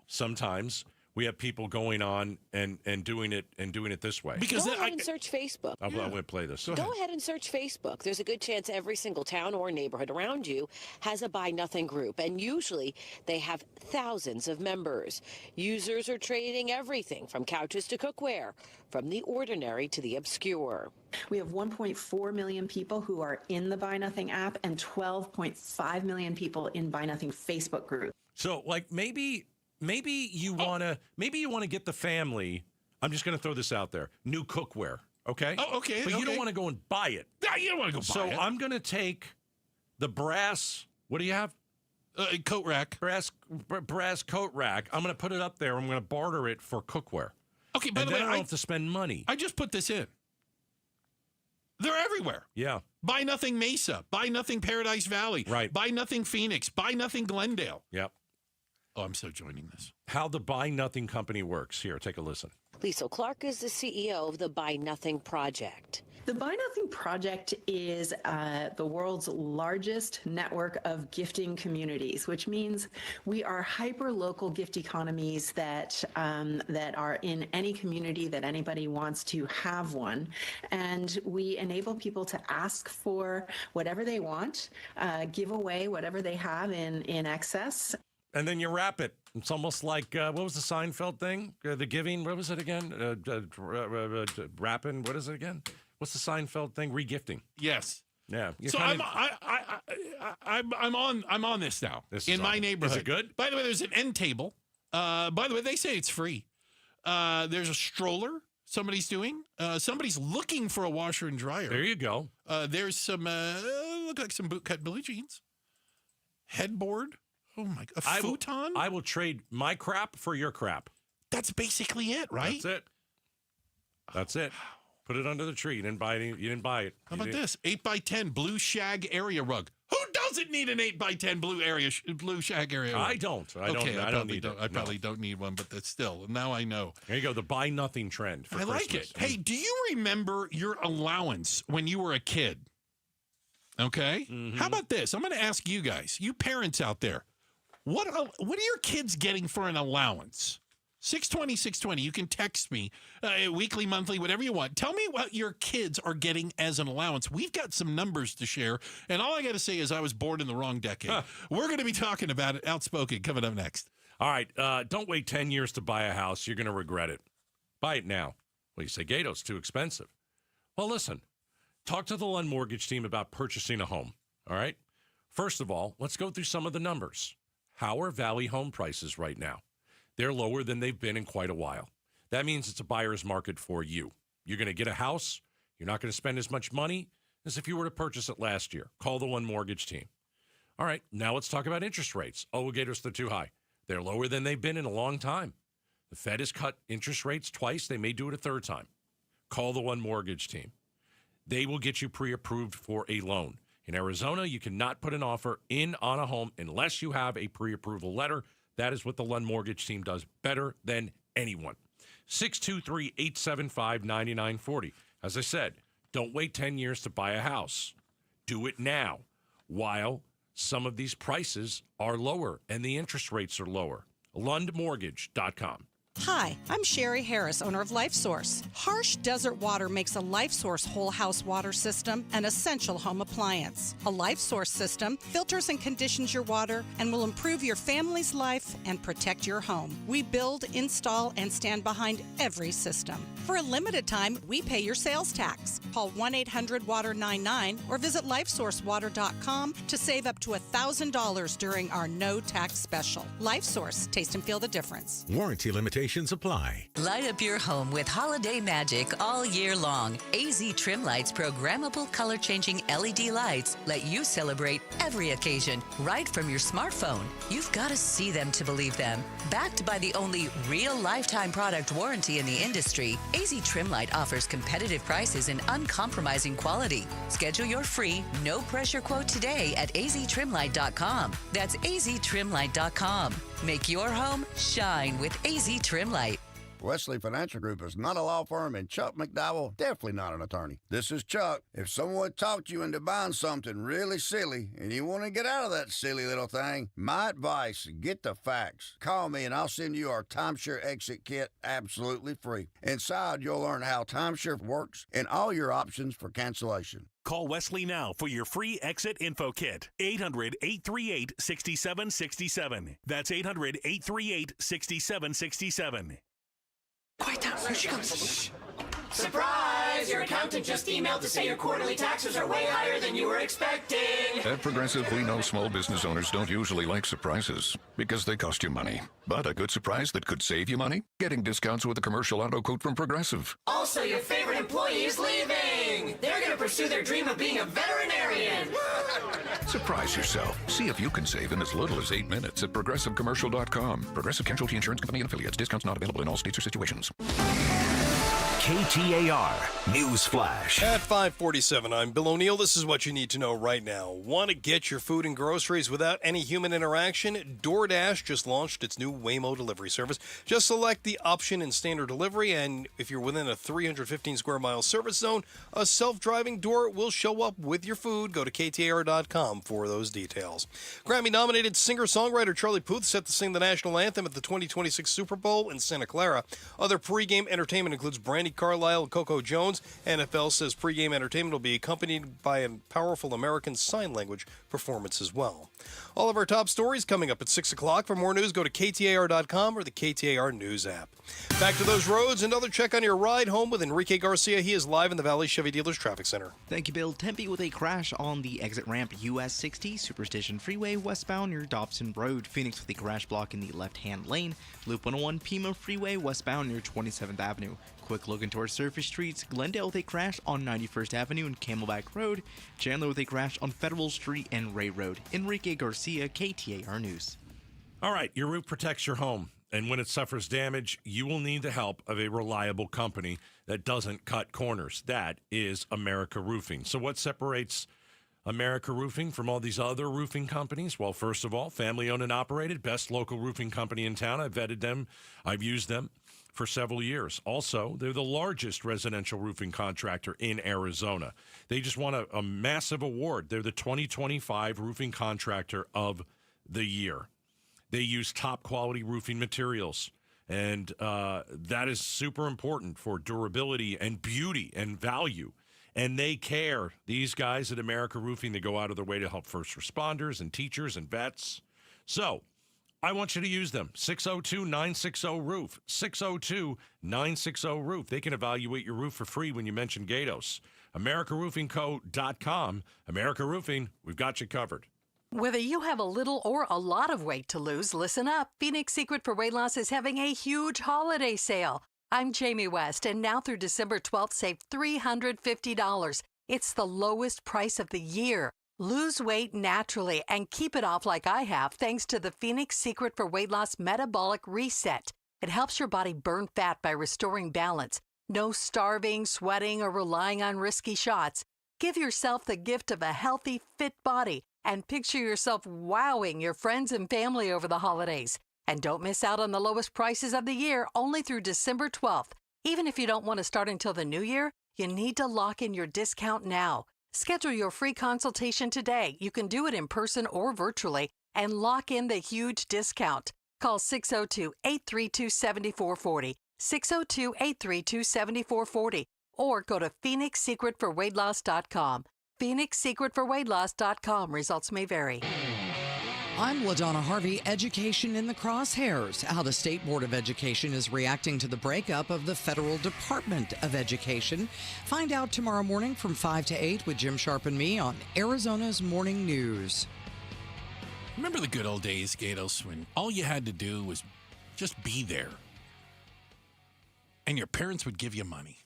sometimes we have people going on and doing it this way. Because go ahead and search Facebook. I'm going to play this. Go ahead and search Facebook. There's a good chance every single town or neighborhood around you has a Buy Nothing group, and usually they have thousands of members. Users are trading everything from couches to cookware, from the ordinary to the obscure. We have 1.4 million people who are in the Buy Nothing app and 12.5 million people in Buy Nothing Facebook group. So, like, maybe you want to get the family, I'm just going to throw this out there, new cookware, okay? Oh, okay. But you don't want to go and buy it. No, you don't want to go buy it. So I'm going to take the brass, what do you have? Coat rack. Brass coat rack. I'm going to put it up there. I'm going to barter it for cookware. Okay, by the way, I don't have to spend money. I just put this in. They're everywhere. Yeah. Buy Nothing Mesa. Buy Nothing Paradise Valley. Right. Buy Nothing Phoenix. Buy Nothing Glendale. Yep. Oh, I'm so joining this. How the Buy Nothing company works. Here, take a listen. Lisa Clark is the CEO of the Buy Nothing Project. The Buy Nothing Project is the world's largest network of gifting communities, which means we are hyper-local gift economies that are in any community that anybody wants to have one. And we enable people to ask for whatever they want, give away whatever they have in excess. And then you wrap it. It's almost like, what was the Seinfeld thing? The giving, what was it again? Wrapping, what is it again? What's the Seinfeld thing? Regifting. Yes. Yeah. So I'm on this now in my neighborhood. Is it good? By the way, there's an end table. By the way, they say it's free. There's a stroller somebody's doing. Somebody's looking for a washer and dryer. There you go. There's some look like some bootcut blue jeans. Headboard. Oh my! A futon. I will trade my crap for your crap. That's basically it, right? That's it. Put it under the tree. You didn't buy it. You didn't buy it. How about this? 8x10 blue shag area rug. Who doesn't need an 8x10 blue shag area rug? I don't. I don't need it. I probably don't need one, but that's still. Now I know. There you go. The Buy Nothing trend for Christmas. Like it. Hey, do you remember your allowance when you were a kid? Okay. Mm-hmm. How about this? I'm going to ask you guys, you parents out there, what are your kids getting for an allowance? 620. You can text me weekly, monthly, whatever you want. Tell me what your kids are getting as an allowance. We've got some numbers to share, and all I got to say is I was born in the wrong decade. We're going to be talking about it. Outspoken coming up next. All right. Don't wait 10 years to buy a house. You're going to regret it. Buy it now. Well, you say, Gato, it's too expensive. Well, listen. Talk to the Lund Mortgage team about purchasing a home. All right? First of all, let's go through some of the numbers. How are Valley home prices right now? They're lower than they've been in quite a while. That means it's a buyer's market for you. You're going to get a house. You're not going to spend as much money as if you were to purchase it last year. Call the Lund Mortgage team. All right, now let's talk about interest rates. Oh, Gators, they're too high. They're lower than they've been in a long time. The Fed has cut interest rates twice. They may do it a third time. Call the Lund Mortgage team. They will get you pre-approved for a loan. In Arizona, you cannot put an offer in on a home unless you have a pre-approval letter. That is what the Lund Mortgage team does better than anyone. 623-875-9940. As I said, don't wait 10 years to buy a house. Do it now while some of these prices are lower and the interest rates are lower. LundMortgage.com. Hi, I'm Sherry Harris, owner of LifeSource. Harsh desert water makes a LifeSource whole house water system an essential home appliance. A LifeSource system filters and conditions your water and will improve your family's life and protect your home. We build, install, and stand behind every system. For a limited time, we pay your sales tax. Call 1-800-WATER-99 or visit LifeSourceWater.com to save up to $1,000 during our no tax special. LifeSource, taste and feel the difference. Warranty limitations apply. Light up your home with holiday magic all year long. AZ Trim Lights programmable color-changing LED lights let you celebrate every occasion right from your smartphone. You've got to see them to believe them. Backed by the only real lifetime product warranty in the industry, AZ Trim Light offers competitive prices and uncompromising quality. Schedule your free, no-pressure quote today at aztrimlight.com. That's aztrimlight.com. Make your home shine with AZ Trim Light. Wesley Financial Group is not a law firm, and Chuck McDowell definitely not an attorney. This is Chuck. If someone talked you into buying something really silly and you want to get out of that silly little thing, my advice, get the facts. Call me and I'll send you our timeshare exit kit absolutely free. Inside, you'll learn how timeshare works and all your options for cancellation. Call Wesley now for your free exit info kit. 800-838-6767. That's 800-838-6767. Quiet down. Here she comes. Surprise! Your accountant just emailed to say your quarterly taxes are way higher than you were expecting. At Progressive, we know small business owners don't usually like surprises because they cost you money. But a good surprise that could save you money? Getting discounts with a commercial auto quote from Progressive. Also, your favorite employee is leaving. They're going to pursue their dream of being a veterinarian. Surprise yourself. See if you can save in as little as 8 minutes at ProgressiveCommercial.com. Progressive Casualty Insurance Company and Affiliates. Discounts not available in all states or situations. KTAR News Flash. At 5:47, I'm Bill O'Neill. This is what you need to know right now. Want to get your food and groceries without any human interaction? DoorDash just launched its new Waymo delivery service. Just select the option in standard delivery, and if you're within a 315 square mile service zone, a self-driving door will show up with your food. Go to KTAR.com for those details. Grammy-nominated singer-songwriter Charlie Puth set to sing the national anthem at the 2026 Super Bowl in Santa Clara. Other pregame entertainment includes Brandy Carlisle and Coco Jones. NFL says pregame entertainment will be accompanied by a powerful American Sign Language performance as well. All of our top stories coming up at 6 o'clock. For more news, go to KTAR.com or the KTAR News app. Back to those roads. Another check on your ride home with Enrique Garcia. He is live in the Valley Chevy Dealers Traffic Center. Thank you, Bill. Tempe with a crash on the exit ramp US 60, Superstition Freeway westbound near Dobson Road. Phoenix with a crash block in the left-hand lane. Loop 101 Pima Freeway westbound near 27th Avenue. Quick look into our surface streets. Glendale with a crash on 91st Avenue and Camelback Road. Chandler with a crash on Federal Street and Ray Road. Enrique Garcia, KTAR News. All right, your roof protects your home, and when it suffers damage, you will need the help of a reliable company that doesn't cut corners. That is America Roofing. So what separates America Roofing from all these other roofing companies? Well, first of all, family-owned and operated, best local roofing company in town. I've vetted them. I've used them for several years. Also, they're the largest residential roofing contractor in Arizona. They just won a massive award. They're the 2025 Roofing Contractor of the Year. They use top quality roofing materials, and that is super important for durability and beauty and value. And they care. These guys at America Roofing, they go out of their way to help first responders and teachers and vets. So I want you to use them. 602-960-ROOF. 602-960-ROOF. They can evaluate your roof for free when you mention Gatos. AmericaRoofingCo.com. America Roofing, we've got you covered. Whether you have a little or a lot of weight to lose, listen up. Phoenix Secret for Weight Loss is having a huge holiday sale. I'm Jamie West, and now through December 12th, save $350. It's the lowest price of the year. Lose weight naturally and keep it off like I have thanks to the Phoenix Secret for Weight Loss Metabolic Reset. It helps your body burn fat by restoring balance. No starving, sweating, or relying on risky shots. Give yourself the gift of a healthy, fit body and picture yourself wowing your friends and family over the holidays. And don't miss out on the lowest prices of the year only through December 12th. Even if you don't want to start until the new year, you need to lock in your discount now. Schedule your free consultation today. You can do it in person or virtually and lock in the huge discount. Call 602-832-7440, 602-832-7440, or go to PhoenixSecretForWeightLoss.com. PhoenixSecretForWeightLoss.com. Results may vary. I'm LaDonna Harvey, Education in the Crosshairs. How the State Board of Education is reacting to the breakup of the Federal Department of Education. Find out tomorrow morning from 5 to 8 with Jim Sharp and me on Arizona's Morning News. Remember the good old days, Gatos, when all you had to do was just be there. And your parents would give you money.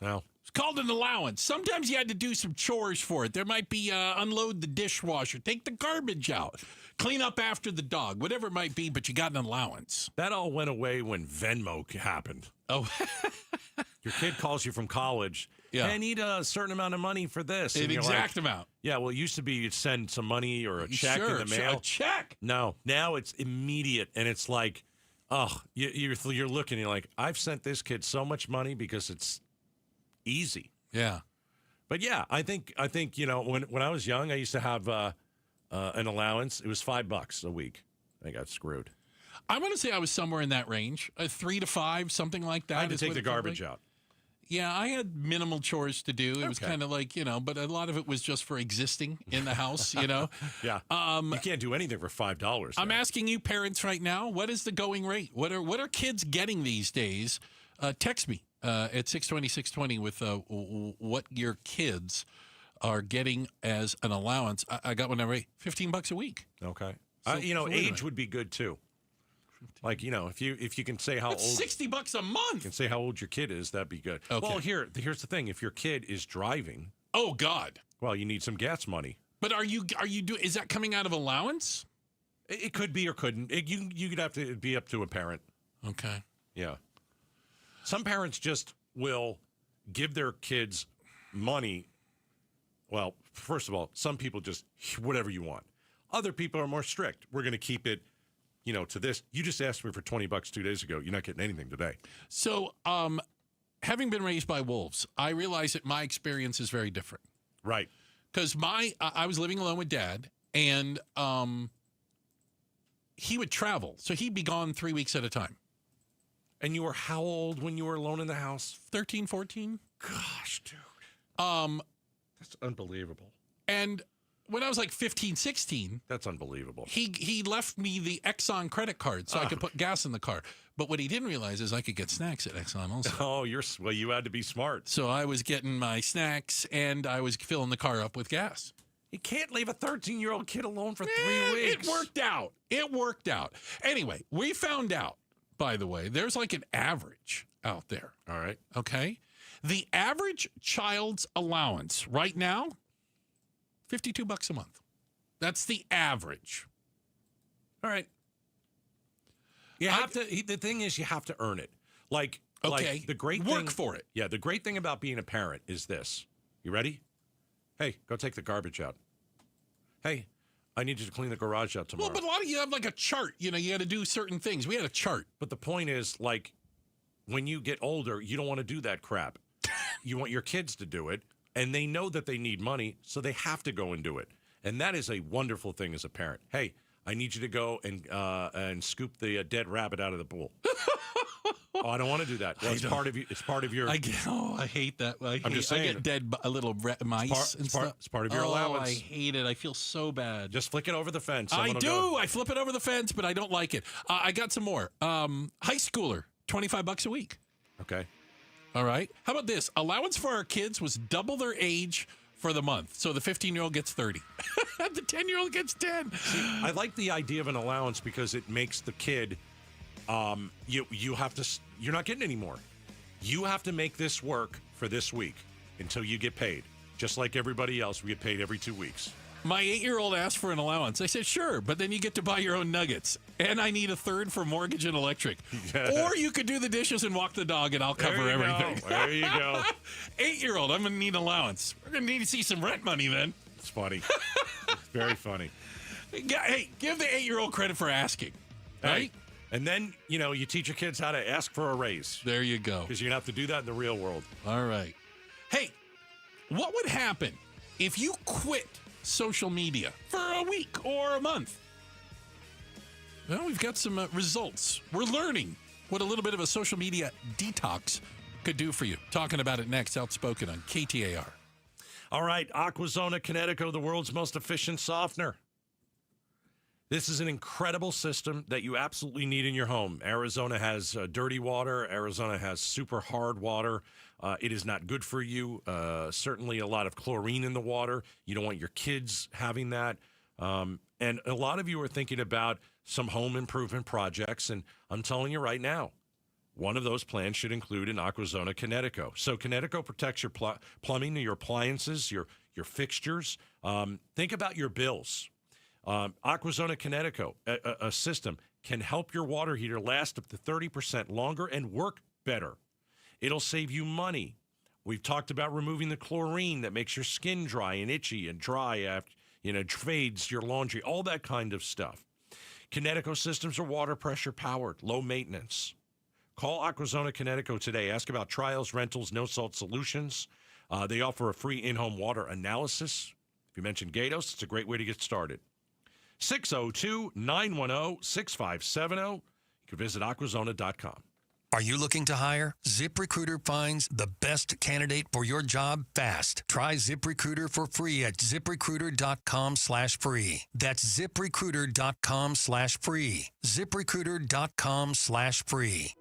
Well, it's called an allowance. Sometimes you had to do some chores for it. There might be unload the dishwasher, take the garbage out, clean up after the dog, whatever it might be, but you got an allowance. That all went away when Venmo happened. Oh. Your kid calls you from college. Yeah. Hey, I need a certain amount of money for this. An exact amount. Yeah, well, it used to be you'd send some money or a check in the mail. A check? No, now it's immediate, and it's like Oh, you're looking, you're like, I've sent this kid so much money because it's easy. Yeah. But yeah, I think when I was young, I used to have an allowance. It was $5 a week. I got screwed. I want to say I was somewhere in that range, 3 to 5, something like that. I had to take the garbage out. Yeah, I had minimal chores to do. It was kind of like, but a lot of it was just for existing in the house, Yeah. You can't do anything for $5. I'm asking you parents right now, what is the going rate? What are kids getting these days? Text me at 620-620 with what your kids are getting as an allowance. I got one already, $15 a week. Okay. So, age would be good too. Like, if you can say how That's old $60 a month. You can say how old your kid is, that'd be good. Okay. Well, here's the thing. If your kid is driving, oh God. Well, you need some gas money. But are you doing, is that coming out of allowance? It could be or couldn't. You'd have to it'd be up to a parent. Okay. Yeah. Some parents just will give their kids money. Well, first of all, some people just whatever you want. Other people are more strict. We're going to keep it to this. You just asked me for $20 2 days ago. You're not getting anything today. So, having been raised by wolves, I realize that my experience is very different. Right. Because I was living alone with Dad, and he would travel. So he'd be gone 3 weeks at a time. And you were how old when you were alone in the house? 13, 14. Gosh, dude. That's unbelievable. And when I was like 15, 16. That's unbelievable. He left me the Exxon credit card so I could put gas in the car. But what he didn't realize is I could get snacks at Exxon also. Oh, you had to be smart. So I was getting my snacks and I was filling the car up with gas. You can't leave a 13-year-old kid alone for 3 weeks. It worked out. Anyway, we found out, by the way, there's like an average out there. All right. Okay. The average child's allowance right now, $52 a month. That's the average. All right. You have to. The thing is, you have to earn it. Like the great work thing, for it. Yeah. The great thing about being a parent is this. You ready? Hey, go take the garbage out. Hey, I need you to clean the garage out tomorrow. Well, but a lot of you have like a chart. You got to do certain things. We had a chart. But the point is, like, when you get older, you don't want to do that crap. You want your kids to do it. And they know that they need money, so they have to go and do it. And that is a wonderful thing as a parent. Hey, I need you to go and scoop the dead rabbit out of the pool. Oh, I don't want to do that. Well, it's part of you. It's part of your. I hate that. I'm just saying. I get dead little mice and stuff. It's part of your allowance. I hate it. I feel so bad. Just flick it over the fence. I do. I flip it over the fence, but I don't like it. I got some more. High schooler, $25 a week. Okay. All right. How about this? Allowance for our kids was double their age for the month. So the 15-year-old gets 30. The 10-year-old gets 10. See, I like the idea of an allowance because it makes the kid, you have to, you're not getting any more. You have to make this work for this week until you get paid. Just like everybody else, we get paid every 2 weeks. My 8-year-old asked for an allowance. I said, sure, but then you get to buy your own nuggets. And I need a third for mortgage and electric. Or you could do the dishes and walk the dog, and I'll cover everything. There you go. 8-year-old, I'm going to need an allowance. We're going to need to see some rent money then. It's funny. It's very funny. Hey, give the 8-year-old credit for asking. Right? Hey, and then, you teach your kids how to ask for a raise. There you go. Because you're going to have to do that in the real world. All right. Hey, what would happen if you quit social media for a week or a month? Well, we've got some results. We're learning what a little bit of a social media detox could do for you. Talking about it next, Outspoken on KTAR. All right, Aquazona Kinetico, the world's most efficient softener. This is an incredible system that you absolutely need in your home. Arizona has dirty water. Arizona has super hard water. It is not good for you. Certainly a lot of chlorine in the water. You don't want your kids having that. And a lot of you are thinking about some home improvement projects. And I'm telling you right now, one of those plans should include an Aquazona Kinetico. So Kinetico protects your plumbing, your appliances, your fixtures. Think about your bills. Aquazona Kinetico, a system, can help your water heater last up to 30% longer and work better. It'll save you money. We've talked about removing the chlorine that makes your skin dry and itchy and dry after, fades your laundry, all that kind of stuff. Connecticut systems are water pressure powered, low maintenance. Call Aquazona Connecticut today. Ask about trials, rentals, no-salt solutions. They offer a free in-home water analysis. If you mention Gatos, it's a great way to get started. 602-910-6570. You can visit aquazona.com. Are you looking to hire? ZipRecruiter finds the best candidate for your job fast. Try ZipRecruiter for free at ZipRecruiter.com/free. That's ZipRecruiter.com/free. ZipRecruiter.com/free.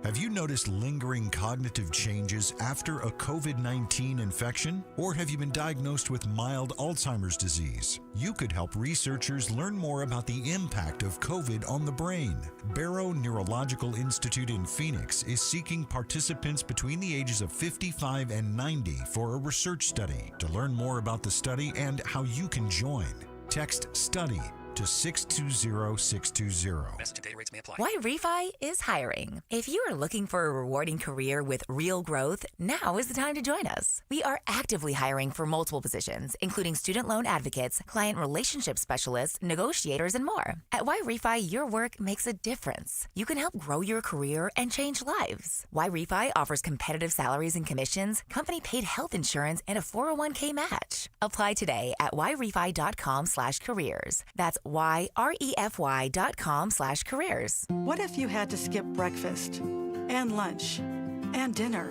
Have you noticed lingering cognitive changes after a COVID-19 infection? Or have you been diagnosed with mild Alzheimer's disease? You could help researchers learn more about the impact of COVID on the brain. Barrow Neurological Institute in Phoenix is seeking participants between the ages of 55 and 90 for a research study. To learn more about the study and how you can join, text STUDY to 620-620. Message and data rates may apply. Y-Refi is hiring. If you are looking for a rewarding career with real growth, now is the time to join us. We are actively hiring for multiple positions, including student loan advocates, client relationship specialists, negotiators, and more. At Y-Refi, your work makes a difference. You can help grow your career and change lives. Y-Refi offers competitive salaries and commissions, company-paid health insurance, and a 401k match. Apply today at yrefi.com/careers. That's YREFY.com/careers. What if you had to skip breakfast and lunch and dinner?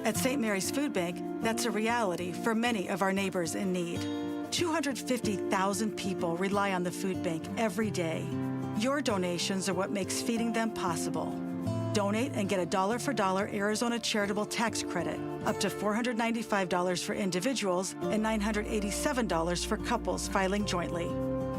At St. Mary's Food Bank, that's a reality for many of our neighbors in need. 250,000 people rely on the food bank every day. Your donations are what makes feeding them possible. Donate and get a dollar-for-dollar Arizona charitable tax credit, up to $495 for individuals and $987 for couples filing jointly.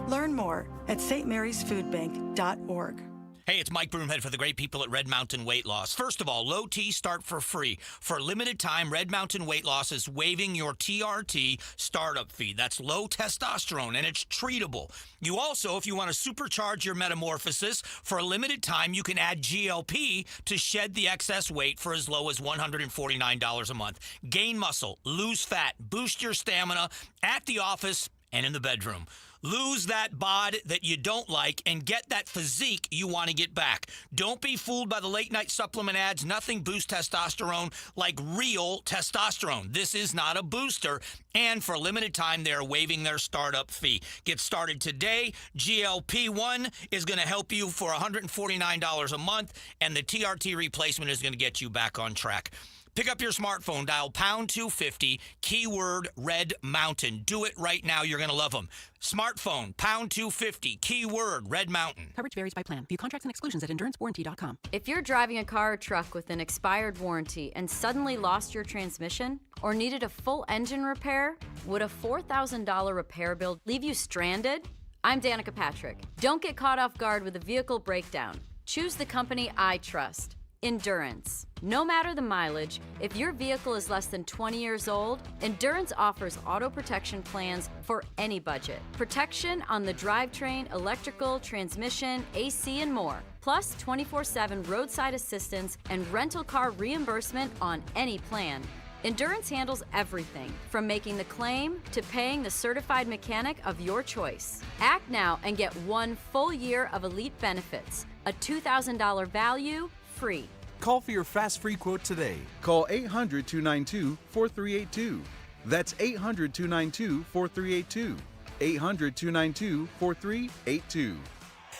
Learn more at stmarysfoodbank.org. Hey, it's Mike Broomhead for the great people at Red Mountain Weight Loss. First of all, low T start for free. For a limited time, Red Mountain Weight Loss is waiving your TRT startup fee. That's low testosterone, and it's treatable. You also, if you want to supercharge your metamorphosis, for a limited time, you can add GLP to shed the excess weight for as low as $149 a month. Gain muscle, lose fat, boost your stamina at the office and in the bedroom. Lose that bod that you don't like and get that physique you want to get back. Don't be fooled by the late-night supplement ads. Nothing boosts testosterone like real testosterone. This is not a booster. And for a limited time, they're waiving their startup fee. Get started today. GLP-1 is going to help you for $149 a month, and the TRT replacement is going to get you back on track. Pick up your smartphone, dial pound 250, keyword Red Mountain. Do it right now. You're going to love them. Smartphone, pound 250, keyword Red Mountain. Coverage varies by plan. View contracts and exclusions at endurancewarranty.com. If you're driving a car or truck with an expired warranty and suddenly lost your transmission or needed a full engine repair, would a $4,000 repair bill leave you stranded? I'm Danica Patrick. Don't get caught off guard with a vehicle breakdown. Choose the company I trust. Endurance. No matter the mileage, if your vehicle is less than 20 years old, Endurance offers auto protection plans for any budget. Protection on the drivetrain, electrical, transmission, AC, and more. Plus 24/7 roadside assistance and rental car reimbursement on any plan. Endurance handles everything, from making the claim to paying the certified mechanic of your choice. Act now and get 1 full year of elite benefits, a $2,000 value, free. Call for your fast free quote today. Call 800-292-4382. That's 800-292-4382. 800-292-4382.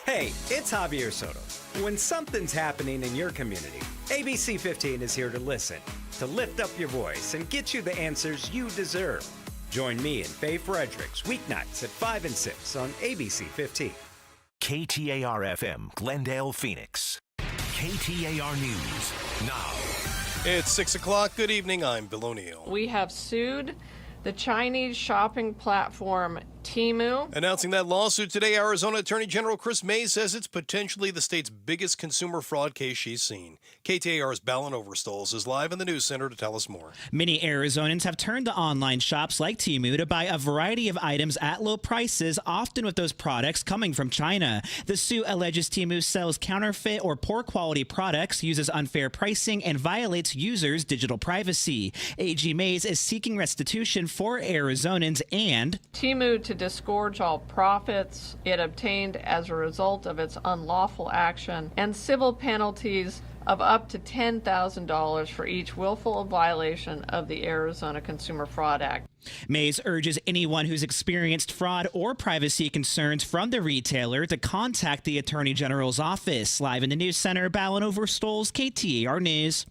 Hey, it's Javier Soto. When something's happening in your community, ABC 15 is here to listen, to lift up your voice and get you the answers you deserve. Join me and Faye Fredericks weeknights at 5 and 6 on ABC 15. KTAR-FM, Glendale, Phoenix. KTAR News now. It's 6 o'clock. Good evening. I'm Bill O'Neill. We have sued the Chinese shopping platform Temu. Announcing that lawsuit today, Arizona Attorney General Chris Mays says it's potentially the state's biggest consumer fraud case she's seen. KTAR's Ballin Overstoles is live in the news center to tell us more. Many Arizonans have turned to online shops like Temu to buy a variety of items at low prices, often with those products coming from China. The suit alleges Temu sells counterfeit or poor quality products, uses unfair pricing, and violates users' digital privacy. AG Mays is seeking restitution for Arizonans and Temu to disgorge all profits it obtained as a result of its unlawful action, and civil penalties of up to $10,000 for each willful violation of the Arizona Consumer Fraud Act. Mays urges anyone who's experienced fraud or privacy concerns from the retailer to contact the Attorney General's office. Live in the News Center, Ballin Overstoles, KTAR News.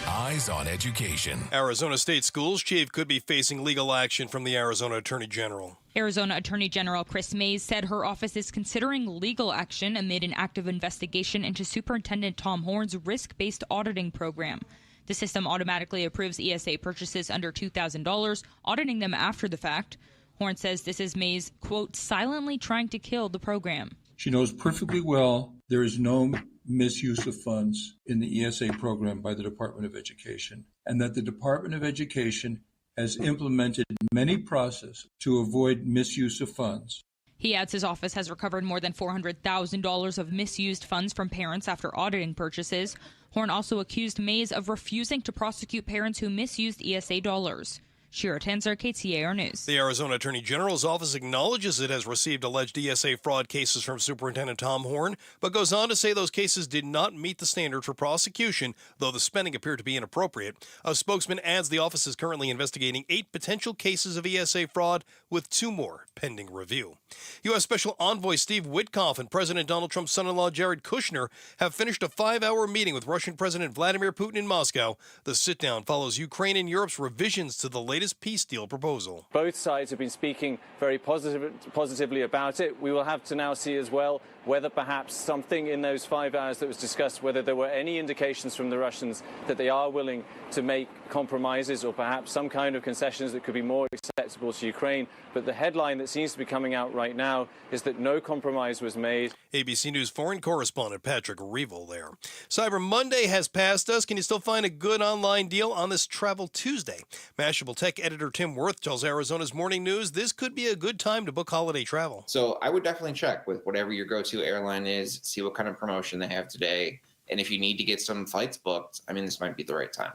Eyes on Education. Arizona State Schools chief could be facing legal action from the Arizona Attorney General. Arizona Attorney General Chris Mays said her office is considering legal action amid an active investigation into Superintendent Tom Horn's risk-based auditing program. The system automatically approves ESA purchases under $2,000, auditing them after the fact. Horn says this is Mays, quote, silently trying to kill the program. She knows perfectly well there is no misuse of funds in the ESA program by the Department of Education, and that the Department of Education has implemented many processes to avoid misuse of funds. He adds his office has recovered more than $400,000 of misused funds from parents after auditing purchases. Horn also accused Mays of refusing to prosecute parents who misused ESA dollars. Shira Tanzer, KTAR News. The Arizona Attorney General's office acknowledges it has received alleged ESA fraud cases from Superintendent Tom Horn, but goes on to say those cases did not meet the standard for prosecution, though the spending appeared to be inappropriate. A spokesman adds the office is currently investigating 8 potential cases of ESA fraud, with 2 more pending review. U.S. Special Envoy Steve Witkoff and President Donald Trump's son-in-law Jared Kushner have finished a 5-hour meeting with Russian President Vladimir Putin in Moscow. The sit-down follows Ukraine and Europe's revisions to the latest peace deal proposal. Both sides have been speaking very positively about it. We will have to now see as well whether perhaps something in those 5 hours that was discussed, whether there were any indications from the Russians that they are willing to make compromises or perhaps some kind of concessions that could be more acceptable to Ukraine. But the headline that seems to be coming out right now is that no compromise was made. ABC News foreign correspondent Patrick Revel there. Cyber Monday has passed us. Can you still find a good online deal on this Travel Tuesday? Mashable Tech editor Tim Worth tells Arizona's Morning News this could be a good time to book holiday travel. So I would definitely check with whatever your go-to airline is, see what kind of promotion they have today. And if you need to get some flights booked, this might be the right time.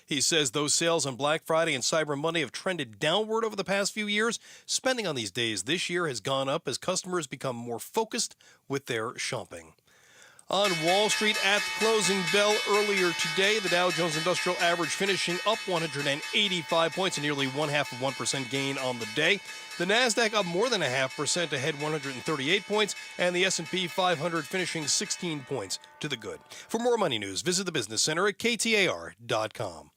He says those sales on Black Friday and Cyber Monday have trended downward over the past few years. Spending on these days this year has gone up as customers become more focused with their shopping. On Wall Street at the closing bell earlier today, the Dow Jones Industrial Average finishing up 185 points, a nearly 0.5% gain on the day. The Nasdaq up more than 0.5% to head 138 points, and the S&P 500 finishing 16 points to the good. For more money news, visit the Business Center at KTAR.com.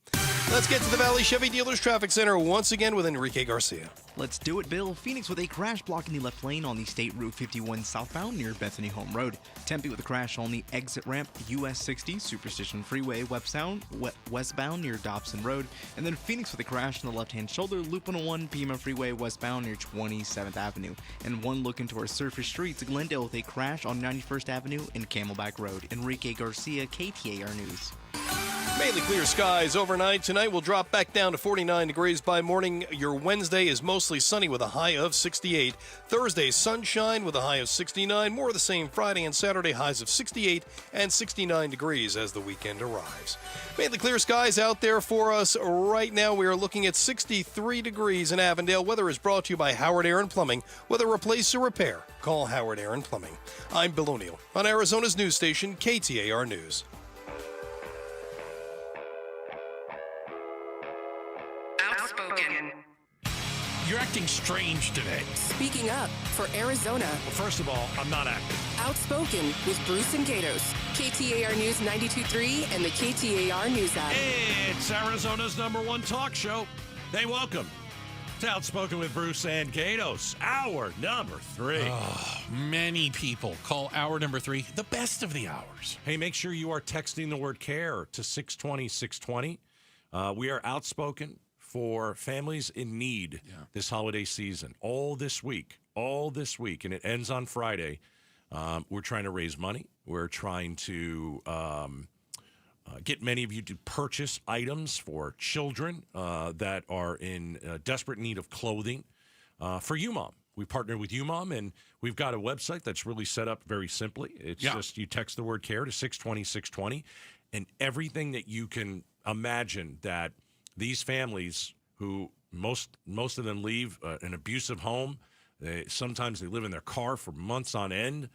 Let's get to the Valley Chevy Dealers Traffic Center once again with Enrique Garcia. Let's do it, Bill. Phoenix with a crash blocking the left lane on the State Route 51 southbound near Bethany Home Road. Tempe with a crash on the exit ramp, US 60 Superstition Freeway westbound near Dobson Road. And then Phoenix with a crash on the left-hand shoulder, Loop 101 Pima Freeway westbound near 27th Avenue. And one look into our surface streets, Glendale with a crash on 91st Avenue and Camelback Road. Enrique Garcia, KTAR News. Mainly clear skies overnight. Tonight will drop back down to 49 degrees by morning. Your Wednesday is mostly sunny with a high of 68. Thursday, sunshine with a high of 69. More of the same Friday and Saturday, highs of 68 and 69 degrees as the weekend arrives. Mainly clear skies out there for us right now. We are looking at 63 degrees in Avondale. Weather is brought to you by Howard Air and Plumbing. Whether replace or repair, call Howard Air and Plumbing. I'm Bill O'Neill on Arizona's news station, KTAR News. Outspoken. You're acting strange today. Speaking up for Arizona. Well, first of all, I'm not acting. Outspoken with Bruce and Gatos. KTAR News 92.3 and the KTAR News app. It's Arizona's #1 talk show. Hey, welcome to Outspoken with Bruce and Gatos, hour number 3. Oh, many people call hour number 3 the best of the hours. Hey, make sure you are texting the word CARE to 620-620. We are outspoken for families in need this holiday season. All this week, and it ends on Friday. We're trying to raise money. We're trying to get many of you to purchase items for children that are in desperate need of clothing for UMOM. We partnered with UMOM, and we've got a website that's really set up very simply. It's just you text the word CARE to 620-620, and everything that you can imagine that these families who most of them leave an abusive home. Sometimes they live in their car for months on end,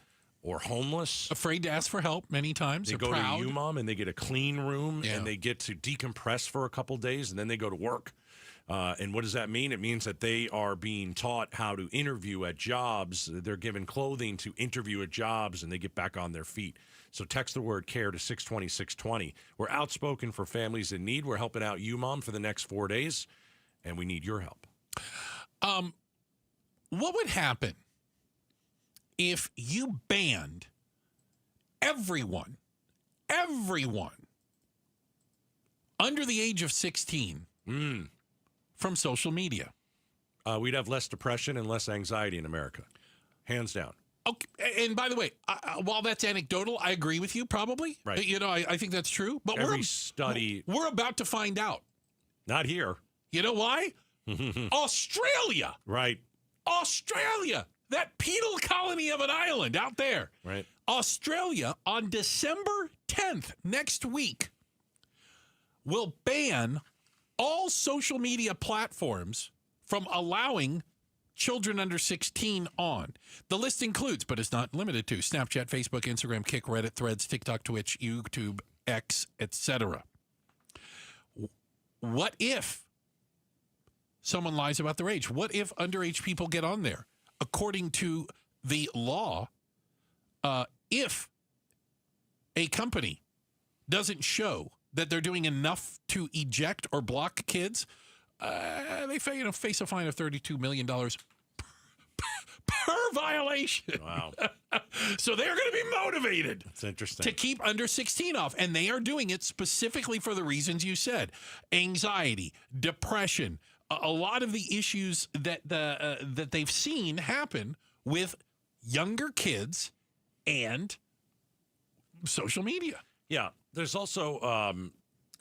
or homeless. Afraid to ask for help many times. They They're go proud. to UMOM and they get a clean room and they get to decompress for a couple days and then they go to work. And what does that mean? It means that they are being taught how to interview at jobs. They're given clothing to interview at jobs and they get back on their feet. So text the word CARE to 620 620. We're outspoken for families in need. We're helping out UMOM for the next 4 days and we need your help. What would happen if you banned everyone under the age of 16 from social media? We'd have less depression and less anxiety in America, hands down. Okay, and by the way, while that's anecdotal, I agree with you probably. Right. You know, I think that's true. But we're about to find out. Not here. You know why? Australia. Right. Australia. That penal colony of an island out there. Right. Australia, on December 10th, next week, will ban all social media platforms from allowing children under 16 on. The list includes, but is not limited to, Snapchat, Facebook, Instagram, Kik, Reddit, Threads, TikTok, Twitch, YouTube, X, etc. What if someone lies about their age? What if underage people get on there? According to the law, if a company doesn't show that they're doing enough to eject or block kids, they face a fine of $32 million per violation. Wow. So they're going to be motivated. That's interesting. To keep under 16 off. And they are doing it specifically for the reasons you said. Anxiety, depression, a lot of the issues that they've seen happen with younger kids and social media. Yeah. There's also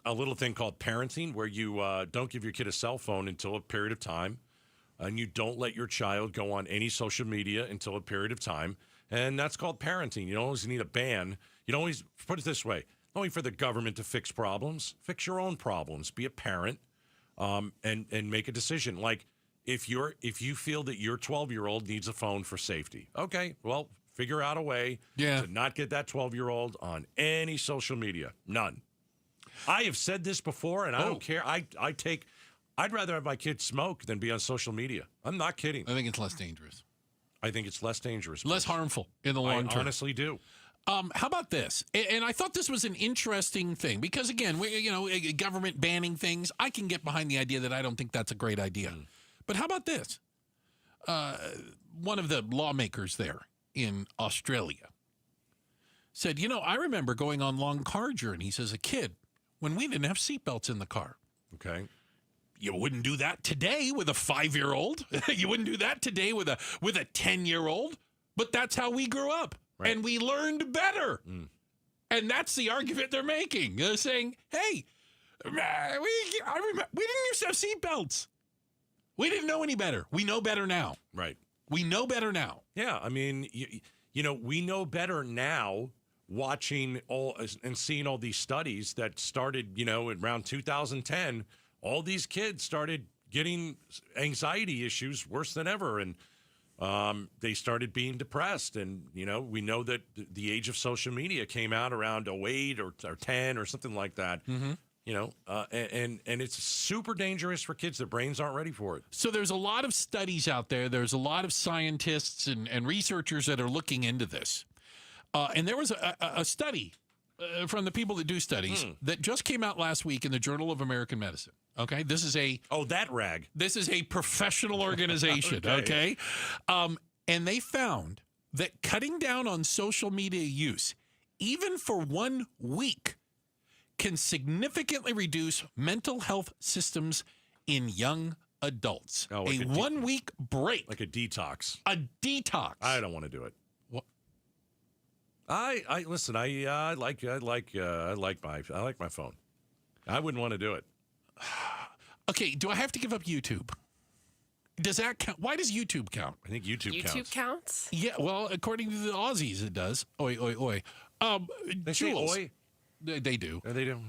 a little thing called parenting where you don't give your kid a cell phone until a period of time, and you don't let your child go on any social media until a period of time, and that's called parenting. You don't always need a ban. You don't always, put it this way, not only for the government to fix problems, fix your own problems. Be a parent and make a decision. Like if you feel that your 12-year-old needs a phone for safety, okay, well, figure out a way to not get that 12-year-old on any social media. None. I have said this before, and I don't care. I'd rather have my kids smoke than be on social media. I'm not kidding. I think it's less dangerous. I think it's less dangerous. Less harmful in the long term. I honestly do. How about this? And I thought this was an interesting thing because, again, government banning things, I can get behind the idea that I don't think that's a great idea. But how about this? One of the lawmakers there in Australia said, I remember going on long car journeys as a kid when we didn't have seatbelts in the car. Okay. You wouldn't do that today with a 5-year-old. You wouldn't do that today with a 10-year-old. But that's how we grew up. Right. And we learned better. And that's the argument they're making. They're saying, hey, we didn't used to have seatbelts. We didn't know any better. We know better now. Right. We know better now. Yeah, I mean, we know better now watching all and seeing all these studies that started, around 2010. All these kids started getting anxiety issues worse than ever, and they started being depressed. And, we know that the age of social media came out around 08 or 10 or something like that. Mm-hmm. And it's super dangerous for kids. Their brains aren't ready for it. So there's a lot of studies out there. There's a lot of scientists and researchers that are looking into this. And there was a study from the people that do studies that just came out last week in the Journal of American Medicine. Okay, this is that rag. This is a professional organization. Okay. And they found that cutting down on social media use, even for 1 week, can significantly reduce mental health systems in young adults. Oh, like a 1 week break, like a detox. A detox. I don't want to do it. What? I listen. I like my phone. I wouldn't want to do it. Okay, do I have to give up YouTube? Does that count? Why does YouTube count? I think YouTube counts. YouTube counts? Yeah, well, according to the Aussies, it does. Oi, oi, oi. They say Jules, oi? They do. Oh, they do?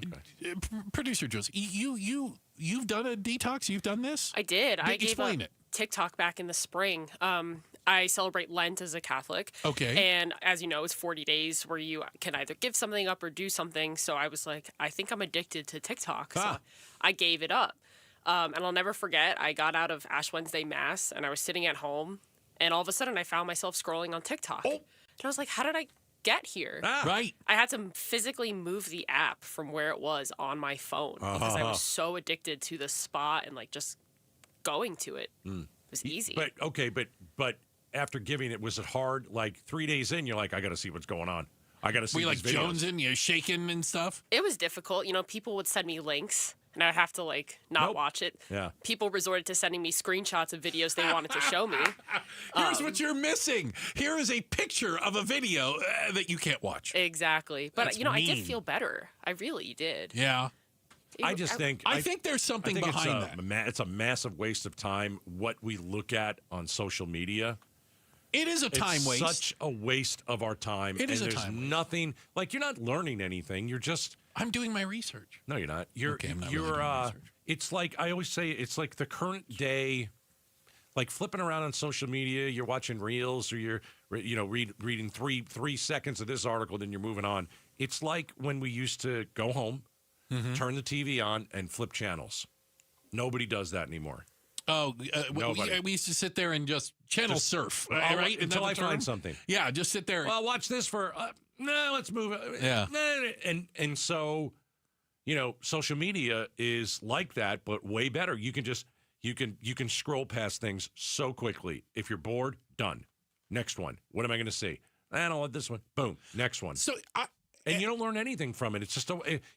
Okay. Producer Jules, you you've done a detox? You've done this? I did. I gave Explain up it. TikTok back in the spring. I celebrate Lent as a Catholic. Okay. And as you know, it's 40 days where you can either give something up or do something. So I was like, I think I'm addicted to TikTok. So I gave it up. And I'll never forget, I got out of Ash Wednesday Mass and I was sitting at home. And all of a sudden, I found myself scrolling on TikTok. And I was like, how did I get here? Right. I had to physically move the app from where it was on my phone because I was so addicted to the spot and like just going to it. It was easy. But after giving it, was it hard? Like 3 days in, you're like, I got to see what's going on. I got to see. Were you like these videos. jonesing, you shaking and stuff? It was difficult. You know, people would send me links. And I'd have to, like, not watch it. Yeah. People resorted to sending me screenshots of videos they wanted to show me. Here's what you're missing. Here is a picture of a video that you can't watch. Exactly. But, That's you know, I mean. did feel better. I really did. Yeah. I think there's something behind that. It's a massive waste of time, what we look at on social media. It is a time waste. Such a waste of our time. It is a there's time waste. nothing, like, you're not learning anything. You're just... I'm doing my research. No, you're not. You're I'm not really doing research. It's like, I always say, it's like the current day, like flipping around on social media, you're watching reels or you're, reading three seconds of this article, then you're moving on. It's like when we used to go home, turn the TV on, and flip channels. Nobody does that anymore. Oh, we used to sit there and just surf, right? Until I find something. Yeah, just sit there. Well, watch this for... no, let's move it. Yeah. And so, social media is like that, but way better. You can just you can scroll past things so quickly. If you're bored, done. Next one. What am I going to see? I don't want this one. Boom. Next one. So and you don't learn anything from it. It's just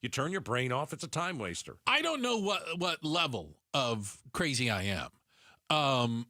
you turn your brain off. It's a time waster. I don't know what level of crazy I am.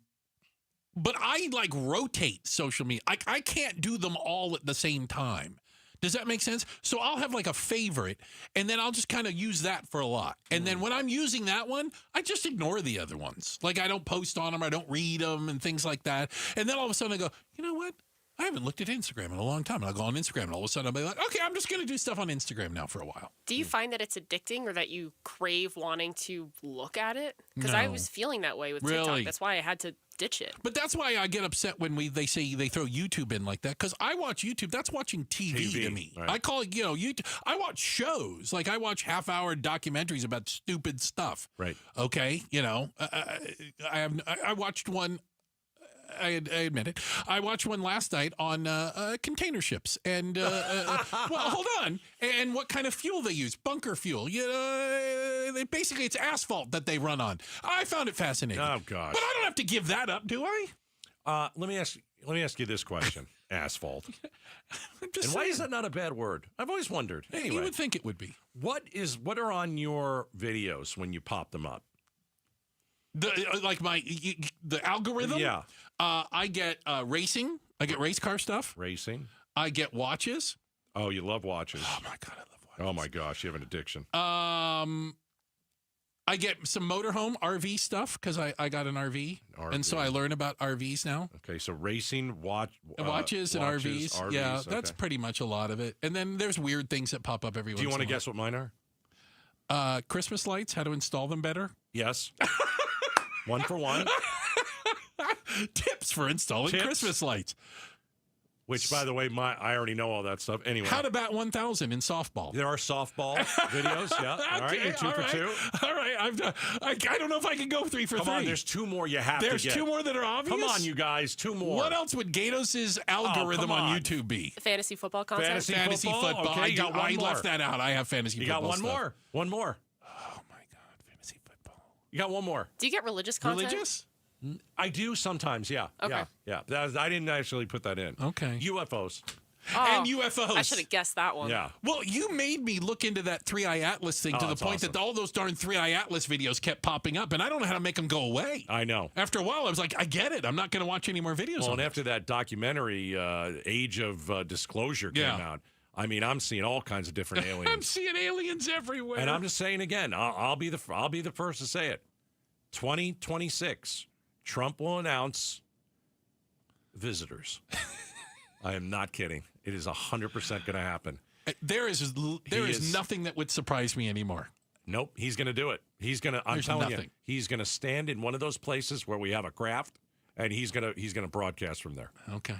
But I like rotate social media. I can't do them all at the same time. Does that make sense? So I'll have like a favorite, and then I'll just kind of use that for a lot. And then when I'm using that one, I just ignore the other ones. Like I don't post on them, I don't read them, and things like that. And then all of a sudden I go, you know what? I haven't looked at Instagram in a long time. And I'll go on Instagram, and all of a sudden I'll be like, okay, I'm just going to do stuff on Instagram now for a while. Do you find that it's addicting or that you crave wanting to look at it? Because No. I was feeling that way with TikTok. Really? That's why I had to ditch it. But that's why I get upset when they say they throw YouTube in like that, because I watch YouTube. That's watching TV to me. Right. I call it, YouTube. I watch shows. Like I watch half-hour documentaries about stupid stuff. Right. Okay. I watched one. I admit it. I watched one last night on container ships and well, hold on. And what kind of fuel they use? Bunker fuel. Basically it's asphalt that they run on. I found it fascinating. Oh gosh. But I don't have to give that up, do I? Let me ask you this question. Asphalt. And why is that not a bad word? I've always wondered. Anyway, you would think it would be. What are on your videos when you pop them up? The algorithm? Yeah. I get racing. I get race car stuff. Racing. I get watches. Oh, you love watches. Oh, my God, I love watches. Oh, my gosh, you have an addiction. I get some motorhome RV stuff because I got an RV. And so I learn about RVs now. Okay, so racing, watches and RVs. Yeah, that's okay. pretty much a lot of it. And then there's weird things that pop up every once in a while. Do you want to guess what mine are? Christmas lights, how to install them better. Yes. 1 for 1. Tips for installing Christmas lights. Which, by the way, I already know all that stuff. Anyway. How to bat 1,000 in softball. There are softball videos. Yeah. All right, you're 2 for 2. All right. I don't know if I can go 3 for 3. Come on, there's 2 more you have to get. There's 2 more that are obvious? Come on, you guys, 2 more. What else would Gatos' algorithm on YouTube be? Fantasy football content? Fantasy football. Okay, I left that out. I have fantasy football. You got one stuff. more. One more. Oh, my God. Fantasy football. You got one more. Do you get religious content? Religious? I do sometimes, yeah. Okay. Yeah. I didn't actually put that in. Okay. UFOs. And UFOs. I should have guessed that one. Yeah. Well, you made me look into that 3i Atlas thing to the point that all those darn 3i Atlas videos kept popping up, and I don't know how to make them go away. I know. After a while, I was like, I get it. I'm not going to watch any more videos. Well, and after that documentary, Age of Disclosure came out, I mean, I'm seeing all kinds of different aliens. I'm seeing aliens everywhere. And I'm just saying again, I'll be the first to say it. 2026, Trump will announce visitors. I am not kidding. It is 100% going to happen. There is nothing that would surprise me anymore. Nope, he's going to do it. I'm There's telling you, nothing. he's going to stand in one of those places where we have a craft, and he's going to broadcast from there. Okay.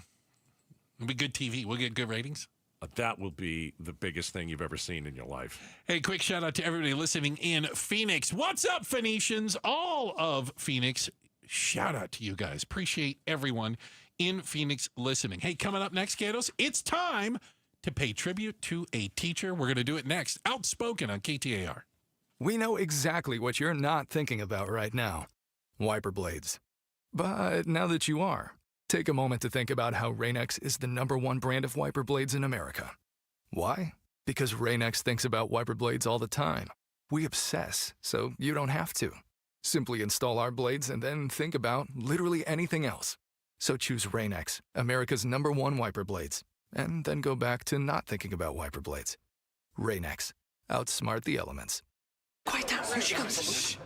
It'll be good TV. We'll get good ratings. That will be the biggest thing you've ever seen in your life. Hey, quick shout out to everybody listening in Phoenix. What's up, Phoenicians? All of Phoenix. Shout out to you guys. Appreciate everyone in Phoenix listening. Hey, coming up next, Gatos, it's time to pay tribute to a teacher. We're going to do it next. Outspoken on KTAR. We know exactly what you're not thinking about right now. Wiper blades. But now that you are, take a moment to think about how Rain-X is the #1 brand of wiper blades in America. Why? Because Rain-X thinks about wiper blades all the time. We obsess, so you don't have to. Simply install our blades and then think about literally anything else. So choose Rain-X, America's #1 wiper blades, and then go back to not thinking about wiper blades. Rain-X. Outsmart the elements. Quiet down. Here she comes.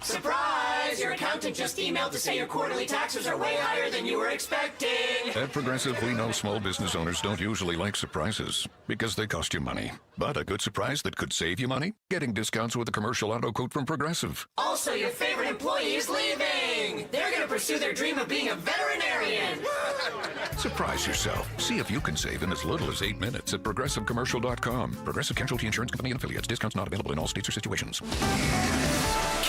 Surprise! Your accountant just emailed to say your quarterly taxes are way higher than you were expecting. At Progressive, we know small business owners don't usually like surprises because they cost you money. But a good surprise that could save you money? Getting discounts with a commercial auto quote from Progressive. Also, your favorite employee is leaving. They're going to pursue their dream of being a veterinarian. Surprise yourself. See if you can save in as little as 8 minutes at ProgressiveCommercial.com. Progressive Casualty Insurance Company and Affiliates. Discounts not available in all states or situations.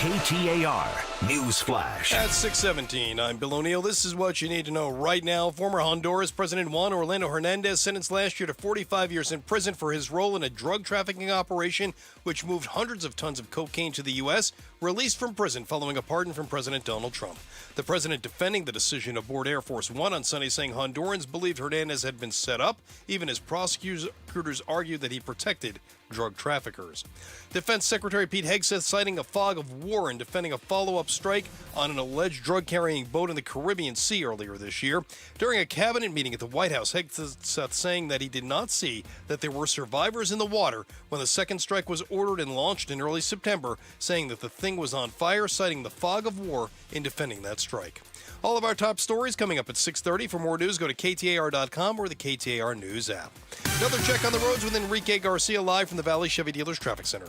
KTAR News Flash. At 6:17, I'm Bill O'Neill. This is what you need to know right now. Former Honduras President Juan Orlando Hernandez sentenced last year to 45 years in prison for his role in a drug trafficking operation which moved hundreds of tons of cocaine to the U.S., released from prison following a pardon from President Donald Trump. The president defending the decision aboard Air Force One on Sunday, saying Hondurans believed Hernandez had been set up, even as prosecutors argued that he protected drug traffickers. Defense Secretary Pete Hegseth citing a fog of war and defending a follow-up strike on an alleged drug-carrying boat in the Caribbean Sea earlier this year. During a cabinet meeting at the White House, Hegseth saying that he did not see that there were survivors in the water when the second strike was ordered and launched in early September, saying that the thing was on fire, citing the fog of war in defending that strike. All of our top stories coming up at 6:30. For more news, go to KTAR.com or the KTAR News app. Another check on the roads with Enrique Garcia live from the Valley Chevy Dealers Traffic Center.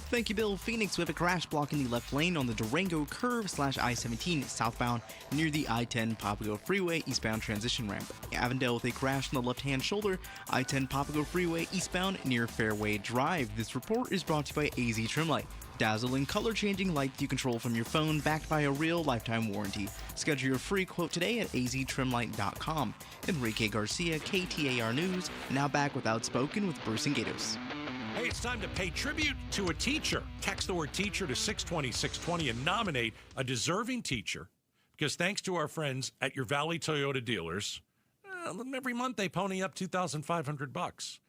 Thank you, Bill. Phoenix with a crash blocking the left lane on the Durango curve/I-17 southbound near the I-10 Papago Freeway eastbound transition ramp. Avondale with a crash on the left-hand shoulder, I-10 Papago Freeway eastbound near Fairway Drive. This report is brought to you by AZ Trimlight. Dazzling color-changing light you control from your phone, backed by a real lifetime warranty. Schedule your free quote today at aztrimlight.com. Enrique Garcia, KTAR News. Now back with Outspoken with Bruce and Gatos. Hey, it's time to pay tribute to a teacher. Text the word teacher to 620-620 and nominate a deserving teacher, because thanks to our friends at your Valley Toyota dealers, every month they pony up $2,500.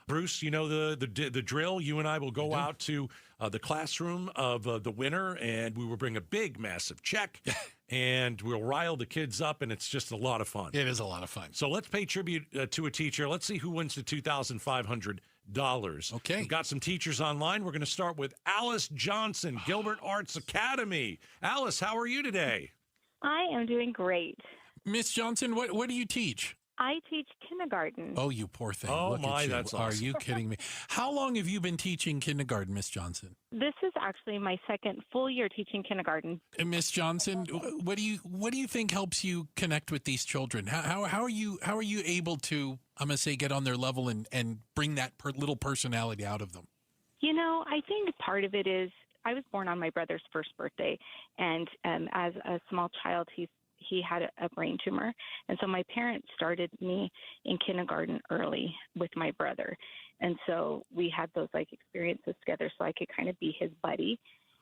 Bruce, you know the drill. You and I will go out to the classroom of the winner, and we will bring a big, massive check, and we'll rile the kids up, and it's just a lot of fun. It is a lot of fun. So let's pay tribute to a teacher. Let's see who wins the $2,500. Okay. We've got some teachers online. We're going to start with Alice Johnson, Gilbert Arts Academy. Alice, how are you today? I am doing great. Miss Johnson, what do you teach? I teach kindergarten. Oh, you poor thing. Oh, Look my, at you. that's Are awesome. you kidding me? How long have you been teaching kindergarten, Miss Johnson? This is actually my second full year teaching kindergarten. And Miss Johnson, what do you think helps you connect with these children? How are you able to, I'm going to say, get on their level and bring that little personality out of them? You know, I think part of it is I was born on my brother's first birthday, and as a small child, he had a brain tumor. And so my parents started me in kindergarten early with my brother. And so we had those experiences together so I could kind of be his buddy.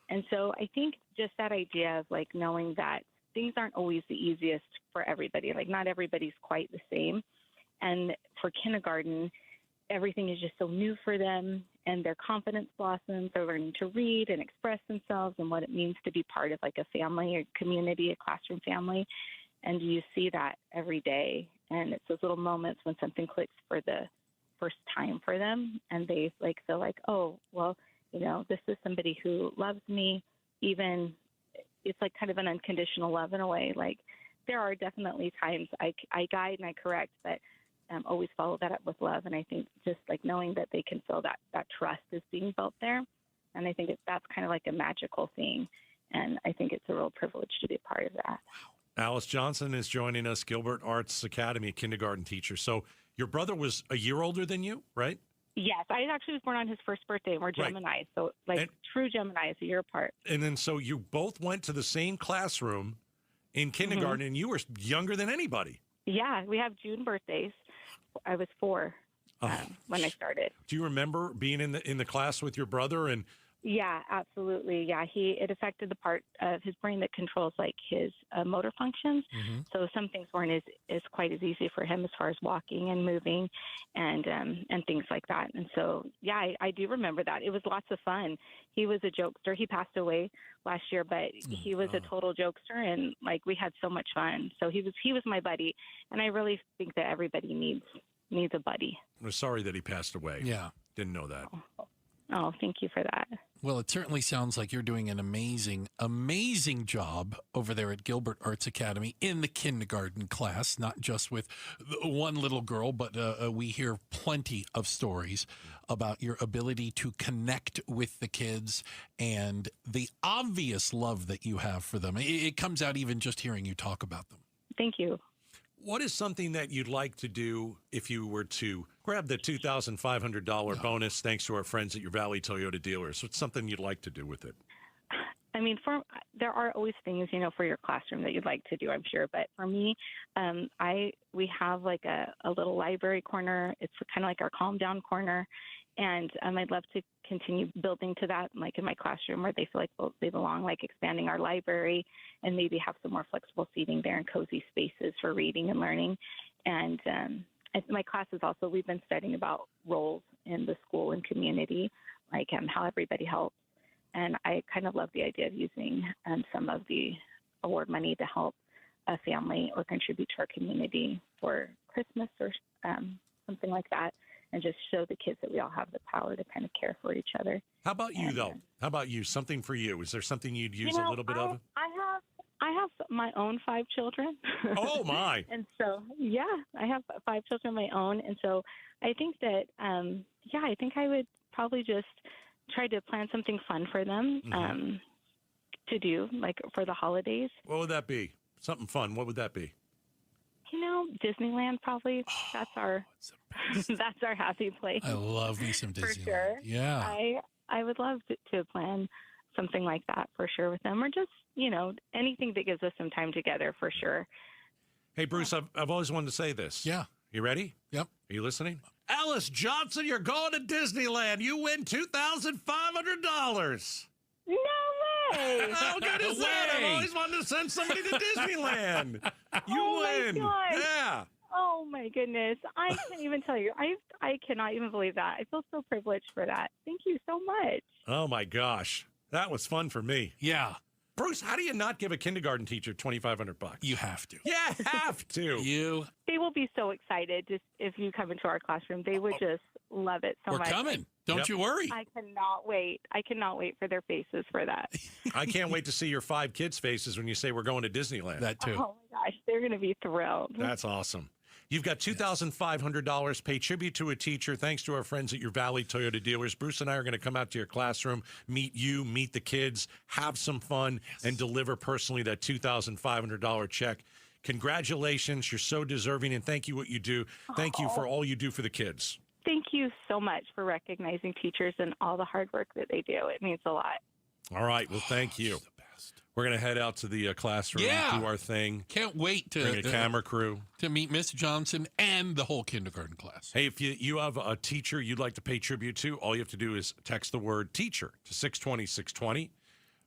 And so I think just that idea of knowing that things aren't always the easiest for everybody. Not everybody's quite the same. And for kindergarten, everything is just so new for them, and their confidence blossoms. They're learning to read and express themselves and what it means to be part of a family, a community, a classroom family. And you see that every day. And it's those little moments when something clicks for the first time for them, and they feel oh, well, this is somebody who loves me. Even it's kind of an unconditional love in a way. There are definitely times I guide and I correct, but always follow that up with love. And I think just knowing that they can feel that trust is being built there And I think that's kind of like a magical thing. And I think it's a real privilege to be a part of that. Alice Johnson is joining us, Gilbert Arts Academy kindergarten teacher. So your brother was a year older than you, right? Yes, I actually was born on his first birthday, and we're Geminis. So, true Geminis, a year apart. And then so you both went to the same classroom in kindergarten, and you were younger than anybody. Yeah, we have June birthdays. I was 4 when I started. Do you remember being in the class with your brother? And Yeah, absolutely. Yeah, it affected the part of his brain that controls like his motor functions. So some things weren't as quite as easy for him as far as walking and moving and things like that. And so, yeah, I do remember that. It was lots of fun. He was a jokester. He passed away last year, but he was a total jokester, and like we had so much fun. So he was my buddy, and I really think that everybody needs a buddy. I'm sorry that he passed away. Yeah. Didn't know that. Oh, thank you for that. Well, it certainly sounds like you're doing an amazing, amazing job over there at Gilbert Arts Academy in the kindergarten class, not just with one little girl, but we hear plenty of stories about your ability to connect with the kids and the obvious love that you have for them. It comes out even just hearing you talk about them. Thank you. What is something that you'd like to do if you were to grab the $2,500 bonus thanks to our friends at your Valley Toyota dealers? What's something you'd like to do with it? I mean, there are always things, for your classroom that you'd like to do, I'm sure. But for me, we have like a little library corner. It's kind of like our calm down corner. And I'd love to continue building to that, like in my classroom where they feel like they belong, like expanding our library and maybe have some more flexible seating there and cozy spaces for reading and learning. And my classes also, we've been studying about roles in the school and community, like how everybody helps. And I kind of love the idea of using some of the award money to help a family or contribute to our community for Christmas or something like that. And just show the kids that we all have the power to kind of care for each other. How about you, though? How about you? Something for you? Is there something you'd use a little bit of? I have my own 5 children. Oh, my. And so, yeah, I have 5 children of my own. And so I think that, I think I would probably just try to plan something fun for them to do, like for the holidays. What would that be? Something fun. What would that be? Disneyland probably. That's our happy place. I love me some Disneyland. For sure. Yeah. I would love to plan something like that for sure with them, or just, anything that gives us some time together for sure. Hey, Bruce, I've always wanted to say this. Yeah. You ready? Yep. Are you listening? Alice Johnson, you're going to Disneyland. You win $2,500. No way! How good is that? I've always wanted to send somebody to Disneyland. You win. Yeah. Oh my goodness. I can't even tell you. I cannot even believe that. I feel so privileged for that. Thank you so much. Oh my gosh. That was fun for me. Yeah. Bruce, how do you not give a kindergarten teacher $2,500? You have to. Yeah, have to. They will be so excited just if you come into our classroom. They would just love it so much. We're coming. Don't you worry. I cannot wait. I cannot wait for their faces for that. I can't wait to see your 5 kids' faces when you say we're going to Disneyland. That too. Oh my gosh, they're going to be thrilled. That's awesome. You've got $2,500. Pay tribute to a teacher thanks to our friends at your Valley Toyota dealers. Bruce and I are going to come out to your classroom, meet you, meet the kids, have some fun, and deliver personally that $2,500 check. Congratulations. You're so deserving, and thank you what you do. Thank you for all you do for the kids. Thank you so much for recognizing teachers and all the hard work that they do. It means a lot. All right. Well, thank you. We're going to head out to the classroom and do our thing. Can't wait to bring a camera crew to meet Miss Johnson and the whole kindergarten class. Hey, if you have a teacher you'd like to pay tribute to, all you have to do is text the word teacher to 620-620.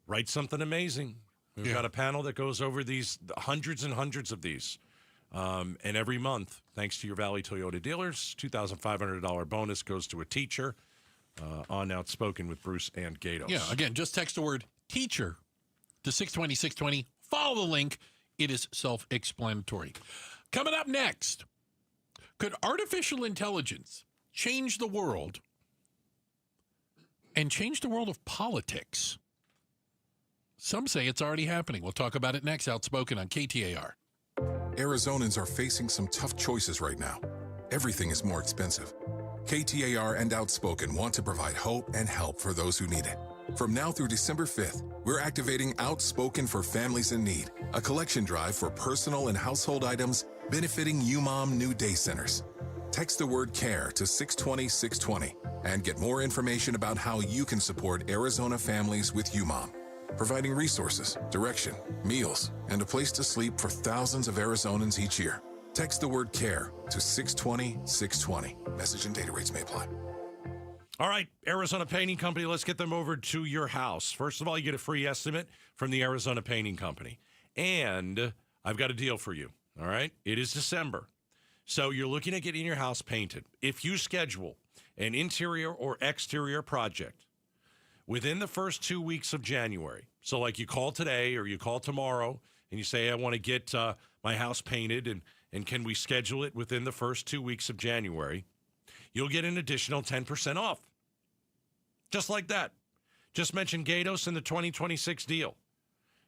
Write something amazing. We've got a panel that goes over these hundreds and hundreds of these. And every month, thanks to your Valley Toyota dealers, $2,500 bonus goes to a teacher on Outspoken with Bruce and Gatos. Yeah, again, just text the word teacher to 620-620. Follow the link. It is self-explanatory. Coming up next, could artificial intelligence change the world and change the world of politics? Some say it's already happening. We'll talk about it next. Outspoken on KTAR. Arizonans are facing some tough choices right now. Everything is more expensive. KTAR and Outspoken want to provide hope and help for those who need it. From now through December 5th, we're activating Outspoken for Families in Need, a collection drive for personal and household items benefiting UMOM New Day Centers. Text the word CARE to 620-620 and get more information about how you can support Arizona families with UMOM, providing resources, direction, meals, and a place to sleep for thousands of Arizonans each year. Text the word CARE to 620-620. Message and data rates may apply. All right, Arizona Painting Company, let's get them over to your house. First of all, you get a free estimate from the Arizona Painting Company. And I've got a deal for you, all right? It is December, so you're looking at getting your house painted. If you schedule an interior or exterior project within the first 2 weeks of January, so like you call today or you call tomorrow and you say, I want to get my house painted and can we schedule it within the first 2 weeks of January, you'll get an additional 10% off. Just like that. Just mention Gatos in the 2026 deal.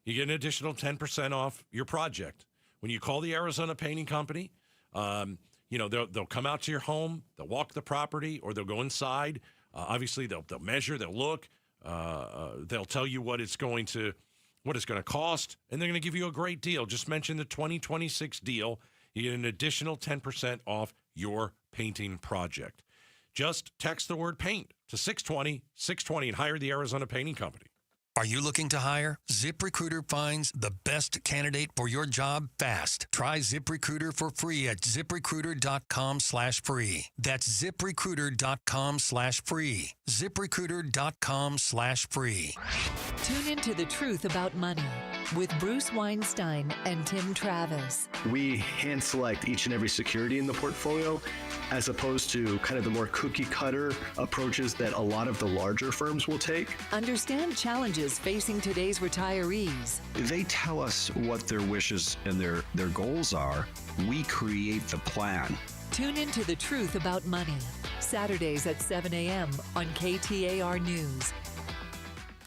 You get an additional 10% off your project. When you call the Arizona Painting Company, they'll come out to your home, they'll walk the property, or they'll go inside. Obviously, they'll measure, they'll look, they'll tell you what it's going to cost, and they're going to give you a great deal. Just mention the 2026 deal. You get an additional 10% off your painting project. Just text the word paint to 620-620 and hire the Arizona Painting Company. Are you looking to hire? ZipRecruiter finds the best candidate for your job fast. Try ZipRecruiter for free at ZipRecruiter.com/free. That's ZipRecruiter.com/free. ZipRecruiter.com/free. Tune into The Truth About Money with Bruce Weinstein and Tim Travis. We hand select each and every security in the portfolio as opposed to kind of the more cookie cutter approaches that a lot of the larger firms will take. Understand challenges facing today's retirees. They tell us what their wishes and their goals are. We create the plan. Tune into The Truth About Money, Saturdays at 7 a.m. on KTAR News.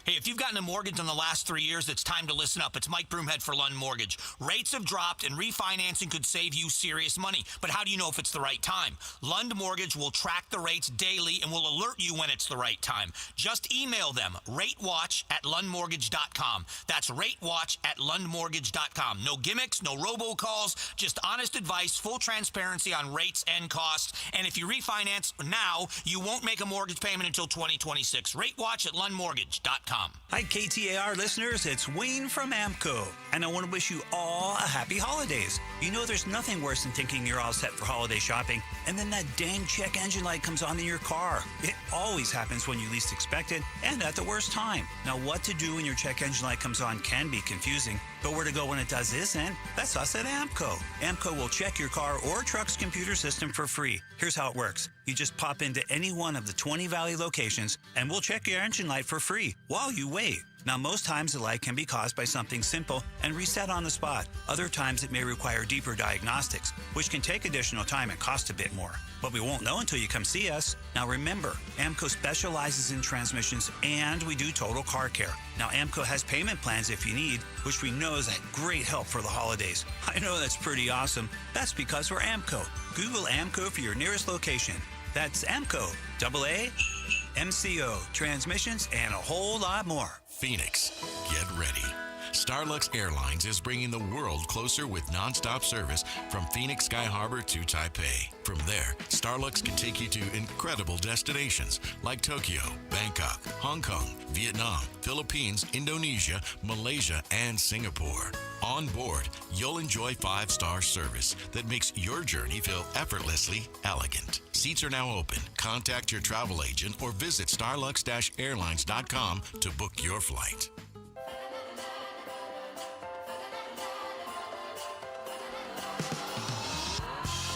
Hey, if you've gotten a mortgage in the last 3 years, it's time to listen up. It's Mike Broomhead for Lund Mortgage. Rates have dropped and refinancing could save you serious money. But how do you know if it's the right time? Lund Mortgage will track the rates daily and will alert you when it's the right time. Just email them, ratewatch@lundmortgage.com. That's ratewatch@lundmortgage.com. No gimmicks, no robocalls, just honest advice, full transparency on rates and costs. And if you refinance now, you won't make a mortgage payment until 2026. Ratewatch@lundmortgage.com. Hi, KTAR listeners. It's Wayne from AMCO, and I want to wish you all a happy holidays. You know there's nothing worse than thinking you're all set for holiday shopping, and then that dang check engine light comes on in your car. It always happens when you least expect it, and at the worst time. Now, what to do when your check engine light comes on can be confusing, but where to go when it does isn't. That's us at AMCO. AMCO will check your car or truck's computer system for free. Here's how it works. You just pop into any one of the 20 Valley locations, and we'll check your engine light for free while you wait. Now, most times the light can be caused by something simple and reset on the spot. Other times it may require deeper diagnostics, which can take additional time and cost a bit more. But we won't know until you come see us. Now remember, AMCO specializes in transmissions and we do total car care. Now AMCO has payment plans if you need, which we know is a great help for the holidays. I know that's pretty awesome. That's because we're AMCO. Google AMCO for your nearest location. That's AMCO, AAMCO, transmissions, and a whole lot more. Phoenix, get ready. Starlux Airlines is bringing the world closer with nonstop service from Phoenix Sky Harbor to Taipei. From there, Starlux can take you to incredible destinations like Tokyo, Bangkok, Hong Kong, Vietnam, Philippines, Indonesia, Malaysia, and Singapore. On board, you'll enjoy 5-star service that makes your journey feel effortlessly elegant. Seats are now open. Contact your travel agent or visit starlux-airlines.com to book your flight.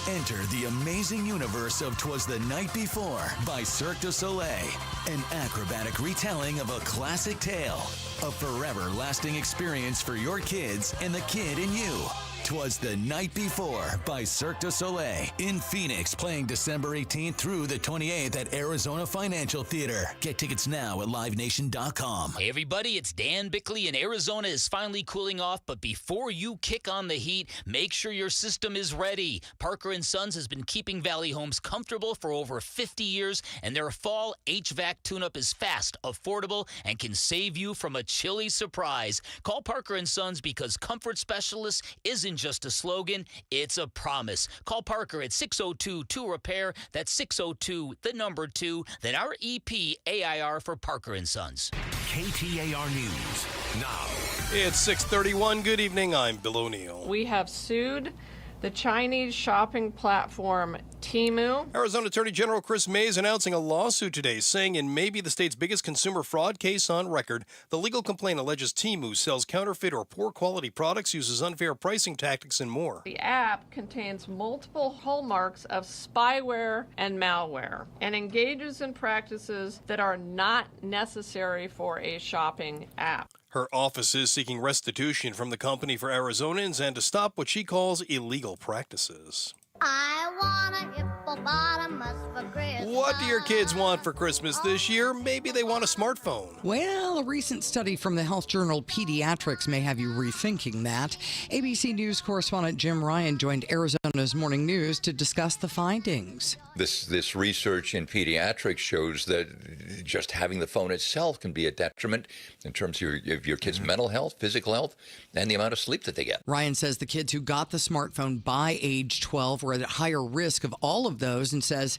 Enter the amazing universe of 'Twas the Night Before by Cirque du Soleil. An acrobatic retelling of a classic tale. A forever lasting experience for your kids and the kid in you. 'Twas the Night Before by Cirque du Soleil in Phoenix, playing December 18th through the 28th at Arizona Financial Theater. Get tickets now at livenation.com. Hey everybody, it's Dan Bickley, and Arizona is finally cooling off, but before you kick on the heat, make sure your system is ready. Parker & Sons has been keeping Valley homes comfortable for over 50 years, and their fall HVAC tune-up is fast, affordable, and can save you from a chilly surprise. Call Parker & Sons because comfort specialists isn't just a slogan, it's a promise. Call Parker at 602-2-REPAIR. That's 602-2, then REP AIR for Parker & Sons. KTAR News now. It's 6:31. Good evening. I'm Bill O'Neill. We have sued the Chinese shopping platform Temu. Arizona Attorney General Chris May is announcing a lawsuit today, saying in maybe the state's biggest consumer fraud case on record, the legal complaint alleges Temu sells counterfeit or poor quality products, uses unfair pricing tactics, and more. The app contains multiple hallmarks of spyware and malware and engages in practices that are not necessary for a shopping app. Her office is seeking restitution from the company for Arizonans and to stop what she calls illegal practices. I want a hippopotamus for Christmas. What do your kids want for Christmas this year? Maybe they want a smartphone. Well, a recent study from the health journal Pediatrics may have you rethinking that. ABC News correspondent Jim Ryan joined Arizona's Morning News to discuss the findings. This research in pediatrics shows that just having the phone itself can be a detriment in terms of your kids' mental health, physical health, and the amount of sleep that they get. Ryan says the kids who got the smartphone by age 12 were at higher risk of all of those, and says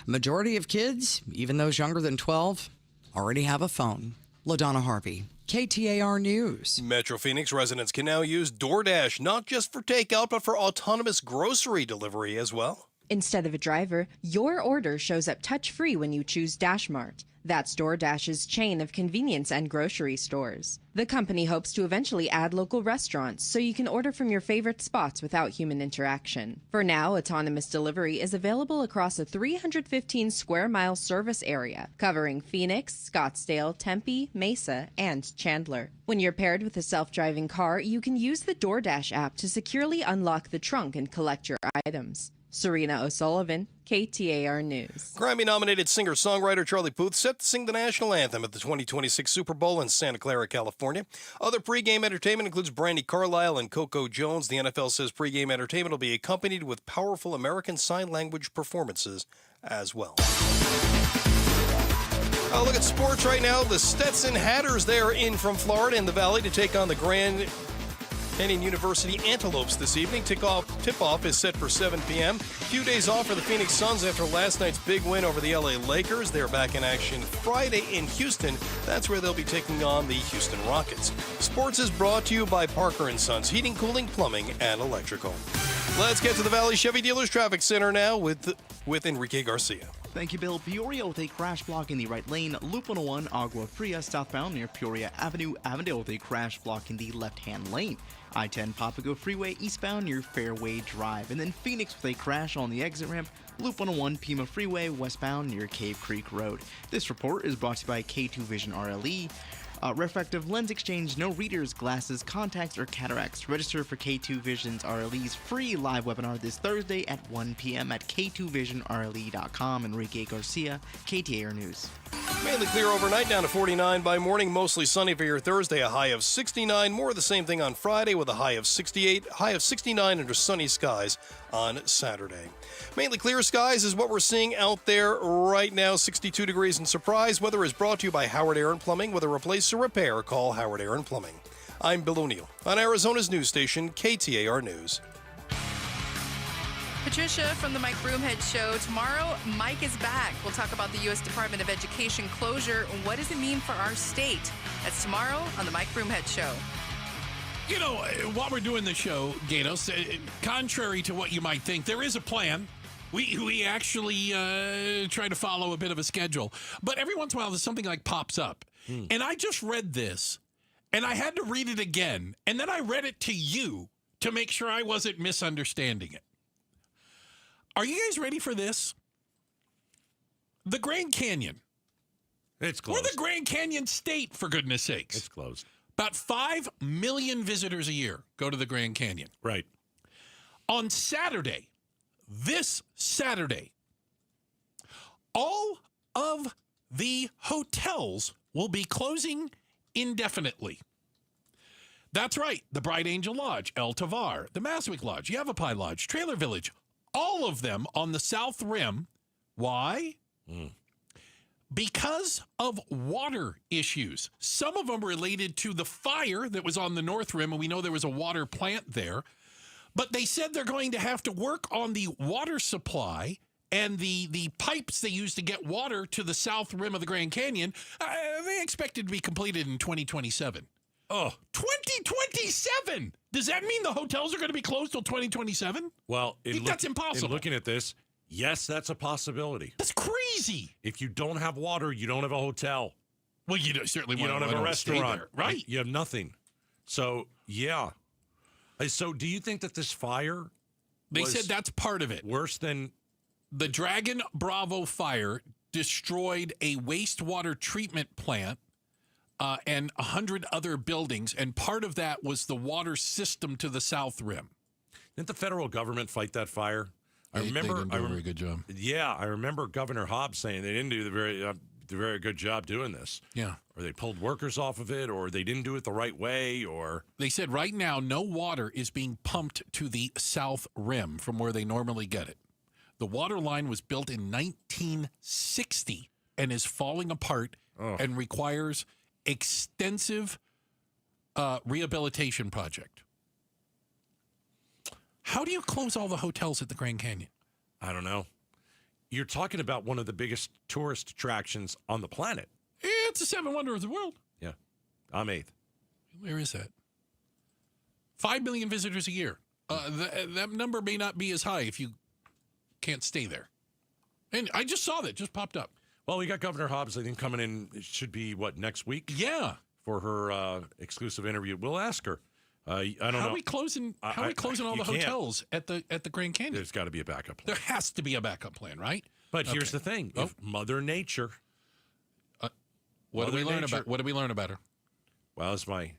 majority of kids, even those younger than 12, already have a phone. LaDonna Harvey, KTAR News. Metro Phoenix residents can now use DoorDash, not just for takeout, but for autonomous grocery delivery as well. Instead of a driver, your order shows up touch-free when you choose DashMart. That's DoorDash's chain of convenience and grocery stores. The company hopes to eventually add local restaurants so you can order from your favorite spots without human interaction. For now, autonomous delivery is available across a 315 square mile service area, covering Phoenix, Scottsdale, Tempe, Mesa, and Chandler. When you're paired with a self-driving car, you can use the DoorDash app to securely unlock the trunk and collect your items. Serena O'Sullivan, KTAR News. Grammy-nominated singer-songwriter Charlie Puth set to sing the national anthem at the 2026 Super Bowl in Santa Clara, California. Other pregame entertainment includes Brandi Carlile and Coco Jones. The NFL says pregame entertainment will be accompanied with powerful American Sign Language performances as well. Oh, look at sports right now. The Stetson Hatters, they are in from Florida in the Valley to take on the Grand Canyon University Antelopes this evening. Tip-off is set for 7 p.m. Few days off for the Phoenix Suns after last night's big win over the LA Lakers. They're back in action Friday in Houston. That's where they'll be taking on the Houston Rockets. Sports is brought to you by Parker & Sons Heating, Cooling, Plumbing, and Electrical. Let's get to the Valley Chevy Dealers Traffic Center now with Enrique Garcia. Thank you, Bill. Peoria with a crash block in the right lane. Loop 101 Agua Fria southbound near Peoria Avenue. Avondale with a crash block in the left-hand lane. I-10 Papago Freeway eastbound near Fairway Drive. And then Phoenix with a crash on the exit ramp. Loop 101 Pima Freeway westbound near Cave Creek Road. This report is brought to you by K2 Vision RLE. Refractive lens exchange, no readers, glasses, contacts, or cataracts. Register for K2 Vision's RLE's free live webinar this Thursday at 1 p.m. at k2visionrle.com. Enrique Garcia, KTAR News. Mainly clear overnight, down to 49 by morning. Mostly sunny for your Thursday, a high of 69. More of the same thing on Friday with a high of 68, high of 69 under sunny skies on Saturday. Mainly clear skies is what we're seeing out there right now. 62 degrees in Surprise. Weather is brought to you by Howard Air and Plumbing. With a replace or repair, call Howard Air and Plumbing. I'm Bill O'Neill on Arizona's news station, KTAR News. Patricia from the Mike Broomhead Show. Tomorrow, Mike is back. We'll talk about the U.S. Department of Education closure. What does it mean for our state? That's tomorrow on the Mike Broomhead Show. You know, while we're doing the show, Gatos, contrary to what you might think, there is a plan. We actually try to follow a bit of a schedule. But every once in a while, there's something like pops up. And I just read this, and I had to read it again. And then I read it to you to make sure I wasn't misunderstanding it. Are you guys ready for this? The Grand Canyon. It's closed. We're the Grand Canyon State, for goodness sakes. It's closed. About 5 million visitors a year go to the Grand Canyon. Right. On Saturday, this Saturday, all of the hotels will be closing indefinitely. That's right. The Bright Angel Lodge, El Tavar, the Maswick Lodge, Yavapai Lodge, Trailer Village, all of them on the South Rim. Why? Because of water issues. Some of them related to the fire that was on the North Rim, and we know there was a water plant there. But they said they're going to have to work on the water supply and the pipes they use to get water to the South Rim of the Grand Canyon. They expected to be completed in 2027. Oh, 2027! Does that mean the hotels are going to be closed till 2027? Well, that's impossible. In looking at this, yes, that's a possibility. That's crazy. If you don't have water, you don't have a hotel. Well, you certainly you don't have a restaurant, there, right? You have nothing. So, yeah. So, do you think that this fire? They said that's part of it. Worse than the Dragon Bravo fire destroyed a wastewater treatment plant and 100 other buildings, and part of that was the water system to the South Rim. Didn't the federal government fight that fire? They didn't do a very good job. Yeah, I remember Governor Hobbs saying they didn't do the very good job doing this. Yeah. Or they pulled workers off of it, or they didn't do it the right way, or... They said right now no water is being pumped to the South Rim from where they normally get it. The water line was built in 1960 and is falling apart and requires extensive rehabilitation project. How do you close all the hotels at the Grand Canyon? I don't know. You're talking about one of the biggest tourist attractions on the planet. It's the seven wonders of the world. Yeah. I'm 8th. Where is that? 5 million visitors a year. That number may not be as high if you can't stay there. And I just saw that. Just popped up. Well, we got Governor Hobbs, I think, coming in. It should be, next week? Yeah. For her exclusive interview. We'll ask her. I don't know. How are we closing all the hotels at the Grand Canyon? There's got to be a backup plan. There has to be a backup plan, right? But here's the thing. If Mother Nature... What do we learn about her? Well, as my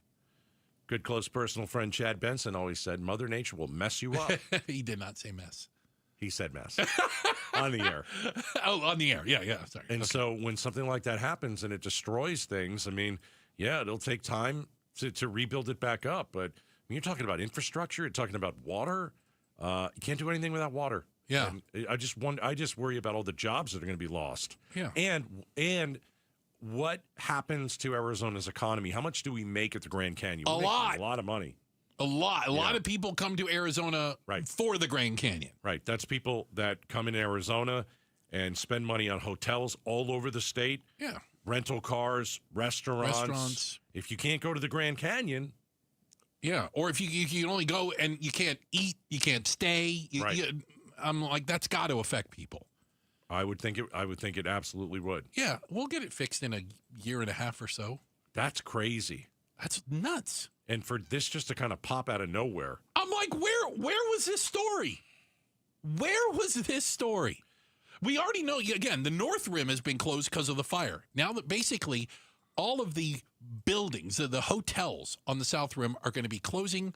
good close personal friend Chad Benson always said, Mother Nature will mess you up. He did not say mess. He said mess. On the air. Oh, on the air. Yeah, sorry. And so when something like that happens and it destroys things, I mean, yeah, it'll take time to rebuild it back up. But when you're talking about infrastructure, you're talking about water. You can't do anything without water. Yeah. And I just worry about all the jobs that are going to be lost. Yeah. And what happens to Arizona's economy? How much do we make at the Grand Canyon? A lot of money. A lot of people come to Arizona for the Grand Canyon. Right. That's people that come in Arizona and spend money on hotels all over the state. Yeah. Rental cars, restaurants. If you can't go to the Grand Canyon. Yeah. Or if you can only go and you can't eat, you can't stay. I'm like, that's got to affect people. I would think it absolutely would. Yeah. We'll get it fixed in a year and a half or so. That's crazy. That's nuts. And for this just to kind of pop out of nowhere. I'm like, where was this story? Where was this story? We already know, again, the North Rim has been closed because of the fire. Now that basically all of the buildings, the hotels on the South Rim are going to be closing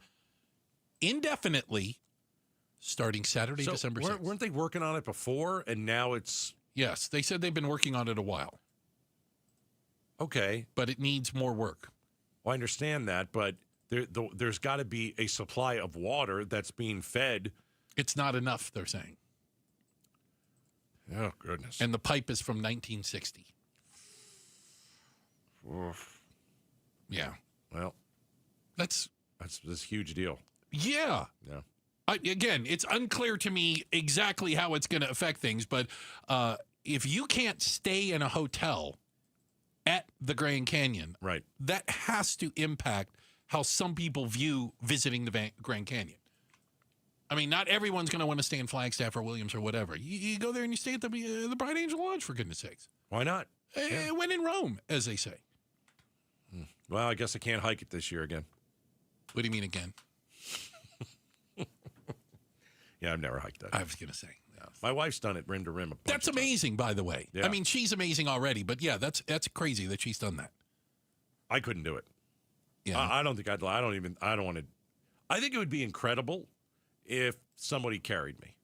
indefinitely starting Saturday, December 6th. Weren't they working on it before and now it's... Yes, they said they've been working on it a while. Okay. But it needs more work. Well, I understand that, but there's got to be a supply of water that's being fed. It's not enough, they're saying. Oh, goodness. And the pipe is from 1960. Oof. Yeah. Well, that's this huge deal. Yeah. Yeah. Again, it's unclear to me exactly how it's going to affect things, but if you can't stay in a hotel at the Grand Canyon, right, that has to impact how some people view visiting the Grand Canyon. I mean, not everyone's going to want to stay in Flagstaff or Williams or whatever. You go there and you stay at the Bright Angel Lodge, for goodness sakes. Why not? When in Rome, as they say. Well, I guess I can't hike it this year again. What do you mean again? Yeah, I've never hiked that. I was going to say. Yeah. My wife's done it rim to rim. That's amazing, by the way. Yeah. I mean, she's amazing already, but yeah, that's crazy that she's done that. I couldn't do it. Yeah. I don't think I don't want to. I think it would be incredible if somebody carried me.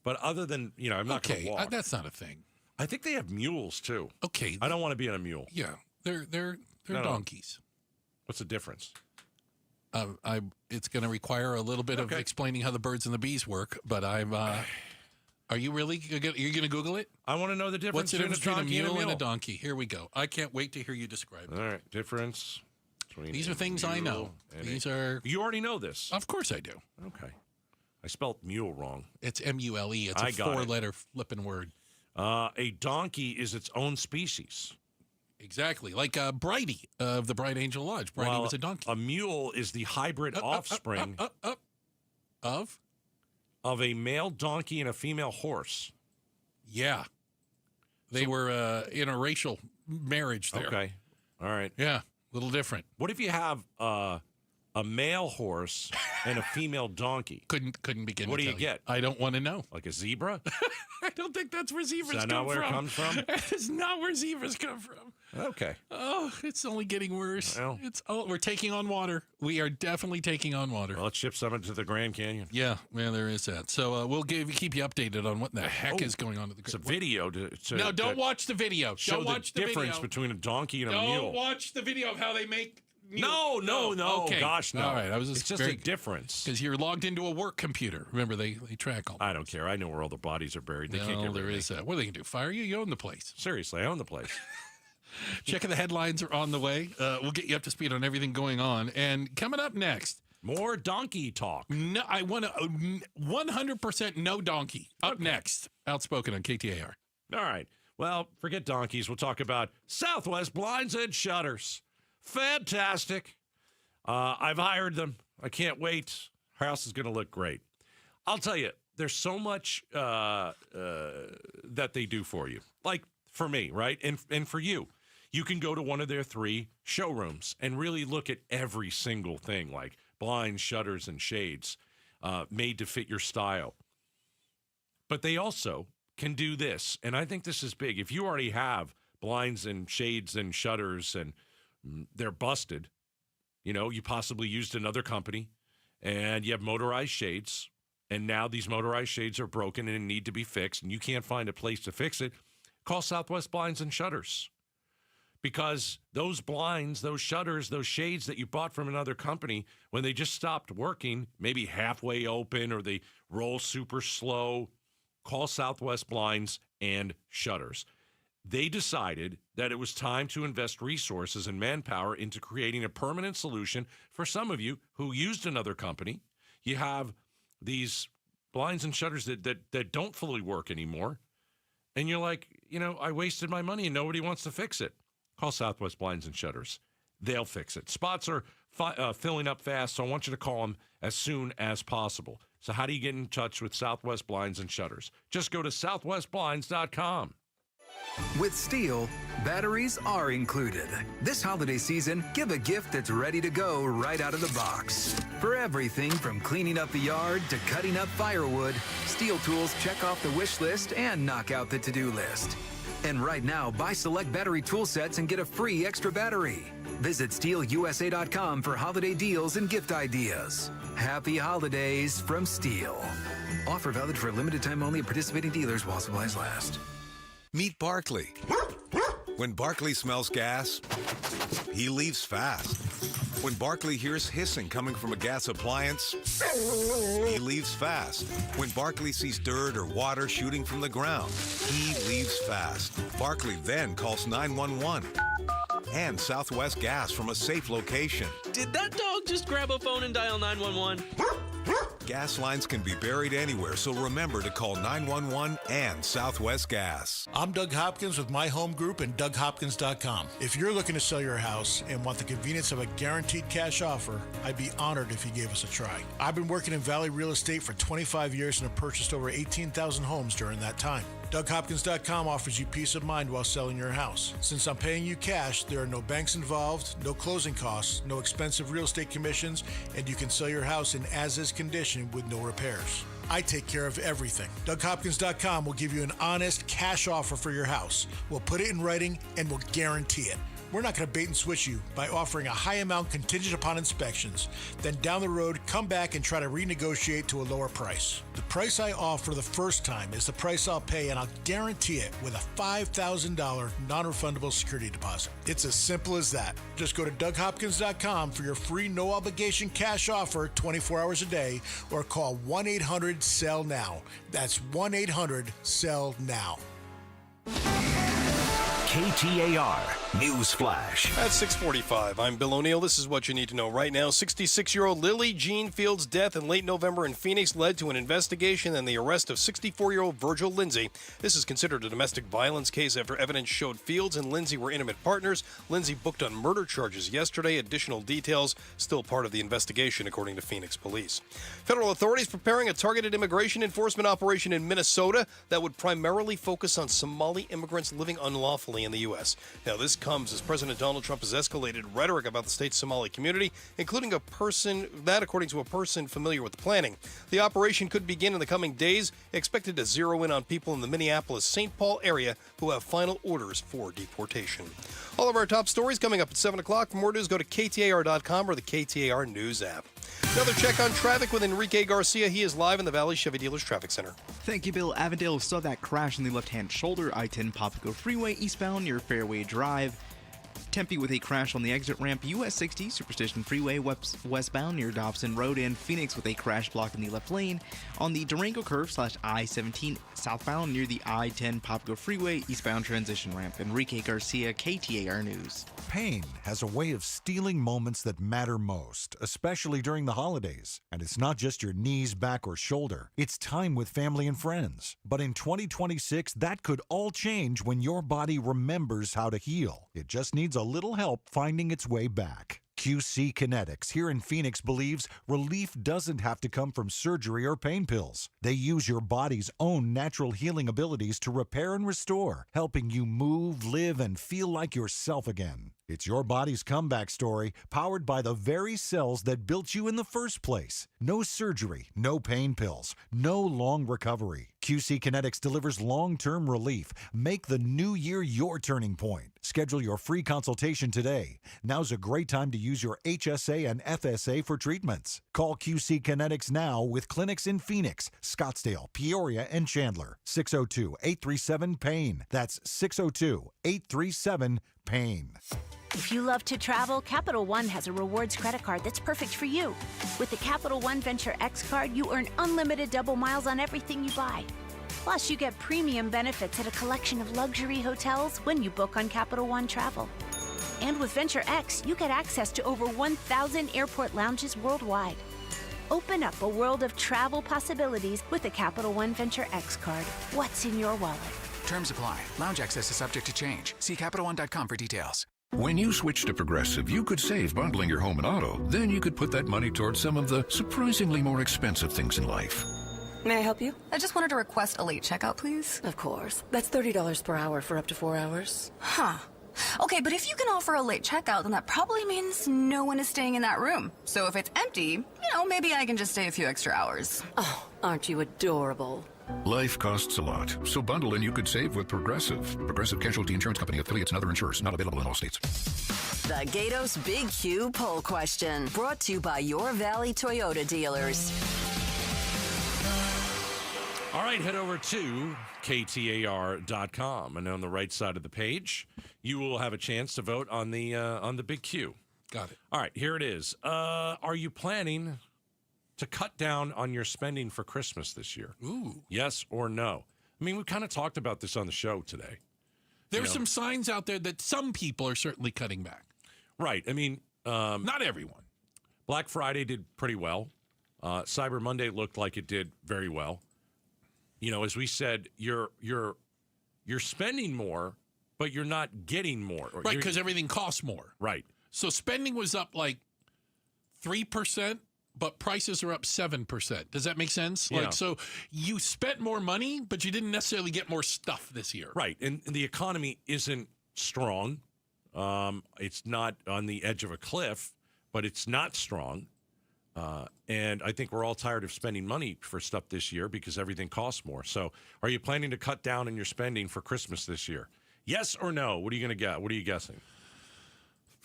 But other than, I'm not going to walk. That's not a thing. I think they have mules, too. Okay. I don't want to be on a mule. Yeah, they're donkeys. What's the difference? It's going to require a little bit of explaining how the birds and the bees work, but I'm... Are you really? You're going to Google it? I want to know the difference. What's the difference between a mule and a donkey? Here we go. I can't wait to hear you describe it. All right, difference between These are things I know. You already know this. Of course I do. Okay. I spelled mule wrong. It's M-U-L-E. It's a four-letter flipping word. A donkey is its own species. Exactly. Like Bridie of the Bright Angel Lodge. Bridie was a donkey. A mule is the hybrid offspring of a male donkey and a female horse. Yeah. They were interracial marriage there. Okay. All right. Yeah. A little different. What if you have a male horse and a female donkey? Couldn't begin. What do you get? I don't want to know. Like a zebra? I don't think that's where zebras come from. Is that not where it comes from? It's not where zebras come from. Okay. Oh, it's only getting worse. Well, we're taking on water. We are definitely taking on water. Well, let's ship some into the Grand Canyon. Yeah, there is that. So we'll keep you updated on what the heck is going on at the. It's a video. No, don't watch the video. Show the difference between a donkey and a mule. Don't watch the video of how they make. No. Okay. Gosh, no. All right, it's just a difference. Because you're logged into a work computer. Remember, they track all. I don't care. I know where all the bodies are buried. They can't get rid of is that. What are they going to do? Fire you? You own the place. Seriously, I own the place. Checking the headlines are on the way. We'll get you up to speed on everything going on. And coming up next, more donkey talk. No, I want to 100% no donkey. Up next, Outspoken on KTAR. All right. Well, forget donkeys. We'll talk about Southwest Blinds and Shutters. Fantastic. I've hired them. I can't wait. House is going to look great. I'll tell you, there's so much that they do for you. Like for me, right? And for you. You can go to one of their 3 showrooms and really look at every single thing, like blinds, shutters, and shades made to fit your style. But they also can do this, and I think this is big. If you already have blinds and shades and shutters and they're busted, you possibly used another company, and you have motorized shades, and now these motorized shades are broken and need to be fixed, and you can't find a place to fix it, call Southwest Blinds and Shutters. Because those blinds, those shutters, those shades that you bought from another company, when they just stopped working, maybe halfway open or they roll super slow, call Southwest Blinds and Shutters. They decided that it was time to invest resources and manpower into creating a permanent solution for some of you who used another company. You have these blinds and shutters that don't fully work anymore. And you're like, I wasted my money and nobody wants to fix it. Call Southwest Blinds and Shutters. They'll fix it. Spots are filling up fast, so I want you to call them as soon as possible. So how do you get in touch with Southwest Blinds and Shutters? Just go to southwestblinds.com. With Steel, batteries are included. This holiday season, give a gift that's ready to go right out of the box. For everything from cleaning up the yard to cutting up firewood, Steel tools check off the wish list and knock out the to-do list. And right now, buy select battery tool sets and get a free extra battery. Visit SteelUSA.com for holiday deals and gift ideas. Happy holidays from Steel. Offer valid for a limited time only at participating dealers while supplies last. Meet Barkley. When Barkley smells gas, he leaves fast. When Barkley hears hissing coming from a gas appliance, he leaves fast. When Barkley sees dirt or water shooting from the ground, he leaves fast. Barkley then calls 911 and Southwest Gas from a safe location. Did that dog just grab a phone and dial 911? Gas lines can be buried anywhere, so remember to call 911 and Southwest Gas. I'm Doug Hopkins with My Home Group and DougHopkins.com. If you're looking to sell your house and want the convenience of a guaranteed cash offer, I'd be honored if you gave us a try. I've been working in Valley Real Estate for 25 years and have purchased over 18,000 homes during that time. DougHopkins.com offers you peace of mind while selling your house. Since I'm paying you cash, there are no banks involved, no closing costs, no expensive real estate commissions, and you can sell your house in as-is condition with no repairs. I take care of everything. DougHopkins.com will give you an honest cash offer for your house. We'll put it in writing and we'll guarantee it. We're not going to bait and switch you by offering a high amount contingent upon inspections. Then down the road, come back and try to renegotiate to a lower price. The price I offer the first time is the price I'll pay, and I'll guarantee it with a $5,000 non-refundable security deposit. It's as simple as that. Just go to DougHopkins.com for your free no-obligation cash offer 24 hours a day, or call 1-800-SELL-NOW. That's 1-800-SELL-NOW. KTAR News Flash. At 6:45, I'm Bill O'Neill. This is what you need to know right now. 66-year-old Lily Jean Field's death in late November in Phoenix led to an investigation and the arrest of 64-year-old Virgil Lindsay. This is considered a domestic violence case after evidence showed Fields and Lindsay were intimate partners. Lindsay booked on murder charges yesterday. Additional details still part of the investigation, according to Phoenix police. Federal authorities preparing a targeted immigration enforcement operation in Minnesota that would primarily focus on Somali immigrants living unlawfully in the U.S. Now, this comes as President Donald Trump has escalated rhetoric about the state's Somali community, including according to a person familiar with the planning. The operation could begin in the coming days, expected to zero in on people in the Minneapolis-St. Paul area who have final orders for deportation. All of our top stories coming up at 7 o'clock. For more news, go to KTAR.com or the KTAR News app. Another check on traffic with Enrique Garcia. He is live in the Valley Chevy Dealers Traffic Center. Thank you, Bill. Avondale saw that crash on the left-hand shoulder, I-10 Papago Freeway eastbound near Fairway Drive. Tempe with a crash on the exit ramp, US 60 Superstition Freeway westbound near Dobson Road, and Phoenix with a crash blocking the left lane on the Durango curve / I-17 southbound near the I-10 Papago Freeway eastbound transition ramp. Enrique Garcia, KTAR News. Pain has a way of stealing moments that matter most, especially during the holidays. And it's not just your knees, back, or shoulder. It's time with family and friends. But in 2026, that could all change when your body remembers how to heal. It just needs a little help finding its way back. QC Kinetics here in Phoenix believes relief doesn't have to come from surgery or pain pills. They use your body's own natural healing abilities to repair and restore, helping you move, live, and feel like yourself again. It's your body's comeback story, powered by the very cells that built you in the first place. No surgery, no pain pills, no long recovery. QC Kinetics delivers long-term relief. Make the new year your turning point. Schedule your free consultation today. Now's a great time to use your HSA and FSA for treatments. Call QC Kinetics now with clinics in Phoenix, Scottsdale, Peoria, and Chandler. 602-837-PAIN. That's 602-837-PAIN. If you love to travel, Capital One has a rewards credit card that's perfect for you. With the Capital One Venture X card, you earn unlimited double miles on everything you buy. Plus, you get premium benefits at a collection of luxury hotels when you book on Capital One Travel. And with Venture X, you get access to over 1,000 airport lounges worldwide. Open up a world of travel possibilities with the Capital One Venture X card. What's in your wallet? Terms apply. Lounge access is subject to change. See CapitalOne.com for details. When you switch to Progressive, you could save bundling your home and auto. Then you could put that money towards some of the surprisingly more expensive things in life. May I help you? I just wanted to request a late checkout, please. Of course. That's $30 per hour for up to 4 hours. Huh. Okay, but if you can offer a late checkout, then that probably means no one is staying in that room. So if it's empty, maybe I can just stay a few extra hours. Oh, aren't you adorable? Life costs a lot, so bundle and you could save with Progressive. Progressive Casualty Insurance Company, affiliates, and other insurers. Not available in all states. The Gatos Big Q poll question, brought to you by your Valley Toyota dealers. All right, head over to KTAR.com, and on the right side of the page, you will have a chance to vote on the Big Q. Got it. All right, here it is. Are you planning to cut down on your spending for Christmas this year? Ooh. Yes or no? I mean, we kind of talked about this on the show today. There's some signs out there that some people are certainly cutting back. Right. I mean, not everyone. Black Friday did pretty well. Cyber Monday looked like it did very well. As we said, you're spending more, but you're not getting more. Right, because everything costs more. Right. So spending was up like 3%. But prices are up 7%. Does that make sense? Yeah. So you spent more money, but you didn't necessarily get more stuff this year. Right. And the economy isn't strong. It's not on the edge of a cliff, but it's not strong. And I think we're all tired of spending money for stuff this year because everything costs more. So are you planning to cut down on your spending for Christmas this year? Yes or no? What are you going to get? What are you guessing?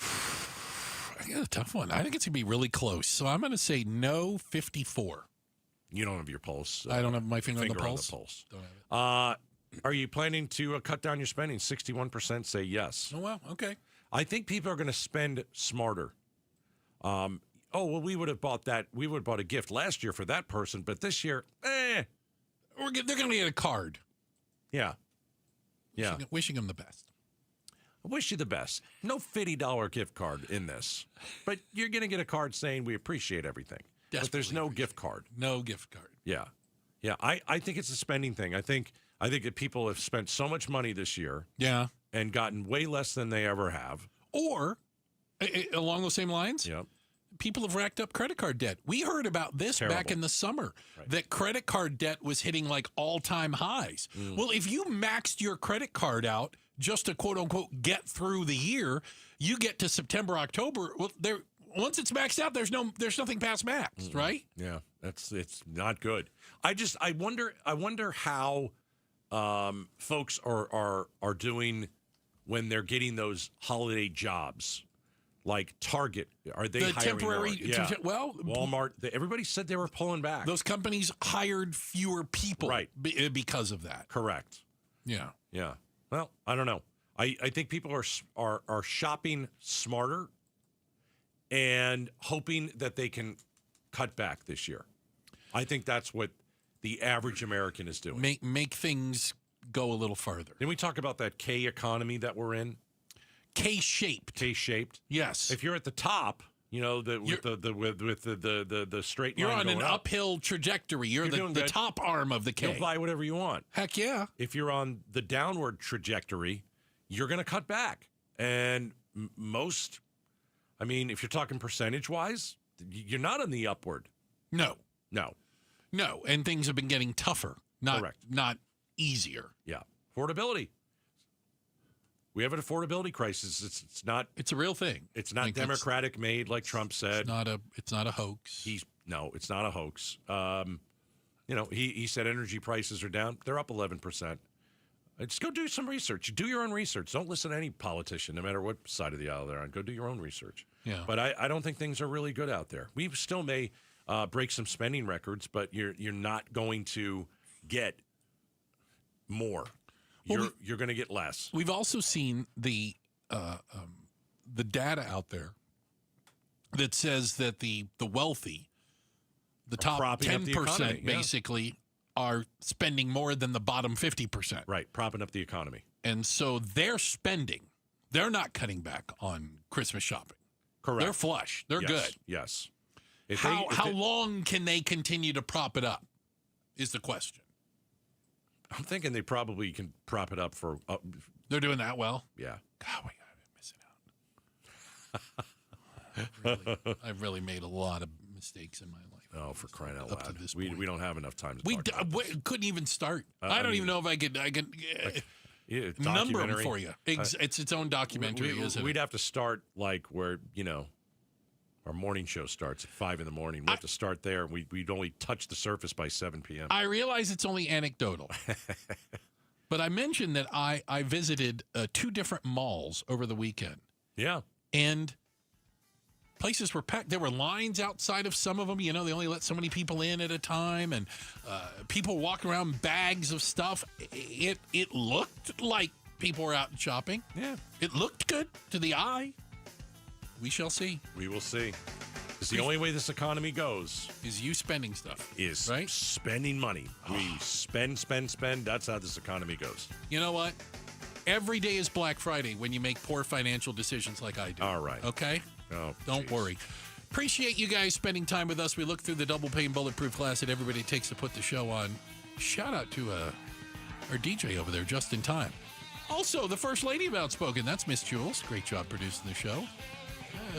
I got a tough one. I think it's going to be really close. So I'm going to say no 54. You don't have your pulse. I don't have my finger on the pulse. Don't have it. Are you planning to cut down your spending? 61% say yes. Oh, well, okay. I think people are going to spend smarter. We would have bought that. We would have bought a gift last year for that person, but this year, they're going to get a card. Yeah. Yeah. Wishing them the best. I wish you the best. No $50 gift card in this, but you're going to get a card saying we appreciate everything. But there's no gift card. No gift card. Yeah. Yeah. I think it's a spending thing. I think that people have spent so much money this year. Yeah. And gotten way less than they ever have. Or, along those same lines, people have racked up credit card debt. We heard about this back in the summer, that credit card debt was hitting like all-time highs. Well, if you maxed your credit card out just to quote-unquote get through the year, you get to September, October, well, once it's maxed out, there's nothing past max, right? Yeah, it's not good. I wonder how folks are doing when they're getting those holiday jobs, like Target. Are they hiring temporary? Yeah. Walmart. Everybody said they were pulling back. Those companies hired fewer people, because of that. Correct. Yeah. Yeah. Well, I don't know. I think people are shopping smarter and hoping that they can cut back this year. I think that's what the average American is doing. Make things go a little farther. Didn't we talk about that K economy that we're in? K-shaped. K-shaped. Yes. If you're at the top, with the straight line. You're on an up, uphill trajectory. You're the top arm of the K. You'll buy whatever you want. Heck yeah. If you're on the downward trajectory, you're going to cut back. And if you're talking percentage-wise, you're not on the upward. No. No. No, and things have been getting tougher, not easier. Yeah. Affordability. We have an affordability crisis. It's not. It's a real thing. It's not Democratic made, like Trump said. It's not a hoax. It's not a hoax. He said energy prices are down. They're up 11%. Just go do some research. Do your own research. Don't listen to any politician, no matter what side of the aisle they're on. Go do your own research. Yeah. But I don't think things are really good out there. We still may break some spending records, but you're not going to get more. You're going to get less. We've also seen the data out there that says that the wealthy, the top 10% basically, are spending more than the bottom 50%. Right, propping up the economy. And so they're spending. They're not cutting back on Christmas shopping. Correct. They're flush. They're good. Yes. How long can they continue to prop it up is the question. I'm thinking they probably can prop it up for... They're doing that well? Yeah. God, we got to miss it out. I've really made a lot of mistakes in my life. Oh, for crying out loud. We don't have enough time to we talk about we couldn't even start. I don't even know if I could number them for you. It's its own documentary, isn't it? We'd have to start like where, our morning show starts at 5 in the morning. We have to start there. We'd only touch the surface by 7 p.m. I realize it's only anecdotal. But I mentioned that I visited 2 different malls over the weekend. Yeah. And places were packed. There were lines outside of some of them. They only let so many people in at a time. And people walking around bags of stuff. It looked like people were out shopping. Yeah. It looked good to the eye. We shall see. We will see. It's the only way this economy goes. Is you spending stuff. Is right? Spending money. We spend. That's how this economy goes. You know what? Every day is Black Friday when you make poor financial decisions like I do. All right. Okay? Oh, Don't worry. Appreciate you guys spending time with us. We look through the double pane bulletproof glass that everybody takes to put the show on. Shout out to our DJ over there just in time. Also, the First Lady of Outspoken. That's Miss Jules. Great job producing the show.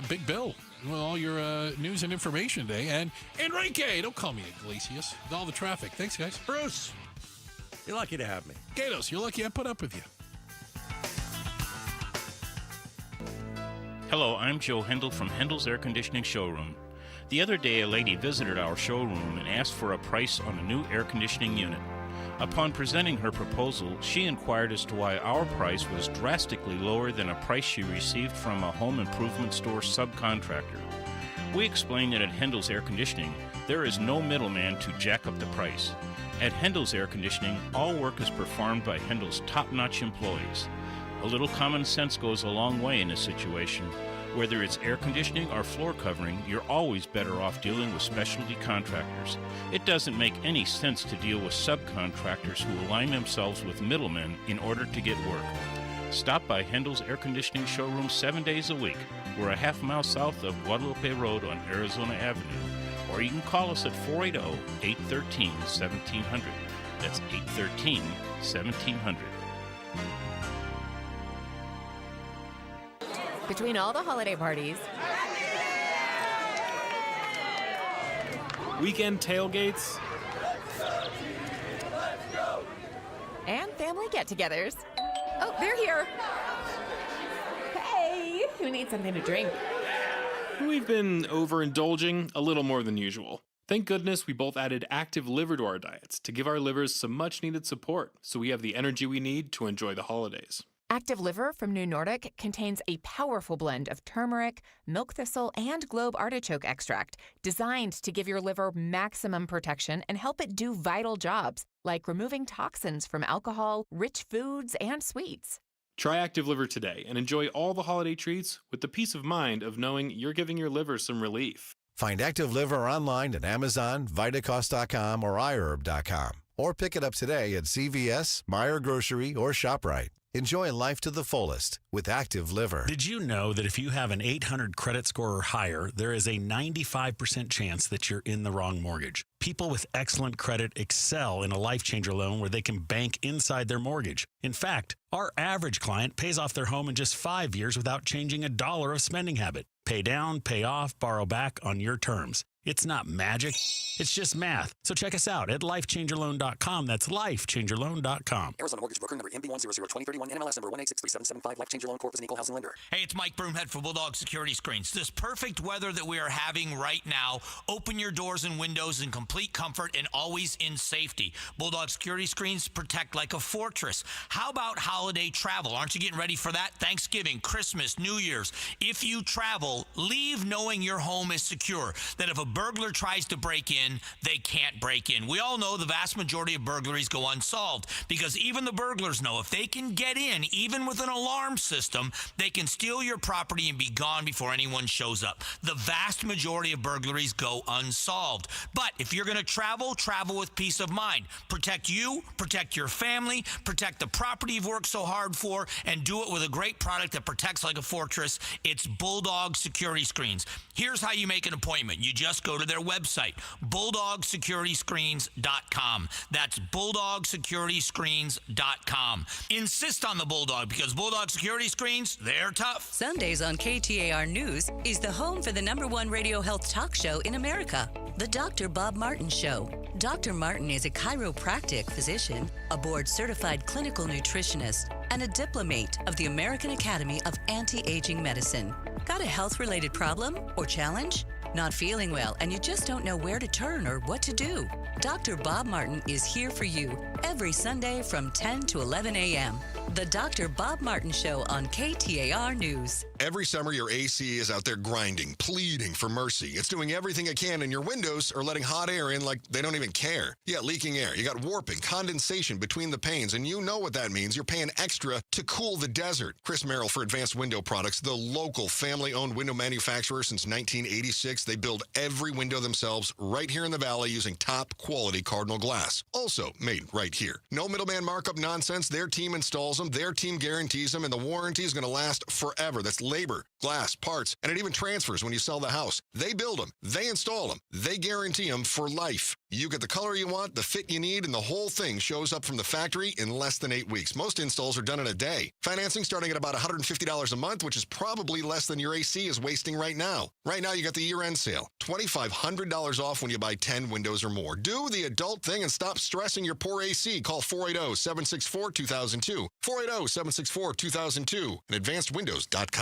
Big Bill with all your news and information today. And Enrique, don't call me Iglesias with all the traffic. Thanks, guys. Bruce, you're lucky to have me. Gatos, you're lucky I put up with you. Hello, I'm Joe Hendel from Hendel's Air Conditioning Showroom. The other day, a lady visited our showroom and asked for a price on a new air conditioning unit. Upon presenting her proposal, she inquired as to why our price was drastically lower than a price she received from a home improvement store subcontractor. We explained that at Hendel's Air Conditioning, there is no middleman to jack up the price. At Hendel's Air Conditioning, all work is performed by Hendel's top-notch employees. A little common sense goes a long way in this situation. Whether it's air conditioning or floor covering, you're always better off dealing with specialty contractors. It doesn't make any sense to deal with subcontractors who align themselves with middlemen in order to get work. Stop by Hendel's Air Conditioning Showroom 7 days a week. We're a half-mile south of Guadalupe Road on Arizona Avenue. Or you can call us at 480-813-1700. That's 813-1700. Between all the holiday parties, weekend tailgates, and family get-togethers. Oh, they're here. Hey, who needs something to drink? we've been overindulging a little more than usual. Thank goodness we both added active liver to our diets to give our livers some much-needed support so we have the energy we need to enjoy the holidays. Active Liver from New Nordic contains a powerful blend of turmeric, milk thistle, and globe artichoke extract designed to give your liver maximum protection and help it do vital jobs like removing toxins from alcohol, rich foods, and sweets. Try Active Liver today and enjoy all the holiday treats with the peace of mind of knowing you're giving your liver some relief. Find Active Liver online at Amazon, Vitacost.com, or iHerb.com. Or pick it up today at CVS, Meijer Grocery, or ShopRite. Enjoy life to the fullest with Active Liver. Did you know that if you have an 800 credit score or higher, there is a 95% chance that you're in the wrong mortgage? People with excellent credit excel in a Life Changer loan where they can bank inside their mortgage. In fact, our average client pays off their home in just 5 years without changing a dollar of spending habit. Pay down, pay off, borrow back on your terms. It's not magic. It's just math. So check us out at lifechangerloan.com. That's lifechangerloan.com. Arizona Mortgage Broker number MB1002031, NMLS number 1863775. Life Changer Loan Corp is an equal housing lender. Hey, it's Mike Broomhead for Bulldog Security Screens. This perfect weather that we are having right now, open your doors and windows in complete comfort and always in safety. Bulldog Security Screens protect like a fortress. How about holiday travel? Aren't you getting ready for that? Thanksgiving, Christmas, New Year's. If you travel, leave knowing your home is secure. That if a burglar tries to break in, they can't break in. We all know the vast majority of burglaries go unsolved because even the burglars know if they can get in, even with an alarm system, they can steal your property and be gone before anyone shows up. The vast majority of burglaries go unsolved. But if you're going to travel, travel with peace of mind. Protect you, protect your family, protect the property you've worked so hard for, and do it with a great product that protects like a fortress. It's Bulldog Security Screens. Here's how you make an appointment. You just go to their website, BulldogSecurityScreens.com. That's BulldogSecurityScreens.com. Insist on the Bulldog because Bulldog Security Screens, they're tough. Sundays on KTAR News is the home for the #1 radio health talk show in America, The Dr. Bob Martin Show. Dr. Martin is a chiropractic physician, a board-certified clinical nutritionist, and a diplomate of the American Academy of Anti-Aging Medicine. Got a health-related problem or challenge? Not feeling well and you just don't know where to turn or what to do? Dr. Bob Martin is here for you every Sunday from 10 to 11 a.m. The Dr. Bob Martin Show on KTAR News. Every summer, your AC is out there grinding, pleading for mercy. It's doing everything it can, and your windows are letting hot air in like they don't even care. Yeah, leaking air. You got warping, condensation between the panes, and you know what that means. You're paying extra to cool the desert. Chris Merrill for Advanced Window Products, the local family-owned window manufacturer since 1986. They build every window themselves right here in the Valley using top-quality Cardinal glass. Also made right here. No middleman markup nonsense. Their team installs them. Their team guarantees them, and the warranty is going to last forever. That's labor, glass, parts, and it even transfers when you sell the house. They build them. They install them. They guarantee them for life. You get the color you want, the fit you need, and the whole thing shows up from the factory in less than 8 weeks. Most installs are done in a day. Financing starting at about $150 a month, which is probably less than your AC is wasting right now. Right now, you got the year-end sale. $2,500 off when you buy 10 windows or more. Do the adult thing and stop stressing your poor AC. Call 480-764-2002. 480-764-2002 and AdvancedWindows.com.